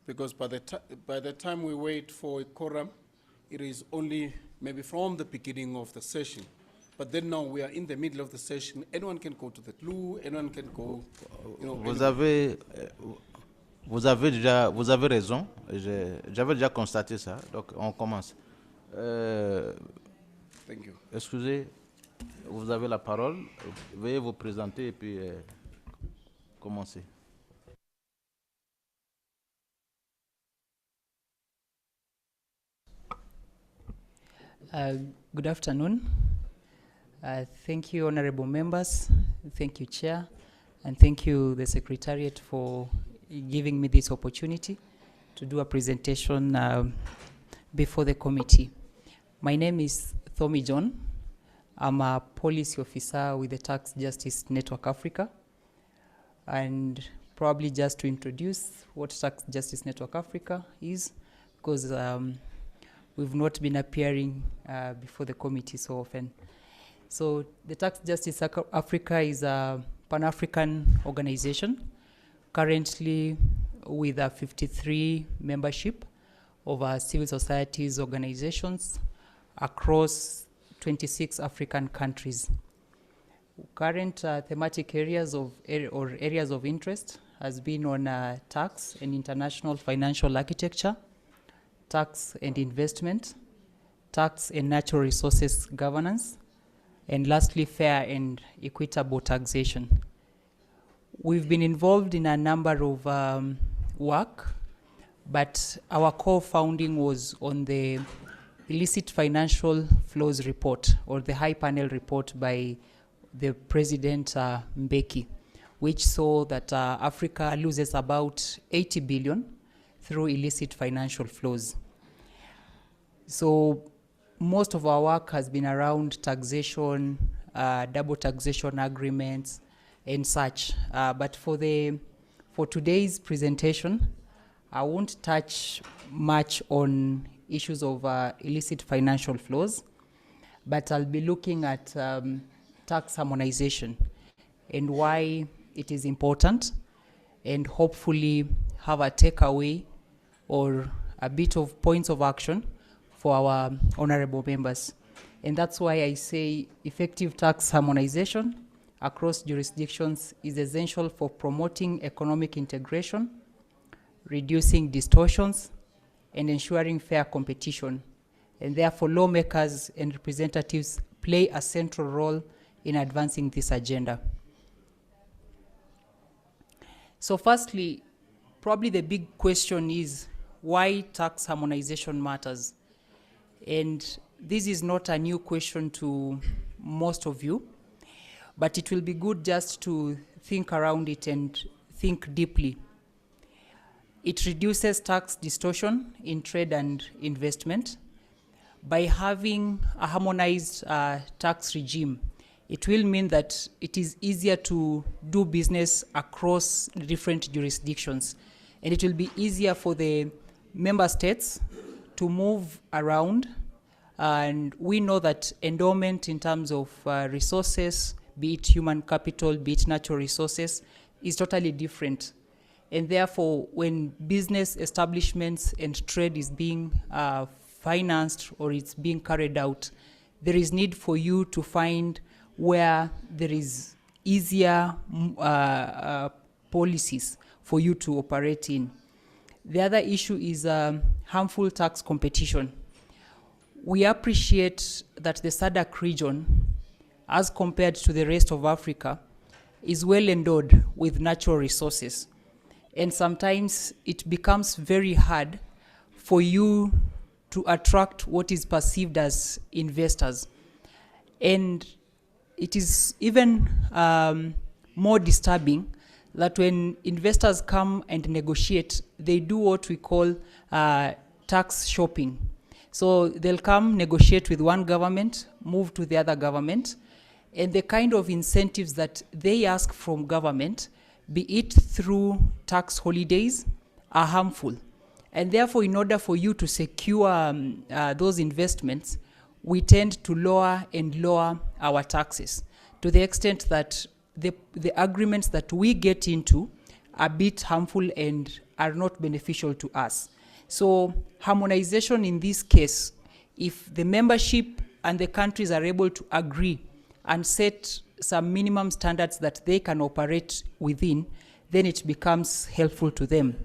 Because by the time we wait for a quorum, it is only maybe from the beginning of the session. But then now we are in the middle of the session. Anyone can go to the loo. Anyone can go. You know, Vous avez raison. J'avais déjà constaté ça. Donc on commence. Thank you. Excusez, vous avez la parole. Veuillez vous présenter et puis commencer. Good afternoon. Thank you, honorable members. Thank you, Chair. And thank you, the Secretariat, for giving me this opportunity to do a presentation before the committee. My name is Thomi John. I'm a policy officer with the Tax Justice Network Africa. And probably just to introduce what Tax Justice Network Africa is, because we've not been appearing before the committee so often. So the Tax Justice Africa is a Pan-African organization, currently with a 53 membership of civil societies organizations across 26 African countries. Current thematic areas of areas of interest has been on tax and international financial architecture, tax and investment, tax and natural resources governance, and lastly, fair and equitable taxation. We've been involved in a number of work, but our core founding was on the illicit financial flows report, or the high panel report by the President Mbeki, which saw that Africa loses about 80 billion through illicit financial flows. So most of our work has been around taxation, double taxation agreements, and such. But for today's presentation, I won't touch much on issues of illicit financial flows, but I'll be looking at tax harmonization and why it is important, and hopefully have a takeaway or a bit of points of action for our honorable members. And that's why I say effective tax harmonization across jurisdictions is essential for promoting economic integration, reducing distortions, and ensuring fair competition. And therefore, lawmakers and representatives play a central role in advancing this agenda. So firstly, probably the big question is why tax harmonization matters. And this is not a new question to most of you, but it will be good just to think around it and think deeply. It reduces tax distortion in trade and investment. By having a harmonized tax regime, it will mean that it is easier to do business across different jurisdictions, and it will be easier for the member states to move around. And we know that endowment in terms of resources, be it human capital, be it natural resources, is totally different. And therefore, when business establishments and trade is being financed or it's being carried out, there is need for you to find where there is easier policies for you to operate in. The other issue is harmful tax competition. We appreciate that the SADC region, as compared to the rest of Africa, is well endowed with natural resources. And sometimes it becomes very hard for you to attract what is perceived as investors. And it is even more disturbing that when investors come and negotiate, they do what we call tax shopping. So they'll come negotiate with one government, move to the other government, and the kind of incentives that they ask from government, be it through tax holidays, are harmful. And therefore, in order for you to secure those investments, we tend to lower and lower our taxes to the extent that the agreements that we get into are a bit harmful and are not beneficial to us. So harmonization in this case, if the membership and the countries are able to agree and set some minimum standards that they can operate within, then it becomes helpful to them.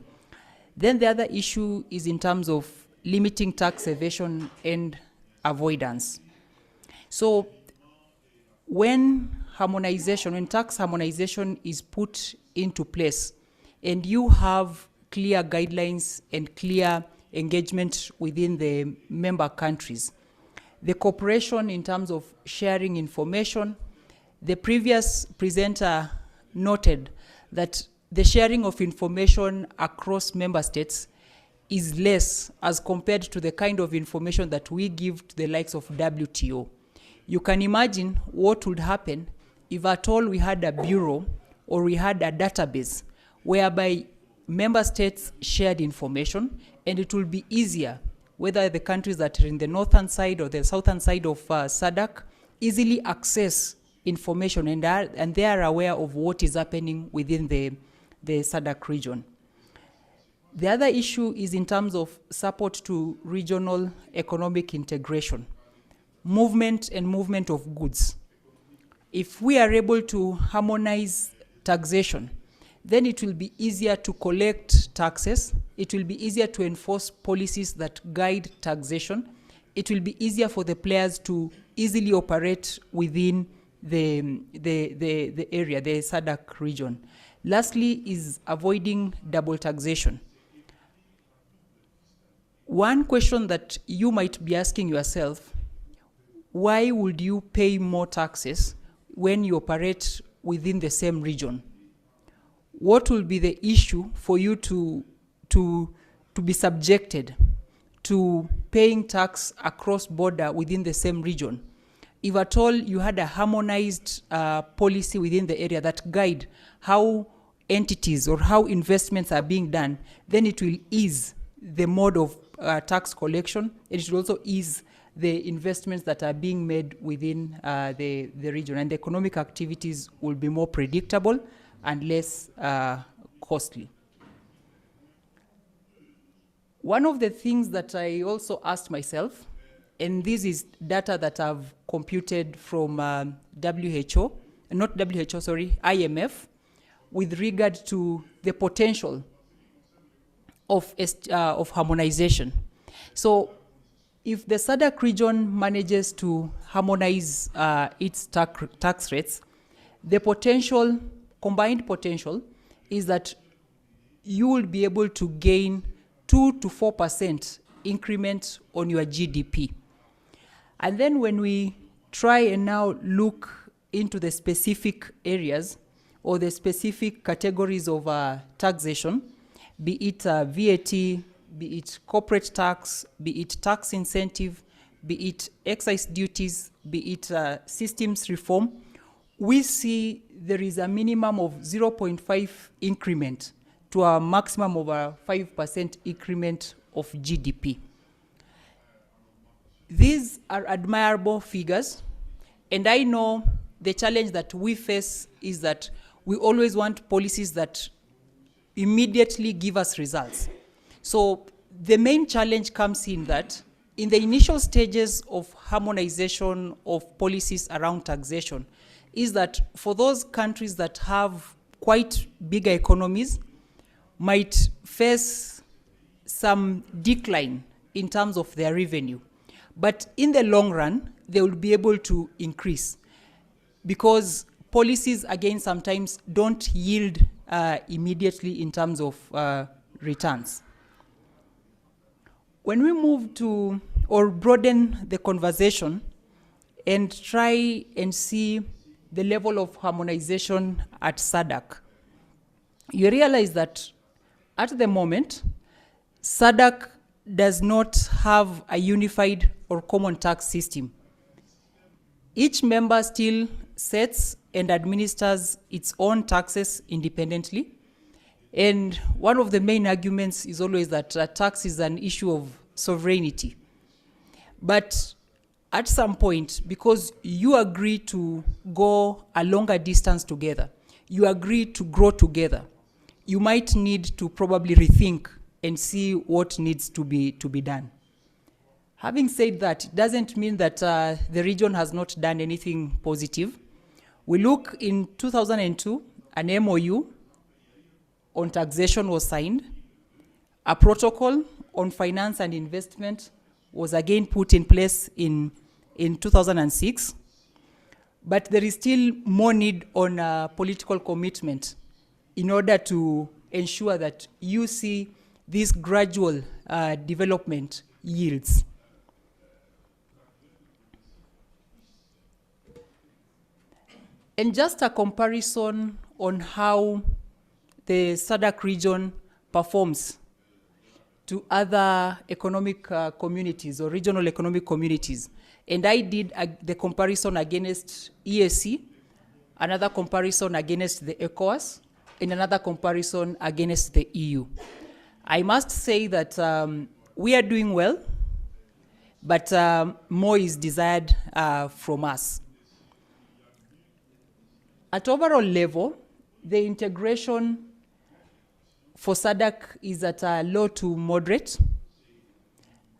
Then the other issue is in terms of limiting tax evasion and avoidance. So when tax harmonization is put into place and you have clear guidelines and clear engagement within the member countries, the cooperation in terms of sharing information, the previous presenter noted that the sharing of information across member states is less as compared to the kind of information that we give to the likes of WTO. You can imagine what would happen if at all we had a bureau or we had a database whereby member states shared information, and it will be easier whether the countries that are in the northern side or the southern side of SADC easily access information and they are aware of what is happening within the SADC region. The other issue is in terms of support to regional economic integration, movement of goods. If we are able to harmonize taxation, then it will be easier to collect taxes, it will be easier to enforce policies that guide taxation, it will be easier for the players to easily operate within the area, the SADC region. Lastly is avoiding double taxation. One question that you might be asking yourself, why would you pay more taxes when you operate within the same region? What will be the issue for you to be subjected to paying tax across border within the same region? If at all you had a harmonized policy within the area that guide how entities or how investments are being done, then it will ease the mode of tax collection. It will also ease the investments that are being made within the region, and the economic activities will be more predictable and less costly. One of the things that I also asked myself, and this is data that I've computed from IMF, with regard to the potential of harmonization. So if the SADC region manages to harmonize its tax rates, the combined potential is that you will be able to gain 2 to 4% increment on your GDP. And then when we try and now look into the specific areas or the specific categories of taxation, be it VAT, be it corporate tax, be it tax incentive, be it excise duties, be it systems reform, we see there is a minimum of 0.5 increment to a maximum of a 5% increment of GDP. These are admirable figures, and I know the challenge that we face is that we always want policies that immediately give us results. So the main challenge comes in that in the initial stages of harmonization of policies around taxation is that for those countries that have quite bigger economies might face some decline in terms of their revenue. But in the long run, they will be able to increase because policies, again, sometimes don't yield immediately in terms of returns. When we move to or broaden the conversation and try and see the level of harmonization at SADC, you realize that at the moment, SADC does not have a unified or common tax system. Each member still sets and administers its own taxes independently. And one of the main arguments is always that tax is an issue of sovereignty. But at some point, because you agree to go a longer distance together, you agree to grow together, you might need to probably rethink and see what needs to be done. Having said that, it doesn't mean that the region has not done anything positive. We look in 2002, an MOU on taxation was signed. A protocol on finance and investment was again put in place in 2006. But there is still more need on political commitment in order to ensure that you see this gradual development yields. And just a comparison on how the SADC region performs to other economic communities or regional economic communities. And I did the comparison against EAC, another comparison against the ECOWAS, and another comparison against the EU. I must say that we are doing well, but more is desired from us. At overall level, the integration for SADC is at a low to moderate.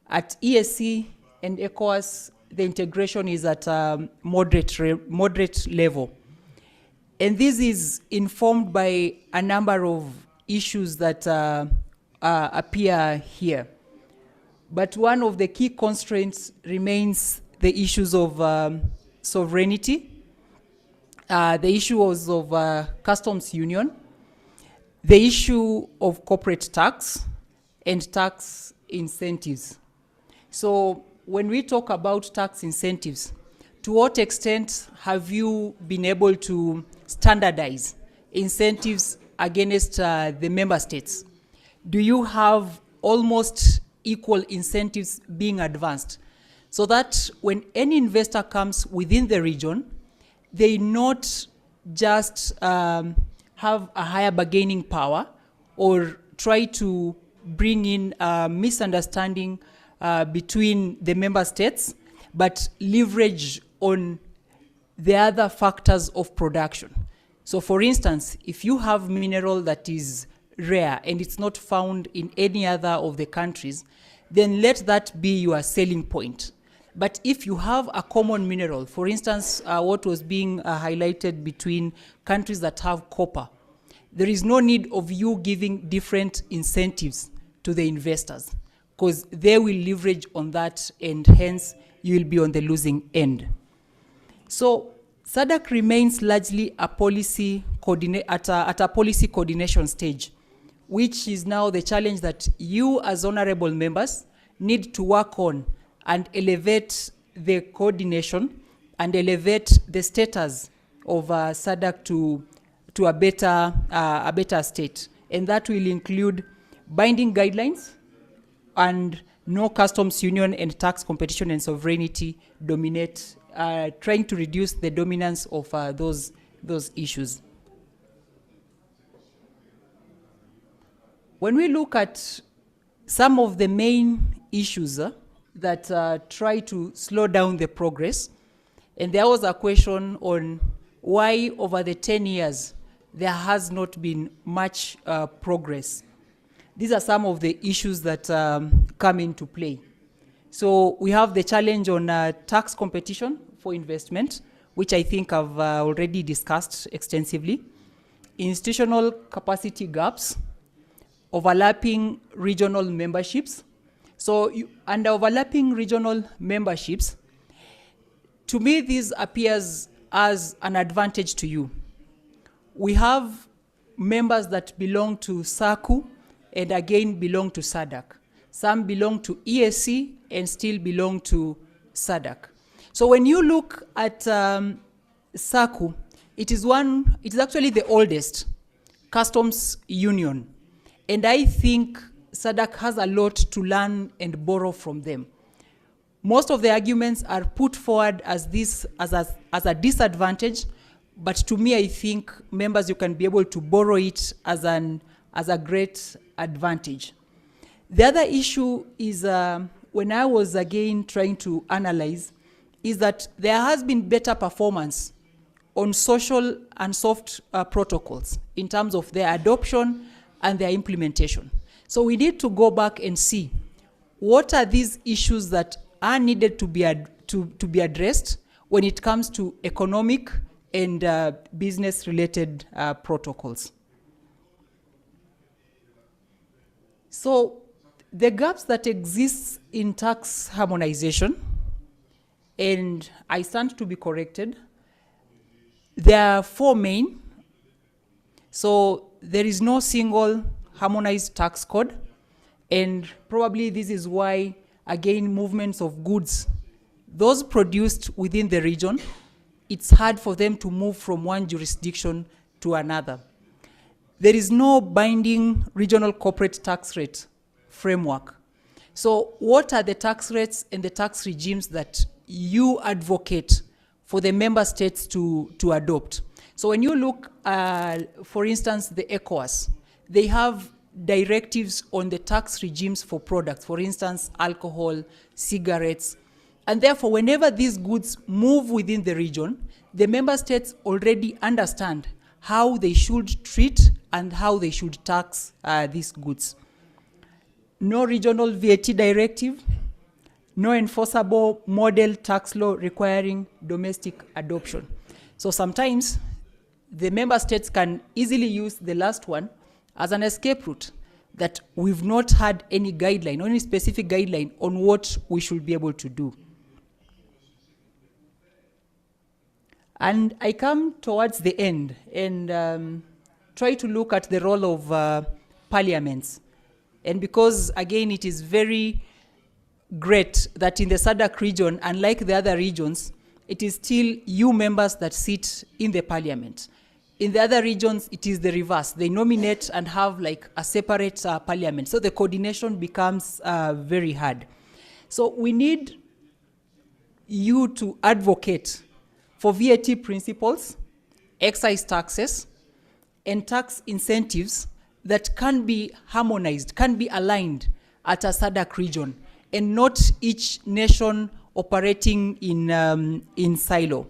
At EAC and ECOWAS, the integration is at a moderate level. And this is informed by a number of issues that appear here. But one of the key constraints remains the issues of sovereignty, the issues of customs union, the issue of corporate tax, and tax incentives. So when we talk about tax incentives, to what extent have you been able to standardize incentives against the member states? Do you have almost equal incentives being advanced so that when any investor comes within the region, they not just have a higher bargaining power or try to bring in misunderstanding between the member states, but leverage on the other factors of production. So for instance, if you have mineral that is rare and it's not found in any other of the countries, then let that be your selling point. But if you have a common mineral, for instance, what was being highlighted between countries that have copper, there is no need of you giving different incentives to the investors because they will leverage on that and hence you will be on the losing end. So SADC remains largely a policy at a policy coordination stage, which is now the challenge that you as honorable members need to work on and elevate the coordination and elevate the status of SADC to a better state. And that will include binding guidelines and no customs union and tax competition and sovereignty dominate, trying to reduce the dominance of those issues. When we look at some of the main issues that try to slow down the progress, and there was a question on why over the 10 years there has not been much progress. These are some of the issues that come into play. So we have the challenge on tax competition for investment, which I think I've already discussed extensively, institutional capacity gaps, overlapping regional memberships. So under overlapping regional memberships, to me this appears as an advantage to you. We have members that belong to SACU and again belong to SADC. Some belong to EAC and still belong to SADC. So when you look at SACU, it is actually the oldest customs union. And I think SADC has a lot to learn and borrow from them. Most of the arguments are put forward as a disadvantage, but to me, I think members, you can be able to borrow it as a great advantage. The other issue is, when I was again trying to analyze, is that there has been better performance on social and soft protocols in terms of their adoption and their implementation. So we need to go back and see what are these issues that are needed to be addressed when it comes to economic and business-related protocols. So the gaps that exist in tax harmonization, and I stand to be corrected, there are four main. So there is no single harmonized tax code, and probably this is why, again, movements of goods, those produced within the region, it's hard for them to move from one jurisdiction to another. There is no binding regional corporate tax rate framework. So what are the tax rates and the tax regimes that you advocate for the member states to adopt? So when you look, for instance, the ECOWAS, they have directives on the tax regimes for products, for instance, alcohol, cigarettes, and therefore whenever these goods move within the region, the member states already understand how they should treat and how they should tax these goods. No regional VAT directive, no enforceable model tax law requiring domestic adoption. So sometimes the member states can easily use the last one as an escape route, that we've not had any guideline, any specific guideline on what we should be able to do. And I come towards the end and try to look at the role of parliaments. And because, again, it is very great that in the SADC region, unlike the other regions, it is still you members that sit in the parliament. In the other regions, it is the reverse. They nominate and have like a separate parliament. So the coordination becomes very hard. So we need you to advocate for VAT principles, excise taxes, and tax incentives that can be harmonized, can be aligned at a SADC region, and not each nation operating in silo.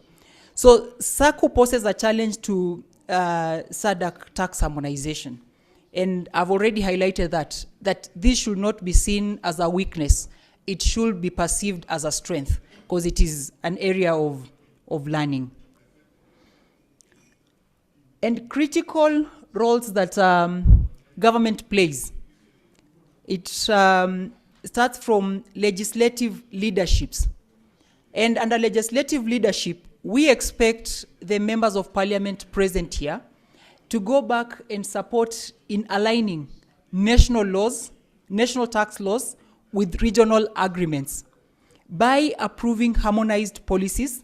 So SACU poses a challenge to SADC tax harmonization. And I've already highlighted that this should not be seen as a weakness. It should be perceived as a strength, because it is an area of learning. And critical roles that government plays. It starts from legislative leaderships. And under legislative leadership, we expect the members of parliament present here to go back and support in aligning national laws, national tax laws, with regional agreements by approving harmonized policies,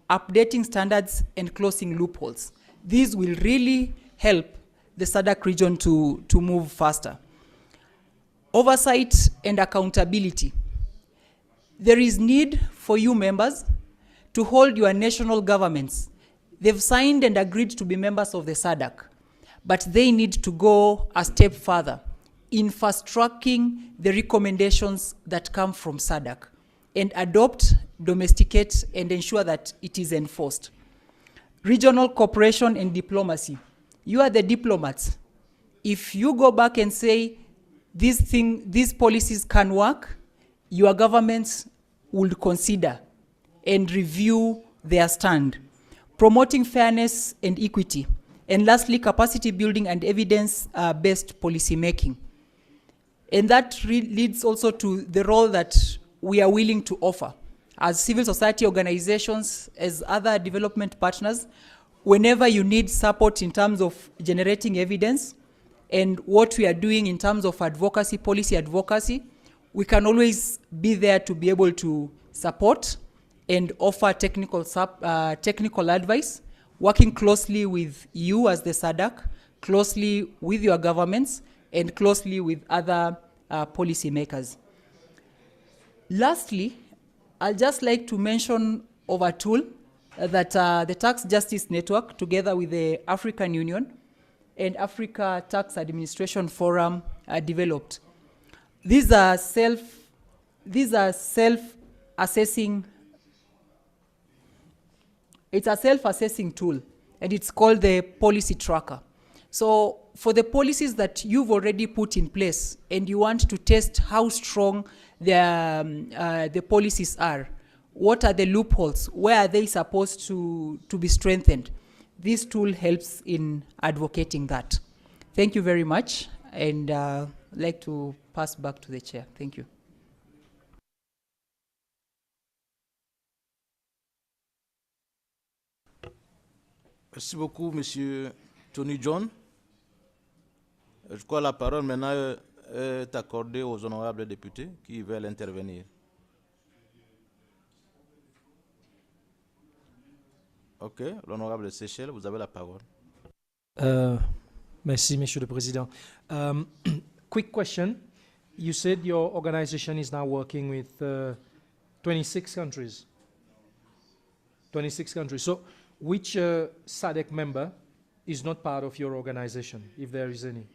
updating standards, and closing loopholes. These will really help the SADC region to move faster. Oversight and accountability. There is need for you members to hold your national governments. They've signed and agreed to be members of the SADC, but they need to go a step further in fast-tracking the recommendations that come from SADC and adopt, domesticate, and ensure that it is enforced. Regional cooperation and diplomacy. You are the diplomats. If you go back and say these policies can work, your governments will consider and review their stand. Promoting fairness and equity. And lastly, capacity building and evidence-based policy making. And that leads also to the role that we are willing to offer as civil society organizations, as other development partners, whenever you need support in terms of generating evidence and what we are doing in terms of advocacy, policy advocacy, we can always be there to be able to support and offer technical advice, working closely with you as the SADC closely with your governments and closely with other policymakers. Lastly, I'd just like to mention of a tool that the Tax Justice Network, together with the African Union and Africa Tax Administration Forum, developed. These are self-assessing. It's a self-assessing tool, and it's called the Policy Tracker. So for the policies that you've already put in place and you want to test how strong the policies are, what are the loopholes, where are they supposed to be strengthened, this tool helps in advocating that. Thank you very much, and I'd like to pass back to the chair. Thank you. Merci beaucoup, Monsieur Tony John. Je crois que la parole maintenant est accordée aux honorables députés qui veulent intervenir. Ok, l'honorable Seychelles, vous avez la parole. Merci, Monsieur le Président. Quick question. You said your organization is now working with 26 countries. 26 countries. So which SADC member is not part of your organization, if there is any?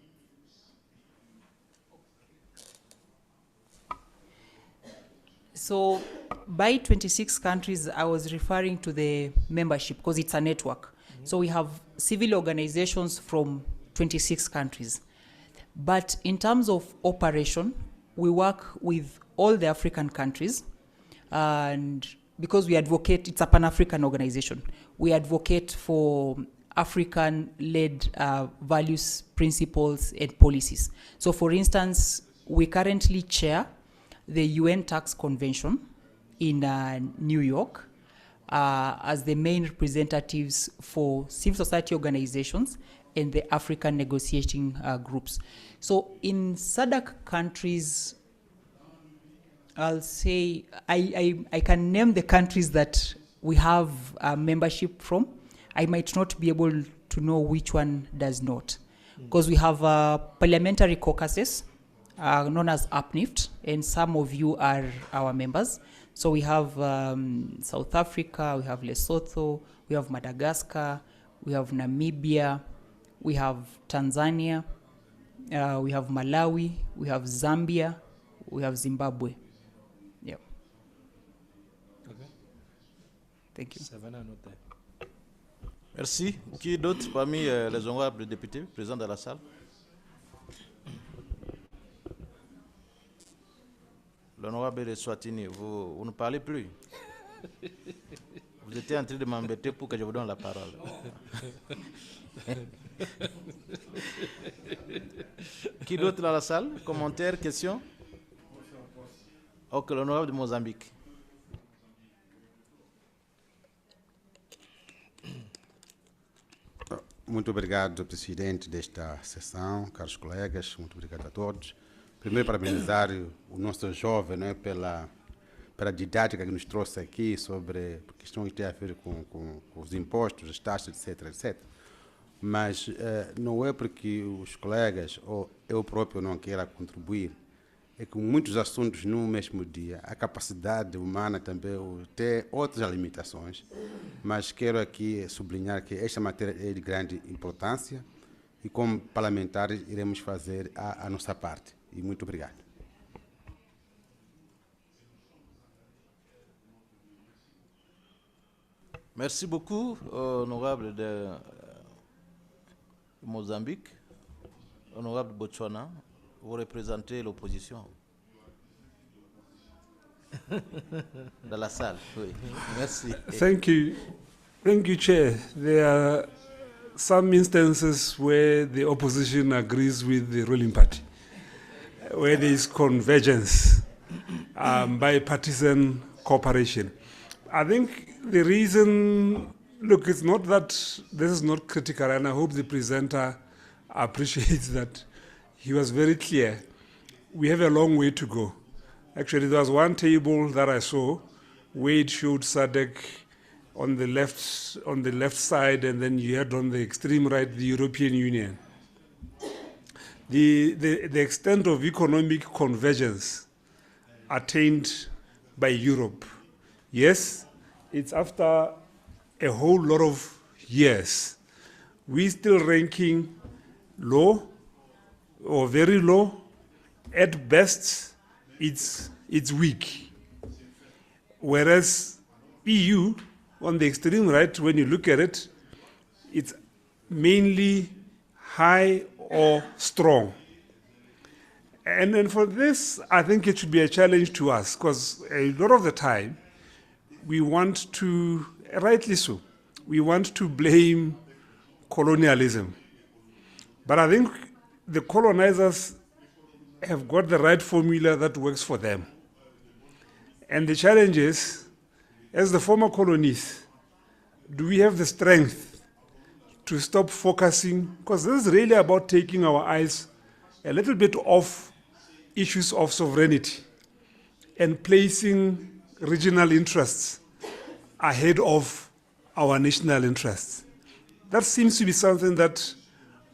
So by 26 countries, I was referring to the membership because it's a network. So we have civil organizations from 26 countries. But in terms of operation, we work with all the African countries, and because we advocate, it's a Pan-African organization, we advocate for African-led values, principles, and policies. So for instance, we currently chair the UN Tax Convention in New York as the main representatives for civil society organizations and the African negotiating groups. So in SADC countries, I'll say, I can name the countries that we have membership from. I might not be able to know which one does not. Because we have parliamentary caucuses known as UPNIFT, and some of you are our members. So we have South Africa, we have Lesotho, we have Madagascar, we have Namibia, we have Tanzania, we have Malawi, we have Zambia, we have Zimbabwe. Yeah. Okay. Thank you. Seven are not there. Merci. Qui d'autre parmi les honorables députés présents dans la salle? L'honorable de Swatini, vous ne parlez plus. Vous étiez en train de m'embêter pour que je vous donne la parole. Qui d'autre dans la salle? Commentaires, questions? Ok, l'honorable de Mozambique. Muito obrigado, presidente desta sessão, caros colegas, muito obrigado a todos. Primeiro, parabenizar o nosso jovem, né, pela didática que nos trouxe aqui sobre questões que têm a ver com os impostos, as taxas, etc, etc. Mas não é porque os colegas ou eu próprio não queira contribuir, é que muitos assuntos no mesmo dia, a capacidade humana também tem outras limitações, mas quero aqui sublinhar que esta matéria é de grande importância e como parlamentares iremos fazer a nossa parte. E muito obrigado. Merci beaucoup, honorable de Mozambique. Honorable Botswana, vous représentez l'opposition. Dans la salle, oui. Merci. Thank you. Thank you, Chair. There are some instances where the opposition agrees with the ruling party, where there is convergence, bipartisan cooperation. I think the reason, look, it's not that this is not critical, and I hope the presenter appreciates that he was very clear. We have a long way to go. Actually, there was one table that I saw where it showed SADC on the left side, and then you had on the extreme right the European Union. the extent of economic convergence attained by Europe. Yes, it's after a whole lot of years. We're still ranking low or very low. At best, it's weak. Whereas EU, on the extreme right, when you look at it, it's mainly high or strong. And then for this, I think it should be a challenge to us, because a lot of the time, we want to, rightly so, we want to blame colonialism. But I think the colonizers have got the right formula that works for them. And the challenge is, as the former colonies, do we have the strength to stop focusing? Because this is really about taking our eyes a little bit off issues of sovereignty and placing regional interests ahead of our national interests. That seems to be something that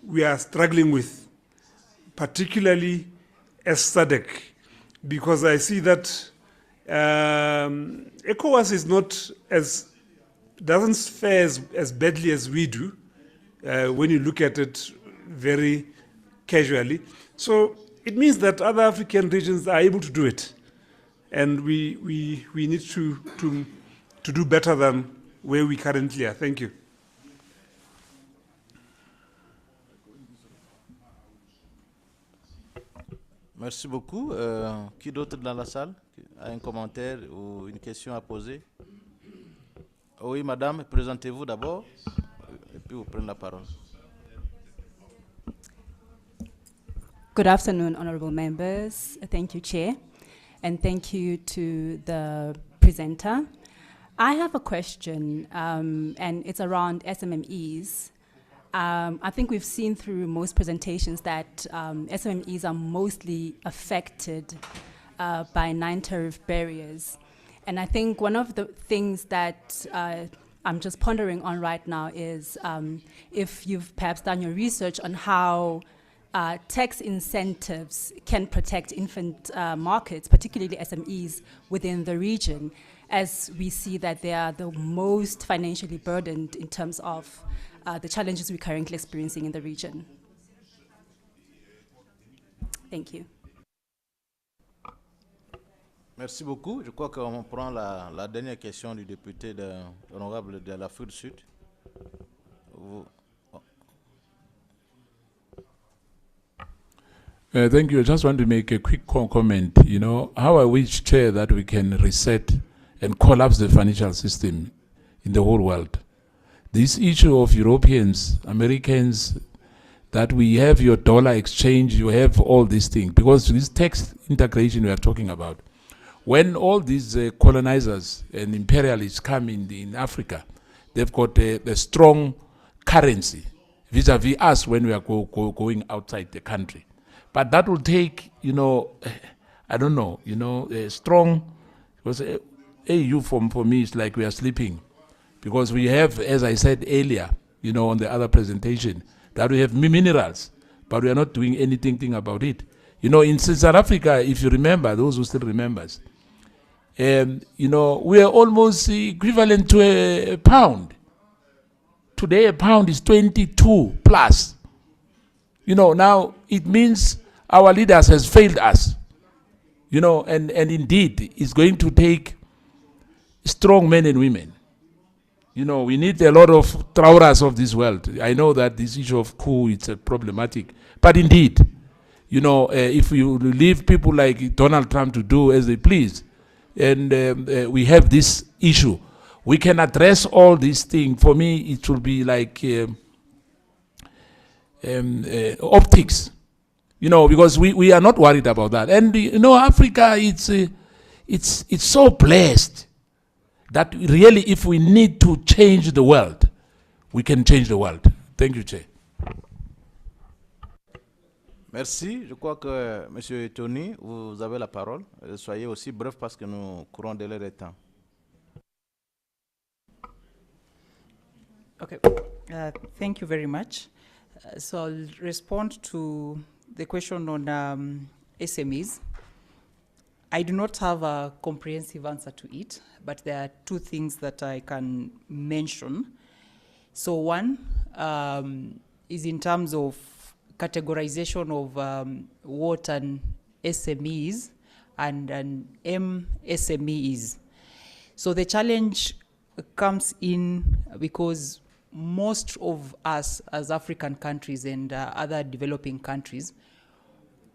we are struggling with, particularly as SADC, because I see that ECOWAS is doesn't fare as badly as we do when you look at it very casually. So it means that other African regions are able to do it, and we need to do better than where we currently are. Thank you. Merci beaucoup. Qui d'autre dans la salle a un commentaire ou une question à poser? Oui, madame, présentez-vous d'abord et puis vous prenez la parole. Good afternoon, honorable members. Thank you, Chair, and thank you to the presenter. I have a question, and it's around SMMEs. I think we've seen through most presentations that SMMEs are mostly affected by non-tariff barriers. And I think one of the things that I'm just pondering on right now is if you've perhaps done your research on how tax incentives can protect infant markets, particularly SMEs within the region, as we see that they are the most financially burdened in terms of the challenges we're currently experiencing in the region. Thank you. Merci beaucoup. Je crois qu'on prend la dernière question du député honorable de l'Afrique du Sud. Thank you. I just want to make a quick comment. You know, how I wish, Chair, that we can reset and collapse the financial system in the whole world. This issue of Europeans, Americans, that we have your dollar exchange, you have all these things, because this tax integration we are talking about, when all these colonizers and imperialists come in Africa, they've got a strong currency vis-a-vis us when we are going outside the country. But that will take, you know, I don't know, you know, a strong, because AU for me is like we are sleeping. Because we have, as I said earlier, you know, on the other presentation, that we have minerals, but we are not doing anything about it. You know, in South Africa, if you remember, those who still remembers, you know, we are almost equivalent to a pound. Today, a pound is 22 plus. You know, now it means our leaders has failed us. You know, and indeed, it's going to take strong men and women. You know, we need a lot of trauras of this world. I know that this issue of coup, it's problematic. But indeed, you know, if you leave people like Donald Trump to do as they please, and we have this issue, we can address all these things. For me, it will be like optics, you know, because we are not worried about that. And, you know, Africa, it's so blessed that really, if we need to change the world, we can change the world. Thank you, Chair. Merci. Je crois que M. Tony, vous avez la parole. Soyez aussi bref parce que nous courons de l'air de temps. Okay, thank you very much. So I'll respond to the question on SMEs. I do not have a comprehensive answer to it, but there are two things that I can mention. So one is in terms of categorization of what an SME is and an MSME is. So the challenge comes in because most of us as African countries and other developing countries,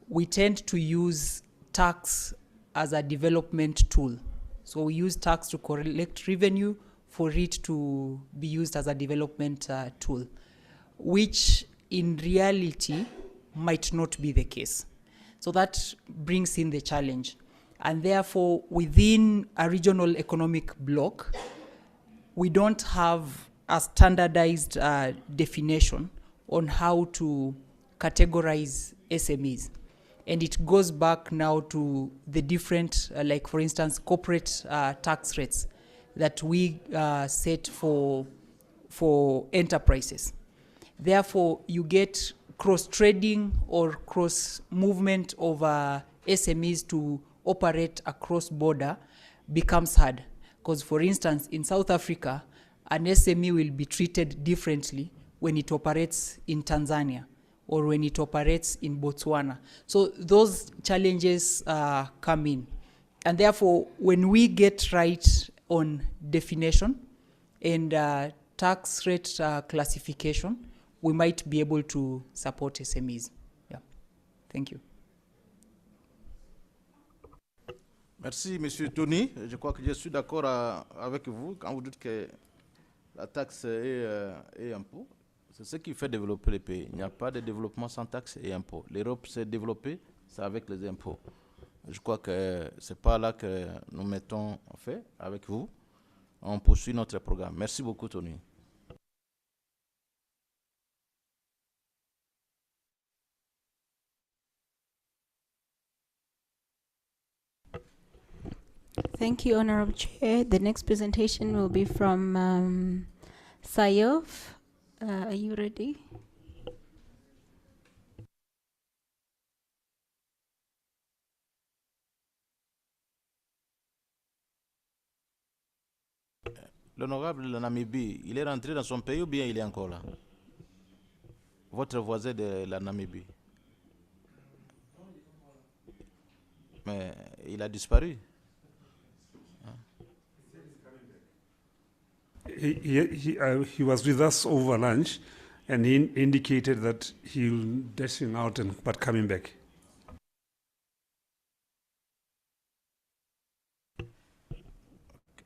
we tend to use tax as a development tool. So we use tax to collect revenue for it to be used as a development tool, which in reality might not be the case. So that brings in the challenge. And therefore, within a regional economic bloc, we don't have a standardized definition on how to categorize SMEs. And it goes back now to the different, like for instance, corporate tax rates that we set for enterprises. Therefore, you get cross-trading or cross-movement of SMEs to operate across border becomes hard. Because for instance, in South Africa, an SME will be treated differently when it operates in Tanzania or when it operates in Botswana. So those challenges come in. And therefore, when we get right on definition and tax rate classification, we might be able to support SMEs. Yeah. Thank you. Merci, Monsieur Tony. Je crois que je suis d'accord avec vous quand vous dites que la taxe et impôt, c'est ce qui fait développer les pays. Il n'y a pas de développement sans taxe et impôt. L'Europe s'est développée, c'est avec les impôts. Je crois que c'est pas là que nous mettons en fait avec vous. On poursuit notre programme. Merci beaucoup, Tony. Thank you, Honorable Chair. The next presentation will be from Sayov. Are you ready? L'honorable de la Namibie, il est rentré dans son pays ou bien il est encore là? Votre voisin de la Namibie. Mais il a disparu. He was with us over lunch, and he indicated that he'll dashing out but coming back.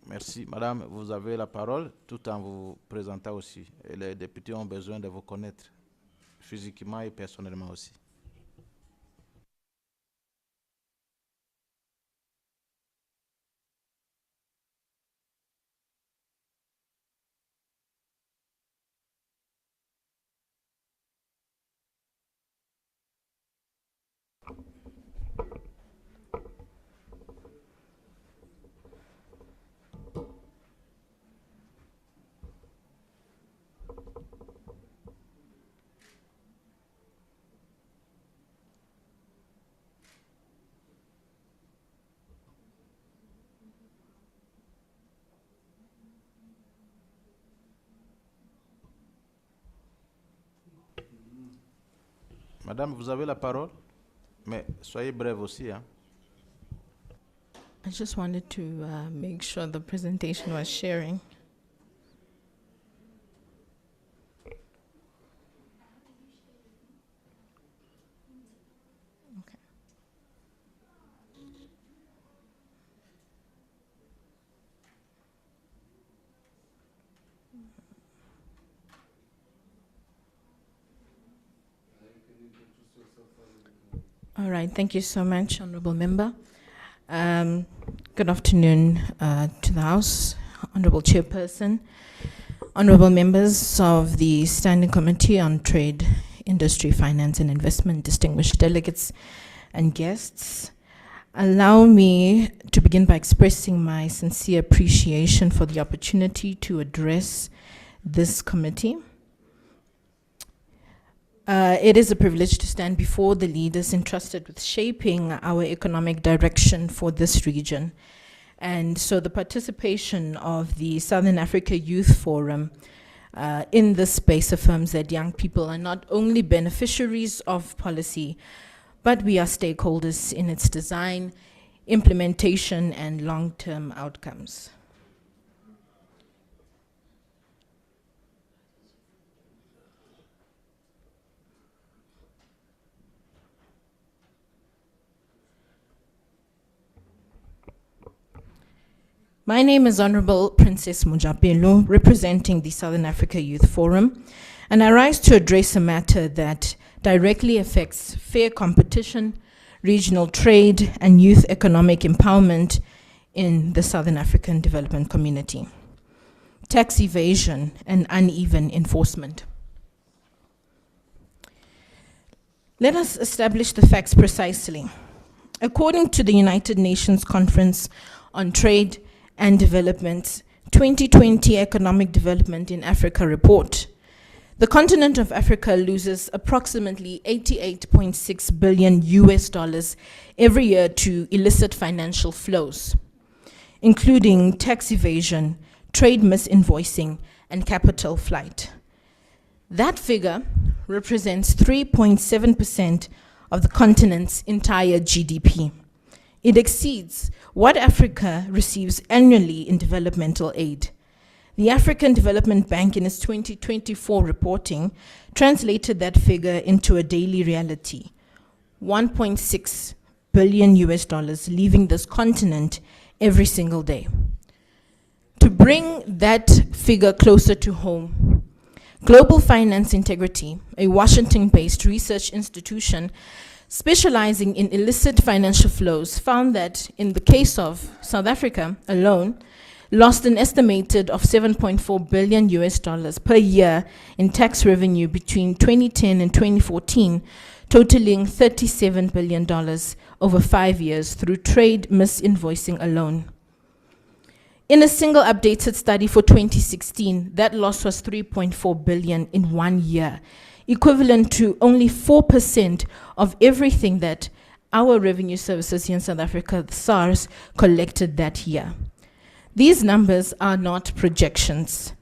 Merci. Madame, vous avez la parole tout en vous présentant aussi. Et les députés ont besoin de vous connaître physiquement et personnellement aussi. Madame, vous avez la parole, mais soyez brève aussi. Hein? I just wanted to make sure the presentation was sharing. Okay. All right, thank you so much, Honorable Member. Good afternoon to the House, Honorable Chairperson, Honorable Members of the Standing Committee on Trade, Industry, Finance and Investment, distinguished delegates and guests. Allow me to begin by expressing my sincere appreciation for the opportunity to address this committee. It is a privilege to stand before the leaders entrusted with shaping our economic direction for this region. And so the participation of the Southern Africa Youth Forum in this space affirms that young people are not only beneficiaries of policy, but we are stakeholders in its design, implementation, and long-term outcomes. My name is Honorable Princess Mujapelo, representing the Southern Africa Youth Forum, and I rise to address a matter that directly affects fair competition, regional trade, and youth economic empowerment in the Southern African development community: tax evasion and uneven enforcement. Let us establish the facts precisely. According to the United Nations Conference on Trade and Development 2020 Economic Development in Africa report, the continent of Africa loses approximately $88.6 billion every year to illicit financial flows, including tax evasion, trade misinvoicing, and capital flight. That figure represents 3.7% of the continent's entire GDP. It exceeds what Africa receives annually in developmental aid. The African Development Bank, in its 2024 reporting, translated that figure into a daily reality: $1.6 billion leaving this continent every single day. To bring that figure closer to home, Global Finance Integrity, a Washington-based research institution specializing in illicit financial flows, found that in the case of South Africa alone, lost an estimated of $7.4 billion per year in tax revenue between 2010 and 2014, totaling $37 billion over 5 years through trade misinvoicing alone. In a single updated study for 2016, that loss was $3.4 billion in 1 year, equivalent to only 4% of everything that our revenue services here in South Africa, the SARS, collected that year. These numbers are not projections.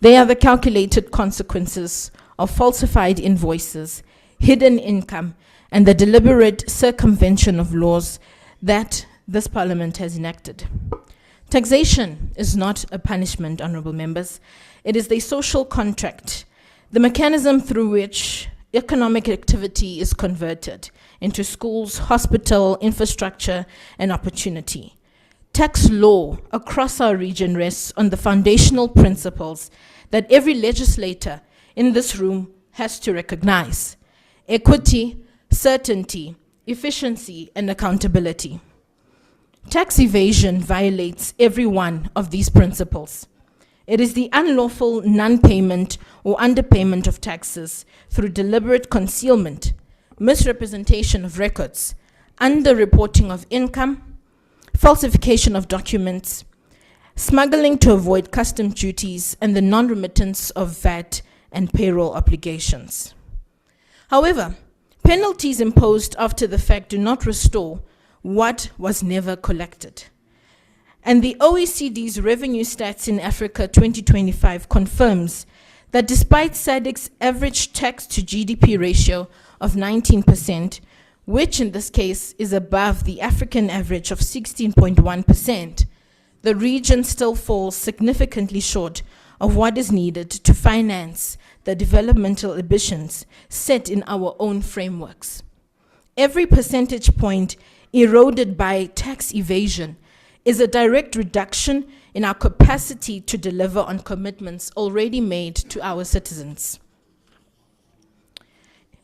They are the calculated consequences of falsified invoices, hidden income, and the deliberate circumvention of laws that this parliament has enacted. Taxation is not a punishment, honorable members. It is the social contract, the mechanism through which economic activity is converted into schools, hospital, infrastructure, and opportunity. Tax law across our region rests on the foundational principles that every legislator in this room has to recognize: equity, certainty, efficiency, and accountability. Tax evasion violates every one of these principles. It is the unlawful non-payment or underpayment of taxes through deliberate concealment, misrepresentation of records, underreporting of income, falsification of documents, smuggling to avoid custom duties, and the non-remittance of VAT and payroll obligations. However, penalties imposed after the fact do not restore what was never collected. And the OECD's Revenue Stats in Africa 2025 confirms that despite SADC's average tax to GDP ratio of 19%, which in this case is above the African average of 16.1%, the region still falls significantly short of what is needed to finance the developmental ambitions set in our own frameworks. Every percentage point eroded by tax evasion is a direct reduction in our capacity to deliver on commitments already made to our citizens.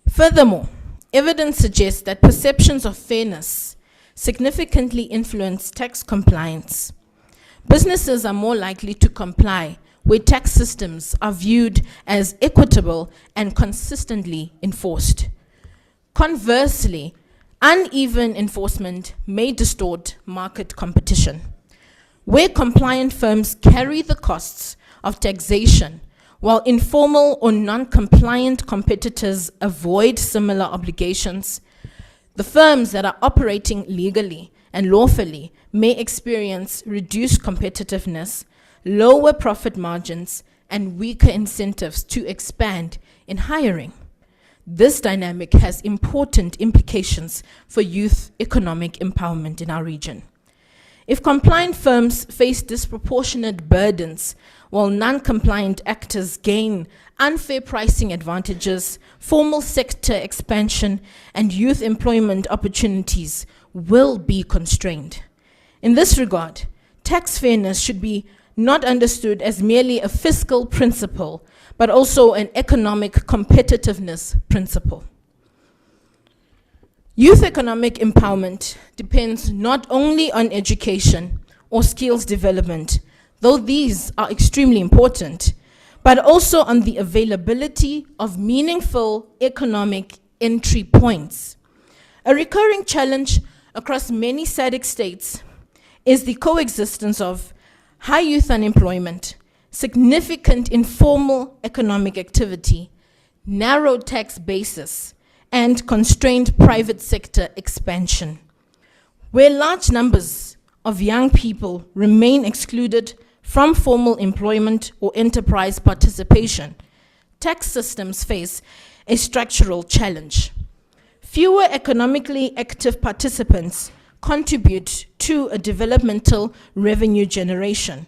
Furthermore, evidence suggests that perceptions of fairness significantly influence tax compliance. Businesses are more likely to comply where tax systems are viewed as equitable and consistently enforced. Conversely, uneven enforcement may distort market competition. Where compliant firms carry the costs of taxation, while informal or non-compliant competitors avoid similar obligations, the firms that are operating legally and lawfully may experience reduced competitiveness, lower profit margins, and weaker incentives to expand in hiring. This dynamic has important implications for youth economic empowerment in our region. If compliant firms face disproportionate burdens, while non-compliant actors gain unfair pricing advantages, formal sector expansion and youth employment opportunities will be constrained. In this regard, tax fairness should be not understood as merely a fiscal principle, but also an economic competitiveness principle. Youth economic empowerment depends not only on education or skills development, though these are extremely important, but also on the availability of meaningful economic entry points. A recurring challenge across many SADC states is the coexistence of high youth unemployment, significant informal economic activity, narrow tax basis, and constrained private sector expansion. Where large numbers of young people remain excluded from formal employment or enterprise participation, tax systems face a structural challenge. Fewer economically active participants contribute to a developmental revenue generation.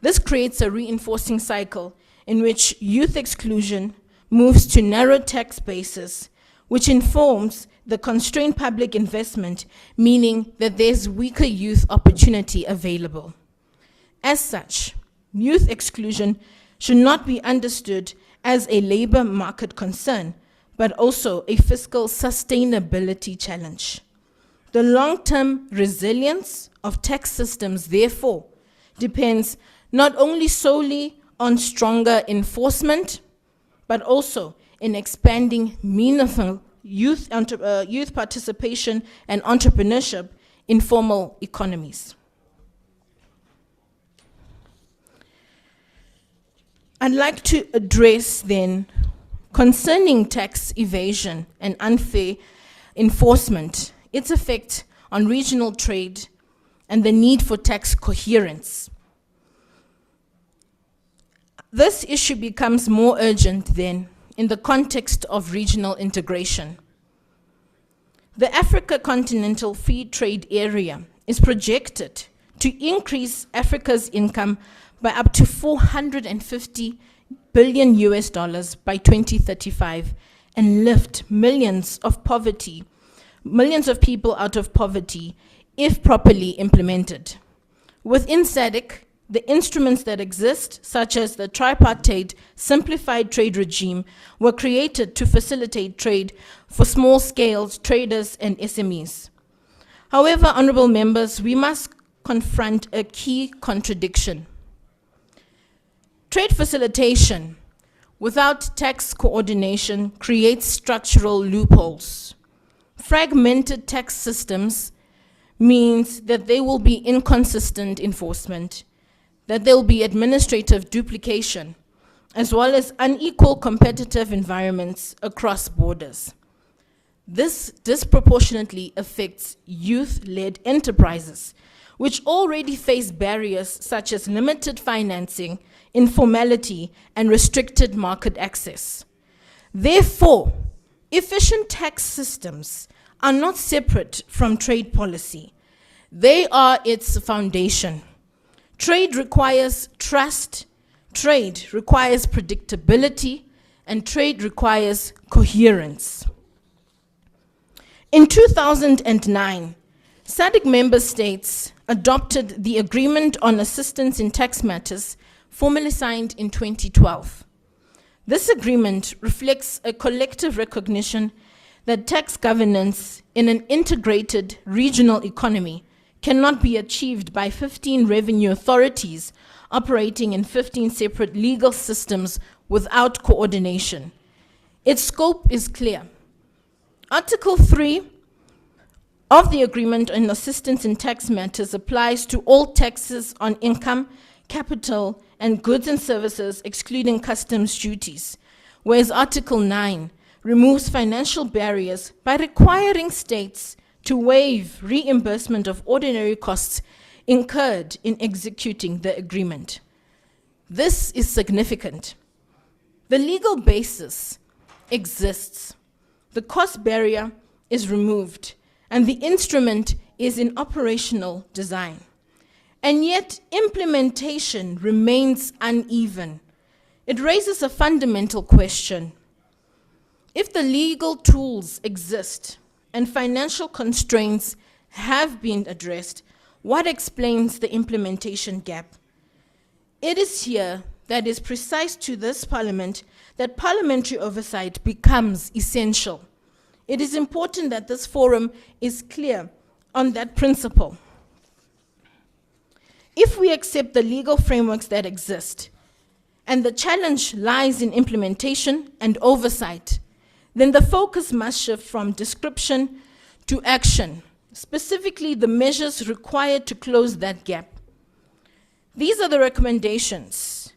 This creates a reinforcing cycle in which youth exclusion moves to narrow tax bases, which informs the constrained public investment, meaning that there's weaker youth opportunity available. As such, youth exclusion should not be understood as a labor market concern, but also a fiscal sustainability challenge. The long-term resilience of tax systems, therefore, depends not only solely on stronger enforcement, but also in expanding meaningful youth participation and entrepreneurship in formal economies. I'd like to address then concerning tax evasion and unfair enforcement, its effect on regional trade and the need for tax coherence. This issue becomes more urgent then in the context of regional integration. The Africa Continental Free Trade Area is projected to increase Africa's income by up to $450 billion by 2035 and lift millions of people out of poverty if properly implemented. Within SADC, the instruments that exist, such as the tripartite simplified trade regime, were created to facilitate trade for small-scale traders and SMEs. However, honorable members, we must confront a key contradiction. Trade facilitation without tax coordination creates structural loopholes. Fragmented tax systems means that there will be inconsistent enforcement, that there will be administrative duplication, as well as unequal competitive environments across borders. This disproportionately affects youth-led enterprises, which already face barriers such as limited financing, informality, and restricted market access. Therefore, efficient tax systems are not separate from trade policy. They are its foundation. Trade requires trust, trade requires predictability, and trade requires coherence. In 2009, SADC member states adopted the Agreement on Assistance in Tax Matters, formally signed in 2012. This agreement reflects a collective recognition that tax governance in an integrated regional economy cannot be achieved by 15 revenue authorities operating in 15 separate legal systems without coordination. Its scope is clear. Article 3 of the Agreement on Assistance in Tax Matters applies to all taxes on income, capital, and goods and services excluding customs duties, whereas Article 9 removes financial barriers by requiring states to waive reimbursement of ordinary costs incurred in executing the agreement. This is significant. The legal basis exists, the cost barrier is removed, and the instrument is in operational design. And yet, implementation remains uneven. It raises a fundamental question. If the legal tools exist and financial constraints have been addressed, what explains the implementation gap? It is here that is precise to this Parliament that parliamentary oversight becomes essential. It is important that this forum is clear on that principle. If we accept the legal frameworks that exist, and the challenge lies in implementation and oversight, then the focus must shift from description to action, specifically the measures required to close that gap. These are the recommendations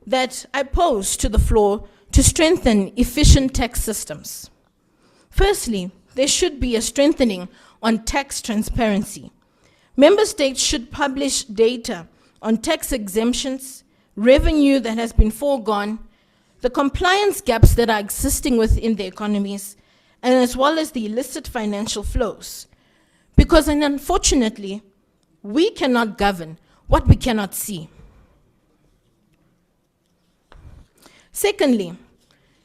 that I pose to the floor to strengthen efficient tax systems. Firstly, there should be a strengthening on tax transparency. Member states should publish data on tax exemptions, revenue that has been foregone, the compliance gaps that are existing within the economies, and as well as the illicit financial flows. Because, and unfortunately, we cannot govern what we cannot see. Secondly,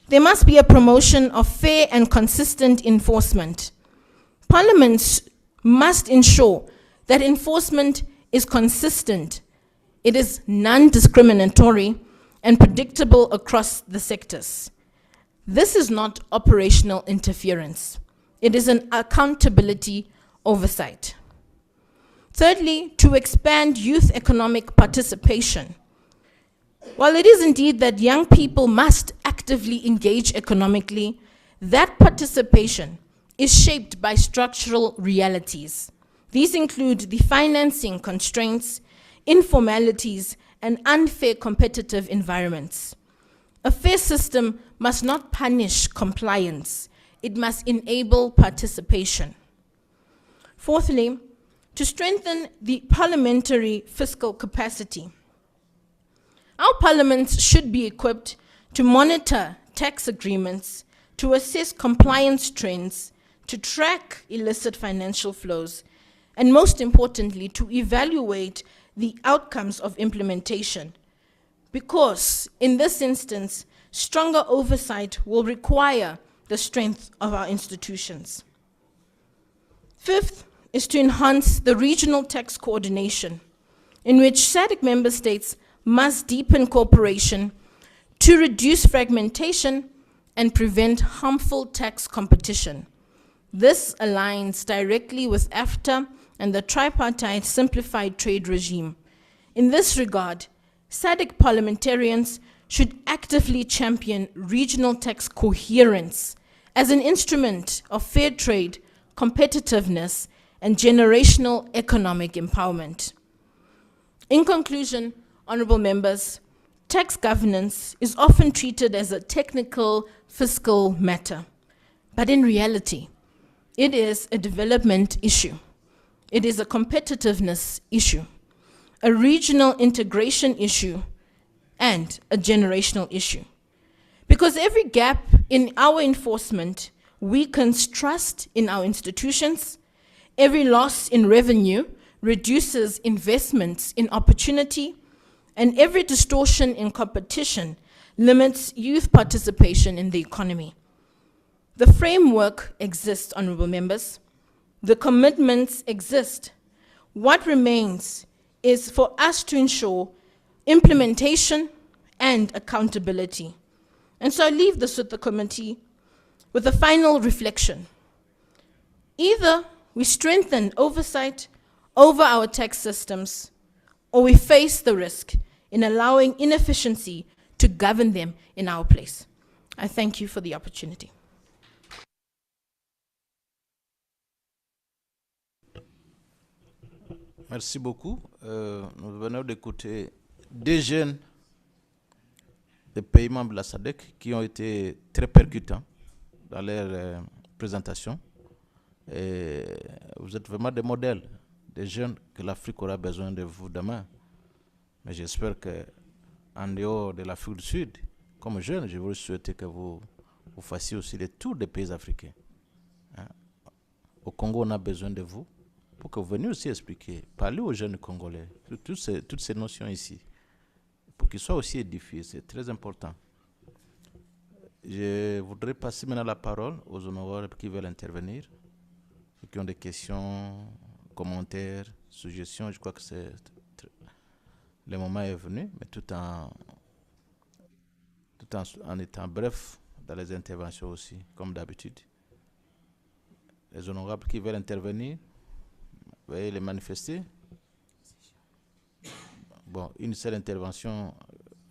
there must be a promotion of fair and consistent enforcement. Parliaments must ensure that enforcement is consistent, it is non-discriminatory, and predictable across the sectors. This is not operational interference. It is an accountability oversight. Thirdly, to expand youth economic participation. While it is indeed that young people must actively engage economically, that participation is shaped by structural realities. These include the financing constraints, informalities, and unfair competitive environments. A fair system must not punish compliance. It must enable participation. Fourthly, to strengthen the parliamentary fiscal capacity. Our parliaments should be equipped to monitor tax agreements, to assess compliance trends, to track illicit financial flows, and most importantly, to evaluate the outcomes of implementation. Because in this instance, stronger oversight will require the strength of our institutions. Fifth is to enhance the regional tax coordination, in which SADC member states must deepen cooperation to reduce fragmentation and prevent harmful tax competition. This aligns directly with AFTA and the tripartite simplified trade regime. In this regard, SADC parliamentarians should actively champion regional tax coherence as an instrument of fair trade, competitiveness, and generational economic empowerment. In conclusion, honorable members, tax governance is often treated as a technical fiscal matter, but in reality, it is a development issue. It is a competitiveness issue, a regional integration issue, and a generational issue. Because every gap in our enforcement weakens trust in our institutions, every loss in revenue reduces investments in opportunity, and every distortion in competition limits youth participation in the economy. The framework exists, honorable members. The commitments exist. What remains is for us to ensure implementation and accountability. And so I leave this with the committee with a final reflection. Either we strengthen oversight over our tax systems, or we face the risk in allowing inefficiency to govern them in our place. I thank you for the opportunity. Merci beaucoup. Nous venons d'écouter des jeunes des pays membres de la SADC qui ont été très percutants dans leur présentation. Et vous êtes vraiment des modèles, des jeunes que l'Afrique aura besoin de vous demain. Mais j'espère que en dehors de l'Afrique du Sud, comme jeune, je voudrais souhaiter que vous fassiez aussi le tour des pays africains. Hein? Au Congo, on a besoin de vous pour que vous veniez aussi expliquer, parler aux jeunes Congolais, toutes ces notions ici, pour qu'ils soient aussi édifiés. C'est très important. Je voudrais passer maintenant la parole aux honorables qui veulent intervenir, ceux qui ont des questions, commentaires, suggestions. Je crois que le moment est venu, mais tout en étant bref dans les interventions aussi, comme d'habitude. Les honorables qui veulent intervenir, veuillez les manifester. Bon, une seule intervention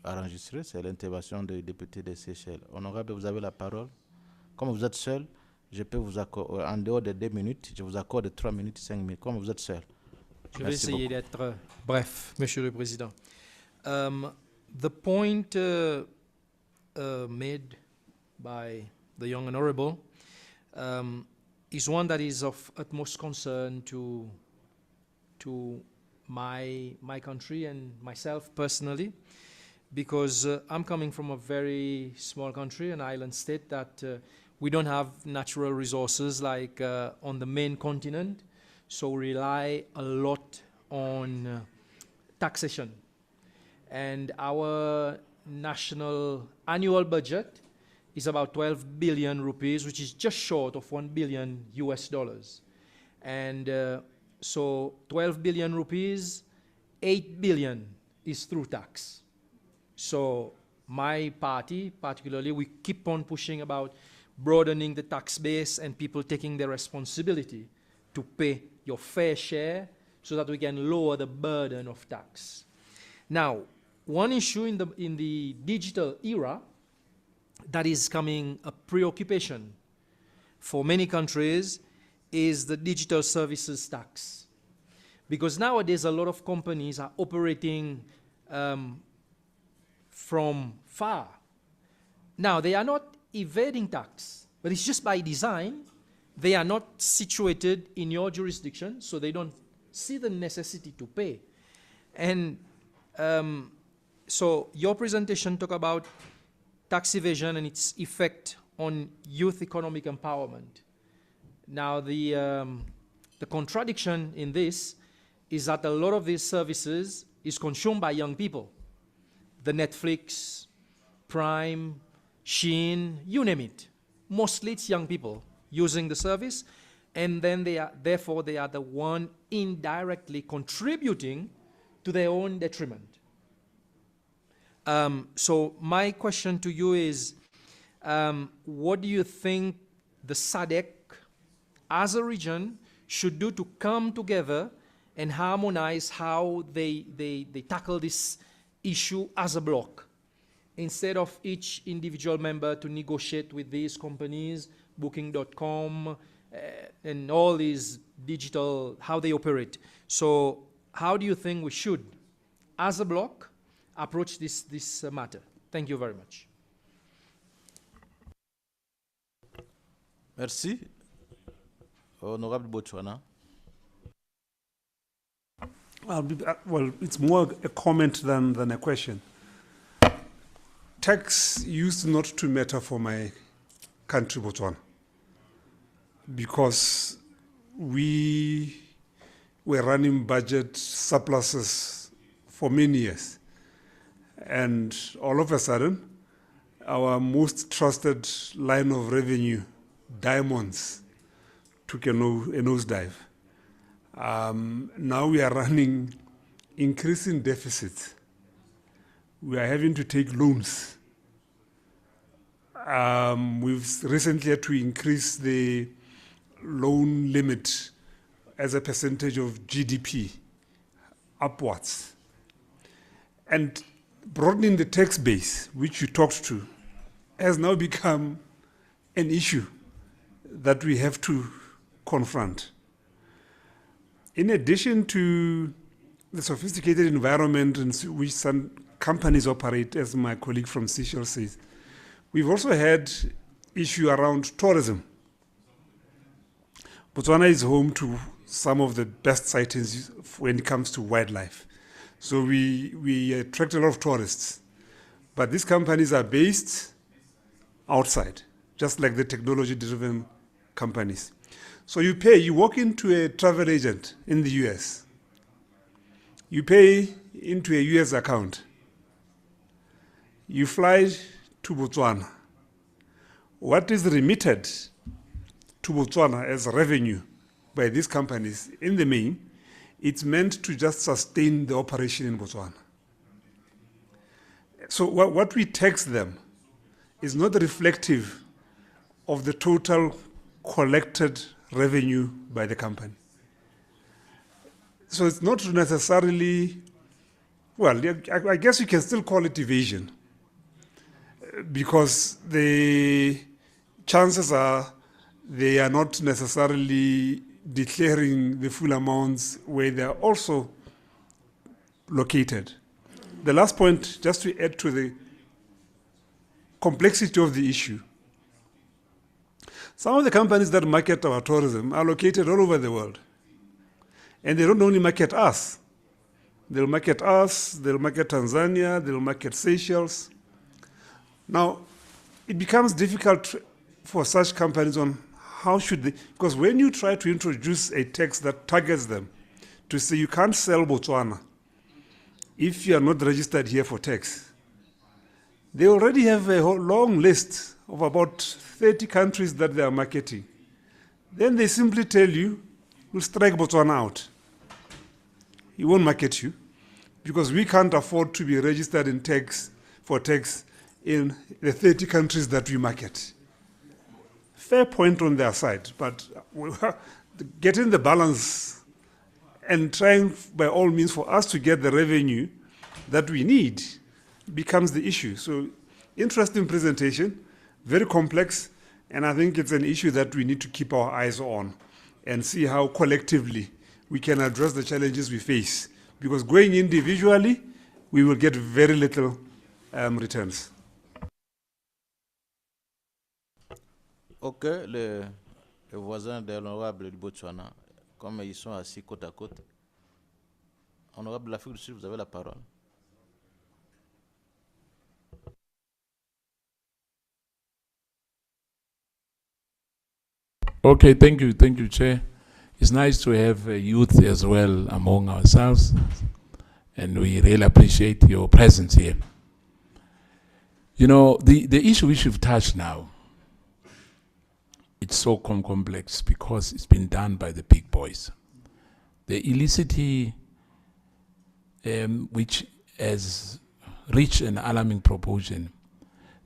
enregistrée, c'est l'intervention du député des Seychelles. Honorable, vous avez la parole. Comme vous êtes seul, je peux vous accorder, en dehors de 2 minutes, je vous accorde 3 minutes, 5 minutes, comme vous êtes seul. Je vais essayer d'être bref, Monsieur le Président. The point made by the young honorable is one that is of utmost concern to my country and myself personally, because I'm coming from a very small country, an island state, that we don't have natural resources like on the main continent, so we rely a lot on taxation. And our national annual budget is about 12 billion rupees, which is just short of $1 billion US. And so 12 billion rupees, 8 billion is through tax. So my party, particularly, we keep on pushing about broadening the tax base and people taking their responsibility to pay your fair share so that we can lower the burden of tax. Now, one issue in the digital era that is becoming a preoccupation for many countries is the digital services tax. Because nowadays a lot of companies are operating from far. Now, they are not evading tax, but it's just by design. They are not situated in your jurisdiction, so they don't see the necessity to pay. And so your presentation talked about tax evasion and its effect on youth economic empowerment. Now, the contradiction in this is that a lot of these services is consumed by young people. The Netflix, Prime, Shein, you name it. Mostly it's young people using the service, and then therefore they are the one indirectly contributing to their own detriment. So my question to you is, what do you think the SADC as a region should do to come together and harmonize how they tackle this issue as a bloc, instead of each individual member to negotiate with these companies, Booking.com, and all these digital, how they operate. So how do you think we should, as a bloc, approach this matter? Thank you very much. Merci. Honorable Botswana. Well, it's more a comment than a question. Tax used not to matter for my country, Botswana, because we were running budget surpluses for many years. And all of a sudden, our most trusted line of revenue, diamonds, took a nosedive. Now we are running increasing deficits. We are having to take loans. We've recently had to increase the loan limit as a percentage of GDP upwards. And broadening the tax base, which you talked to, has now become an issue that we have to confront. In addition to the sophisticated environment in which some companies operate, as my colleague from Seychelles says, we've also had issue around tourism. Botswana is home to some of the best sightings when it comes to wildlife. So we attract a lot of tourists. But these companies are based outside, just like the technology-driven companies. So you walk into a travel agent in the US. You pay into a US account. You fly to Botswana. What is remitted to Botswana as revenue by these companies, in the main, it's meant to just sustain the operation in Botswana. So what we tax them is not reflective of the total collected revenue by the company. So it's not necessarily, well, I guess you can still call it evasion, because the chances are they are not necessarily declaring the full amounts where they are also located. The last point, just to add to the complexity of the issue, some of the companies that market our tourism are located all over the world. And they don't only market us. They'll market us, they'll market Tanzania, they'll market Seychelles. Now, it becomes difficult for such companies on how should they, because when you try to introduce a tax that targets them to say you can't sell Botswana if you are not registered here for tax, they already have a whole long list of about 30 countries that they are marketing. Then they simply tell you, we'll strike Botswana out. He won't market you because we can't afford to be registered in for tax in the 30 countries that we market. Fair point on their side, but getting the balance and trying by all means for us to get the revenue that we need becomes the issue. So interesting presentation, very complex, and I think it's an issue that we need to keep our eyes on and see how collectively we can address the challenges we face. Because going individually, we will get very little returns. Ok, les voisins de l'honorable du Botswana, comme ils sont assis côte à côte. Honorable de l'Afrique du Sud, vous avez la parole. Okay, thank you, Chair. It's nice to have youth as well among ourselves, and we really appreciate your presence here. You know, the issue which you've touched now, it's so complex because it's been done by the big boys. The illicity, which has reached an alarming proportion,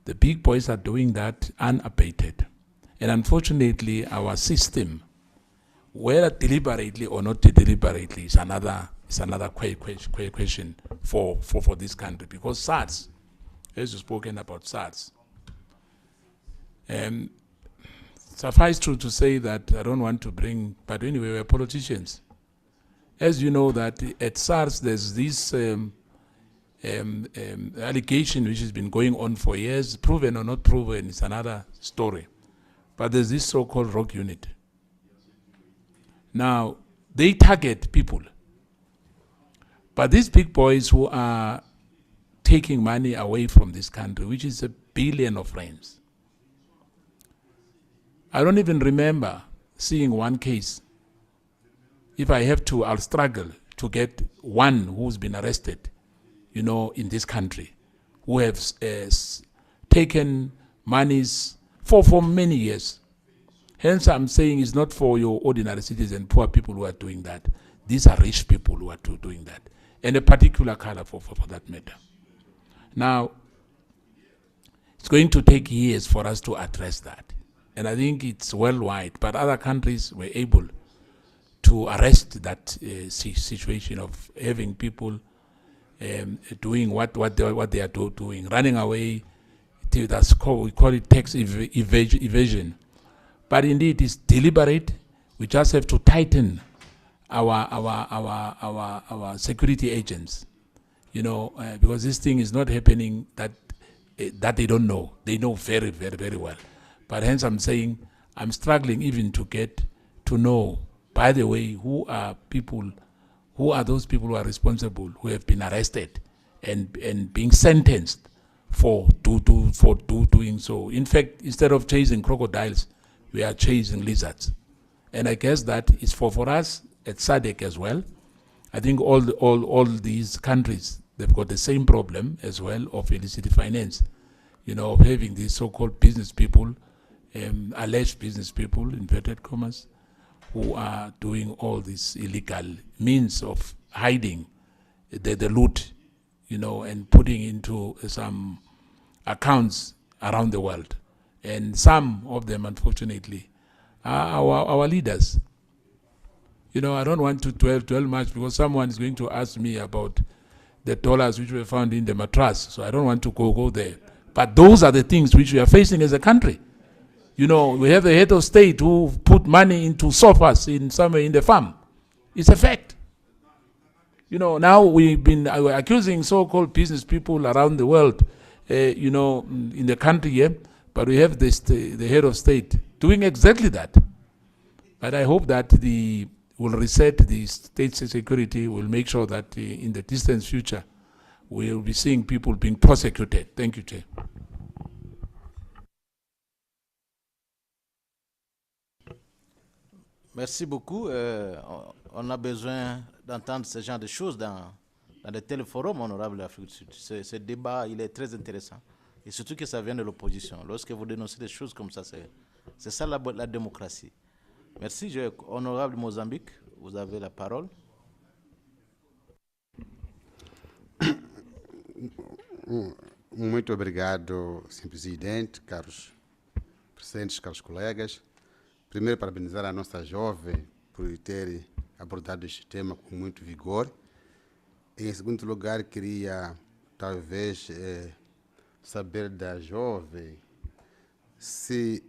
the big boys are doing that unabated. And unfortunately, our system, whether deliberately or not deliberately, is another question for this country. Because SARS, as you've spoken about SARS, suffice to say that I don't want to bring, but anyway, we're politicians. As you know that at SARS, there's this allegation which has been going on for years, proven or not proven, it's another story. But there's this so-called rock unit. Now, they target people. But these big boys who are taking money away from this country, which is $1 billion of rands. I don't even remember seeing one case. If I have to, I'll struggle to get one who's been arrested, you know, in this country, who have taken monies for many years. Hence, I'm saying it's not for your ordinary citizens, poor people who are doing that. These are rich people who are doing that, and a particular color for that matter. Now, it's going to take years for us to address that. And I think it's worldwide, but other countries were able to arrest that situation of having people doing what they are doing, running away. We call it tax evasion. But indeed, it's deliberate. We just have to tighten our security agents, because this thing is not happening that they don't know. They know very, very, very well. But hence I'm saying I'm struggling even to get to know, by the way, who are those people who are responsible, who have been arrested and being sentenced for doing so. In fact, instead of chasing crocodiles, we are chasing lizards. And I guess that is for us at SADC as well. I think all these countries, they've got the same problem as well of illicit finance, of having these so-called business people, alleged business people, inverted commas, who are doing all these illegal means of hiding the loot, and putting into some accounts around the world. And some of them, unfortunately, are our leaders. I don't want to dwell much because someone is going to ask me about the dollars which were found in the mattress. So I don't want to go there. But those are the things which we are facing as a country. We have the head of state who put money into sofas somewhere in the farm. It's a fact. Now we've been accusing so-called business people around the world, in the country here, but we have the head of state doing exactly that. But I hope that will reset the state security, will make sure that in the distant future, we'll be seeing people being prosecuted. Thank you, Chair. Merci beaucoup. On a besoin d'entendre ce genre de choses dans de tels forums, honorable de l'Afrique du Sud. Ce débat, il est très intéressant. Et surtout que ça vient de l'opposition. Lorsque vous dénoncez des choses comme ça, c'est ça la démocratie. Merci. Honorable Mozambique, vous avez la parole. Muito obrigado, Sr. Presidente, caros presentes, caros colegas. Primeiro, parabenizar a nossa jovem por ter abordado este tema com muito vigor. Em segundo lugar, queria talvez saber da jovem se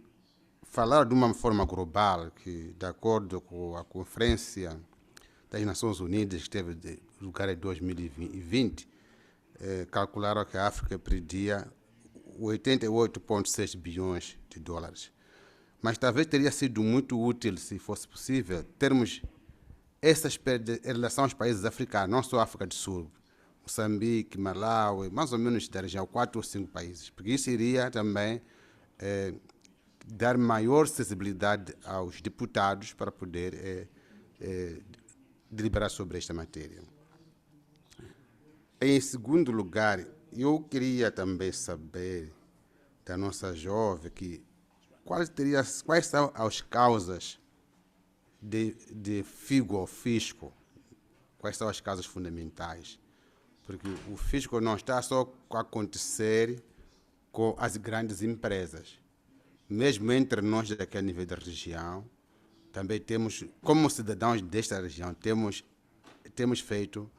falar de uma forma global, que de acordo com a Conferência das Nações Unidas, que teve lugar em 2020, calcularam que a África perdia 88,6 bilhões de dólares. Mas talvez teria sido muito útil, se fosse possível, termos essas perdas em relação aos países africanos, não só a África do Sul, Moçambique, Malawi, mais ou menos da região, 4 ou 5 países, porque isso iria também dar maior sensibilidade aos deputados para poder deliberar sobre esta matéria. Em segundo lugar, eu queria também saber da nossa jovem quais são as causas de figo ao fisco, quais são as causas fundamentais, porque o fisco não está só a acontecer com as grandes empresas, mesmo entre nós aqui a nível da região, também temos, como cidadãos desta região, temos feito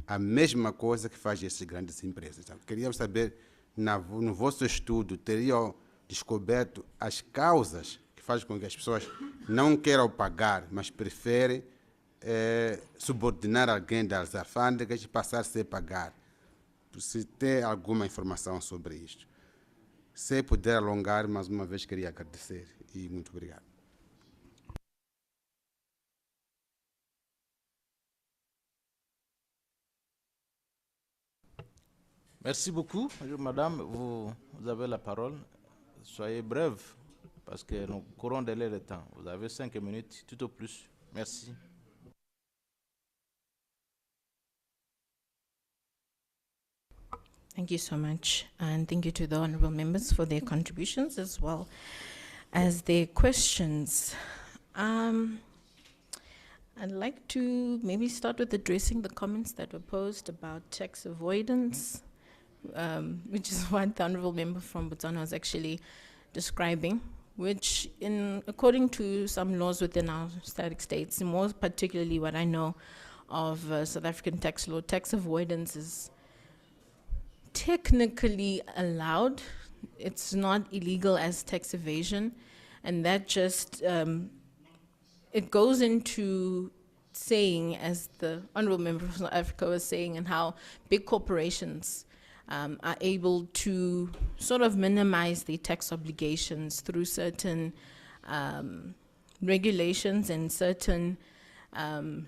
a mesma coisa que fazem essas grandes empresas. Então, queríamos saber, no vosso estudo, teriam descoberto as causas que fazem com que as pessoas não queiram pagar, mas preferem subordinar alguém das alfândegas e passar a ser pagar. Se tem alguma informação sobre isto. Se puder alongar, mais uma vez queria agradecer e muito obrigado. Merci beaucoup, madame. Vous avez la parole. Soyez brève, parce que nous courons derrière le temps. Vous avez 5 minutes, tout au plus. Merci. Thank you so much, and thank you to the honorable members for their contributions as well as their questions. I'd like to maybe start with addressing the comments that were posed about tax avoidance, which is what the honorable member from Botswana was actually describing, which according to some laws within our static states, more particularly what I know of South African tax law, tax avoidance is technically allowed. It's not illegal as tax evasion, and that just it goes into saying, as the Honorable Member from South Africa was saying, and how big corporations are able to sort of minimize their tax obligations through certain regulations and certain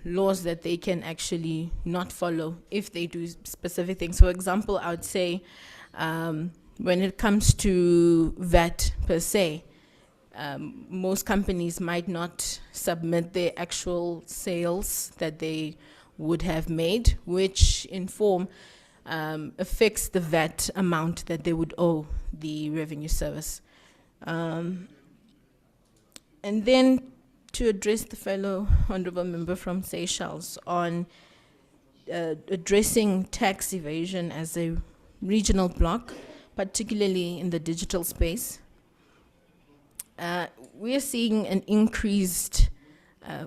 laws that they can actually not follow if they do specific things. For example, I would say when it comes to VAT per se, most companies might not submit their actual sales that they would have made, which in form affects the VAT amount that they would owe the revenue service. And then to address the fellow honorable member from Seychelles on addressing tax evasion as a regional bloc, particularly in the digital space. We are seeing an increased,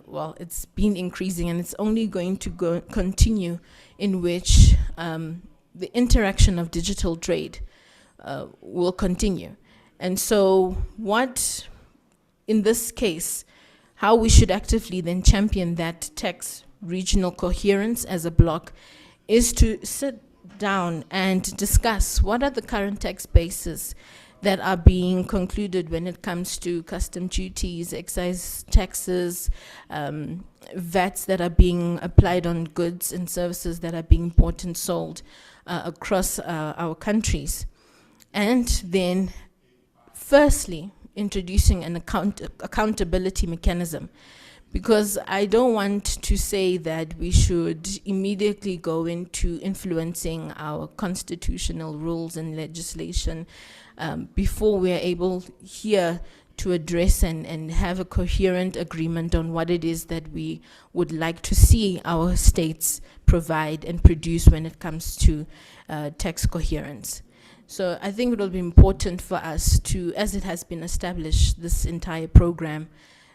well, it's been increasing and it's only going to continue, in which the interaction of digital trade will continue. And so what, in this case, how we should actively then champion that tax regional coherence as a bloc is to sit down and discuss what are the current tax bases that are being concluded when it comes to custom duties, excise taxes, VATs that are being applied on goods and services that are being bought and sold across our countries. And then, firstly, introducing an accountability mechanism, because I don't want to say that we should immediately go into influencing our constitutional rules and legislation before we are able here to address and have a coherent agreement on what it is that we would like to see our states provide and produce when it comes to tax coherence. So I think it will be important for us to, as it has been established, this entire program,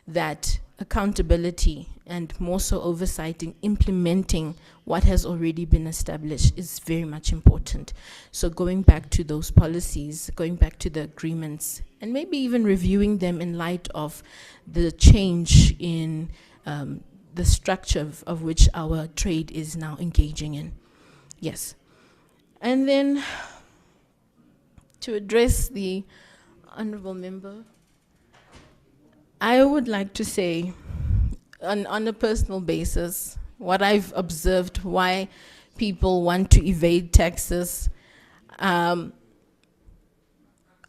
that accountability and more so oversight in implementing what has already been established is very much important. So going back to those policies, going back to the agreements, and maybe even reviewing them in light of the change in the structure of which our trade is now engaging in. Yes. And then to address the honorable member, I would like to say, on a personal basis, what I've observed, why people want to evade taxes. I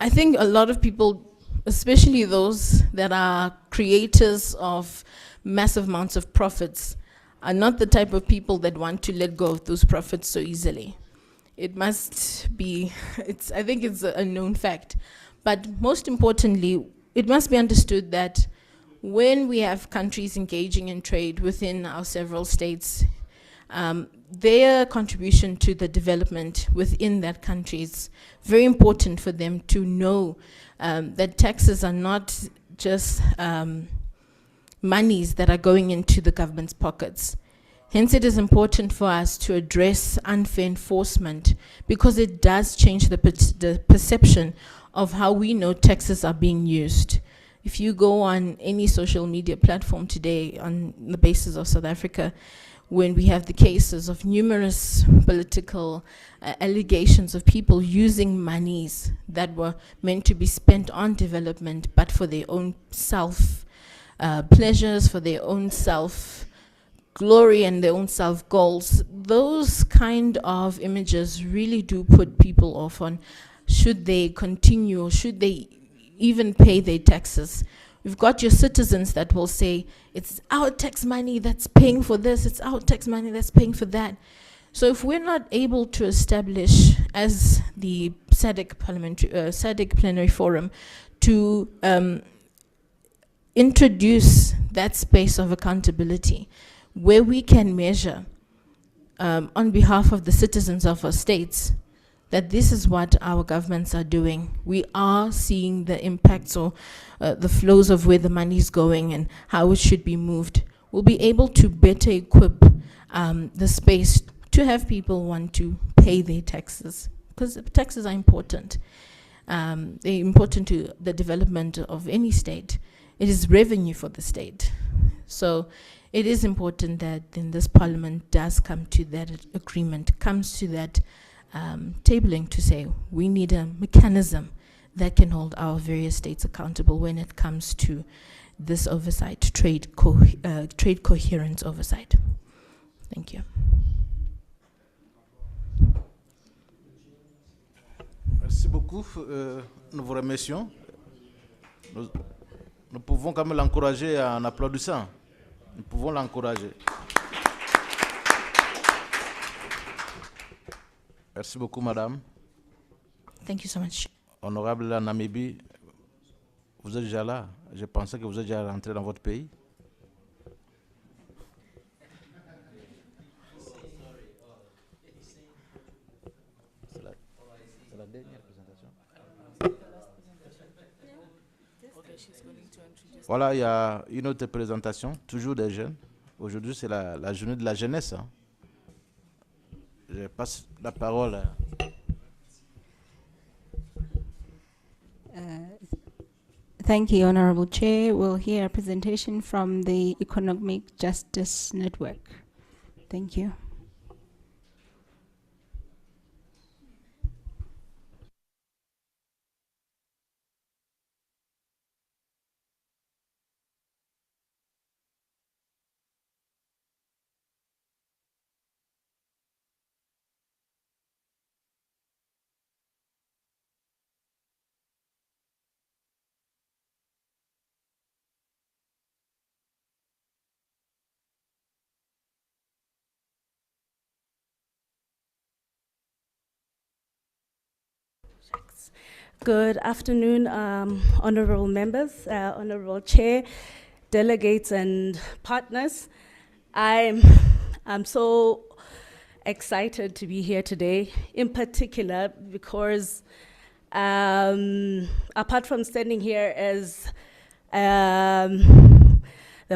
think a lot of people, especially those that are creators of massive amounts of profits, are not the type of people that want to let go of those profits so easily. It must be, I think it's a known fact. But most importantly, it must be understood that when we have countries engaging in trade within our several states, their contribution to the development within that country is very important for them to know that taxes are not just monies that are going into the government's pockets. Hence, it is important for us to address unfair enforcement, because it does change the perception of how we know taxes are being used. If you go on any social media platform today on the basis of South Africa, when we have the cases of numerous political allegations of people using monies that were meant to be spent on development, but for their own self pleasures, for their own self glory and their own self goals, those kind of images really do put people off on should they continue, or should they even pay their taxes. We've got your citizens that will say, it's our tax money that's paying for this, it's our tax money that's paying for that. So if we're not able to establish, as the SADC Plenary Forum, to introduce that space of accountability, where we can measure on behalf of the citizens of our states that this is what our governments are doing. We are seeing the impacts or the flows of where the money is going and how it should be moved. We'll be able to better equip the space to have people want to pay their taxes, because taxes are important. They're important to the development of any state. It is revenue for the state. So it is important that then this parliament does come to that agreement, comes to that tabling to say we need a mechanism that can hold our various states accountable when it comes to this oversight, trade coherence oversight. Thank you. Merci beaucoup. Nous vous remercions. Nous pouvons quand même l'encourager en applaudissant. Nous pouvons l'encourager. Merci beaucoup, madame. Thank you so much. Honorable la Namibie, vous êtes déjà là. Je pensais que vous êtes déjà rentré dans votre pays. C'est la dernière présentation. Voilà, il y a une autre présentation, toujours des jeunes. Aujourd'hui, c'est la journée de la jeunesse. Hein. Je passe la parole à... Thank you, Honorable Chair. We'll hear a presentation from the Economic Justice Network. Thank you. Good afternoon, honorable members, honorable chair, delegates and partners. I'm so excited to be here today, in particular because apart from standing here as the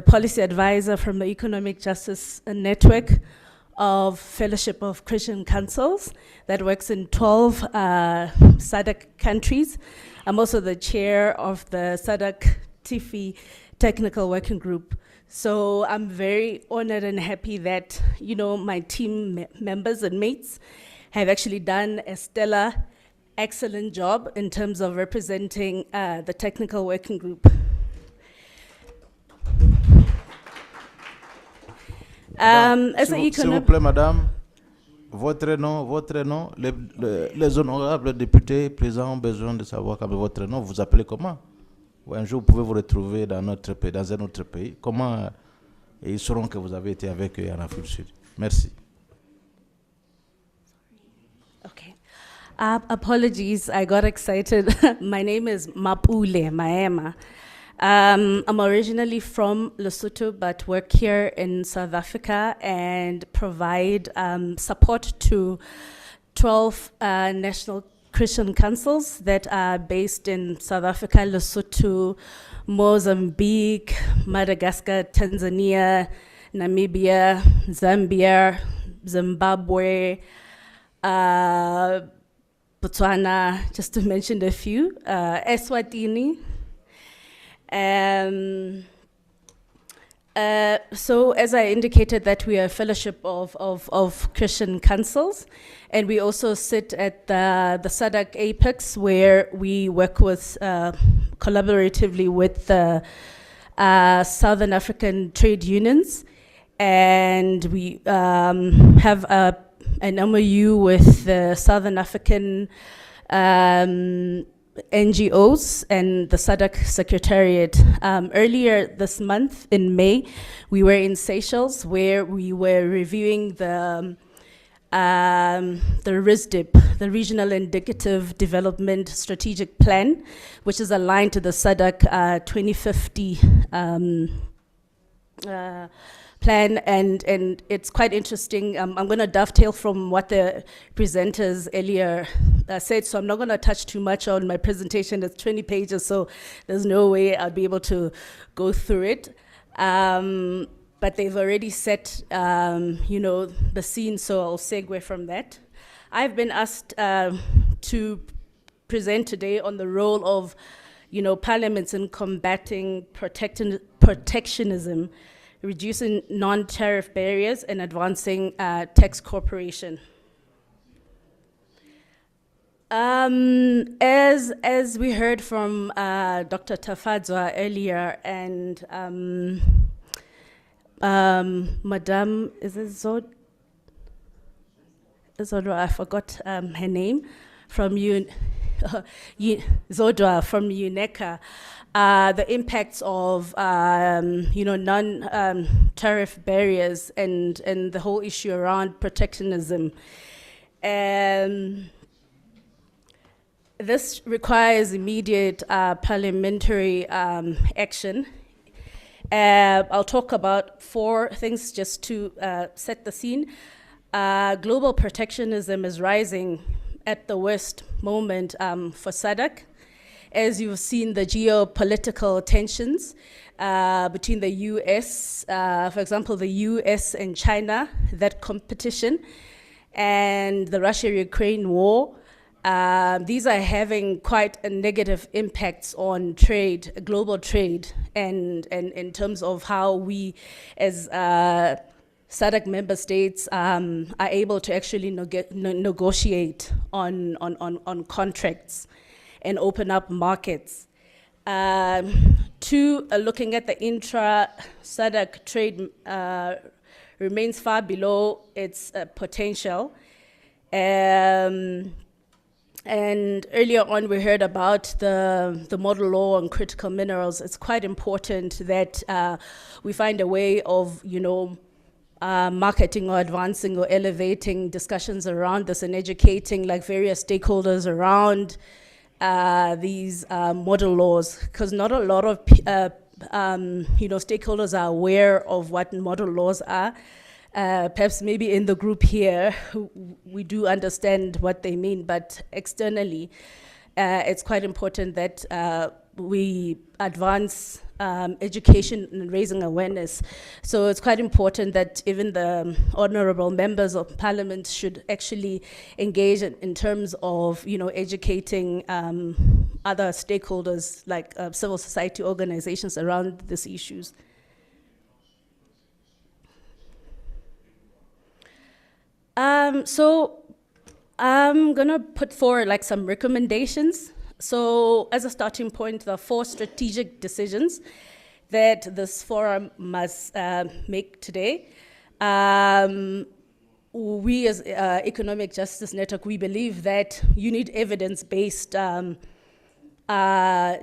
policy advisor from the Economic Justice Network of Fellowship of Christian Councils that works in 12 SADC countries. I'm also the chair of the SADC TIFI Technical Working Group. So I'm very honored and happy that, you know, my team members and mates have actually done a stellar, excellent job in terms of representing the Technical Working Group. S'il vous plaît, madame, votre nom, les honorables députés présents ont besoin de savoir votre nom. Vous appelez comment? Ou un jour, vous pouvez vous retrouver dans notre pays, dans un autre pays. Comment ils sauront que vous avez été avec eux en Afrique du Sud? Merci. Okay. Apologies, I got excited. My name is Mapule Maema. I'm originally from Lesotho, but work here in South Africa and provide support to 12 national Christian councils that are based in South Africa, Lesotho, Mozambique, Madagascar, Tanzania, Namibia, Zambia, Zimbabwe, Botswana, just to mention a few, Eswatini. So as I indicated that we are a fellowship of Christian councils, and we also sit at the SADC Apex, where we work with collaboratively with the Southern African trade unions, and we have an MOU with the Southern African NGOs and the SADC Secretariat. Earlier this month, in May, we were in Seychelles, where we were reviewing the RISDIP, the Regional Indicative Development Strategic Plan, which is aligned to the SADC 2050 plan, and it's quite interesting. I'm going to dovetail from what the presenters earlier said, so I'm not going to touch too much on my presentation. It's 20 pages, so there's no way I'll be able to go through it. But they've already set, you know, the scene, so I'll segue from that. I've been asked to present today on the role of, you know, parliaments in combating protectionism reducing non-tariff barriers, and advancing tax cooperation. As we heard from Dr. Tafadzwa earlier, and Madame, is it Zodwa? I forgot her name, from Zodwa from UNECA, the impacts of non-tariff barriers and the whole issue around protectionism. This requires immediate parliamentary action. I'll talk about 4 things just to set the scene. Global protectionism is rising at the worst moment for SADC. As you've seen, the geopolitical tensions between the US, for example, the US and China, that competition, and the Russia-Ukraine war. These are having quite a negative impacts on trade, global trade, and in terms of how we as SADC member states are able to actually negotiate on contracts and open up markets. 2, looking at the intra-SADC trade remains far below its potential. And earlier on, we heard about the model law on critical minerals. It's quite important that we find a way of, marketing or advancing or elevating discussions around this and educating like various stakeholders around these model laws, because not a lot of stakeholders are aware of what model laws are. Perhaps maybe in the group here, we do understand what they mean, but externally, it's quite important that we advance education and raising awareness. So it's quite important that even the honorable members of parliament should actually engage in terms of, educating other stakeholders like civil society organizations around these issues. So I'm gonna put forward like some recommendations. So as a starting point, the 4 strategic decisions that this forum must make today. We as Economic Justice Network, we believe that you need evidence-based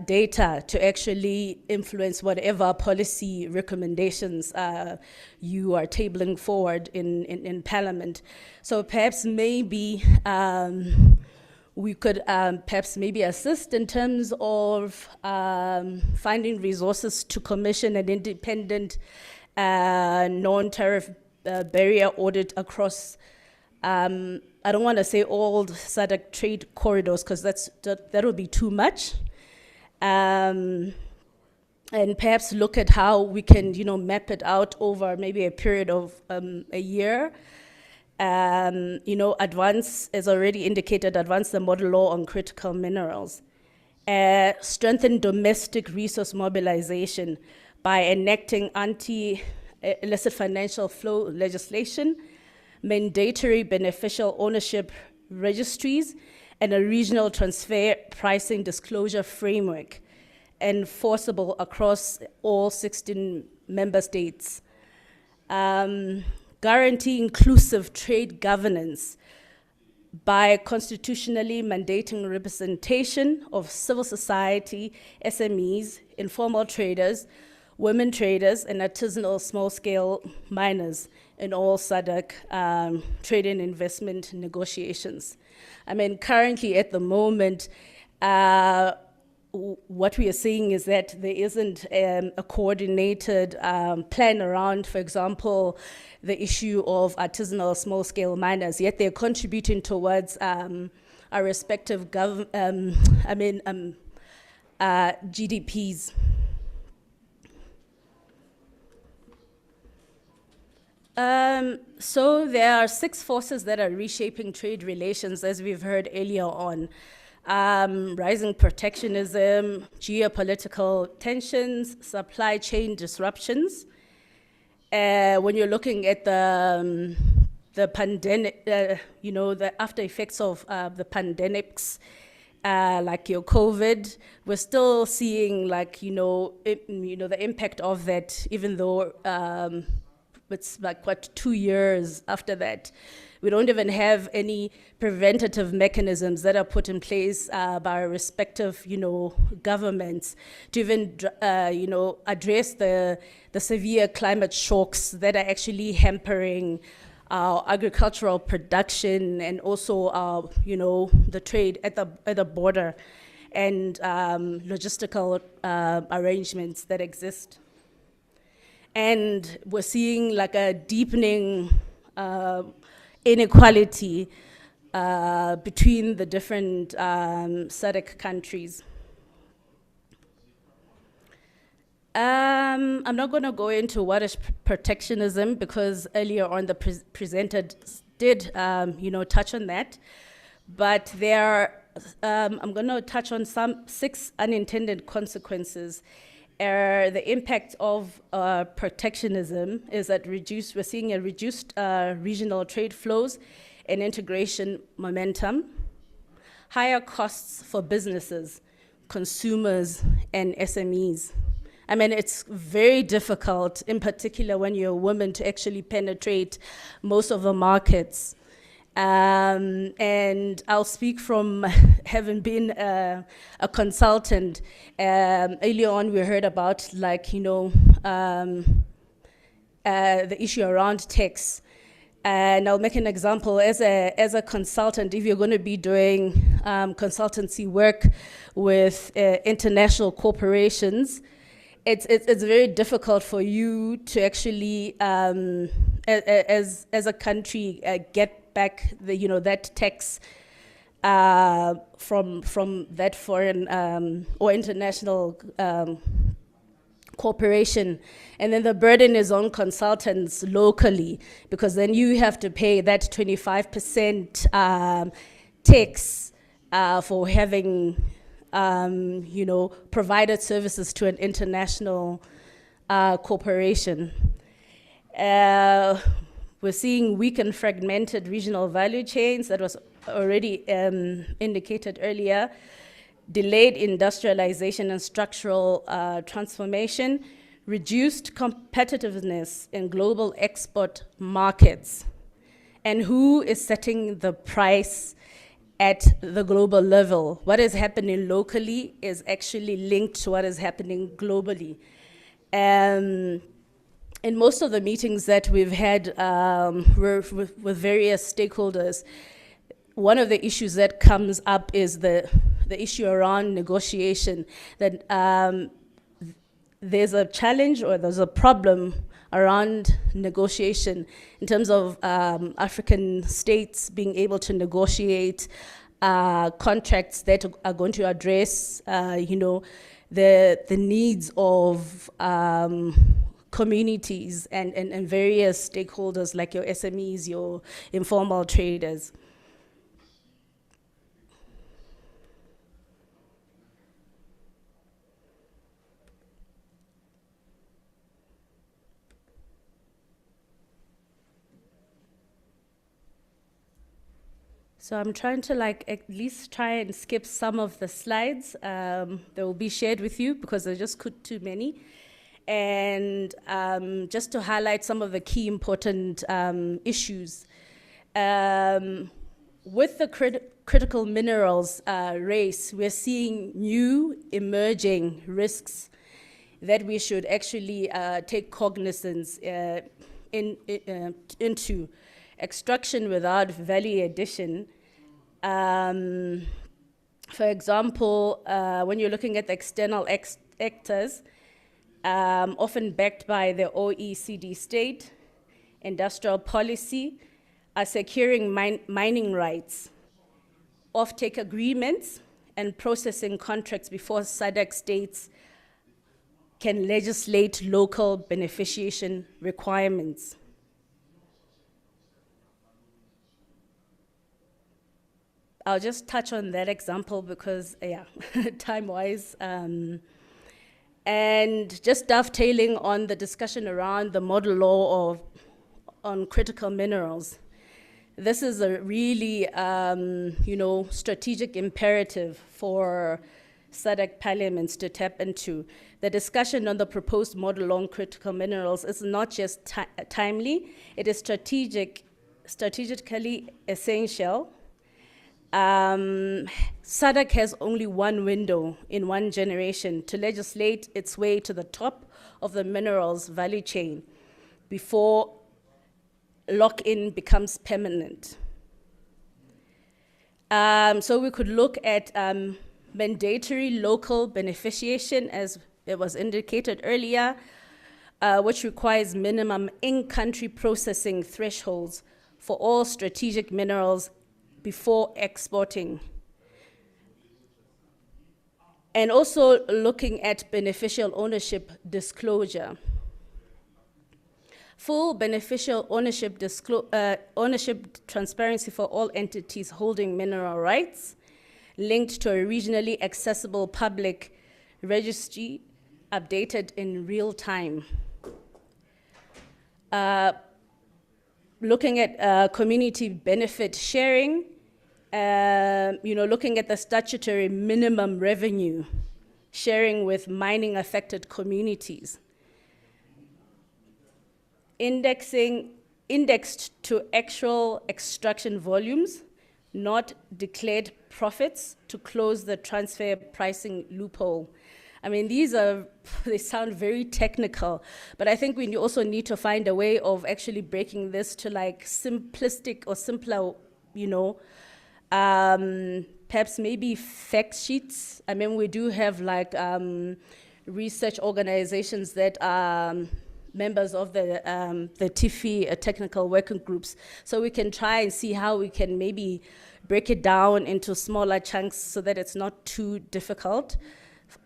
data to actually influence whatever policy recommendations you are tabling forward in Parliament. So perhaps maybe we could perhaps maybe assist in terms of finding resources to commission an independent non-tariff barrier audit across I don't want to say all SADC trade corridors, because that would be too much. And perhaps look at how we can, map it out over maybe a period of a year. Advance, as already indicated, advance the model law on critical minerals. Strengthen domestic resource mobilization by enacting anti-illicit financial flow legislation, mandatory beneficial ownership registries, and a regional transfer pricing disclosure framework, enforceable across all 16 member states. Guarantee inclusive trade governance by constitutionally mandating representation of civil society, SMEs, informal traders, women traders, and artisanal small-scale miners in all SADC trade and investment negotiations. I mean, currently at the moment, what we are seeing is that there isn't a coordinated plan around, for example, the issue of artisanal small-scale miners, yet they're contributing towards our respective GDPs. So there are 6 forces that are reshaping trade relations, as we've heard earlier on. Rising protectionism, geopolitical tensions, supply chain disruptions, when you're looking at the pandemic, the after effects of the pandemics, like your COVID, we're still seeing the impact of that, even though it's like 2 years after that. We don't even have any preventative mechanisms that are put in place by respective, governments to even, address the severe climate shocks that are actually hampering our agricultural production and also our, the trade at the border and logistical arrangements that exist. And we're seeing like a deepening inequality between the different SADC countries. I'm not going to go into what is protectionism because earlier on the presenter did, touch on that. But I'm going to touch on 6 unintended consequences. The impact of protectionism is that we're seeing a reduced regional trade flows and integration momentum, higher costs for businesses, consumers, and SMEs. I mean, it's very difficult, in particular when you're a woman, to actually penetrate most of the markets. And I'll speak from having been a consultant. Earlier on, we heard about the issue around tax. And I'll make an example. As a consultant, if you're going to be doing consultancy work with international corporations, it's very difficult for you to actually, as a country, get back that tax from that foreign or international corporation. And then the burden is on consultants locally, because then you have to pay that 25% tax for having provided services to an international corporation. We're seeing weak and fragmented regional value chains, that was already indicated earlier, delayed industrialization and structural transformation, reduced competitiveness in global export markets. And who is setting the price at the global level? What is happening locally is actually linked to what is happening globally. In most of the meetings that we've had with various stakeholders, one of the issues that comes up is the issue around negotiation, that there's a challenge or there's a problem around negotiation in terms of African states being able to negotiate contracts that are going to address, the needs of communities and various stakeholders like your SMEs, your informal traders. So I'm trying to at least try and skip some of the slides that will be shared with you because they're just too many. And just to highlight some of the key important issues. With the critical minerals race, we're seeing new emerging risks that we should actually take cognizance into. Extraction without value addition. For example, when you're looking at the external actors, often backed by the OECD state, industrial policy, are securing mining rights, offtake agreements, and processing contracts before SADC states can legislate local beneficiation requirements. I'll just touch on that example because, time-wise, And just dovetailing on the discussion around the model law on critical minerals, this is a really, strategic imperative for SADC parliaments to tap into. The discussion on the proposed model on critical minerals is not just timely, it is strategically essential. SADC has only one window in one generation to legislate its way to the top of the minerals value chain before lock-in becomes permanent. So we could look at mandatory local beneficiation, as it was indicated earlier, which requires minimum in-country processing thresholds for all strategic minerals before exporting. And also looking at beneficial ownership disclosure. Full beneficial ownership transparency for all entities holding mineral rights, linked to a regionally accessible public registry updated in real time. Looking at community benefit sharing, looking at the statutory minimum revenue sharing with mining affected communities. Indexed to actual extraction volumes, not declared profits, to close the transfer pricing loophole. I mean, they sound very technical, but I think we also need to find a way of actually breaking this to like simplistic or simpler, perhaps maybe fact sheets. I mean, we do have like research organizations that are members of the TIFI technical working groups. So we can try and see how we can maybe break it down into smaller chunks so that it's not too difficult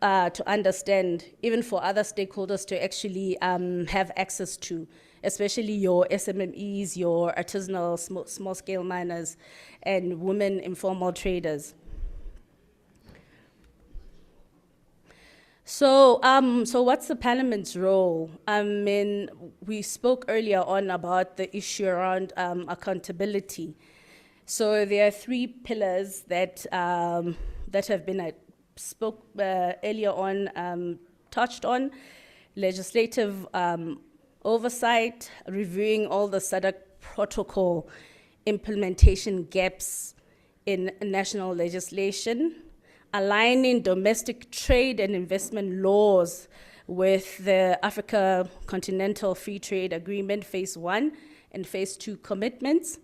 to understand, even for other stakeholders to actually have access to, especially your SMMEs, your artisanal small-scale miners, and women informal traders. So what's the Parliament's role? I mean, we spoke earlier on about the issue around accountability. So there are three pillars that have been spoke earlier on, touched on: legislative oversight, reviewing all the SADC protocol implementation gaps in national legislation, aligning domestic trade and investment laws with the Africa Continental Free Trade Agreement Phase 1 and Phase 2 commitments,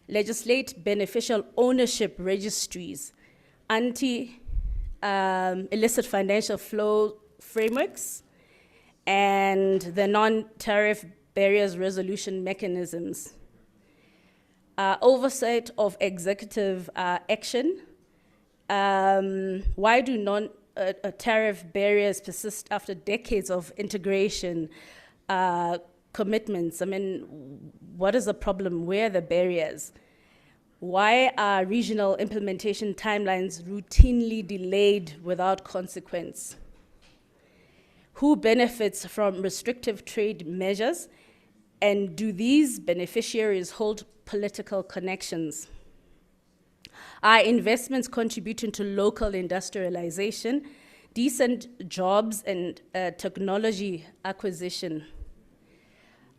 legislate beneficial ownership registries, illicit financial flow frameworks, and the non-tariff barriers resolution mechanisms. Oversight of executive action. Why do non-tariff barriers persist after decades of integration commitments? I mean, what is the problem? Where are the barriers? Why are regional implementation timelines routinely delayed without consequence? Who benefits from restrictive trade measures? And do these beneficiaries hold political connections? Are investments contributing to local industrialization, decent jobs, and technology acquisition?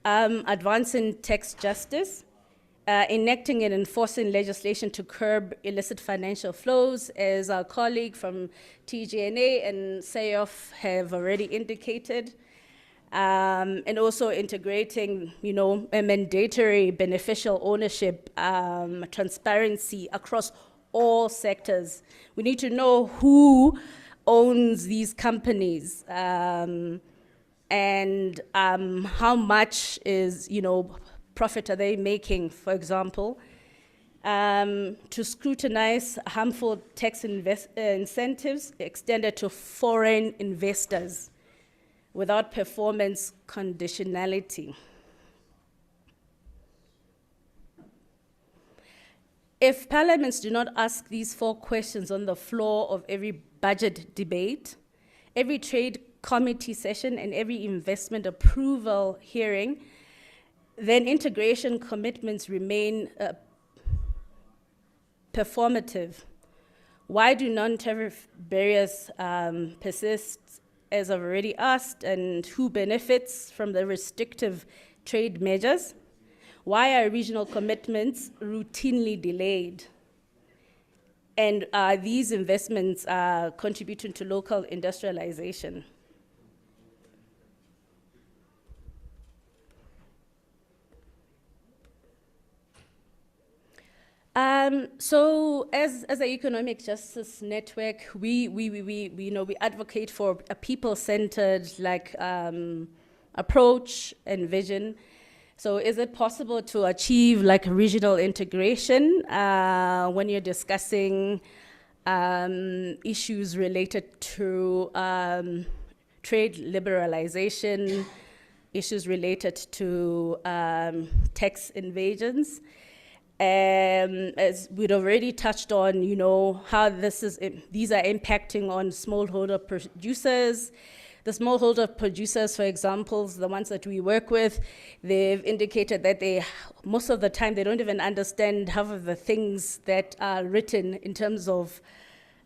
Advancing tax justice, enacting and enforcing legislation to curb illicit financial flows, as our colleague from TGNA and SAYOF have already indicated, and also integrating, a mandatory beneficial ownership, transparency across all sectors. We need to know who owns these companies, and how much is, profit are they making, for example, to scrutinize harmful tax incentives extended to foreign investors without performance conditionality. If parliaments do not ask these 4 questions on the floor of every budget debate, every trade committee session and every investment approval hearing, then integration commitments remain performative. Why do non-tariff barriers persist, as I've already asked, and who benefits from the restrictive trade measures? Why are regional commitments routinely delayed? And are these investments contributing to local industrialization? So as an economic justice network, we advocate for a people-centered approach and vision. So is it possible to achieve like regional integration when you're discussing issues related to trade liberalization, issues related to tax invasions? As we'd already touched on, how these are impacting on smallholder producers. The smallholder producers, for example, the ones that we work with, they've indicated that most of the time, they don't even understand half of the things that are written in terms of,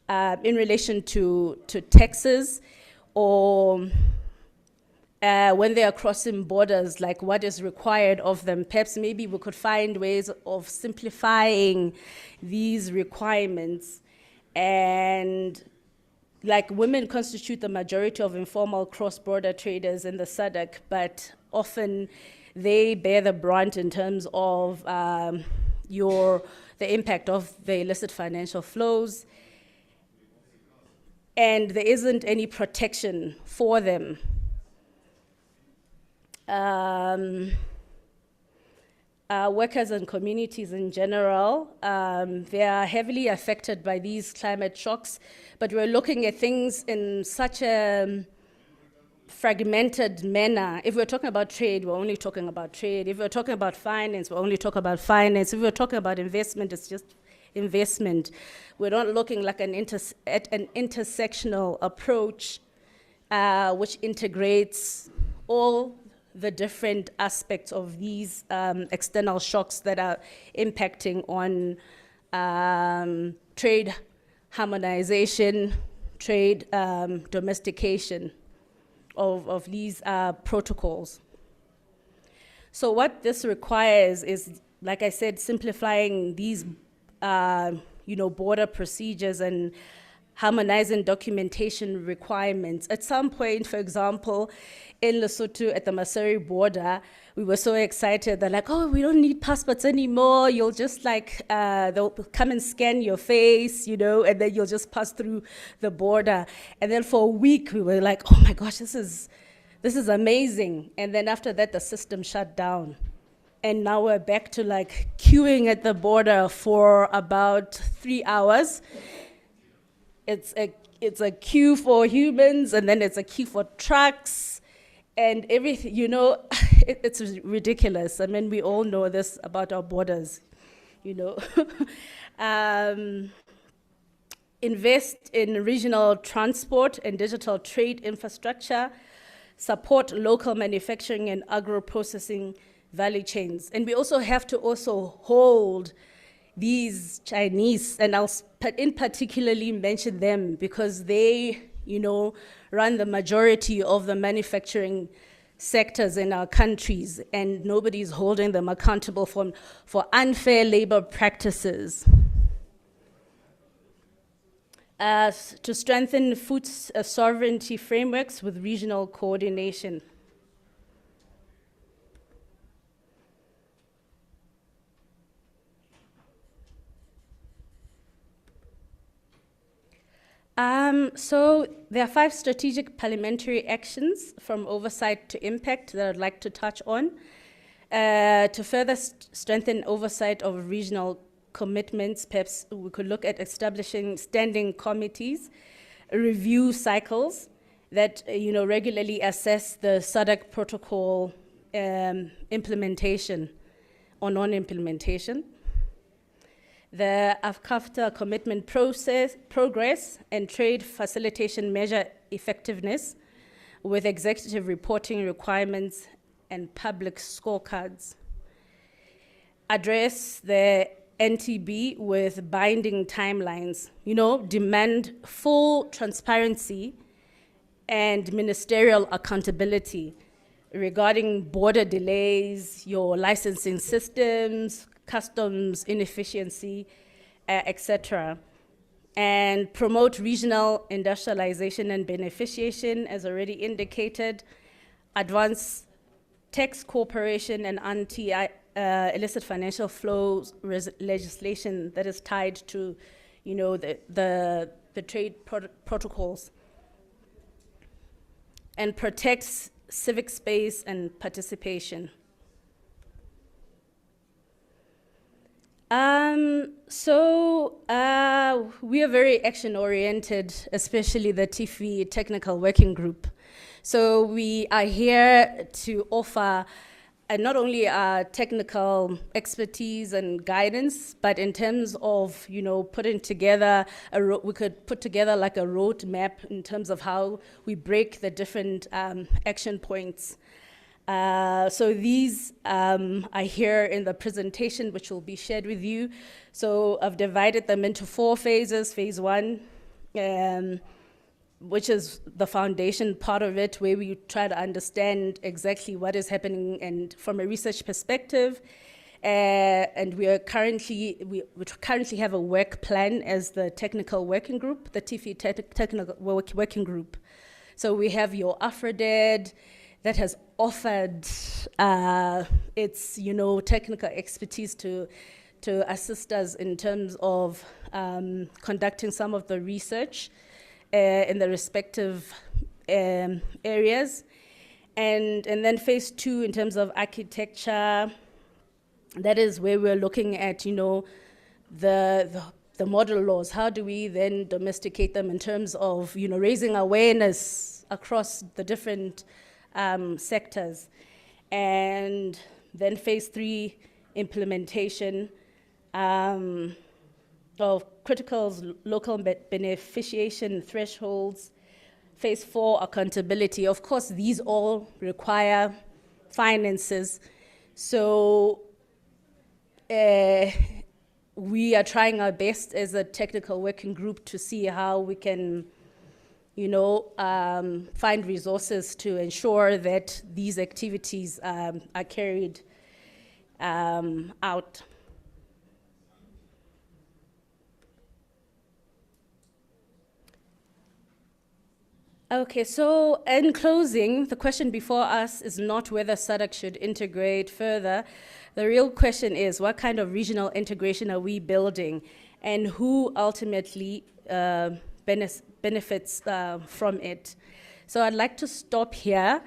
in relation to taxes, or when they are crossing borders, like what is required of them. Perhaps maybe we could find ways of simplifying these requirements. And like, women constitute the majority of informal cross-border traders in the SADC, but often they bear the brunt in terms of the impact of the illicit financial flows. And there isn't any protection for them. Workers and communities in general, they are heavily affected by these climate shocks, but we're looking at things in such a fragmented manner. If we're talking about trade, we're only talking about trade. If we're talking about finance, we're only talking about finance. If we're talking about investment, it's just investment. We're not looking like at an intersectional approach which integrates all the different aspects of these external shocks that are impacting on trade harmonization, trade domestication of these protocols. So what this requires is, like I said, simplifying these border procedures and harmonizing documentation requirements. At some point, for example, in Lesotho at the Masari border, we were so excited. They're like, oh, we don't need passports anymore. You'll just they'll come and scan your face, and then you'll just pass through the border. And then for a week, we were like, oh my gosh, this is amazing. And then after that, the system shut down. And now we're back to queuing at the border for about 3 hours. It's a queue for humans, and then it's a queue for trucks, and everything, it's ridiculous. I mean, we all know this about our borders, Invest in regional transport and digital trade infrastructure, support local manufacturing and agro-processing value chains. And we also have to hold these Chinese, and I'll in particularly mention them because they, run the majority of the manufacturing sectors in our countries, and nobody's holding them accountable for unfair labor practices. To strengthen food sovereignty frameworks with regional coordination. So there are 5 strategic parliamentary actions from oversight to impact that I'd like to touch on. To further strengthen oversight of regional commitments, perhaps we could look at establishing standing committees, review cycles that regularly assess the SADC protocol implementation or non-implementation. The AFCAFTA commitment progress and trade facilitation measure effectiveness, with executive reporting requirements and public scorecards. Address the NTB with binding timelines, demand full transparency and ministerial accountability regarding border delays, your licensing systems, customs inefficiency, etc. And promote regional industrialization and beneficiation, as already indicated, advance tax cooperation and anti-illicit financial flows legislation that is tied to, the trade protocols, and protects civic space and participation. We are very action-oriented, especially the TIFI Technical Working Group. So we are here to offer not only technical expertise and guidance, but in terms of, putting together, we could put together like a roadmap in terms of how we break the different action points. So these are here in the presentation, which will be shared with you. So I've divided them into 4 phases. Phase 1, which is the foundation part of it, where we try to understand exactly what is happening and from a research perspective. And we currently have a work plan as the technical working group, the TIFI technical working group. So we have your AFREDED that has offered its technical expertise to assist us in terms of conducting some of the research in the respective areas. And then phase 2 in terms of architecture, that is where we're looking at, the model laws. How do we then domesticate them in terms of, raising awareness across the different sectors. And then phase 3, implementation of critical local beneficiation thresholds. Phase 4, accountability. Of course, these all require finances. So we are trying our best as a technical working group to see how we can find resources to ensure that these activities are carried out. Okay, so in closing, the question before us is not whether SADC should integrate further. The real question is, what kind of regional integration are we building, and who ultimately benefits from it? So I'd like to stop here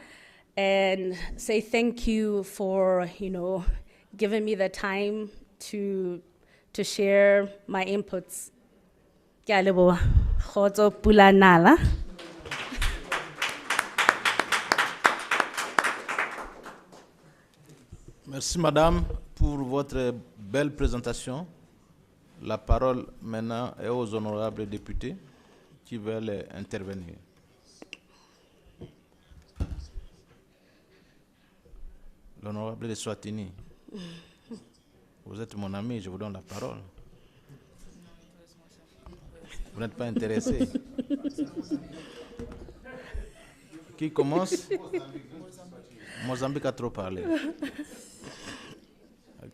and say thank you for, giving me the time to share my inputs. Ke a leboha. Kgotso, pula nala. Merci madame pour votre belle présentation. La parole maintenant est aux honorables députés qui veulent intervenir. L'honorable de Swatini, vous êtes mon ami, je vous donne la parole. Vous n'êtes pas intéressé? Qui commence? Mozambique a trop parlé.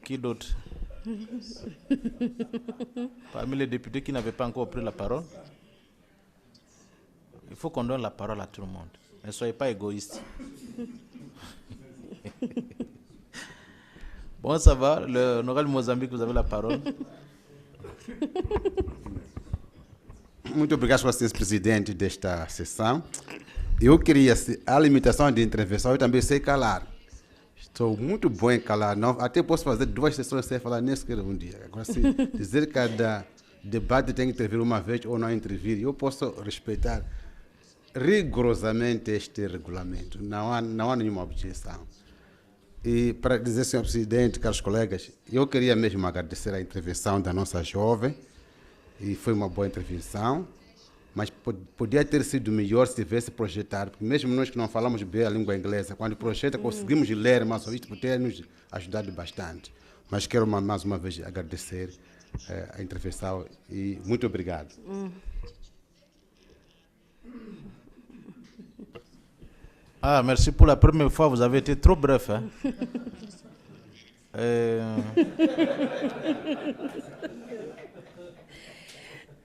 Qui d'autre? Parmi les députés qui n'avaient pas encore pris la parole, il faut qu'on donne la parole à tout le monde. Ne soyez pas égoïstes. Bon, ça va. L'honorable Mozambique, vous avez la parole. Muito obrigado, Sr. Presidente desta sessão. Eu queria, a limitação de intervenção, eu também sei calar. Estou muito bom em calar. Não, até posso fazer 2 sessões sem falar nem sequer um dia. Agora, se dizer que cada debate tem que intervir uma vez ou não intervir, eu posso respeitar rigorosamente este regulamento. Não há nenhuma objeção. E para dizer, Sr. Presidente, caros colegas, eu queria mesmo agradecer a intervenção da nossa jovem, e foi uma boa intervenção. mas podia ter sido melhor se tivesse projetado, porque mesmo nós que não falamos bem a língua inglesa, quando projeta conseguimos ler, mas isso poderia nos ajudado bastante. Mas quero mais uma vez agradecer a intervenção e muito obrigado. Ah, merci pour la première fois, vous avez été trop bref. Hein?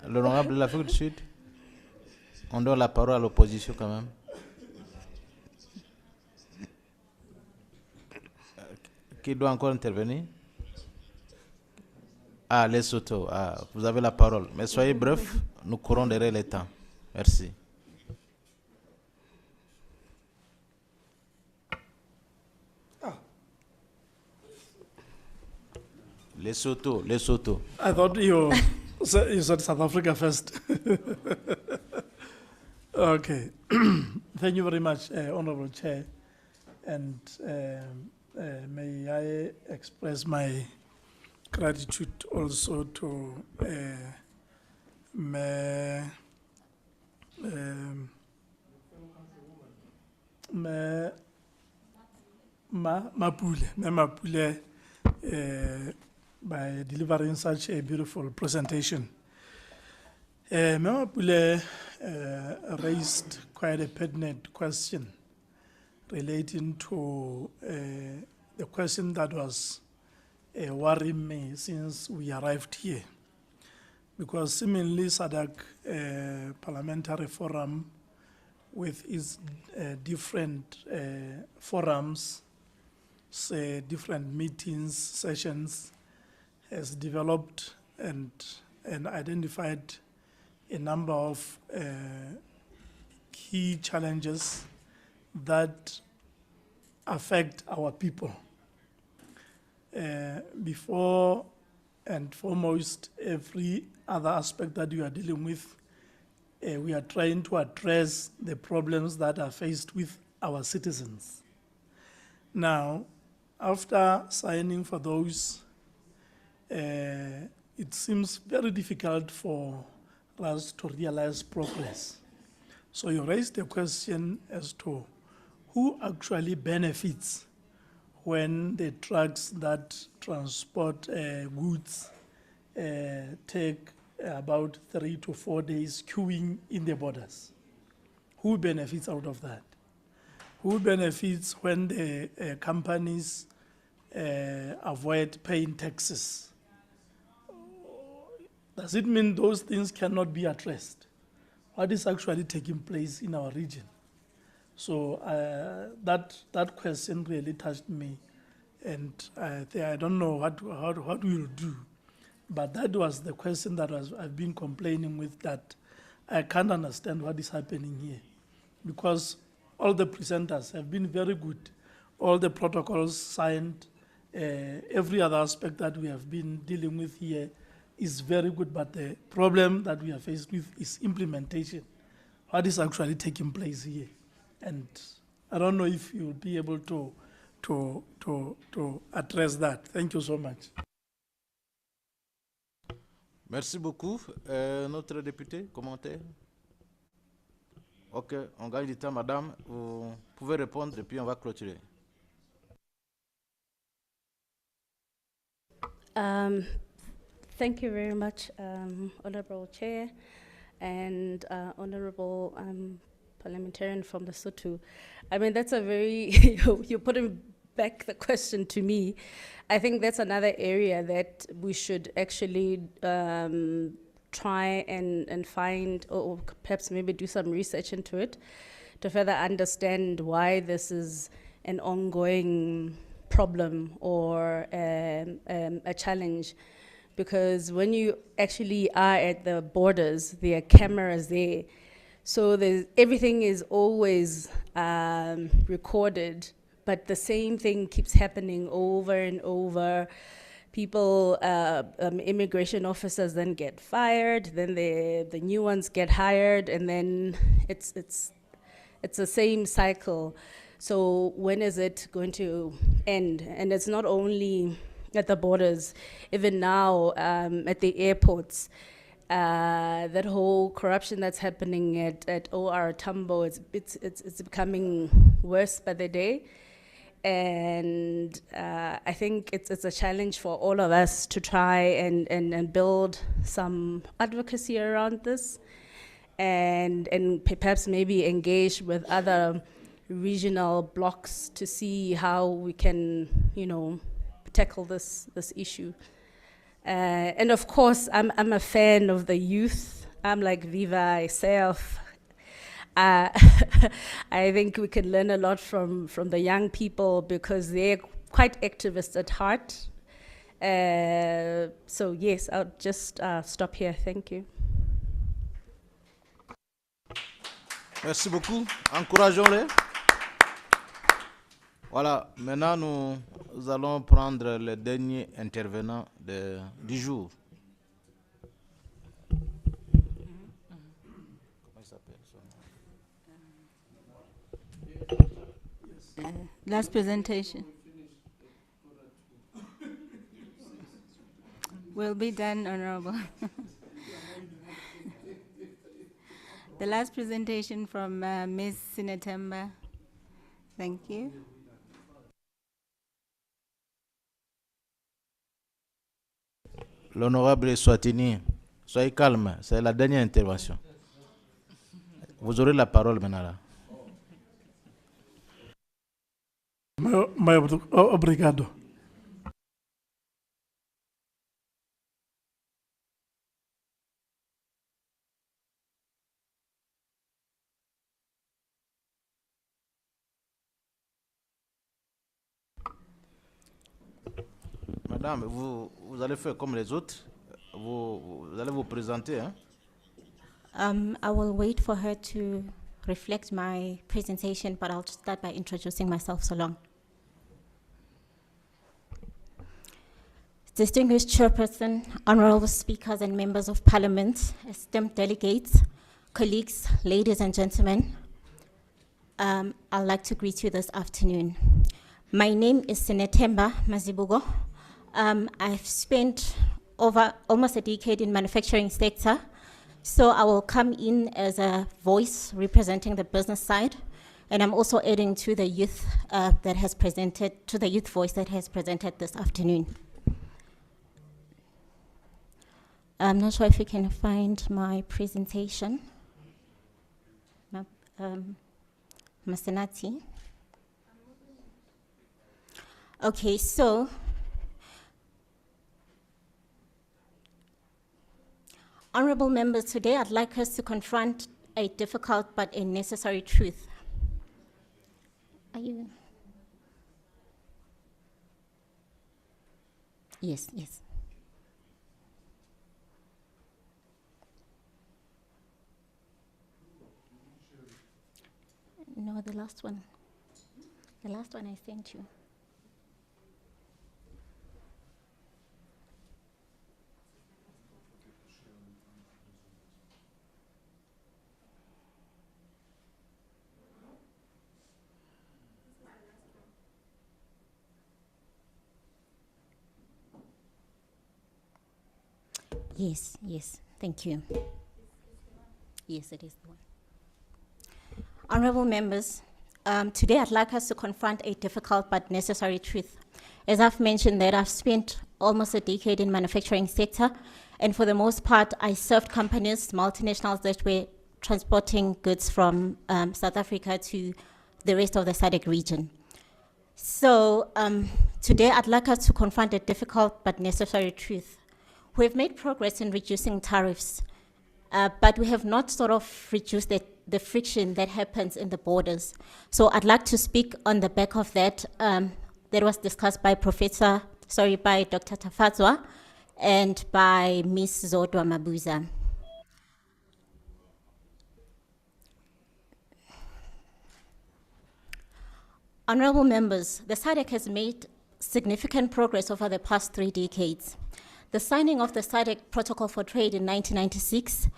L'honorable de l'Afrique du Sud, on donne la parole à l'opposition quand même. Qui doit encore intervenir? Ah, Lesotho, vous avez la parole. Mais soyez bref, nous courons derrière le temps. Merci. Lesotho. I thought you said South Africa first. Okay. Thank you very much, Honorable Chair. And may I express my gratitude also to Mapule, by delivering such a beautiful presentation. Mapule raised quite a pertinent question relating to the question that was worrying me since we arrived here. Because seemingly SADC Parliamentary Forum with its different forums, say different meetings, sessions, has developed and identified a number of key challenges that affect our people. Before and foremost, every other aspect that we are dealing with, we are trying to address the problems that are faced with our citizens. Now, after signing for those, it seems very difficult for us to realize progress. So you raised the question as to who actually benefits when the trucks that transport goods take about 3 to 4 days queuing in the borders. Who benefits out of that? Who benefits when the companies avoid paying taxes? Does it mean those things cannot be addressed? What is actually taking place in our region? So that question really touched me, and I don't know what we'll do. But that was the question that I've been complaining with, that I can't understand what is happening here. Because all the presenters have been very good. All the protocols signed, every other aspect that we have been dealing with here is very good, but the problem that we are faced with is implementation. What is actually taking place here? And I don't know if you'll be able to address that. Thank you so much. Merci beaucoup. Notre député, commentaire? Ok, on gagne du temps, madame. Vous pouvez répondre et puis on va clôturer. Thank you very much, Honorable Chair and Honorable Parliamentarian from Lesotho. I mean, that's a very, you're putting back the question to me. I think that's another area that we should actually try and find, or perhaps maybe do some research into it to further understand why this is an ongoing problem or a challenge. Because when you actually are at the borders, there are cameras there. So everything is always recorded, but the same thing keeps happening over and over. People, immigration officers then get fired, then the new ones get hired, and then it's the same cycle. So when is it going to end? And it's not only at the borders, even now at the airports. that whole corruption that's happening at OR Tambo, it's becoming worse by the day. And I think it's a challenge for all of us to try and build some advocacy around this, and perhaps maybe engage with other regional blocks to see how we can, tackle this issue. And of course, I'm a fan of the youth. I'm like Viva myself. I think we can learn a lot from the young people because they're quite activists at heart. So yes, I'll just stop here. Thank you. Merci beaucoup. Encourageons-les. Voilà, maintenant nous allons prendre le dernier intervenant du jour. Comment il s'appelle? Last presentation. Will be done, Honorable. The last presentation from Ms. Sinetemba. Thank you. L'honorable Swatini, soyez calme, c'est la dernière intervention. Vous aurez la parole maintenant là. Obrigado. Madame, vous allez faire comme les autres. Vous allez vous présenter. Hein? I will wait for her to reflect my presentation, but I'll start by introducing myself so long. Distinguished Chairperson, honorable speakers and members of Parliament, esteemed delegates, colleagues, ladies and gentlemen, I'd like to greet you this afternoon. My name is Sinetemba Mazibugo. I've spent over almost a decade in manufacturing sector, so I will come in as a voice representing the business side, and I'm also adding to the youth that has presented, to the youth voice that has presented this afternoon. I'm not sure if you can find my presentation. Masenati. Okay, so honorable members, today I'd like us to confront a difficult but a necessary truth. Are you? Yes, yes. No, the last one. The last one I sent you. Yes, yes, thank you. Yes, it is the one. Honorable members, today I'd like us to confront a difficult but necessary truth. As I've mentioned that I've spent almost a decade in manufacturing sector, and for the most part, I served companies, multinationals that were transporting goods from South Africa to the rest of the SADC region. So today I'd like us to confront a difficult but necessary truth. We've made progress in reducing tariffs, but we have not sort of reduced the friction that happens in the borders. So I'd like to speak on the back of that. That was discussed by by Dr. Tafadzwa and by Ms. Zodwa Mabuza. Honorable members, the SADC has made significant progress over the past 3 decades. The signing of the SADC Protocol for Trade in 1996,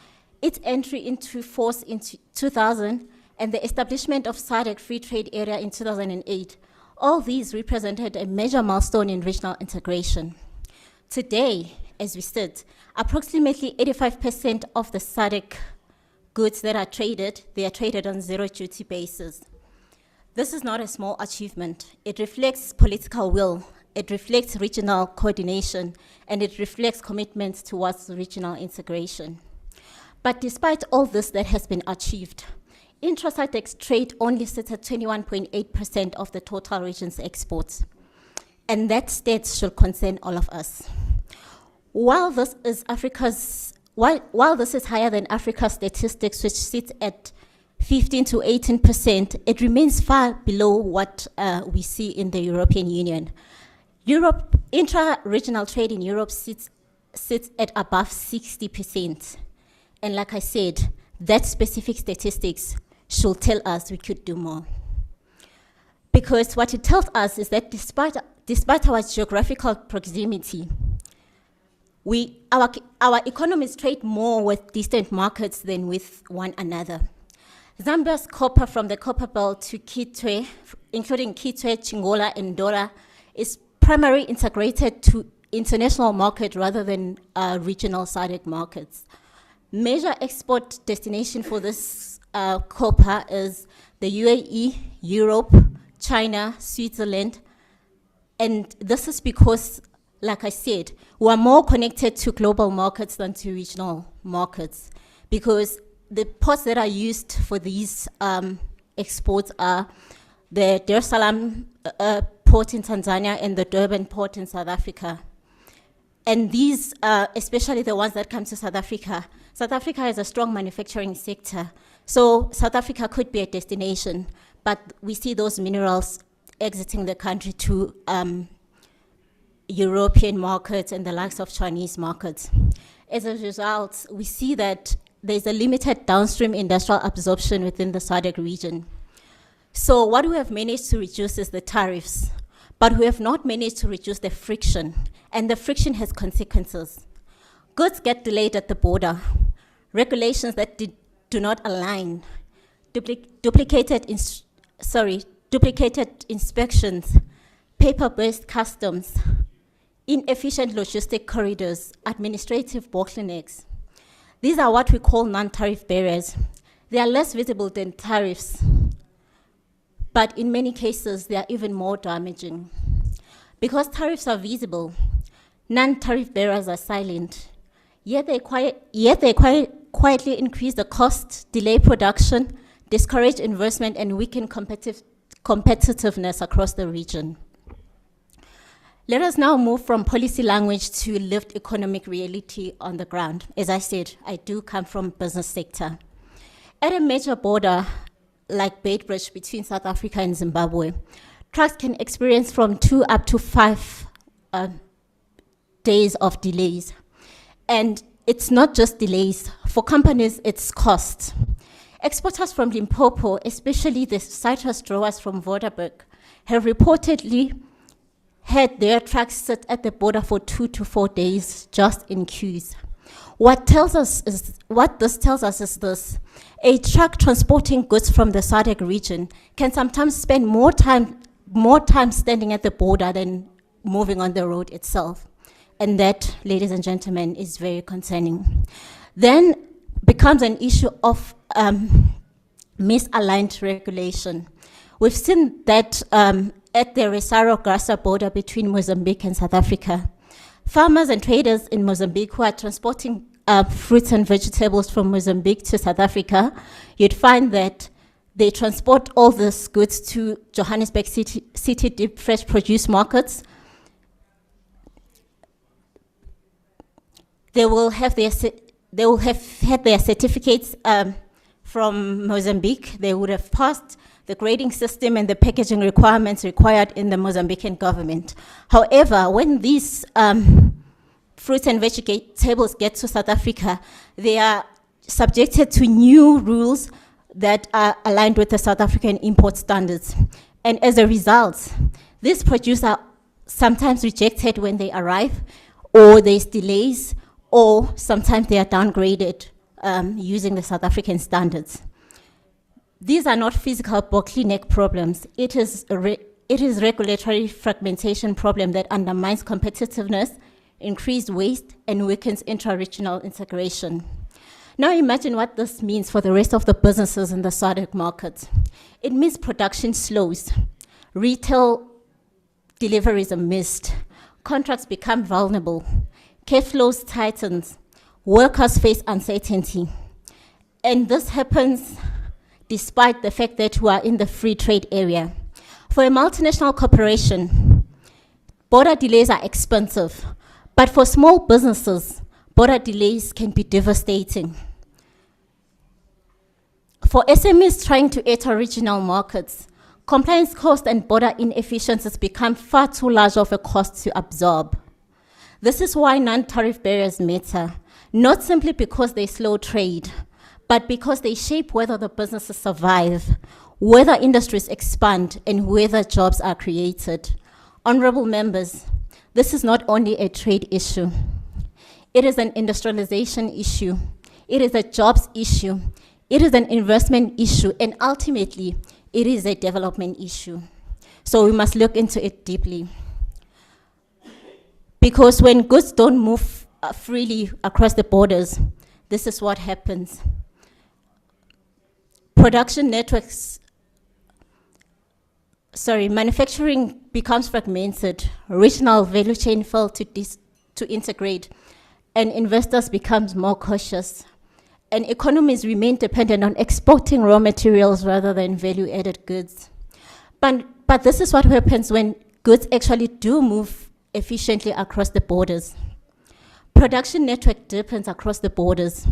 its entry into force in 2000, and the establishment of SADC Free Trade Area in 2008, all these represented a major milestone in regional integration. Today, as we sit, approximately 85% of the SADC goods that are traded, they are traded on zero duty basis. This is not a small achievement. It reflects political will, it reflects regional coordination, and it reflects commitments towards regional integration. But despite all this that has been achieved, intra-SADC trade only sits at 21.8% of the total region's exports. And that stat should concern all of us. While this is while this is higher than Africa's statistics, which sits at 15 to 18%, it remains far below what we see in the European Union. Intra-regional trade in Europe sits at above 60%. And like I said, that specific statistics should tell us we could do more. Because what it tells us is that despite our geographical proximity, our economies trade more with distant markets than with one another. Zambia's copper from the Copper Belt to Kitwe, including Kitwe, Chingola, and Dora, is primarily integrated to international market rather than regional SADC markets. Major export destination for this copper is the UAE, Europe, China, Switzerland, and this is because, like I said, we are more connected to global markets than to regional markets, because the ports that are used for these exports are the Dar es Salaam port in Tanzania and the Durban port in South Africa. And these, especially the ones that come to South Africa has a strong manufacturing sector. So South Africa could be a destination, but we see those minerals exiting the country to European markets and the likes of Chinese markets. As a result, we see that there's a limited downstream industrial absorption within the SADC region. So what we have managed to reduce is the tariffs, but we have not managed to reduce the friction, and the friction has consequences. Goods get delayed at the border, regulations that do not align, duplicated inspections, paper-based customs, inefficient logistic corridors, administrative bottlenecks. These are what we call non-tariff barriers. They are less visible than tariffs, but in many cases, they are even more damaging. Because tariffs are visible, non-tariff barriers are silent. Yet they quietly increase the cost, delay production, discourage investment, and weaken competitiveness across the region. Let us now move from policy language to lived economic reality on the ground. As I said, I do come from business sector. At a major border like Beitbridge between South Africa and Zimbabwe, trucks can experience from 2 up to 5 days of delays. And it's not just delays. For companies, it's cost. Exporters from Limpopo, especially the citrus growers from Waterberg, have reportedly had their trucks sit at the border for 2 to 4 days just in queues. What this tells us is this: a truck transporting goods from the SADC region can sometimes spend more time standing at the border than moving on the road itself. And that, ladies and gentlemen, is very concerning. Then becomes an issue of misaligned regulation. We've seen that at the Resaro-Grassa border between Mozambique and South Africa. Farmers and traders in Mozambique who are transporting fruits and vegetables from Mozambique to South Africa, you'd find that they transport all these goods to Johannesburg City Deep Fresh Produce markets. They will have had their certificates from Mozambique. They would have passed the grading system and the packaging requirements required in the Mozambican government. However, when these fruits and vegetables get to South Africa, they are subjected to new rules that are aligned with the South African import standards. And as a result, these produce are sometimes rejected when they arrive, or there's delays, or sometimes they are downgraded using the South African standards. These are not physical bottleneck problems. It is regulatory fragmentation problem that undermines competitiveness, increased waste, and weakens intra-regional integration. Now imagine what this means for the rest of the businesses in the SADC market. It means production slows, retail deliveries are missed, contracts become vulnerable, cash flows tightens, workers face uncertainty. And this happens despite the fact that we are in the free trade area. For a multinational corporation, border delays are expensive, but for small businesses, border delays can be devastating. For SMEs trying to enter regional markets, compliance costs and border inefficiencies become far too large of a cost to absorb. This is why non-tariff barriers matter, not simply because they slow trade, but because they shape whether the businesses survive, whether industries expand, and whether jobs are created. Honorable members, this is not only a trade issue. It is an industrialization issue. It is a jobs issue. It is an investment issue. And ultimately, it is a development issue. So we must look into it deeply. Because when goods don't move freely across the borders, this is what happens. Manufacturing becomes fragmented, regional value chain fail to integrate, and investors become more cautious. And economies remain dependent on exporting raw materials rather than value-added goods. But this is what happens when goods actually do move efficiently across the borders. Production network deepens across the borders.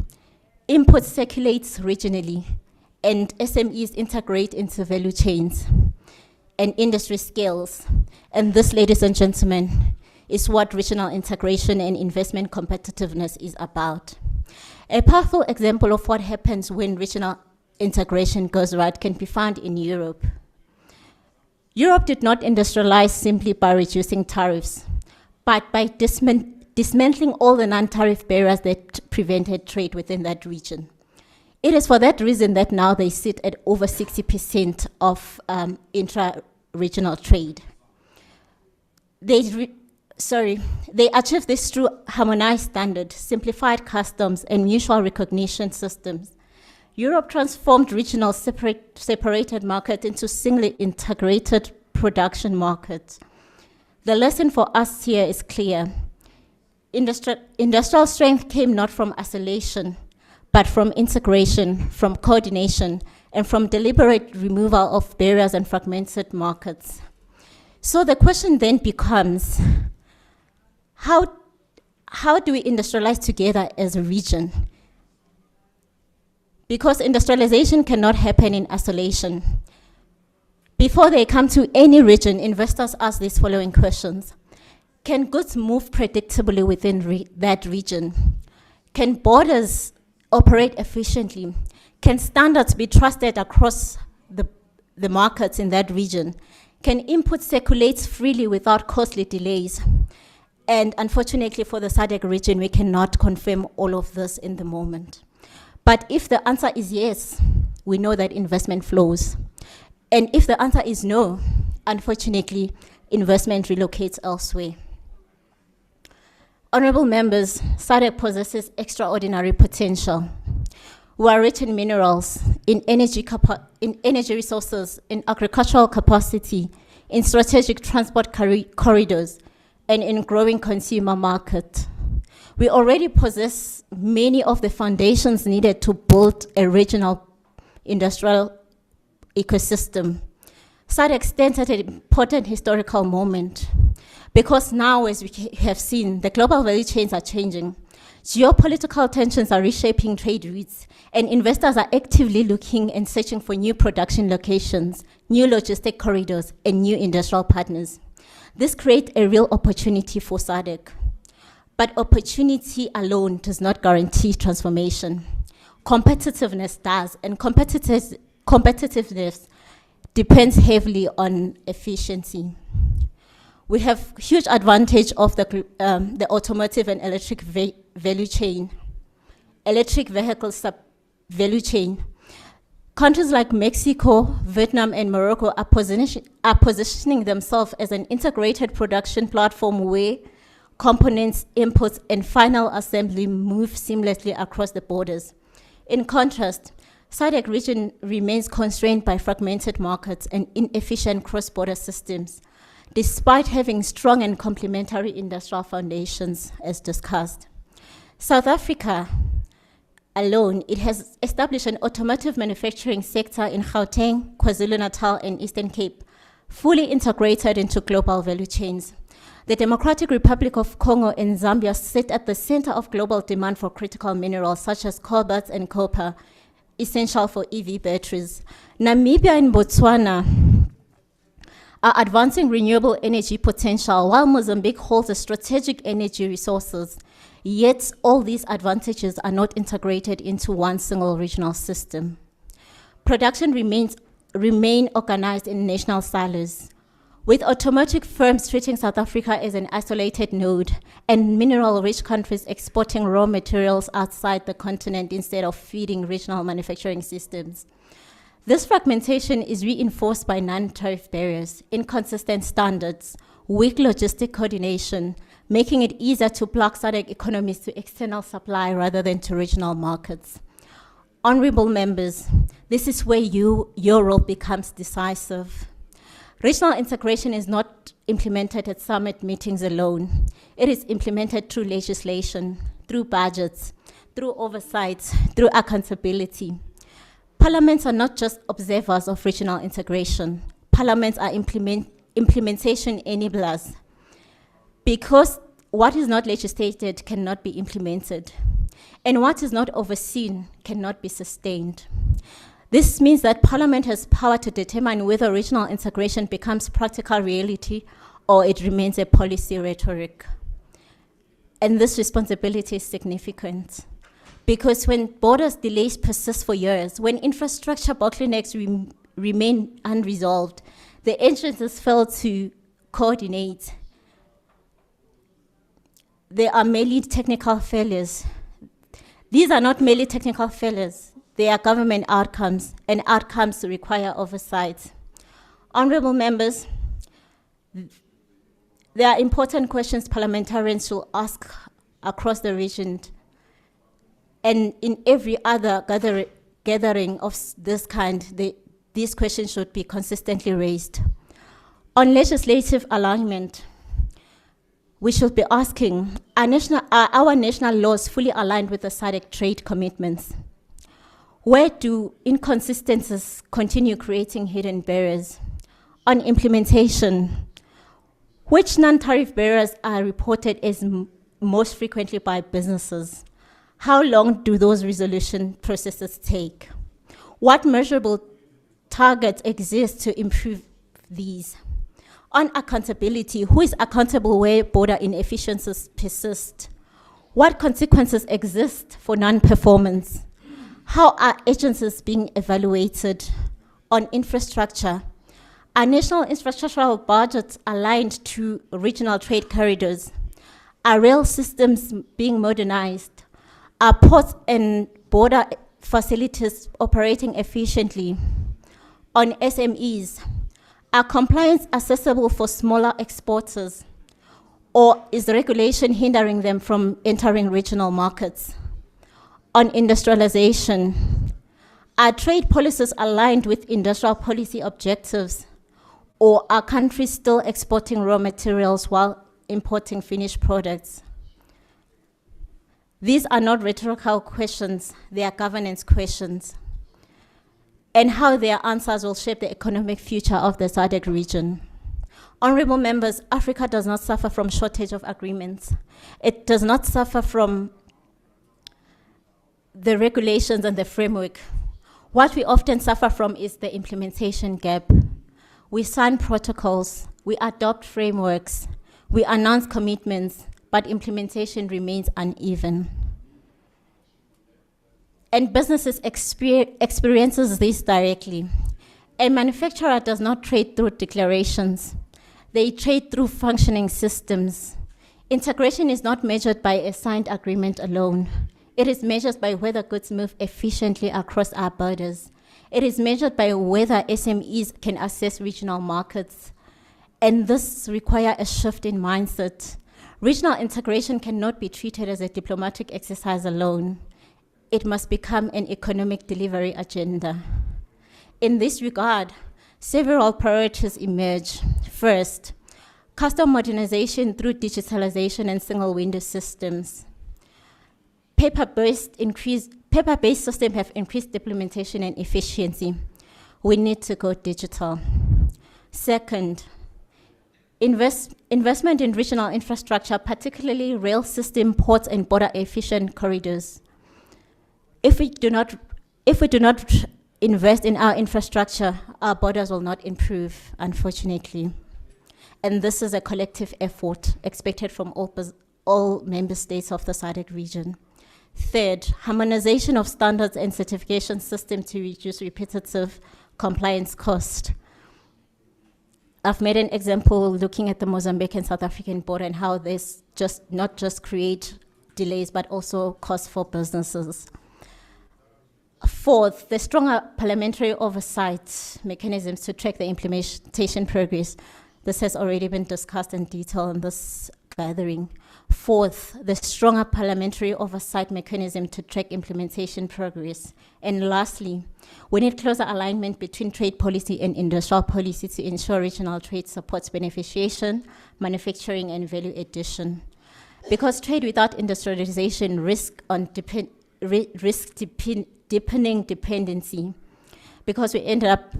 Import circulates regionally, and SMEs integrate into value chains, and industry scales. And this, ladies and gentlemen, is what regional integration and investment competitiveness is about. A powerful example of what happens when regional integration goes right can be found in Europe. Europe did not industrialize simply by reducing tariffs, but by dismantling all the non-tariff barriers that prevented trade within that region. It is for that reason that now they sit at over 60% of intra-regional trade. They achieve this through harmonized standards, simplified customs, and mutual recognition systems. Europe transformed regional separated markets into singly integrated production markets. The lesson for us here is clear. Industrial strength came not from isolation, but from integration, from coordination, and from deliberate removal of barriers and fragmented markets. So the question then becomes, how do we industrialize together as a region? Because industrialization cannot happen in isolation. Before they come to any region, investors ask these following questions. Can goods move predictably within that region? Can borders operate efficiently? Can standards be trusted across the markets in that region? Can input circulate freely without costly delays? And unfortunately for the SADC region, we cannot confirm all of this in the moment. But if the answer is yes, we know that investment flows. And if the answer is no, unfortunately, investment relocates elsewhere. Honorable members, SADC possesses extraordinary potential. We are rich in minerals, in energy resources, in agricultural capacity, in strategic transport corridors, and in growing consumer market. We already possess many of the foundations needed to build a regional industrial ecosystem. SADC stands at an important historical moment because now, as we have seen, the global value chains are changing. Geopolitical tensions are reshaping trade routes, and investors are actively looking and searching for new production locations, new logistic corridors, and new industrial partners. This creates a real opportunity for SADC. But opportunity alone does not guarantee transformation. Competitiveness does, and competitiveness depends heavily on efficiency. We have huge advantage of the automotive and electric value chain, electric vehicle value chain. Countries like Mexico, Vietnam, and Morocco are positioning themselves as an integrated production platform where components, inputs, and final assembly move seamlessly across the borders. In contrast, SADC region remains constrained by fragmented markets and inefficient cross-border systems, despite having strong and complementary industrial foundations, as discussed. South Africa alone, it has established an automotive manufacturing sector in Gauteng, KwaZulu-Natal, and Eastern Cape, fully integrated into global value chains. The Democratic Republic of Congo and Zambia sit at the center of global demand for critical minerals such as cobalt and copper, essential for EV batteries. Namibia and Botswana are advancing renewable energy potential, while Mozambique holds a strategic energy resources. Yet all these advantages are not integrated into one single regional system. Production remain organized in national silos, with automotive firms treating South Africa as an isolated node and mineral-rich countries exporting raw materials outside the continent instead of feeding regional manufacturing systems. This fragmentation is reinforced by non-tariff barriers, inconsistent standards, weak logistic coordination, making it easier to block SADC economies to external supply rather than to regional markets. Honorable members, this is where your role becomes decisive. Regional integration is not implemented at summit meetings alone. It is implemented through legislation, through budgets, through oversight, through accountability. Parliaments are not just observers of regional integration. Parliaments are implementation enablers, because what is not legislated cannot be implemented, and what is not overseen cannot be sustained. This means that Parliament has power to determine whether regional integration becomes practical reality or it remains a policy rhetoric. And this responsibility is significant, because when borders delays persist for years, when infrastructure bottlenecks remain unresolved, the agencies fail to coordinate. There are merely technical failures. These are not merely technical failures. They are government outcomes, and outcomes require oversight. Honorable members, there are important questions parliamentarians should ask across the region, and in every other gathering of this kind, these questions should be consistently raised. On legislative alignment, we should be asking, are our national laws fully aligned with the SADC trade commitments? Where do inconsistencies continue creating hidden barriers? On implementation, which non-tariff barriers are reported as most frequently by businesses? How long do those resolution processes take? What measurable targets exist to improve these? On accountability, who is accountable where border inefficiencies persist? What consequences exist for non-performance? How are agencies being evaluated? On infrastructure, are national infrastructural budgets aligned to regional trade corridors? Are rail systems being modernized? Are ports and border facilities operating efficiently? On SMEs, are compliance accessible for smaller exporters? Or is regulation hindering them from entering regional markets? On industrialization, are trade policies aligned with industrial policy objectives, or are countries still exporting raw materials while importing finished products? These are not rhetorical questions, they are governance questions, and how their answers will shape the economic future of the SADC region. Honorable members, Africa does not suffer from shortage of agreements. It does not suffer from the regulations and the framework. What we often suffer from is the implementation gap. We sign protocols, we adopt frameworks, we announce commitments, but implementation remains uneven. And businesses experiences this directly. A manufacturer does not trade through declarations. They trade through functioning systems. Integration is not measured by a signed agreement alone. It is measured by whether goods move efficiently across our borders. It is measured by whether SMEs can access regional markets. And this requires a shift in mindset. Regional integration cannot be treated as a diplomatic exercise alone. It must become an economic delivery agenda. In this regard, several priorities emerge. First, custom modernization through digitalization and single window systems. Paper-based systems have increased implementation and efficiency. We need to go digital. Second, investment in regional infrastructure, particularly rail system, ports, and border-efficient corridors. If we do not invest in our infrastructure, our borders will not improve, unfortunately. And this is a collective effort expected from all member states of the SADC region. Third, harmonization of standards and certification system to reduce repetitive compliance cost. I've made an example looking at the Mozambique and South African border and how this not just create delays, but also costs for businesses. Fourth, the stronger parliamentary oversight mechanisms to track the implementation progress. This has already been discussed in detail in this gathering. Fourth, the stronger parliamentary oversight mechanism to track implementation progress. And lastly, we need closer alignment between trade policy and industrial policy to ensure regional trade supports beneficiation, manufacturing, and value addition. Because trade without industrialization risks deepening dependency, because we end up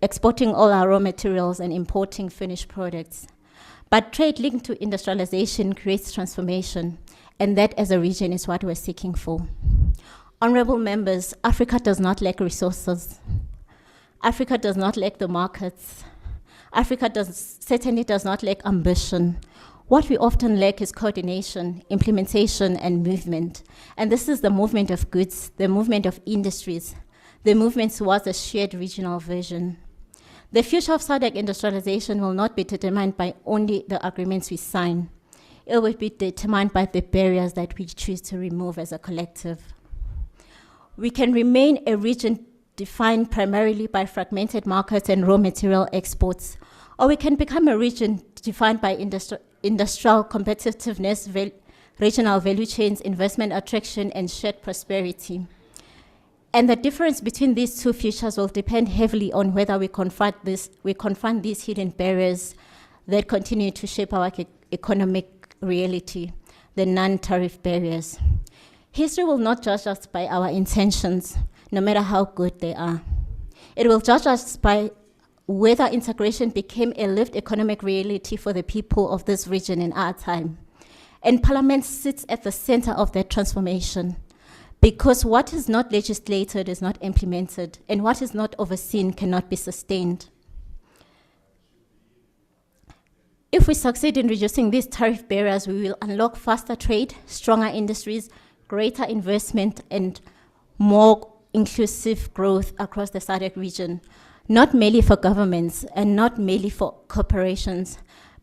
exporting all our raw materials and importing finished products. But trade linked to industrialization creates transformation, and that as a region is what we're seeking for. Honorable members, Africa does not lack resources. Africa does not lack the markets. Africa certainly does not lack ambition. What we often lack is coordination, implementation, and movement. And this is the movement of goods, the movement of industries, the movement towards a shared regional vision. The future of SADC industrialization will not be determined by only the agreements we sign. It will be determined by the barriers that we choose to remove as a collective. We can remain a region defined primarily by fragmented markets and raw material exports, or we can become a region defined by industrial competitiveness, regional value chains, investment attraction, and shared prosperity. And the difference between these two futures will depend heavily on whether we confront these hidden barriers that continue to shape our economic reality, the non-tariff barriers. History will not judge us by our intentions, no matter how good they are. It will judge us by whether integration became a lived economic reality for the people of this region in our time. And Parliament sits at the center of that transformation, because what is not legislated is not implemented, and what is not overseen cannot be sustained. If we succeed in reducing these tariff barriers, we will unlock faster trade, stronger industries, greater investment, and more inclusive growth across the SADC region, not merely for governments and not merely for corporations,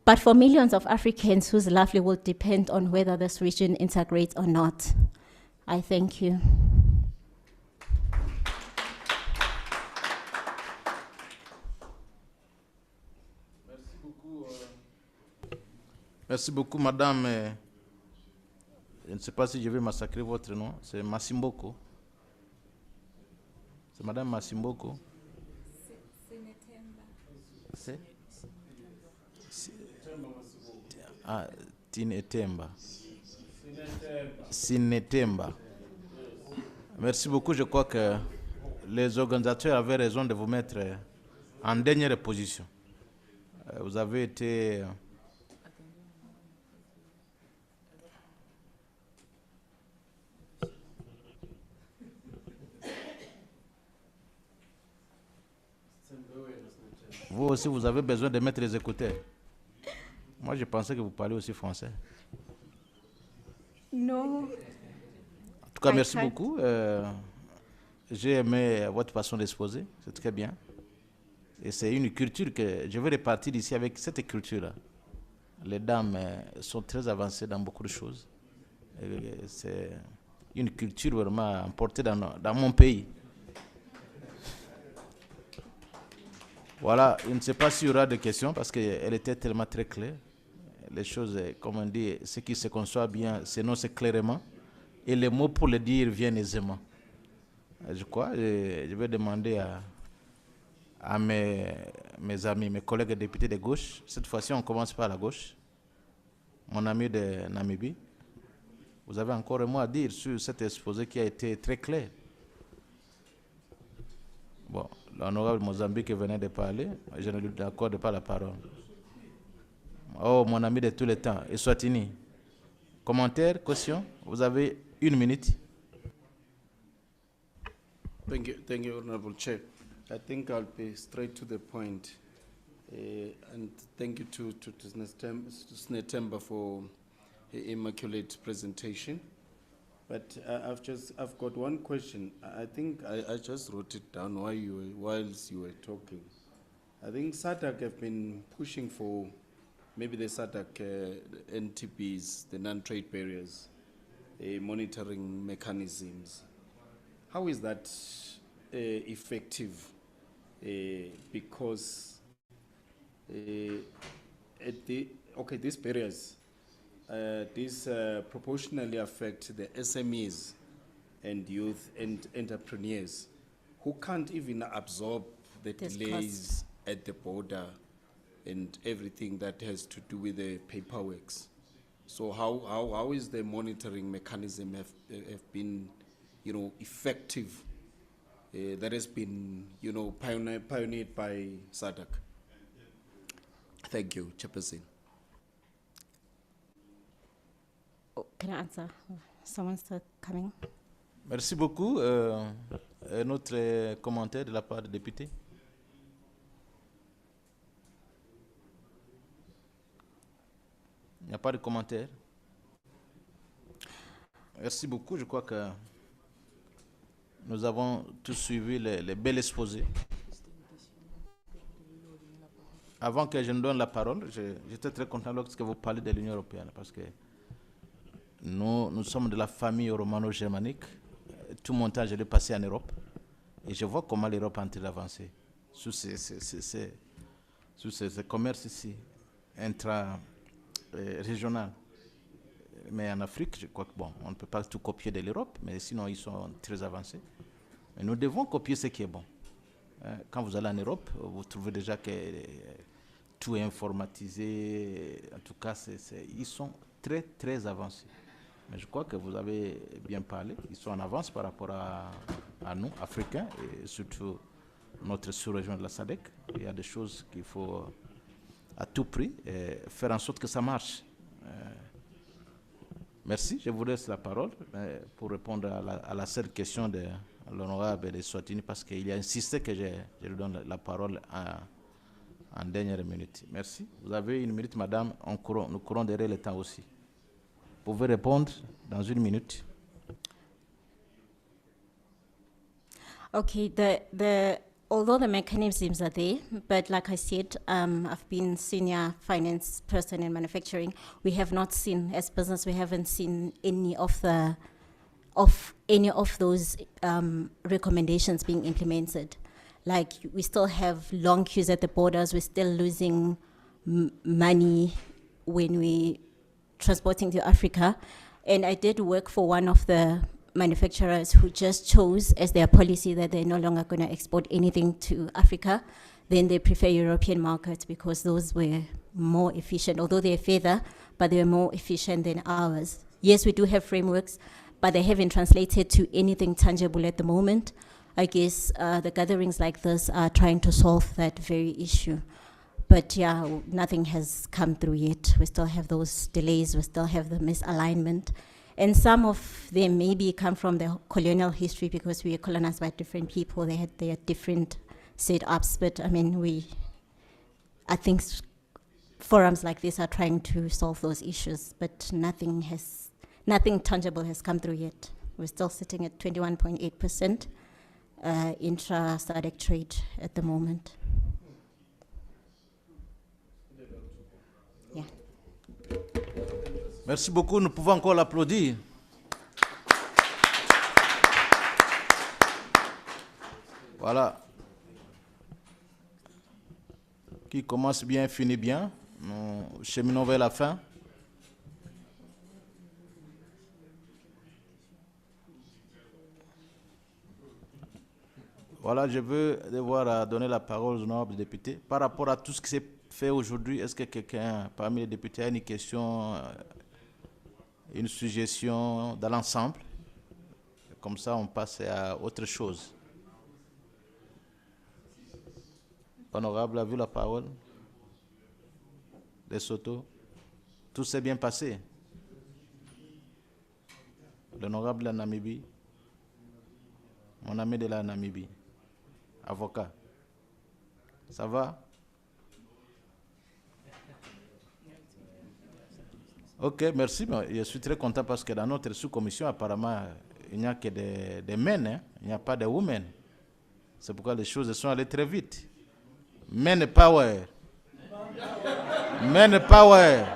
but for millions of Africans whose livelihood will depend on whether this region integrates or not. I thank you. Merci beaucoup, madame. Je ne sais pas si je vais massacrer votre nom. C'est Masimboko. C'est madame Masimboko. C'est Ah, Tinetemba. Sinetemba. Merci beaucoup. Je crois que les organisateurs avaient raison de vous mettre en dernière position. Vous avez été... Vous aussi, vous avez besoin de mettre les écouteurs. Moi, je pensais que vous parlez aussi français. Non. En tout cas, merci beaucoup. J'ai aimé votre façon d'exposer. C'est très bien. Et c'est une culture que je veux repartir d'ici avec cette culture-là. Les dames sont très avancées dans beaucoup de choses. C'est une culture vraiment importée dans mon pays. Voilà, je ne sais pas s'il y aura des questions parce qu'elle était tellement très claire. les choses, comme on dit, ce qui se conçoit bien s'énonce clairement et les mots pour le dire viennent aisément. Je crois, je vais demander à mes amis, mes collègues députés de gauche. Cette fois-ci, on commence par la gauche. Mon ami de Namibie, vous avez encore un mot à dire sur cet exposé qui a été très clair. Bon, l'honorable Mozambique venait de parler, je ne lui accorde pas la parole. Oh, mon ami de tous les temps, Eswatini. Commentaire, question, vous avez 1 minute. Thank you, Honorable Chair. I think I'll be straight to the point. And thank you to Snetemba for her immaculate presentation. But I've got one question. I think I just wrote it down whilst you were talking. I think SADC have been pushing for maybe the SADC NTBs, the non-trade barriers, monitoring mechanisms. How is that effective? Because these barriers, these proportionally affect the SMEs and youth and entrepreneurs who can't even absorb the delays at the border and everything that has to do with the paperwork. So how is the monitoring mechanism have been, effective? That has been, pioneered by SADC. Thank you, Chairperson. Can I answer? Someone's still coming. Merci beaucoup. Un autre commentaire de la part du député. Il n'y a pas de commentaire. Merci beaucoup. Je crois que nous avons tous suivi les belles exposés. Avant que je ne donne la parole, j'étais très content lorsque vous parlez de l'Union européenne parce que nous sommes de la famille romano-germanique. Tout mon temps, je l'ai passé en Europe et je vois comment l'Europe est en train d'avancer sur ces commerces ici, intra-régional. Mais en Afrique, je crois que on ne peut pas tout copier de l'Europe, mais sinon ils sont très avancés. Mais nous devons copier ce qui est bon. Quand vous allez en Europe, vous trouvez déjà que tout est informatisé. En tout cas, ils sont très, très avancés. Mais je crois que vous avez bien parlé. Ils sont en avance par rapport à nous, Africains, et surtout notre sous-région de la SADC. Il y a des choses qu'il faut à tout prix faire en sorte que ça marche. Merci. Je vous laisse la parole pour répondre à la seule question de l'honorable de Swatini, parce qu'il a insisté que je lui donne la parole en dernière minute. Merci. Vous avez 1 minute, madame. Nous courons derrière le temps aussi. Vous pouvez répondre dans 1 minute. Okay, although the mechanisms are there, but like I said, I've been senior finance person in manufacturing. We have not seen, as business, we haven't seen any of those recommendations being implemented. Like, we still have long queues at the borders. We're still losing money when we transporting to Africa. And I did work for one of the manufacturers who just chose as their policy that they're no longer going to export anything to Africa. Then they prefer European markets because those were more efficient, although they're further, but they're more efficient than ours. Yes, we do have frameworks, but they haven't translated to anything tangible at the moment. I guess the gatherings like this are trying to solve that very issue. But yeah, nothing has come through yet. We still have those delays, we still have the misalignment. And some of them maybe come from the colonial history because we were colonized by different people. They had their different setups, but I mean, I think forums like this are trying to solve those issues, but nothing tangible has come through yet. We're still sitting at 21.8% intra-SADC trade at the moment. Yeah. Merci beaucoup. Nous pouvons encore l'applaudir. Voilà. Qui commence bien, finit bien. cheminons vers la fin. Voilà, je veux devoir donner la parole aux honorables députés. Par rapport à tout ce qui s'est fait aujourd'hui, est-ce que quelqu'un parmi les députés a une question, une suggestion dans l'ensemble? Comme ça, on passe à autre chose. Honorable a vu la parole. Lesotho. Tout s'est bien passé. L'honorable de la Namibie. Mon ami de la Namibie. Avocat. Ça va? Ok, merci. Je suis très content parce que dans notre sous-commission, apparemment, il n'y a que des men, hein? Il n'y a pas de women. C'est pourquoi les choses sont allées très vite. Men power. Men power.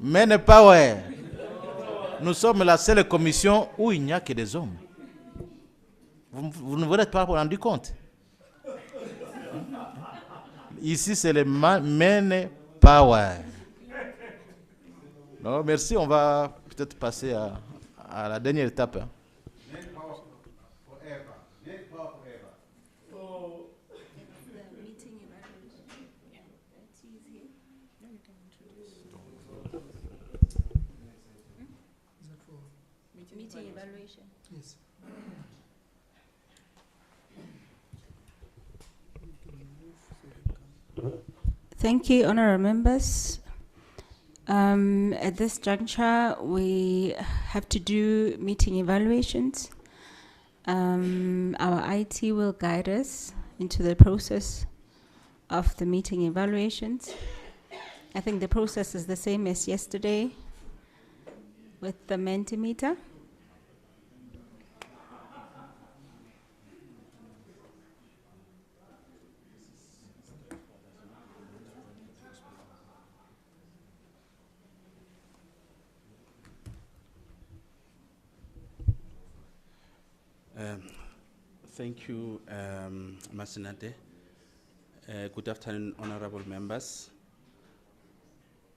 Men power. Nous sommes la seule commission où il n'y a que des hommes. Vous ne vous êtes pas rendu compte. Ici, c'est le men power. Non, merci. On va peut-être passer à la dernière étape. Hein. Meeting evaluation. Yes. Thank you, honorable members. At this juncture, we have to do meeting evaluations. Our IT will guide us into the process of the meeting evaluations. I think the process is the same as yesterday with the Mentimeter. Thank you, Masinate. Good afternoon, honorable members.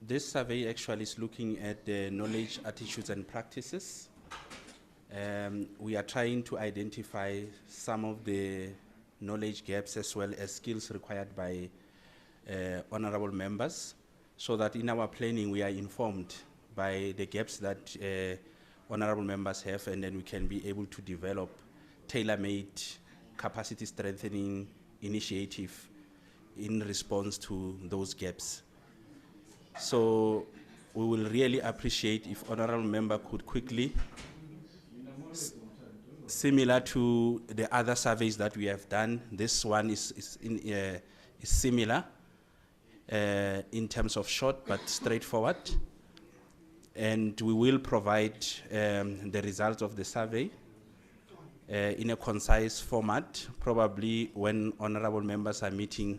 This survey actually is looking at the knowledge, attitudes, and practices. We are trying to identify some of the knowledge gaps as well as skills required by honorable members, so that in our planning we are informed by the gaps that honorable members have, and then we can be able to develop tailor-made capacity strengthening initiative in response to those gaps. So we will really appreciate if honorable member could quickly, similar to the other surveys that we have done, this one is similar in terms of short but straightforward. And we will provide the results of the survey in a concise format, probably when honorable members are meeting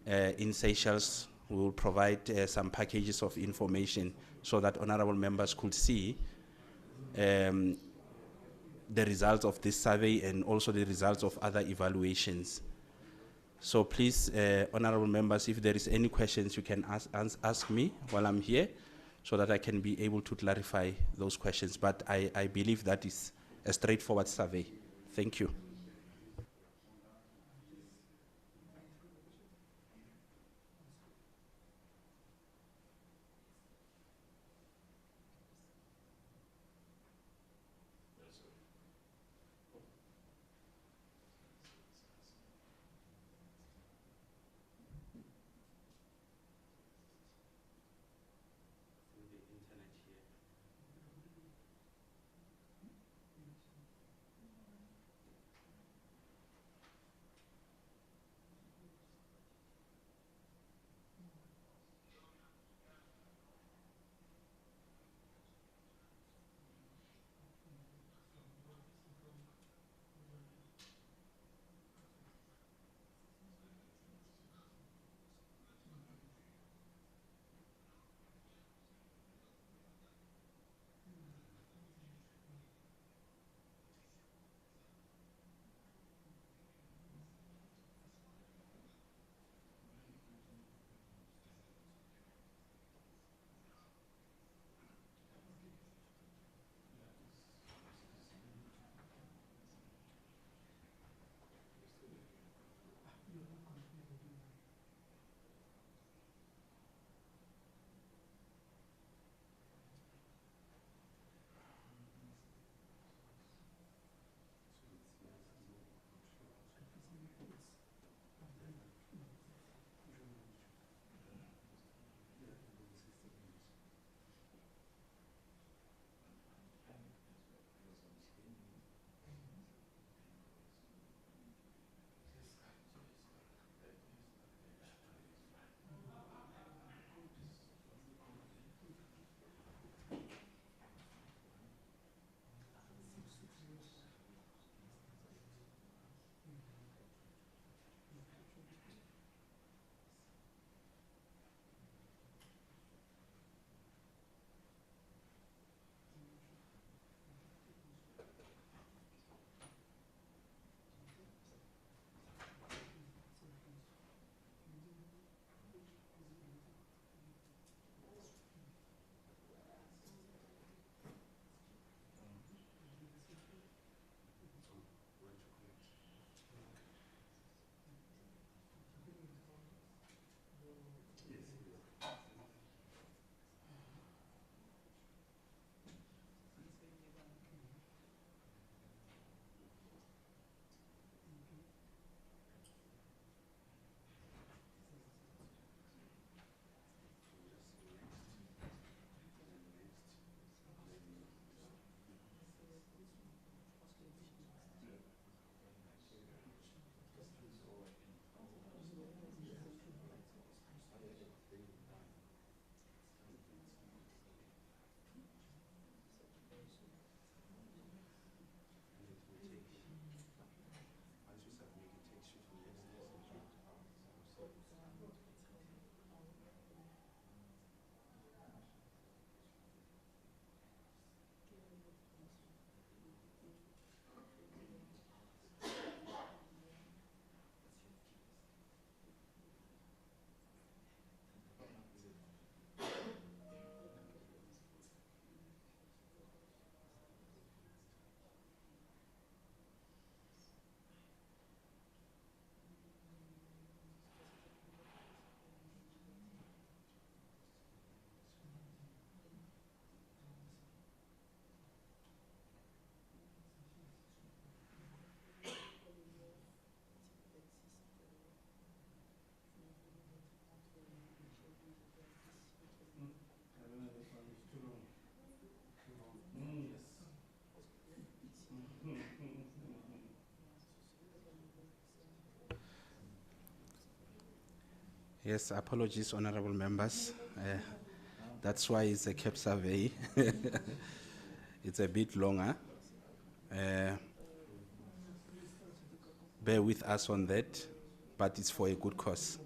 in Seychelles. We will provide some packages of information so that honorable members could see the results of this survey and also the results of other evaluations. So please, honorable members, if there is any questions, you can ask me while I'm here so that I can be able to clarify those questions. But I believe that is a straightforward survey. Thank you. Yes, apologies, honorable members. That's why it's a CAP survey. It's a bit longer. Bear with us on that, but it's for a good cause.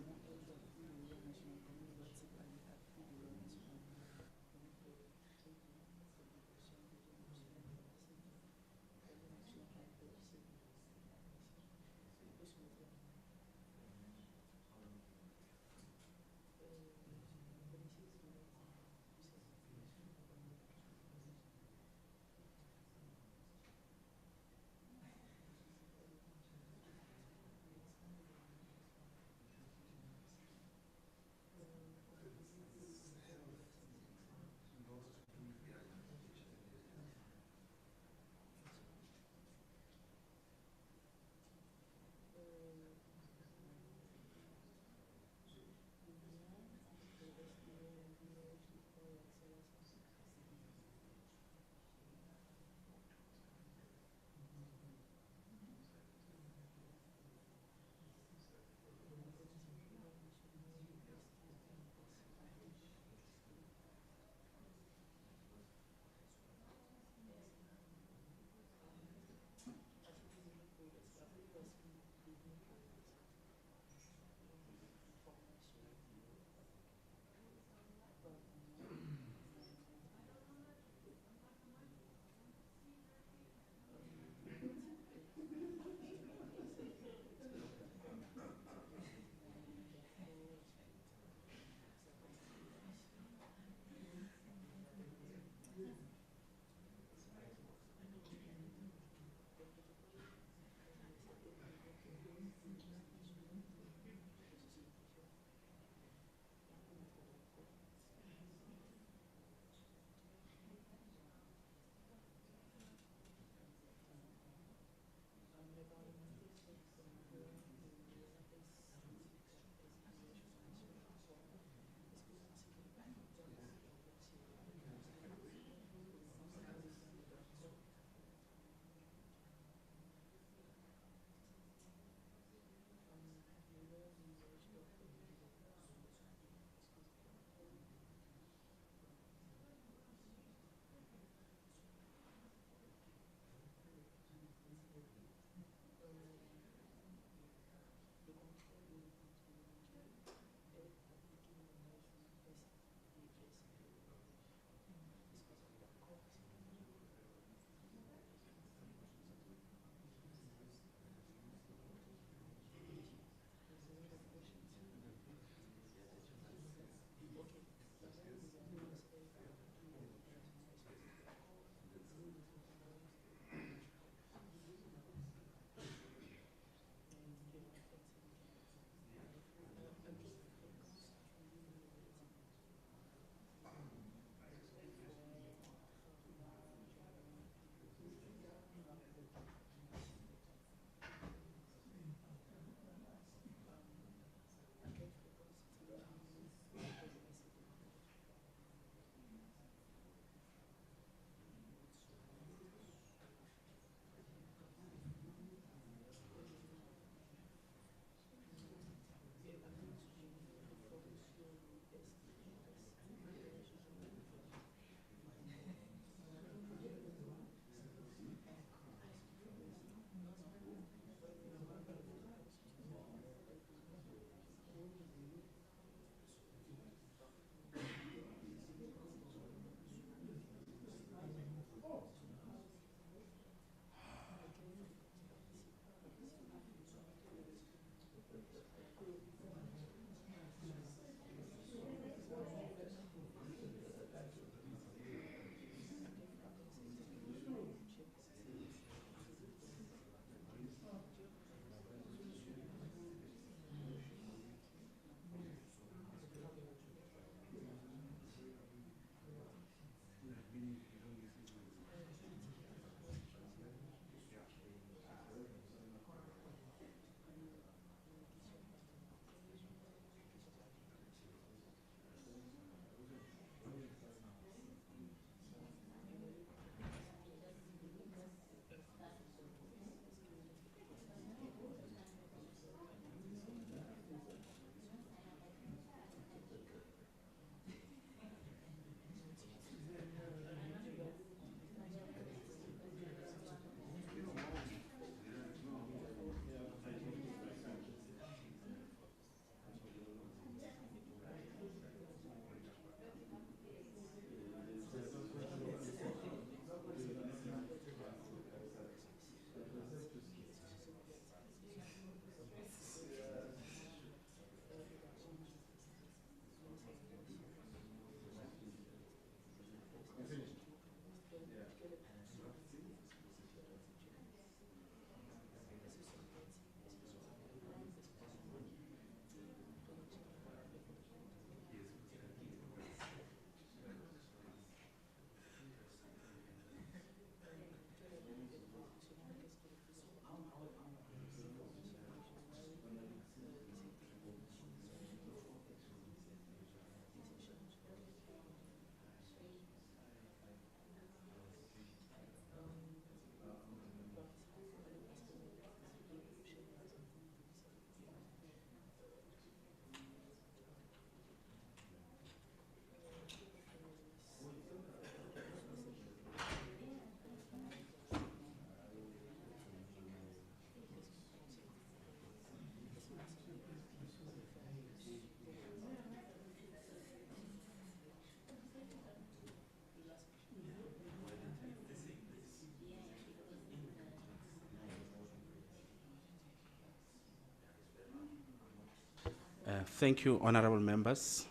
Thank you, honorable members.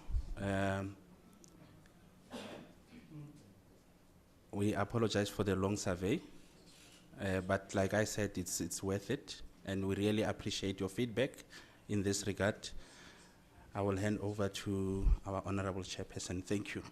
We apologize for the long survey, but like I said, it's worth it, and we really appreciate your feedback in this regard. I will hand over to our honorable chairperson. Thank you.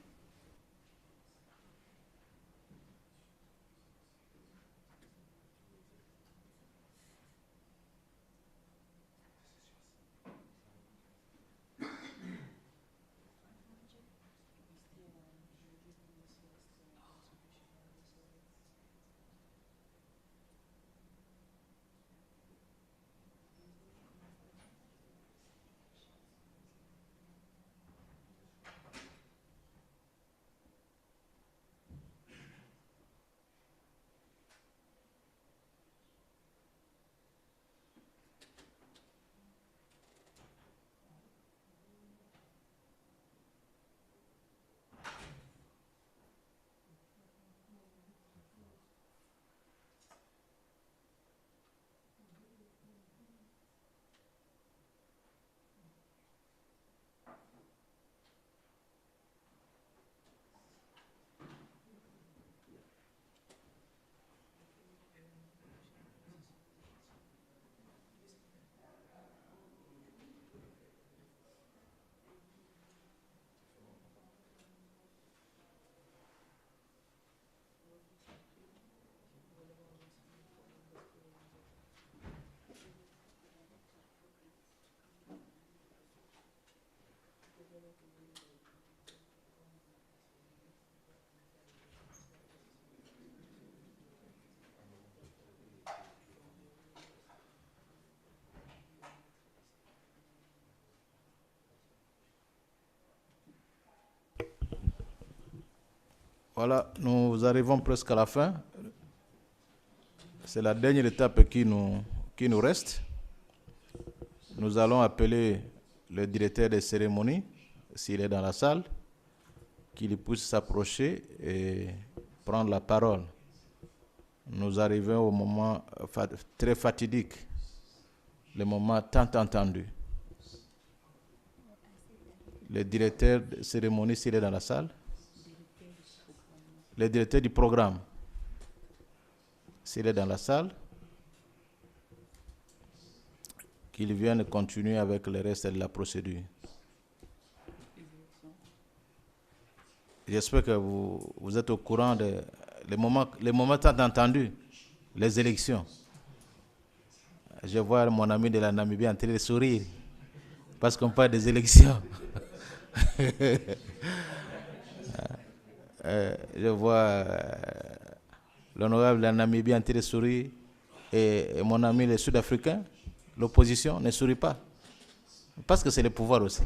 Voilà, nous arrivons presque à la fin. C'est la dernière étape qui nous reste. Nous allons appeler le directeur des cérémonies, s'il est dans la salle, qu'il puisse s'approcher et prendre la parole. Nous arrivons au moment très fatidique, le moment tant attendu. Le directeur de cérémonie, s'il est dans la salle. Le directeur du programme, s'il est dans la salle, qu'il vienne continuer avec le reste de la procédure. J'espère que vous êtes au courant de les moments tant entendus, les élections. Je vois mon ami de la Namibie en train de sourire parce qu'on parle des élections. Je vois l'honorable de la Namibie en train de sourire et mon ami le Sud-Africain, l'opposition, ne sourit pas. Parce que c'est le pouvoir aussi.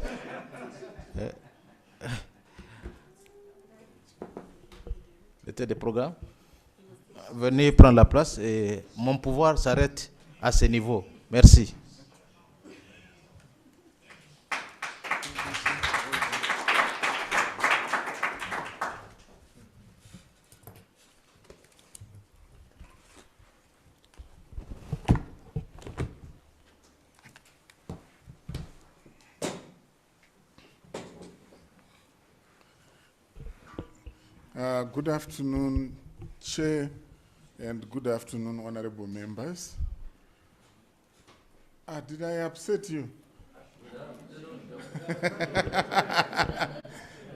Le tête de programme. Venez prendre la place et mon pouvoir s'arrête à ce niveau. Merci. Good afternoon, Chair, and good afternoon, honorable members. Did I upset you?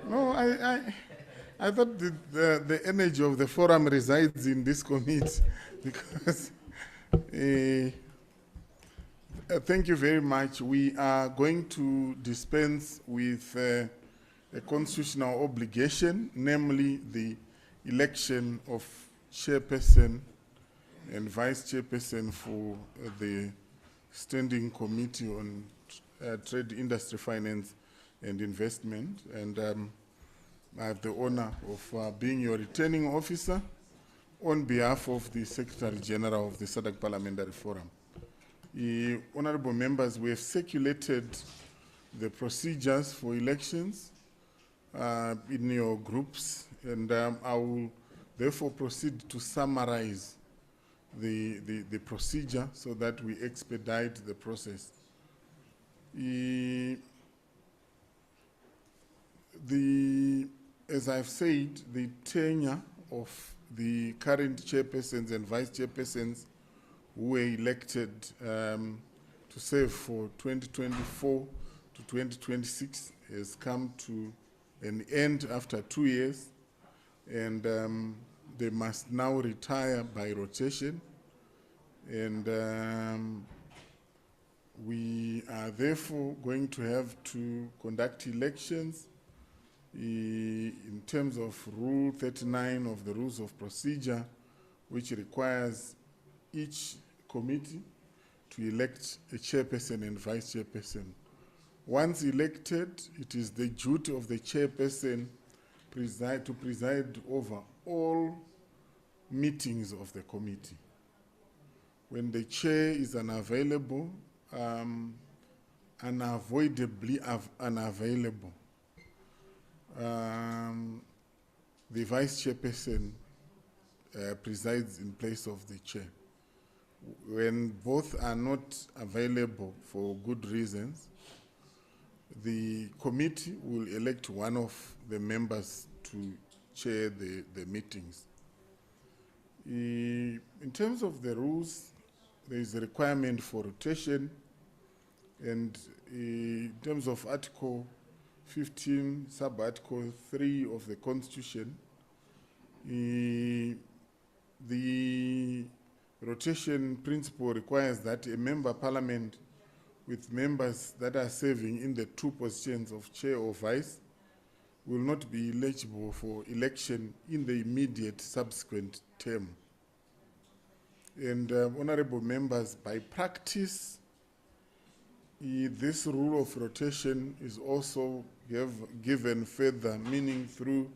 No, I thought the energy of the forum resides in this committee because thank you very much. We are going to dispense with a constitutional obligation, namely the election of chairperson and vice chairperson for the Standing Committee on Trade, Industry, Finance and Investment. And I have the honor of being your returning officer on behalf of the Secretary General of the SADC Parliamentary Forum. Honorable members, we have circulated the procedures for elections in your groups, and I will therefore proceed to summarize the procedure so that we expedite the process. As I've said, the tenure of the current chairpersons and vice chairpersons who were elected to serve for 2024 to 2026 has come to an end after 2 years, and they must now retire by rotation. And we are therefore going to have to conduct elections in terms of Rule 39 of the Rules of Procedure, which requires each committee to elect a chairperson and vice chairperson. Once elected, it is the duty of the chairperson to preside over all meetings of the committee. When the chair is unavailable, unavoidably unavailable, the vice chairperson presides in place of the chair. When both are not available for good reasons, the committee will elect one of the members to chair the meetings. In terms of the rules, there is a requirement for rotation, and in terms of Article 15, Sub-Article 3 of the Constitution, the rotation principle requires that a member of parliament with members that are serving in the two positions of chair or vice will not be eligible for election in the immediate subsequent term. And honorable members, by practice, this rule of rotation is also given further meaning through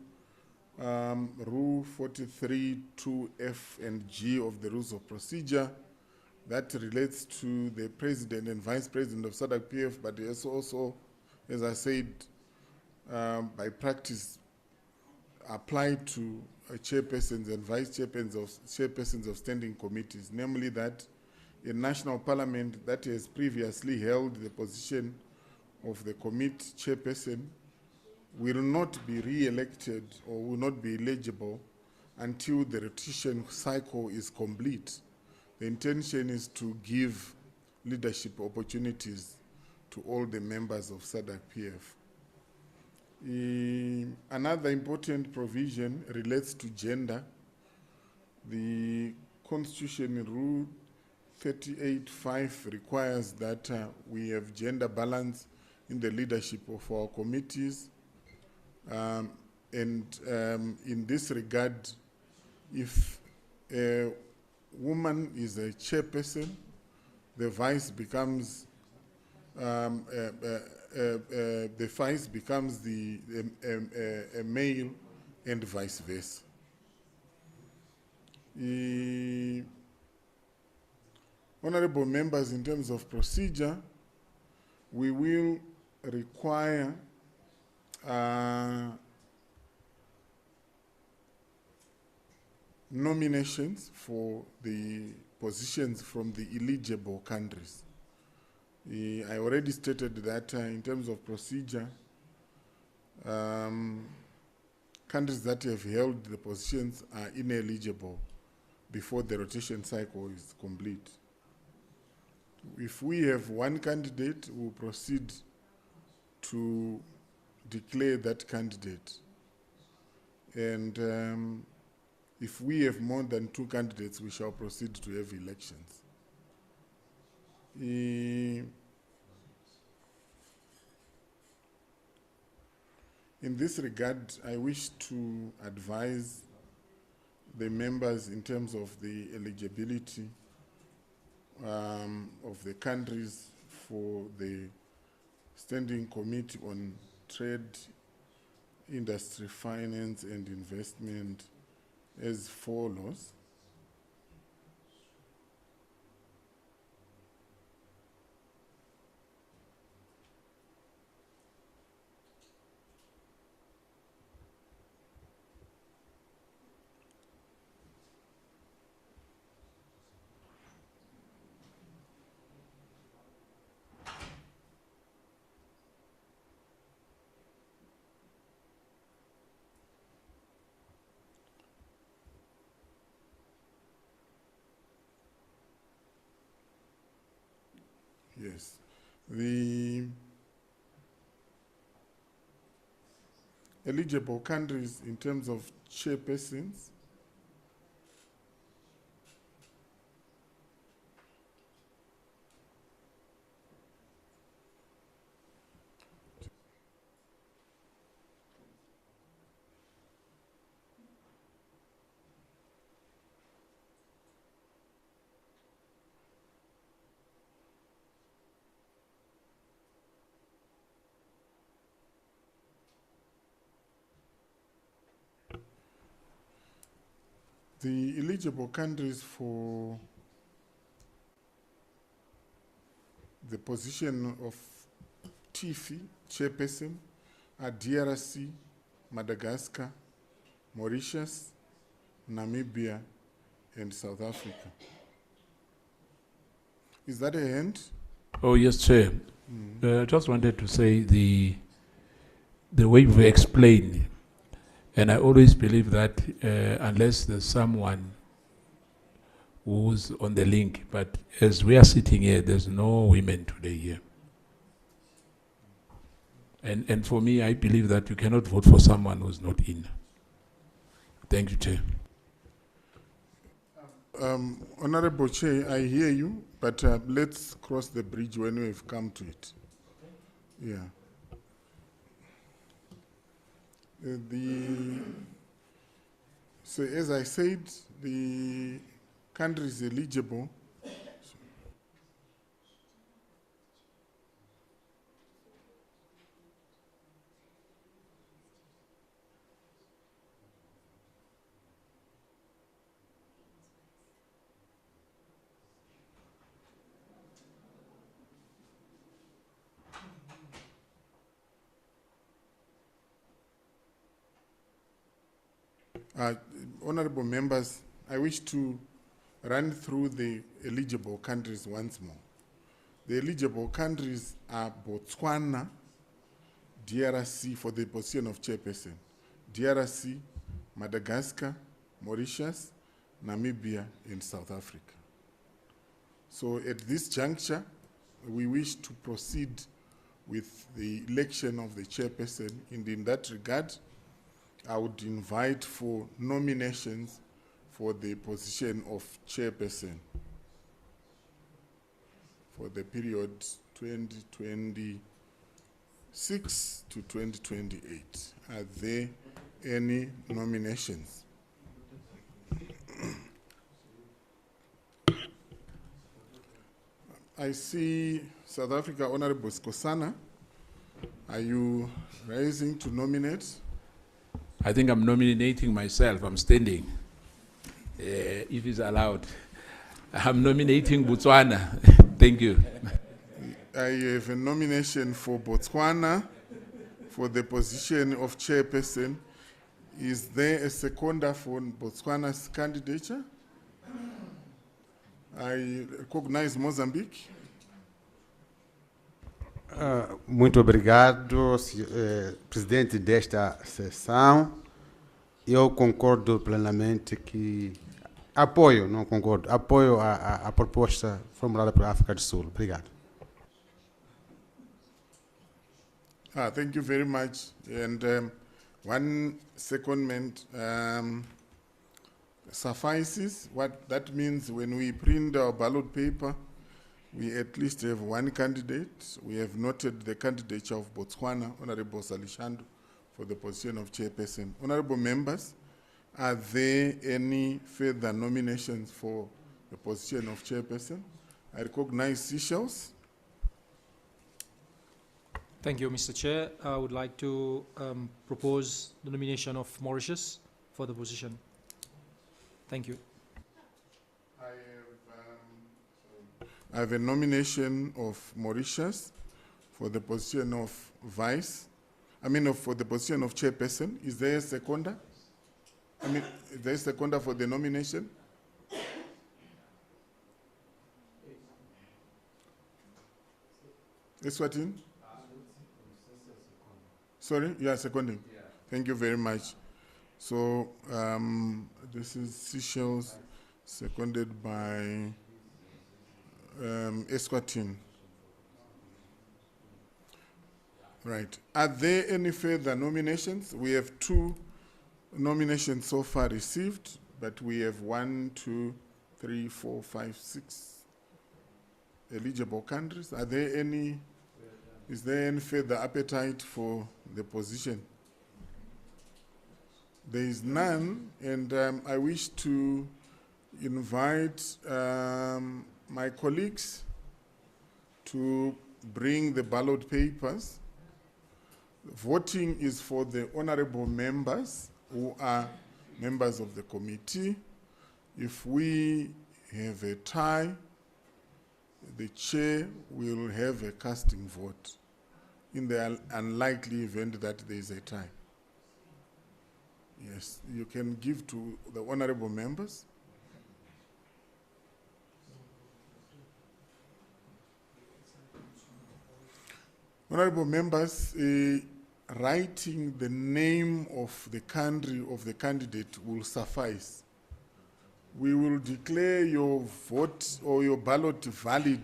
Rule 43, 2F and G of the Rules of Procedure that relates to the President and Vice President of SADC PF, but it's also, as I said, by practice applied to chairpersons and vice chairpersons of standing committees, namely that a national parliament that has previously held the position of the committee chairperson will not be re-elected or will not be eligible until the rotation cycle is complete. The intention is to give leadership opportunities to all the members of SADC PF. Another important provision relates to gender. The Constitution in Rule 38.5 requires that we have gender balance in the leadership of our committees. In this regard, if a woman is a chairperson, the vice becomes a male, and vice versa. Honorable members, in terms of procedure, we will require nominations for the positions from the eligible countries. I already stated that in terms of procedure, countries that have held the positions are ineligible before the rotation cycle is complete. If we have one candidate, we'll proceed to declare that candidate. And if we have more than 2 candidates, we shall proceed to have elections. In this regard, I wish to advise the members in terms of the eligibility of the countries for the Standing Committee on Trade, Industry, Finance and Investment as follows. Yes. The eligible countries in terms of chairpersons. The eligible countries for the position of TIFI chairperson are DRC, Madagascar, Mauritius, Namibia, and South Africa. Is that a hand? Oh, yes, Chair. I just wanted to say the way you've explained, and I always believe that unless there's someone who's on the link, but as we are sitting here, there's no women today here. And for me, I believe that you cannot vote for someone who's not in. Thank you, Chair. Honorable Chair, I hear you, but let's cross the bridge when we've come to it. Yeah. So as I said, the countries eligible. Honorable members, I wish to run through the eligible countries once more. The eligible countries are Botswana, DRC for the position of chairperson, DRC, Madagascar, Mauritius, Namibia, and South Africa. So at this juncture, we wish to proceed with the election of the chairperson, and in that regard, I would invite for nominations for the position of chairperson for the period 2026 to 2028. Are there any nominations? I see South Africa Honorable Skosana. Are you rising to nominate? I think I'm nominating myself. I'm standing, if it's allowed. I'm nominating Botswana. Thank you. I have a nomination for Botswana for the position of chairperson. Is there a seconder for Botswana's candidature? I recognize Mozambique. Muito obrigado, presidente desta sessão. Eu concordo plenamente que apoio, não concordo, apoio a proposta formulada pela África do Sul. Obrigado. Thank you very much. And one secondment suffices. What that means when we print our ballot paper, we at least have one candidate. We have noted the candidature of Botswana, Honorable Salishando, for the position of chairperson. Honorable members, are there any further nominations for the position of chairperson? I recognize Seychelles. Thank you, Mr. Chair. I would like to propose the nomination of Mauritius for the position. Thank you. I have a nomination of Mauritius for the position of for the position of chairperson. Is there a seconder? Is there a seconder for the nomination? Eswatini? Sorry, you are seconding. Yeah. Thank you very much. So this is Seychelles, seconded by Eswatini. Right. Are there any further nominations? We have 2 nominations so far received, but we have 1, 2, 3, 4, 5, 6 eligible countries. Are there any? Is there any further appetite for the position? There is none, and I wish to invite my colleagues to bring the ballot papers. Voting is for the honorable members who are members of the committee. If we have a tie, the chair will have a casting vote in the unlikely event that there is a tie. Yes, you can give to the honorable members. Honorable members, writing the name of the country of the candidate will suffice. We will declare your vote or your ballot valid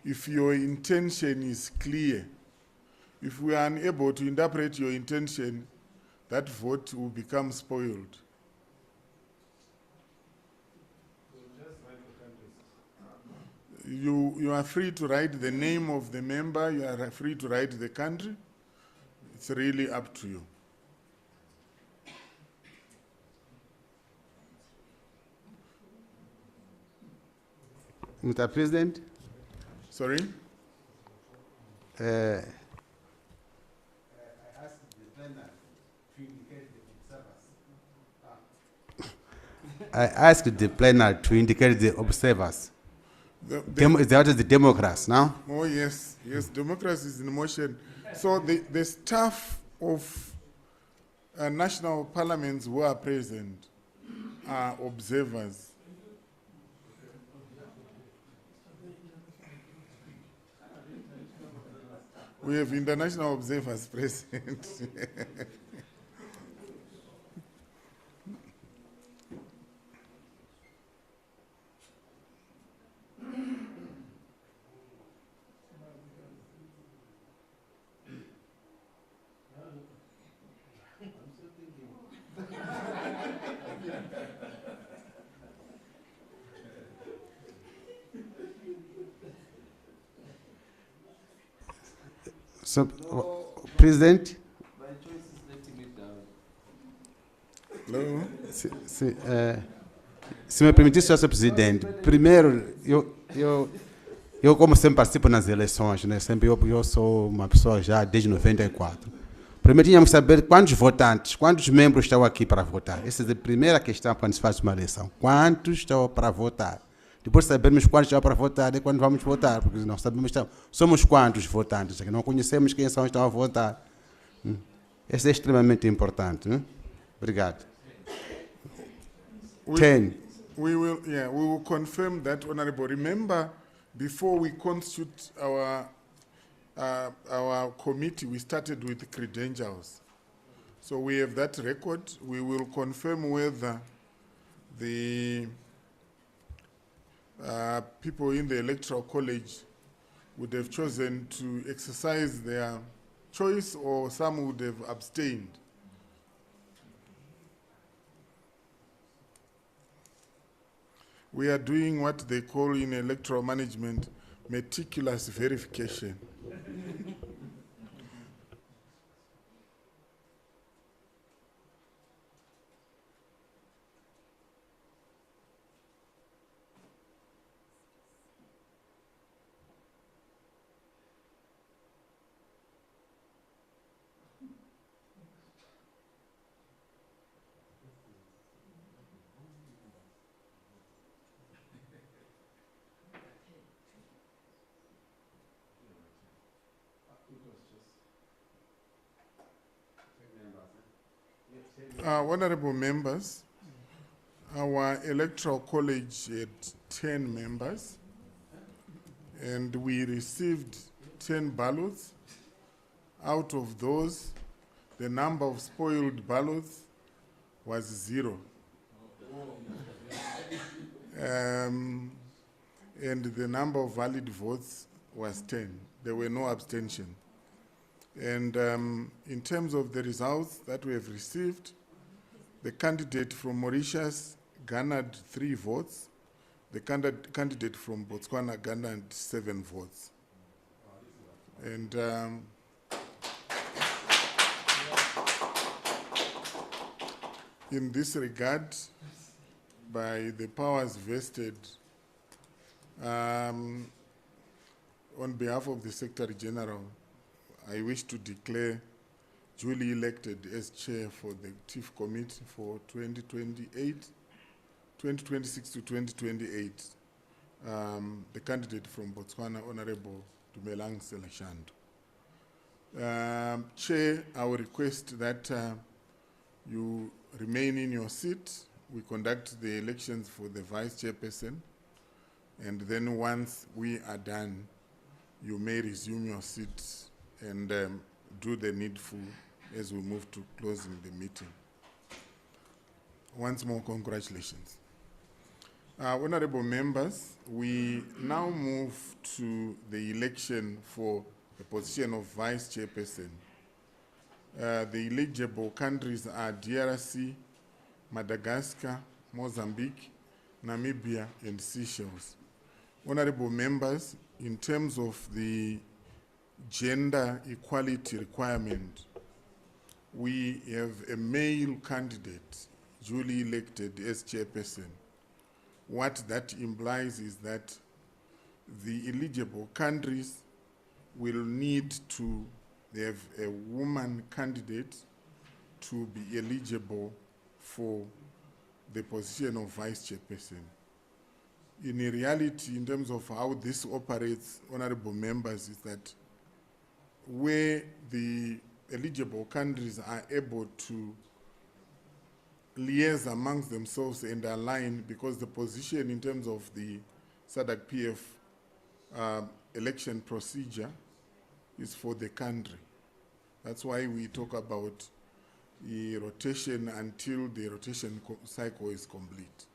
if your intention is clear. If we are unable to interpret your intention, that vote will become spoiled. You are free to write the name of the member, you are free to write the country. It's really up to you. Mr. President? Sorry? I asked the plenary to indicate the observers. That is the Democrats now? Oh, yes. Yes, democracy is in motion. So the staff of national parliaments who are present are observers. We have international observers present. So, President? My choice is letting me down. Hello? Se me permitir, Sr. Presidente, primeiro, eu como sempre participo nas eleições, né? Sempre eu sou uma pessoa já desde 94. Primeiro tínhamos que saber quantos votantes, quantos membros estão aqui para votar. Essa é a primeira questão quando se faz uma eleição. Quantos estão para votar? Depois sabermos quantos estão para votar é quando vamos votar, porque nós sabemos somos quantos votantes, não conhecemos quem são estão a votar. Isso é extremamente importante. Obrigado. We will confirm that, Honorable. Remember, before we constitute our committee, we started with credentials. So we have that record. We will confirm whether the people in the Electoral College would have chosen to exercise their choice or some would have abstained. We are doing what they call in electoral management meticulous verification. Honorable members, our electoral college had 10 members and we received 10 ballots. Out of those, the number of spoiled ballots was 0. And the number of valid votes was 10. There were no abstentions. And in terms of the results that we have received, the candidate from Mauritius garnered 3 votes. The candidate from Botswana garnered 7 votes. And in this regard, by the powers vested on behalf of the Secretary General, I wish to declare duly elected as chair for the TIFI committee for 2026 to 2028, the candidate from Botswana, Honorable Dumelang Selashando. Chair, I will request that you remain in your seat. We conduct the elections for the vice chairperson, and then once we are done, you may resume your seat and do the needful as we move to closing the meeting. Once more, congratulations. Honorable members, we now move to the election for the position of vice chairperson. The eligible countries are DRC, Madagascar, Mozambique, Namibia, and Seychelles. Honorable members, in terms of the gender equality requirement, we have a male candidate duly elected as chairperson. What that implies is that the eligible countries will need to have a woman candidate to be eligible for the position of vice chairperson. In reality, in terms of how this operates, honorable members, is that where the eligible countries are able to liaise amongst themselves and align, because the position in terms of the SADC-PF election procedure is for the country. That's why we talk about the rotation until the rotation cycle is complete.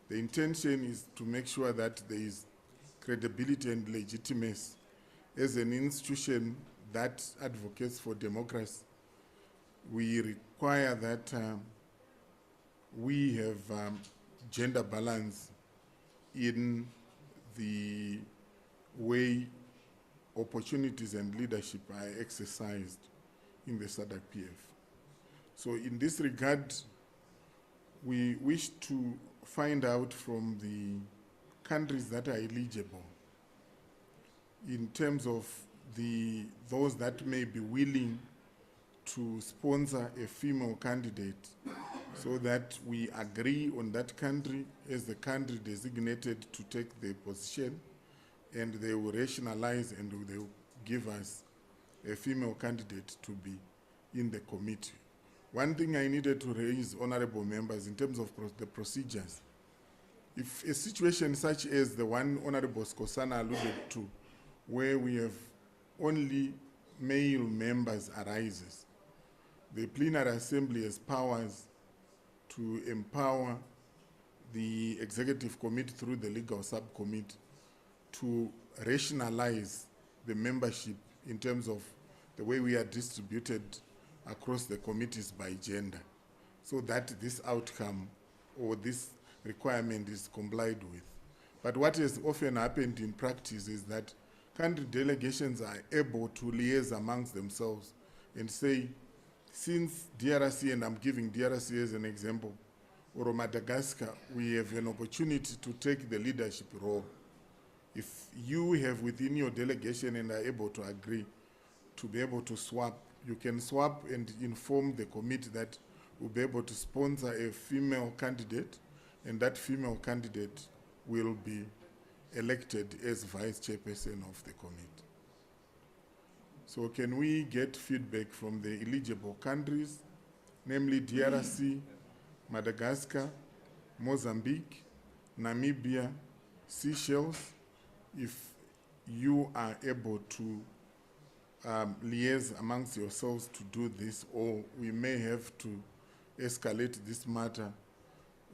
The intention is to make sure that there is credibility and legitimacy as an institution that advocates for democracy. We require that we have gender balance in the way opportunities and leadership are exercised in the SADC-PF. So in this regard, we wish to find out from the countries that are eligible in terms of those that may be willing to sponsor a female candidate, so that we agree on that country as the country designated to take the position, and they will rationalize and they will give us a female candidate to be in the committee. One thing I needed to raise, honorable members, in terms of the procedures, if a situation such as the one Honorable Skosana alluded to, where we have only male members arises, the plenary assembly has powers to empower the executive committee through the legal subcommittee to rationalize the membership in terms of the way we are distributed across the committees by gender, so that this outcome or this requirement is complied with. But what has often happened in practice is that country delegations are able to liaise amongst themselves and say, since DRC, and I'm giving DRC as an example, or Madagascar, we have an opportunity to take the leadership role. If you have within your delegation and are able to agree to be able to swap, you can swap and inform the committee that we'll be able to sponsor a female candidate, and that female candidate will be elected as vice chairperson of the committee. So can we get feedback from the eligible countries, namely DRC, Madagascar, Mozambique, Namibia, Seychelles, if you are able to liaise amongst yourselves to do this, or we may have to escalate this matter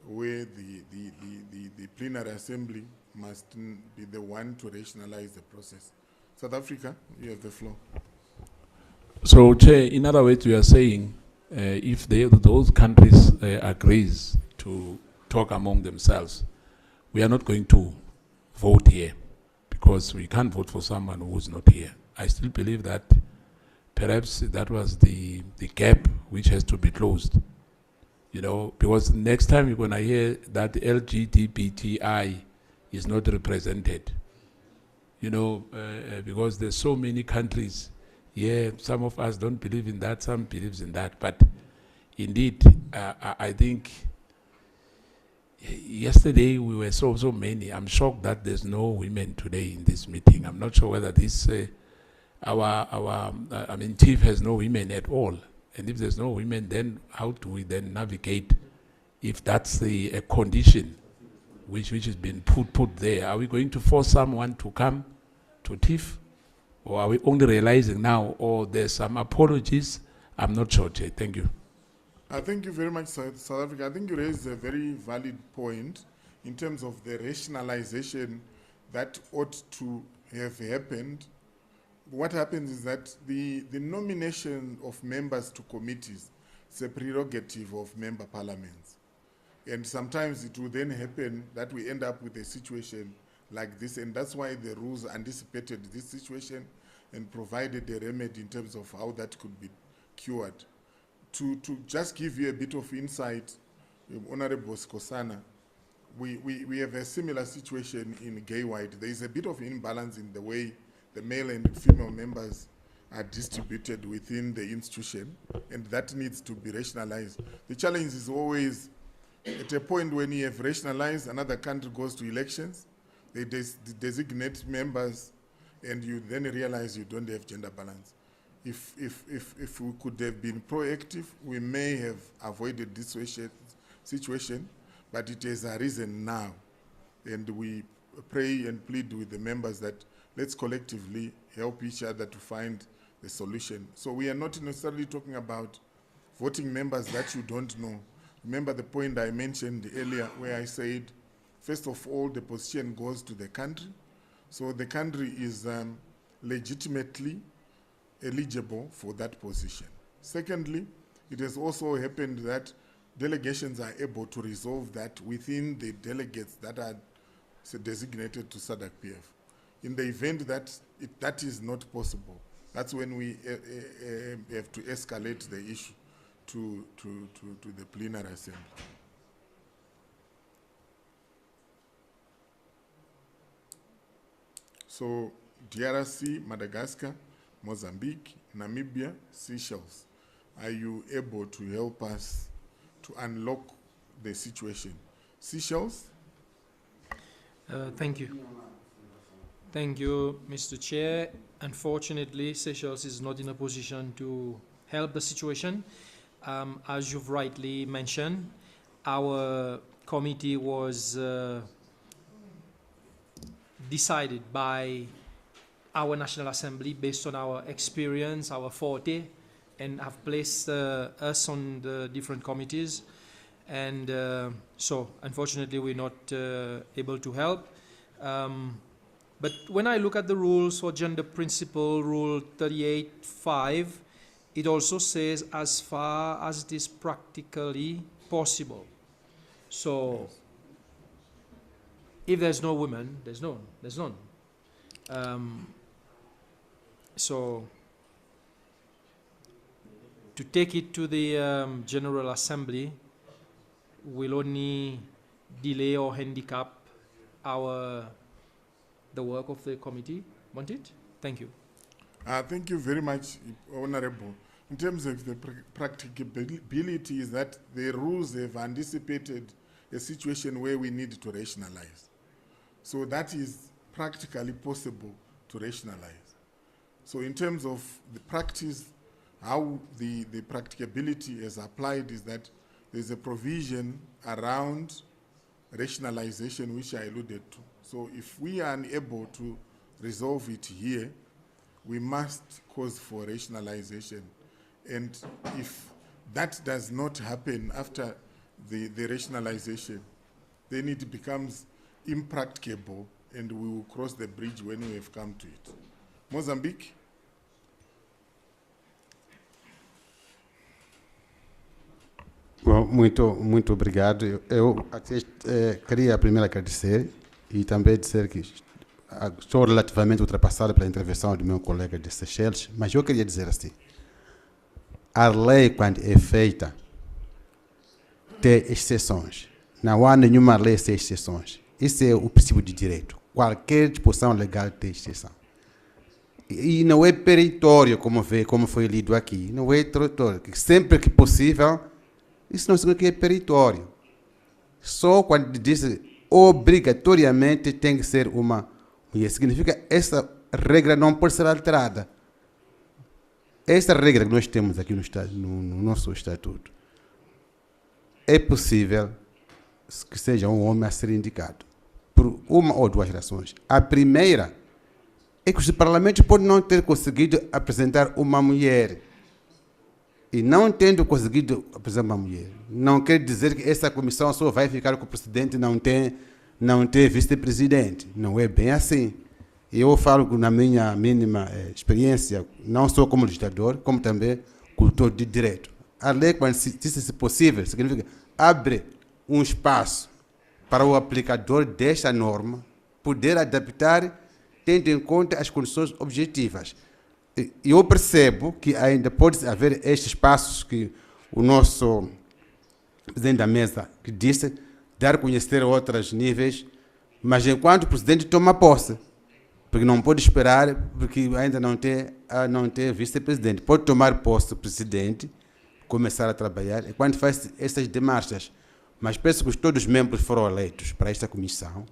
where the plenary assembly must be the one to rationalize the process. South Africa, you have the floor. So, Chair, in other words, we are saying if those countries agrees to talk among themselves, we are not going to vote here because we can't vote for someone who's not here. I still believe that perhaps that was the gap which has to be closed. You know, because next time you're going to hear that LGBTI is not represented. You know, because there's so many countries. Yeah, some of us don't believe in that, some believes in that. But indeed, I think yesterday we were so many. I'm shocked that there's no women today in this meeting. I'm not sure whether this TIFI has no women at all. And if there's no women, then how do we then navigate if that's a condition which has been put there? Are we going to force someone to come to TIFI? Or are we only realizing now, or there's some apologies? I'm not sure, Chair. Thank you. Thank you very much, South Africa. I think you raised a very valid point in terms of the rationalization that ought to have happened. What happens is that the nomination of members to committees is a prerogative of member parliaments. And sometimes it will then happen that we end up with a situation like this, and that's why the rules anticipated this situation and provided a remedy in terms of how that could be cured. To just give you a bit of insight, Honorable Skosana, we have a similar situation in gay-wide. There is a bit of imbalance in the way the male and female members are distributed within the institution, and that needs to be rationalized. The challenge is always at a point when you have rationalized, another country goes to elections, they designate members, and you then realize you don't have gender balance. If we could have been proactive, we may have avoided this situation, but it has arisen now. And we pray and plead with the members that let's collectively help each other to find the solution. So we are not necessarily talking about voting members that you don't know. Remember the point I mentioned earlier where I said, first of all, the position goes to the country. So the country is legitimately eligible for that position. Secondly, it has also happened that delegations are able to resolve that within the delegates that are designated to SADC PF. In the event that that is not possible, that's when we have to escalate the issue to the plenary assembly. So DRC, Madagascar, Mozambique, Namibia, Seychelles, are you able to help us to unlock the situation? Seychelles? Thank you. Thank you, Mr. Chair. Unfortunately, Seychelles is not in a position to help the situation. As you've rightly mentioned, our committee was decided by our National Assembly based on our experience, our forte, and have placed us on the different committees. And so, unfortunately, we're not able to help. But when I look at the rules for gender principle, Rule 38.5, it also says as far as it is practically possible. So, if there's no women, there's none. There's none. So, to take it to the General Assembly will only delay or handicap the work of the committee, won't it? Thank you. Thank you very much, Honorable. In terms of the practicability, is that the rules have anticipated a situation where we need to rationalize. So that is practically possible to rationalize. So in terms of the practice, how the practicability is applied is that there's a provision around rationalization, which I alluded to. So if we are unable to resolve it here, we must cause for rationalization. And if that does not happen after the rationalization, then it becomes impracticable, and we will cross the bridge when we have come to it. Mozambique? Bom, muito obrigado. Eu queria primeiro agradecer e também dizer que estou relativamente ultrapassado pela intervenção do meu colega de Seychelles, mas eu queria dizer assim, a lei, quando é feita, tem exceções. Não há nenhuma lei sem exceções. Isso é o princípio de direito. Qualquer disposição legal tem exceção. E não é peritório, como foi lido aqui. Não é território. Sempre que possível, isso não significa que é peritório. Só quando diz obrigatoriamente tem que ser uma mulher. Significa essa regra não pode ser alterada. Essa regra que nós temos aqui no nosso estatuto, é possível que seja um homem a ser indicado por uma ou duas razões. A primeira é que os parlamentos podem não ter conseguido apresentar uma mulher. E não tendo conseguido apresentar uma mulher, não quer dizer que essa comissão só vai ficar com o presidente e não tem vice-presidente. Não é bem assim. Eu falo na minha mínima experiência, não só como legislador, como também cultor de direito. A lei, quando se possível, significa abre um espaço para o aplicador desta norma poder adaptar, tendo em conta as condições objetivas. E eu percebo que ainda pode haver estes passos que o nosso presidente da mesa que disse, dar a conhecer a outros níveis, mas enquanto o presidente toma posse, porque não pode esperar, porque ainda não tem vice-presidente. Pode tomar posse o presidente, começar a trabalhar, enquanto faz essas demarchas. Mas penso que todos os membros foram eleitos para esta comissão,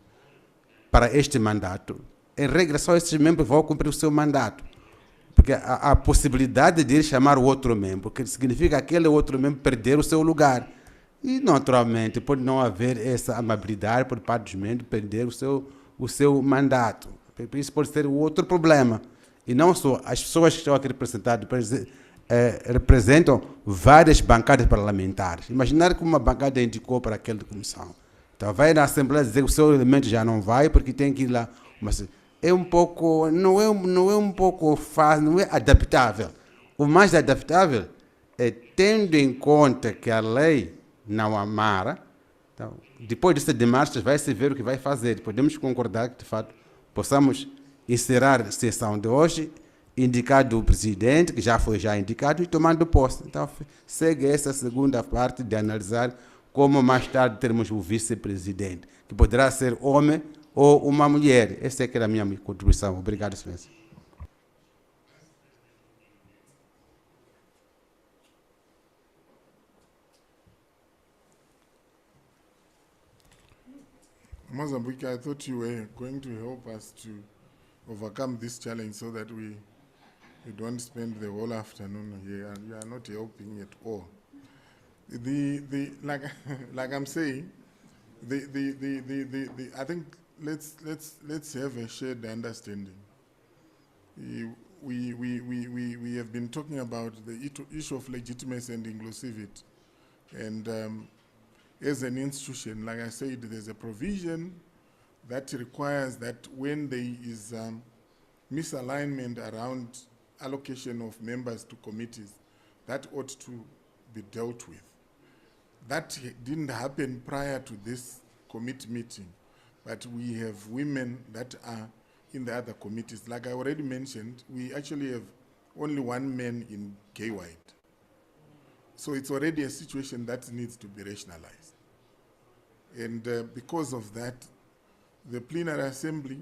para este mandato. Em regra, só esses membros vão cumprir o seu mandato. Porque a possibilidade de ele chamar o outro membro, que significa aquele outro membro perder o seu lugar. E, naturalmente, pode não haver essa amabilidade por parte dos membros, perder o seu mandato. Isso pode ser o outro problema. E não só as pessoas que estão aqui representadas, representam várias bancadas parlamentares. Imaginar que uma bancada indicou para aquela comissão. Então, vai na Assembleia dizer que o seu elemento já não vai, porque tem que ir lá. Mas é um pouco, não é um pouco fácil, não é adaptável. O mais adaptável é tendo em conta que a lei não amara. Então, depois dessa demarcha, vai-se ver o que vai fazer. Podemos concordar que, de fato, possamos encerrar a sessão de hoje, indicado o presidente, que já foi indicado, e tomando posse. Então, segue essa segunda parte de analisar como mais tarde teremos o vice-presidente, que poderá ser homem ou uma mulher. Essa é que era a minha contribuição. Obrigado, Excelência. Mozambique, I thought you were going to help us to overcome this challenge so that we don't spend the whole afternoon here, and you are not helping at all. Like I'm saying, I think let's have a shared understanding. We have been talking about the issue of legitimacy and inclusivity, and as an institution, like I said, there's a provision that requires that when there is misalignment around allocation of members to committees, that ought to be dealt with. That didn't happen prior to this committee meeting, but we have women that are in the other committees. Like I already mentioned, we actually have only one man in gay-white. So it's already a situation that needs to be rationalized. And because of that, the plenary assembly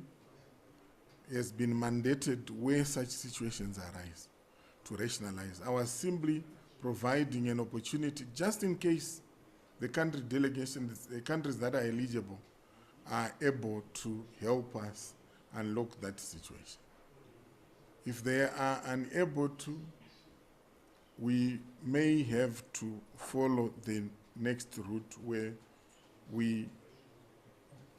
has been mandated where such situations arise to rationalize. I was simply providing an opportunity just in case the country delegations, the countries that are eligible, are able to help us unlock that situation. If they are unable to, we may have to follow the next route where we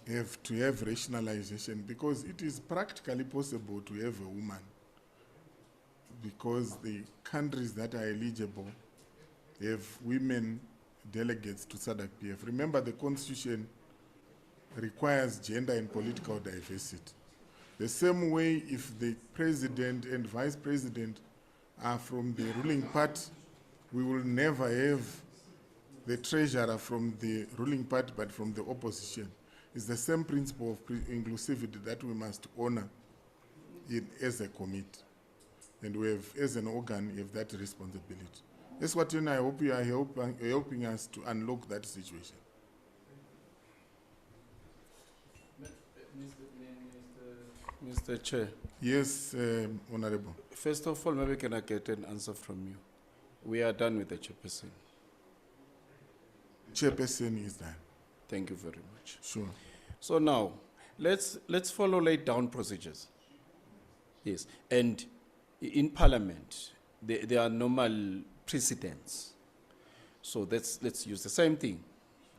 have to have rationalization, because it is practically possible to have a woman, because the countries that are eligible have women delegates to SADC-PF. Remember, the Constitution requires gender and political diversity. The same way, if the president and vice president are from the ruling party, we will never have the treasurer from the ruling party but from the opposition. It's the same principle of inclusivity that we must honor as a committee. And we have, as an organ, we have that responsibility. That's what I hope you are helping us to unlock that situation. Mr. Chair. Yes, Honorable. First of all, maybe can I get an answer from you? We are done with the chairperson. Chairperson is done. Thank you very much. Sure. So now, let's follow laid down procedures. Yes, and in Parliament, there are normal precedents. So let's use the same thing.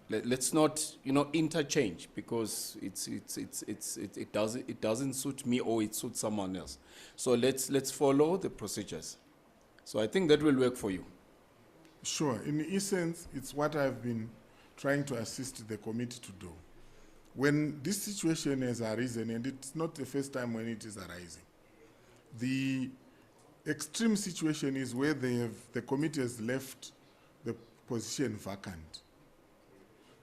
Let's not, interchange, because it doesn't suit me or it suits someone else. So let's follow the procedures. So I think that will work for you. Sure. In essence, it's what I've been trying to assist the committee to do. When this situation has arisen, and it's not the first time when it is arising, the extreme situation is where the committee has left the position vacant.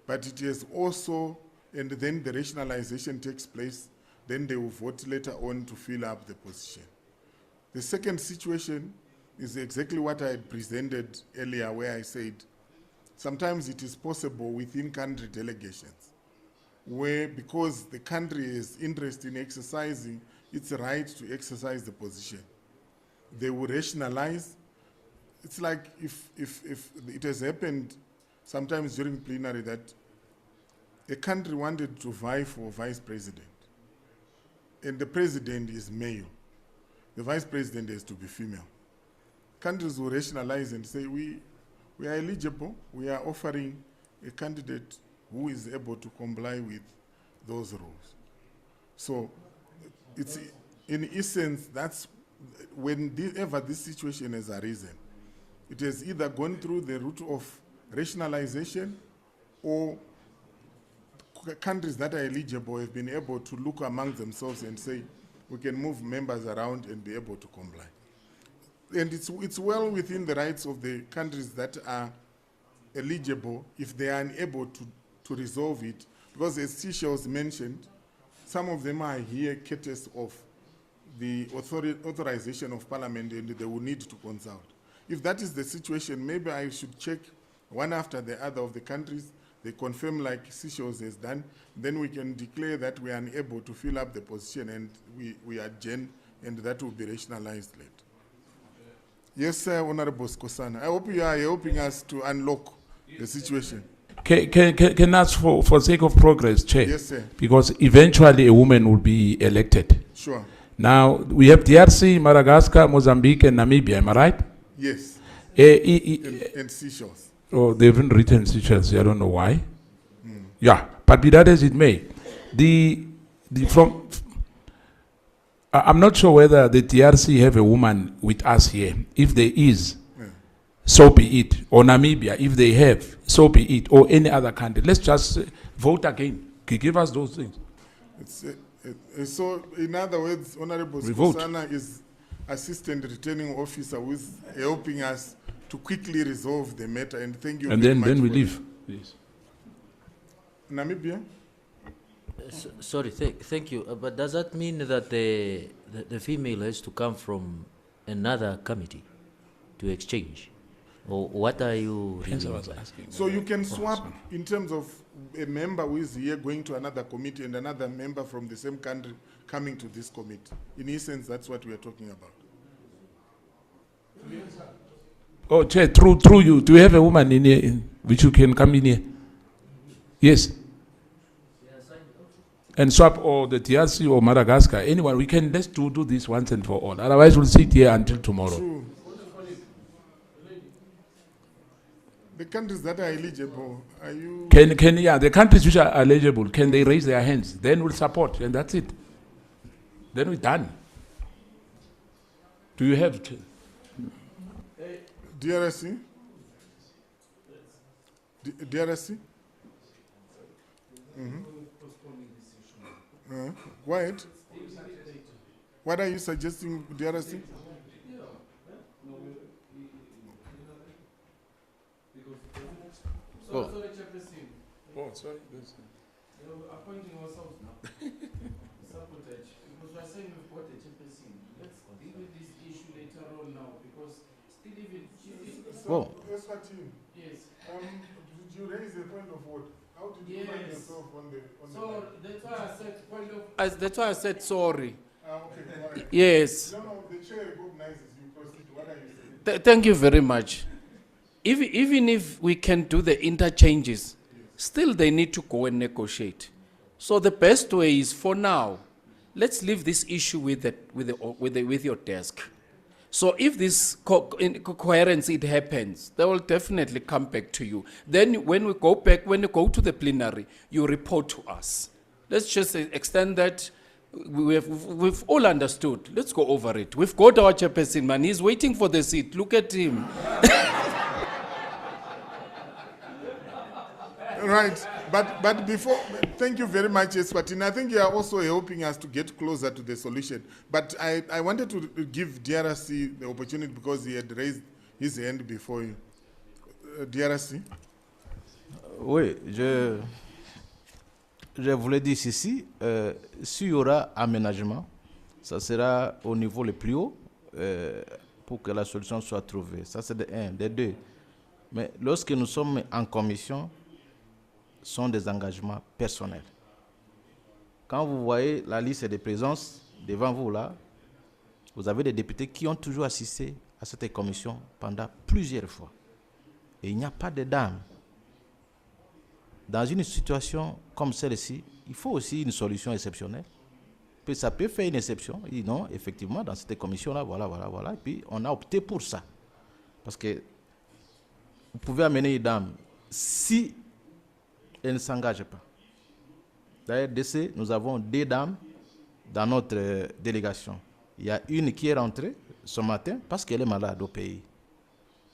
But it is also, and then the rationalization takes place, then they will vote later on to fill up the position. The second situation is exactly what I had presented earlier, where I said sometimes it is possible within country delegations, where because the country is interested in exercising its right to exercise the position, they will rationalize. It's like if it has happened sometimes during plenary that a country wanted to vie for vice president, and the president is male, the vice president has to be female. Countries will rationalize and say, we are eligible, we are offering a candidate who is able to comply with those rules. So it's, in essence, that's whenever this situation has arisen, it has either gone through the route of rationalization, or countries that are eligible have been able to look among themselves and say, we can move members around and be able to comply. And it's well within the rights of the countries that are eligible if they are unable to resolve it, because as Seychelles mentioned, some of them are here courtesy of the authorization of Parliament, and they will need to consult. If that is the situation, maybe I should check one after the other of the countries. They confirm like Seychelles has done, then we can declare that we are unable to fill up the position, and we adjourn, and that will be rationalized later. Yes, sir, Honorable Skosana. I hope you are helping us to unlock the situation. Can ask for sake of progress, Chair? Yes, sir. Because eventually a woman will be elected. Sure. Now, we have DRC, Madagascar, Mozambique, and Namibia, am I right? Yes. And Seychelles. Oh, they haven't written Seychelles, I don't know why. Yeah, but be that as it may, I'm not sure whether the TRC have a woman with us here. If there is, so be it. Or Namibia, if they have, so be it. Or any other country. Let's just vote again. Give us those things. So, in other words, Honorable Skosana is Assistant Returning Officer who is helping us to quickly resolve the matter. And thank you and very much. And then we leave. Yes. Namibia? Sorry, thank you. But does that mean that the female has to come from another committee to exchange? Or what are you asking? So you can swap in terms of a member who is here going to another committee and another member from the same country coming to this committee. In essence, that's what we are talking about. Oh, Chair, through you, do you have a woman in here which you can come in here? Yes. And swap or the TRC or Madagascar, anyone, let's do this once and for all. Otherwise, we'll sit here until tomorrow. True. The countries that are eligible, are you... The countries which are eligible, can they raise their hands? Then we'll support, and that's it. Then we're done. Do you have... DRC? DRC? Go ahead. What are you suggesting, DRC? Well, Oh, sorry. You're appointing ourselves now. Sabotage. Because we are saying we've got a chairperson. Let's deal with this issue later on now because still even. Well. Yes. Did you raise a point of order? How did you find yourself on the So that's why I said point of. That's why I said sorry. Okay, go ahead. Yes. No, the chair recognizes you. Proceed. What are you saying? Thank you very much. Even if we can do the interchanges, still they need to go and negotiate. So the best way is, for now, let's leave this issue with your desk. So if this coherence it happens, they will definitely come back to you. Then when you go to the plenary, you report to us. Let's just extend that. We've all understood. Let's go over it. We've got our chairperson, man. He's waiting for the seat. Look at him. Right, but before, thank you very much, Eswatini. I think you are also helping us to get closer to the solution. But I wanted to give DRC the opportunity because he had raised his hand before you. DRC? Oui, je voulais dire ceci, s'il y aura aménagement, ça sera au niveau le plus haut pour que la solution soit trouvée. Ça c'est de un. De deux, mais lorsque nous sommes en commission, sont des engagements personnels. Quand vous voyez la liste des présences devant vous là, vous avez des députés qui ont toujours assisté à cette commission pendant plusieurs fois. Et il n'y a pas de dame. Dans une situation comme celle-ci, il faut aussi une solution exceptionnelle. Puis ça peut faire une exception. Et non, effectivement, dans cette commission-là, voilà. Et puis on a opté pour ça. Parce que vous pouvez amener une dame si elle ne s'engage pas. D'ailleurs, nous avons 2 dames dans notre délégation. Il y a une qui est rentrée ce matin parce qu'elle est malade au pays.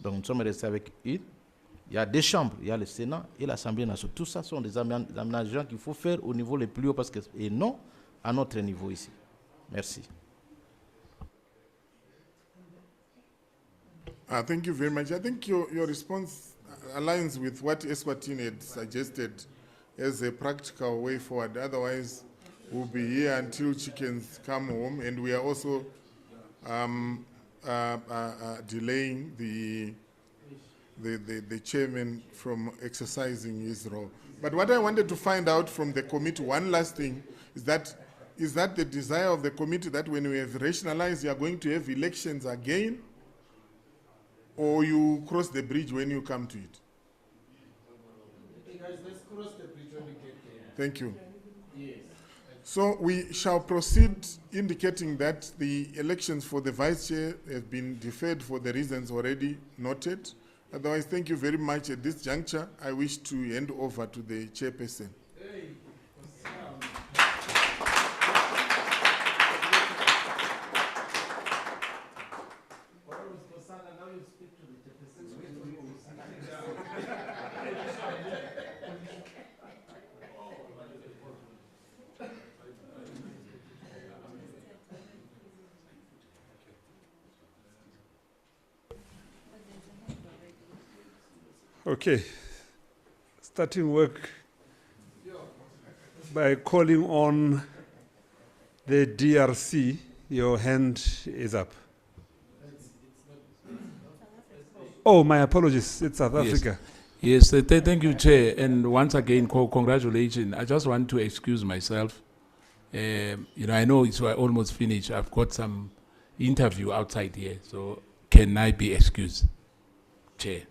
Donc nous sommes restés avec une. Il y a 2 chambres, il y a le Sénat et l'Assemblée nationale. Tout ça sont des aménagements qu'il faut faire au niveau le plus haut et non à notre niveau ici. Merci. Thank you very much. I think your response aligns with what Eswatini had suggested as a practical way forward. Otherwise, we'll be here until chickens come home, and we are also delaying the chairman from exercising his role. But what I wanted to find out from the committee, one last thing, is that the desire of the committee that when we have rationalized, you are going to have elections again, or you cross the bridge when you come to it? Guys, let's cross the bridge when we get there. Thank you. Yes. So we shall proceed indicating that the elections for the vice chair have been deferred for the reasons already noted. Otherwise, thank you very much. At this juncture, I wish to hand over to the chairperson. Okay, starting work by calling on the DRC. Your hand is up. Oh, my apologies. It's South Africa. Yes, thank you, Chair. And once again, congratulations. I just want to excuse myself. I know it's almost finished. I've got some interview outside here. So can I be excused, Chair?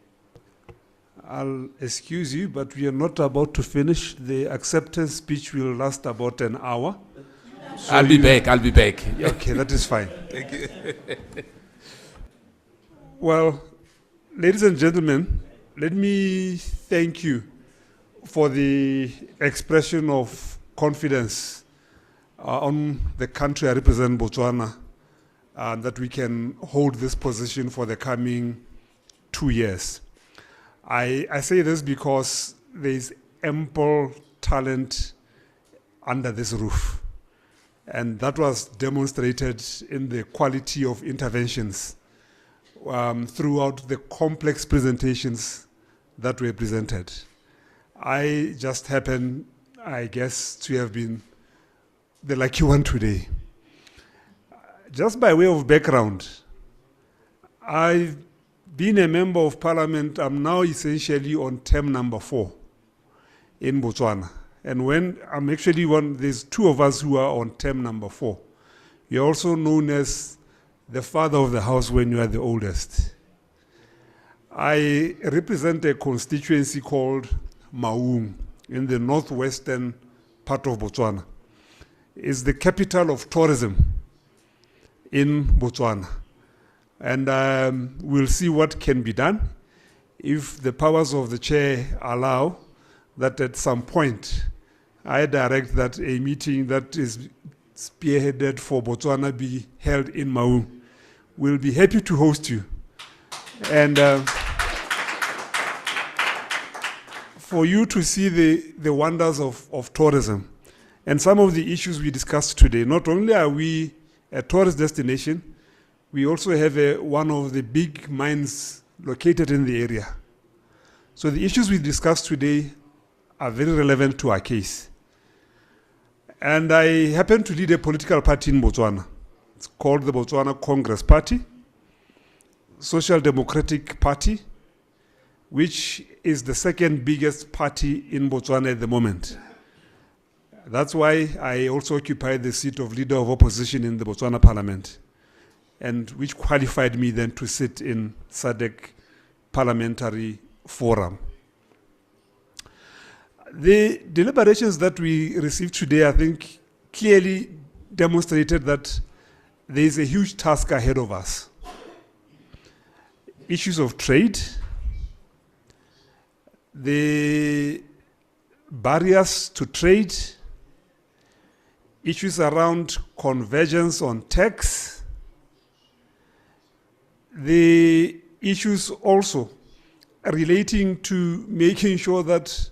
I'll excuse you, but we are not about to finish. The acceptance speech will last about an hour. So I'll be back. Okay, that is fine. Thank you. Well, ladies and gentlemen, let me thank you for the expression of confidence on the country I represent, Botswana, that we can hold this position for the coming 2 years. I say this because there is ample talent under this roof. And that was demonstrated in the quality of interventions throughout the complex presentations that were presented. I just happen, I guess, to have been the lucky one today. Just by way of background, I've been a member of parliament. I'm now essentially on term number 4 in Botswana. And when I'm actually there's 2 of us who are on term number 4. You're also known as the father of the house when you are the oldest. I represent a constituency called Maung in the northwestern part of Botswana. It's the capital of tourism in Botswana. And we'll see what can be done if the powers of the chair allow that at some point I direct that a meeting that is spearheaded for Botswana be held in Maung. We'll be happy to host you. And for you to see the wonders of tourism and some of the issues we discussed today. Not only are we a tourist destination, we also have one of the big mines located in the area. So the issues we discussed today are very relevant to our case. And I happen to lead a political party in Botswana. It's called the Botswana Congress Party, Social Democratic Party, which is the second biggest party in Botswana at the moment. That's why I also occupy the seat of leader of opposition in the Botswana parliament, and which qualified me then to sit in SADC Parliamentary Forum. The deliberations that we received today, I think, clearly demonstrated that there is a huge task ahead of us. Issues of trade, the barriers to trade, issues around convergence on tax, the issues also relating to making sure that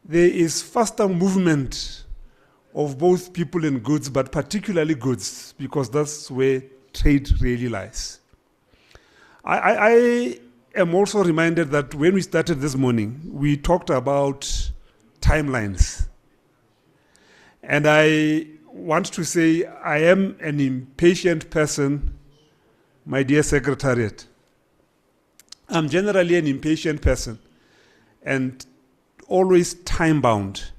there is faster movement of both people and goods, but particularly goods, because that's where trade really lies. I am also reminded that when we started this morning, we talked about timelines. And I want to say I am an impatient person, my dear Secretariat. I'm generally an impatient person and always time-bound.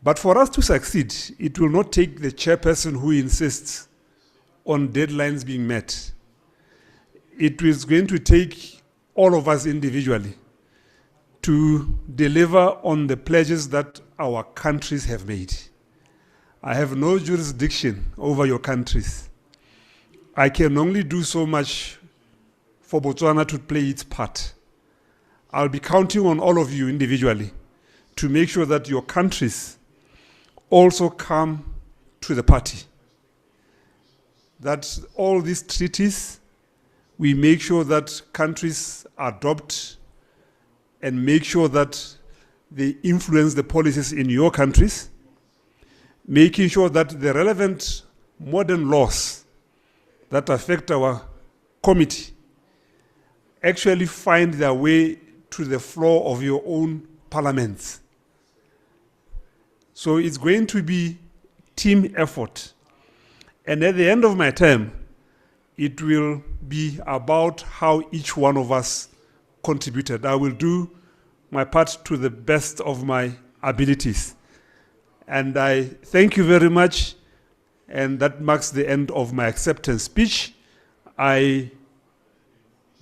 But for us to succeed, it will not take the chairperson who insists on deadlines being met. It is going to take all of us individually to deliver on the pledges that our countries have made. I have no jurisdiction over your countries. I can only do so much for Botswana to play its part. I'll be counting on all of you individually to make sure that your countries also come to the party. That all these treaties, we make sure that countries adopt and make sure that they influence the policies in your countries, making sure that the relevant modern laws that affect our committee actually find their way to the floor of your own parliaments. So it's going to be team effort. And at the end of my term, it will be about how each one of us contributed. I will do my part to the best of my abilities. And I thank you very much. And that marks the end of my acceptance speech. I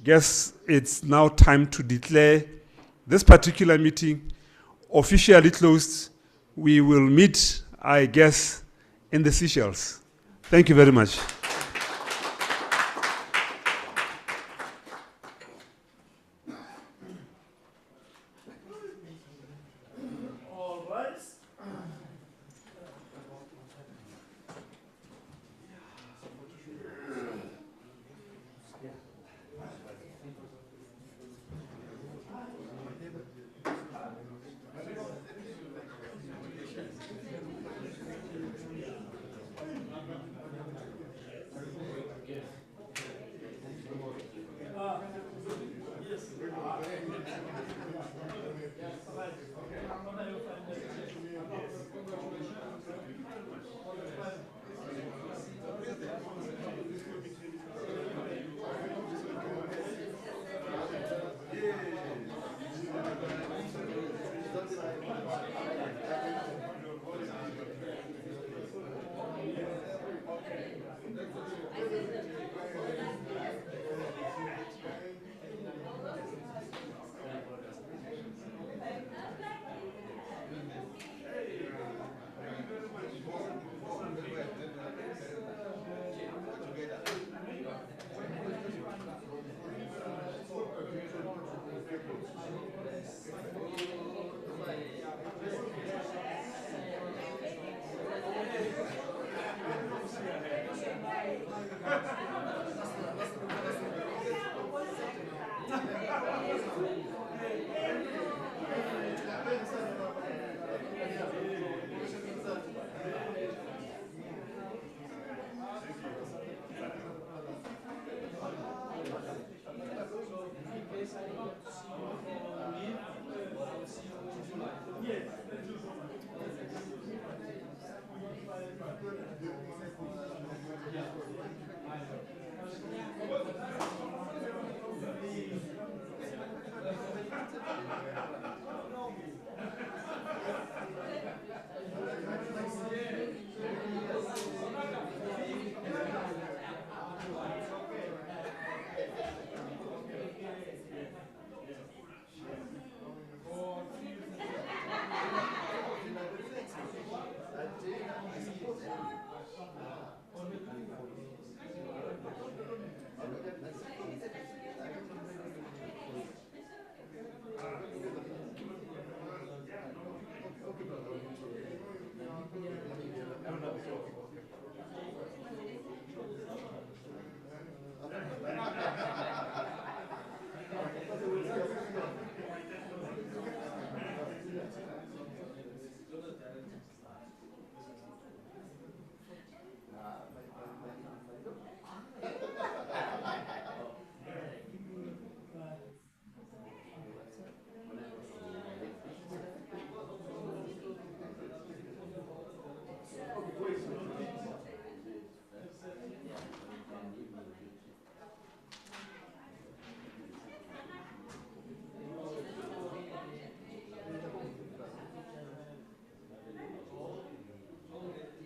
guess it's now time to declare this particular meeting officially closed. We will meet, I guess, in the Seychelles. Thank you very much.